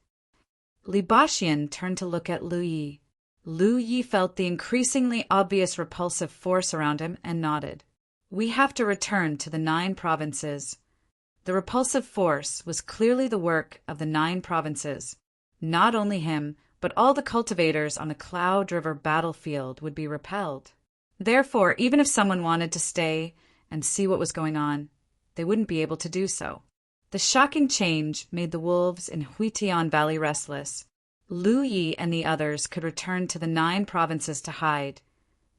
Li Baxian turned to look at Lu Yi. Lu Yi felt the increasingly obvious repulsive force around him and nodded. We have to return to the 9 provinces. The repulsive force was clearly the work of the 9 provinces. Not only him, but all the cultivators on the Cloud River battlefield would be repelled. Therefore, even if someone wanted to stay and see what was going on, they wouldn't be able to do so. The shocking change made the wolves in Huitian Valley restless. Lu Yi and the others could return to the 9 provinces to hide,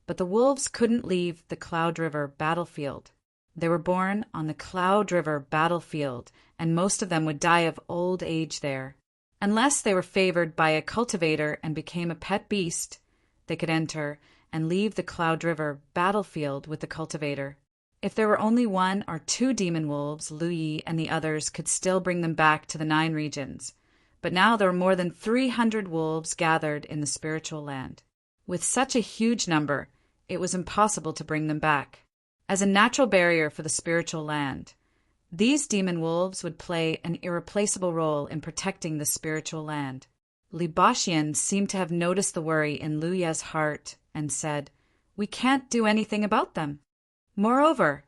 but the wolves couldn't leave the Cloud River battlefield. They were born on the Cloud River battlefield, and most of them would die of old age there. Unless they were favored by a cultivator and became a pet beast, they could enter and leave the Cloud River battlefield with the cultivator. If there were only 1 or 2 demon wolves, Lu Yi and the others could still bring them back to the 9 regions. But now there were more than 300 wolves gathered in the spiritual land. With such a huge number, it was impossible to bring them back. As a natural barrier for the spiritual land, these demon wolves would play an irreplaceable role in protecting the spiritual land. Li Baxian seemed to have noticed the worry in Lu Ye's heart and said, "We can't do anything about them. Moreover,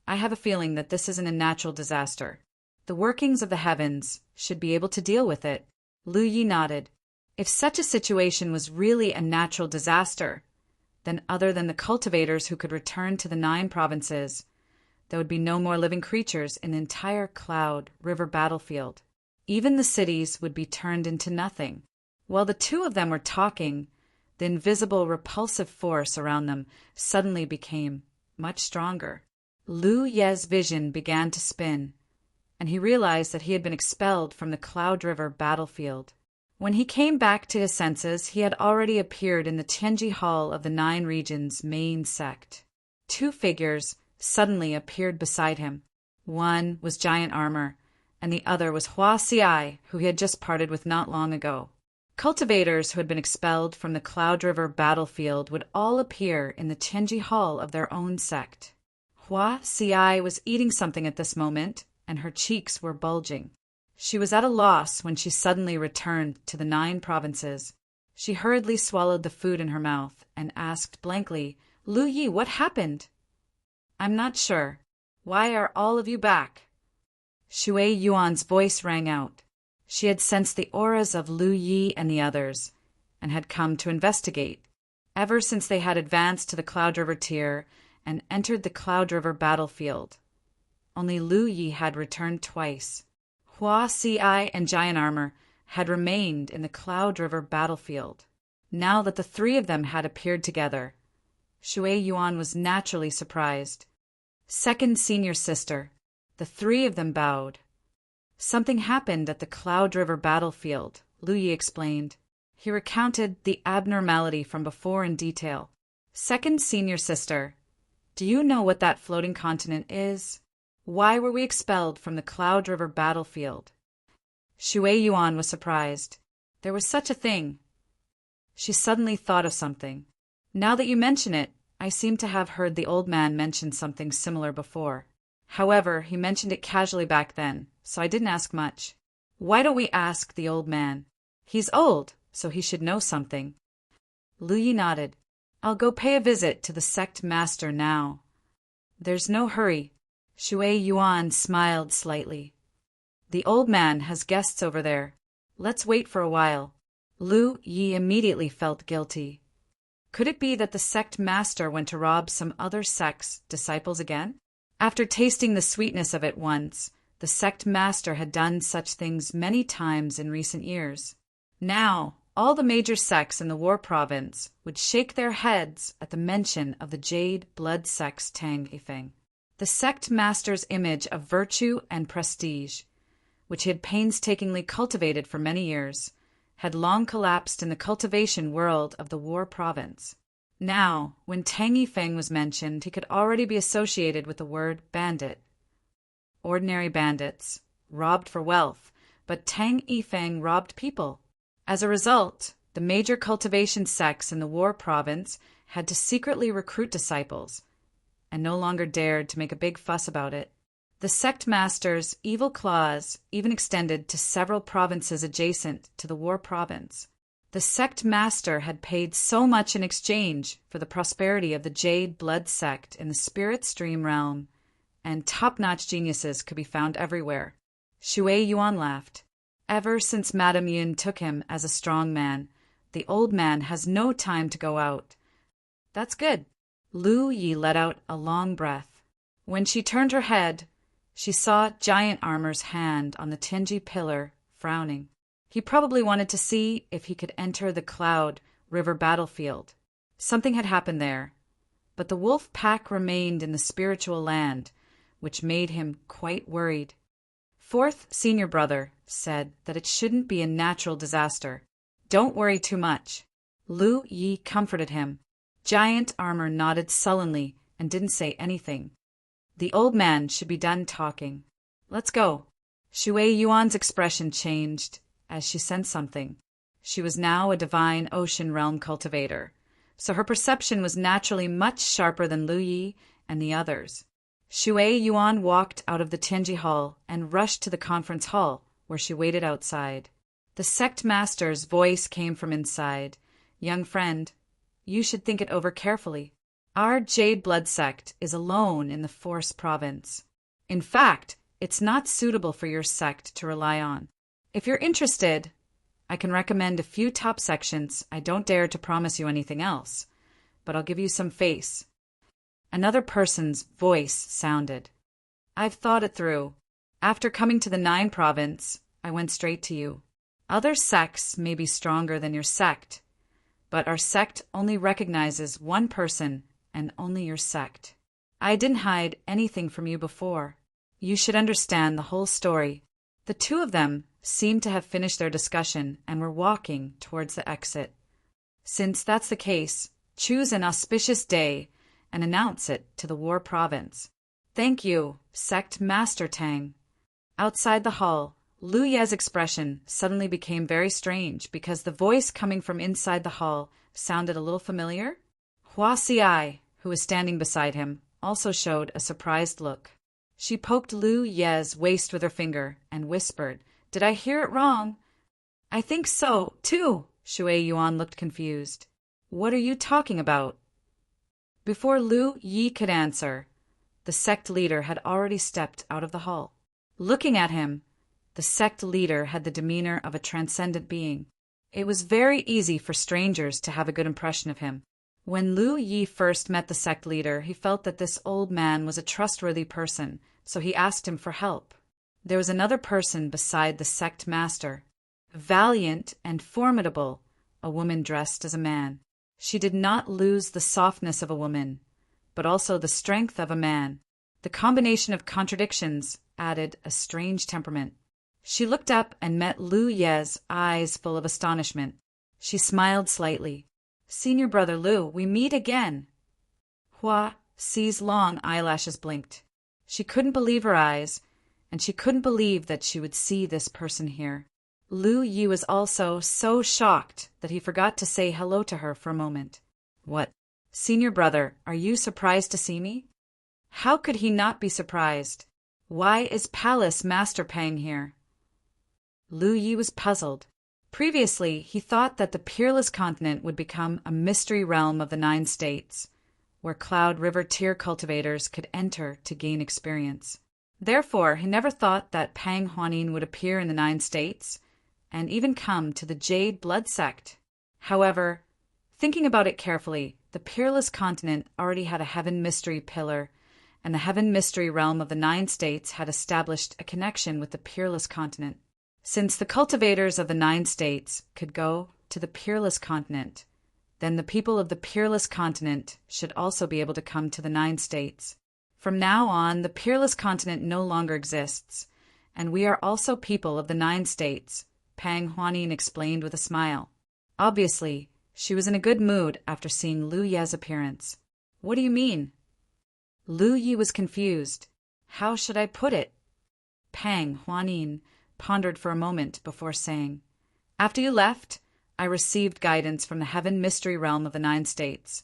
I have a feeling that this isn't a natural disaster. The workings of the heavens should be able to deal with it." Lu Yi nodded. If such a situation was really a natural disaster, then other than the cultivators who could return to the 9 provinces, there would be no more living creatures in the entire Cloud River battlefield. Even the cities would be turned into nothing. While the 2 of them were talking, the invisible repulsive force around them suddenly became much stronger. Lu Ye's vision began to spin, and he realized that he had been expelled from the Cloud River battlefield. When he came back to his senses, he had already appeared in the Tianji Hall of the 9 Regions' main sect. 2 figures suddenly appeared beside him. One was Giant Armor, and the other was Hua Xiai, who he had just parted with not long ago. Cultivators who had been expelled from the Cloud River battlefield would all appear in the Tianji Hall of their own sect. Hua Xiai was eating something at this moment, and her cheeks were bulging. She was at a loss when she suddenly returned to the 9 provinces. She hurriedly swallowed the food in her mouth and asked blankly, "Lu Yi, what happened?" "I'm not sure. Why are all of you back?" Shui Yuan's voice rang out. She had sensed the auras of Lu Yi and the others, and had come to investigate. Ever since they had advanced to the Cloud River tier and entered the Cloud River battlefield, only Lu Yi had returned twice. Hua Xiai and Giant Armor had remained in the Cloud River battlefield. Now that the 3 of them had appeared together, Shui Yuan was naturally surprised. "Second senior sister," the 3 of them bowed. "Something happened at the Cloud River battlefield," Lu Yi explained. He recounted the abnormality from before in detail. "Second senior sister, do you know what that floating continent is? Why were we expelled from the Cloud River battlefield?" Shui Yuan was surprised. There was such a thing. She suddenly thought of something. "Now that you mention it, I seem to have heard the old man mention something similar before. However, he mentioned it casually back then, so I didn't ask much. Why don't we ask the old man? He's old, so he should know something." Lu Yi nodded. "I'll go pay a visit to the sect master now." "There's no hurry." Shui Yuan smiled slightly. "The old man has guests over there. Let's wait for a while." Lu Yi immediately felt guilty. Could it be that the sect master went to rob some other sect's disciples again? After tasting the sweetness of it once, the sect master had done such things many times in recent years. Now, all the major sects in the War Province would shake their heads at the mention of the Jade Blood sect's Tang Yifeng. The sect master's image of virtue and prestige, which he had painstakingly cultivated for many years, had long collapsed in the cultivation world of the War Province. Now, when Tang Yifeng was mentioned, he could already be associated with the word bandit. Ordinary bandits, robbed for wealth, but Tang Yifeng robbed people. As a result, the major cultivation sects in the War Province had to secretly recruit disciples, and no longer dared to make a big fuss about it. The sect master's evil claws even extended to several provinces adjacent to the War Province. The sect master had paid so much in exchange for the prosperity of the Jade Blood sect in the Spirit Stream realm, and top-notch geniuses could be found everywhere. Shui Yuan laughed. Ever since Madame Yun took him as a strong man, the old man has no time to go out. That's good. Lu Yi let out a long breath. When she turned her head, she saw Giant Armor's hand on the Tianji pillar, frowning. He probably wanted to see if he could enter the Cloud River battlefield. Something had happened there, but the wolf pack remained in the spiritual land, which made him quite worried. Fourth senior brother said that it shouldn't be a natural disaster. Don't worry too much. Lu Yi comforted him. Giant Armor nodded sullenly and didn't say anything. The old man should be done talking. Let's go. Shui Yuan's expression changed as she sensed something. She was now a divine ocean realm cultivator, so her perception was naturally much sharper than Lu Yi and the others. Shui Yuan walked out of the Tianji Hall and rushed to the conference hall, where she waited outside. The sect master's voice came from inside. Young friend, you should think it over carefully. Our Jade Blood sect is alone in the Force province. In fact, it's not suitable for your sect to rely on. If you're interested, I can recommend a few top sections. I don't dare to promise you anything else, but I'll give you some face. Another person's voice sounded. I've thought it through. After coming to the 9 province, I went straight to you. Other sects may be stronger than your sect, but our sect only recognizes one person and only your sect. I didn't hide anything from you before. You should understand the whole story. The two of them seemed to have finished their discussion and were walking towards the exit. Since that's the case, choose an auspicious day and announce it to the War Province. Thank you, Sect Master Tang. Outside the hall, Lu Ye's expression suddenly became very strange because the voice coming from inside the hall sounded a little familiar. Hua Xiai, who was standing beside him, also showed a surprised look. She poked Lu Ye's waist with her finger and whispered, "Did I hear it wrong?" "I think so, too." Shui Yuan looked confused. "What are you talking about?" Before Lu Yi could answer, the sect leader had already stepped out of the hall. Looking at him, the sect leader had the demeanor of a transcendent being. It was very easy for strangers to have a good impression of him. When Lu Yi first met the sect leader, he felt that this old man was a trustworthy person, so he asked him for help. There was another person beside the sect master. Valiant and formidable, a woman dressed as a man. She did not lose the softness of a woman, but also the strength of a man. The combination of contradictions added a strange temperament. She looked up and met Lu Ye's eyes full of astonishment. She smiled slightly. "Senior brother Lu, we meet again." Hua Xi's long eyelashes blinked. She couldn't believe her eyes, and she couldn't believe that she would see this person here. Lu Yi was also so shocked that he forgot to say hello to her for a moment. "What? Senior brother, are you surprised to see me?" How could he not be surprised? Why is Palace Master Pang here? Lu Yi was puzzled. Previously, he thought that the Peerless Continent would become a mystery realm of the 9 states, where Cloud River tier cultivators could enter to gain experience. Therefore, he never thought that Pang Huanin would appear in the 9 states, and even come to the Jade Blood sect. However, thinking about it carefully, the Peerless Continent already had a Heaven Mystery Pillar, and the Heaven Mystery Realm of the 9 states had established a connection with the Peerless Continent. Since the cultivators of the 9 states could go to the Peerless Continent, then the people of the Peerless Continent should also be able to come to the 9 states. From now on, the Peerless Continent no longer exists, and we are also people of the 9 states, Pang Huanin explained with a smile. Obviously, she was in a good mood after seeing Lu Ye's appearance. "What do you mean?" Lu Yi was confused. How should I put it? Pang Huanin pondered for a moment before saying, "After you left, I received guidance from the Heaven Mystery Realm of the 9 states,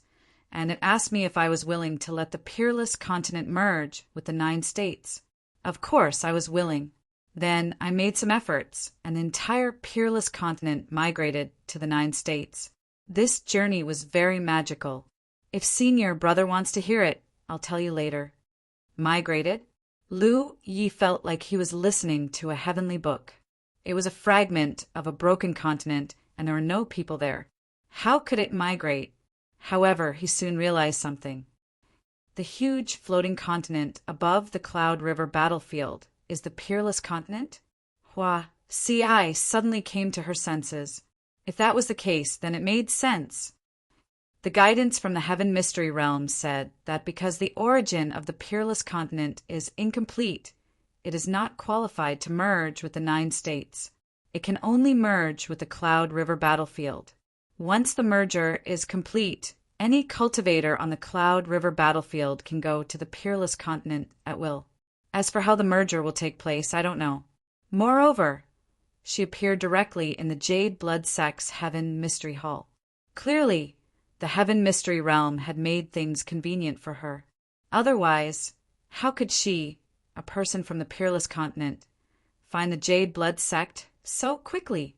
and it asked me if I was willing to let the Peerless Continent merge with the 9 states. Of course, I was willing. Then I made some efforts, and the entire Peerless Continent migrated to the 9 states. This journey was very magical. If Senior Brother wants to hear it, I'll tell you later." Migrated? Lu Yi felt like he was listening to a heavenly book. It was a fragment of a broken continent, and there were no people there. How could it migrate? However, he soon realized something. The huge floating continent above the Cloud River battlefield is the Peerless Continent? Hua Xiai suddenly came to her senses. If that was the case, then it made sense. The guidance from the Heaven Mystery Realm said that because the origin of the Peerless Continent is incomplete, it is not qualified to merge with the 9 states. It can only merge with the Cloud River battlefield. Once the merger is complete Any cultivator on the Cloud River battlefield can go to the Peerless Continent at will. As for how the merger will take place, I don't know. Moreover, she appeared directly in the Jade Blood Sect's Heaven Mystery Hall. Clearly, the Heaven Mystery Realm had made things convenient for her. Otherwise, how could she, a person from the Peerless Continent, find the Jade Blood Sect so quickly?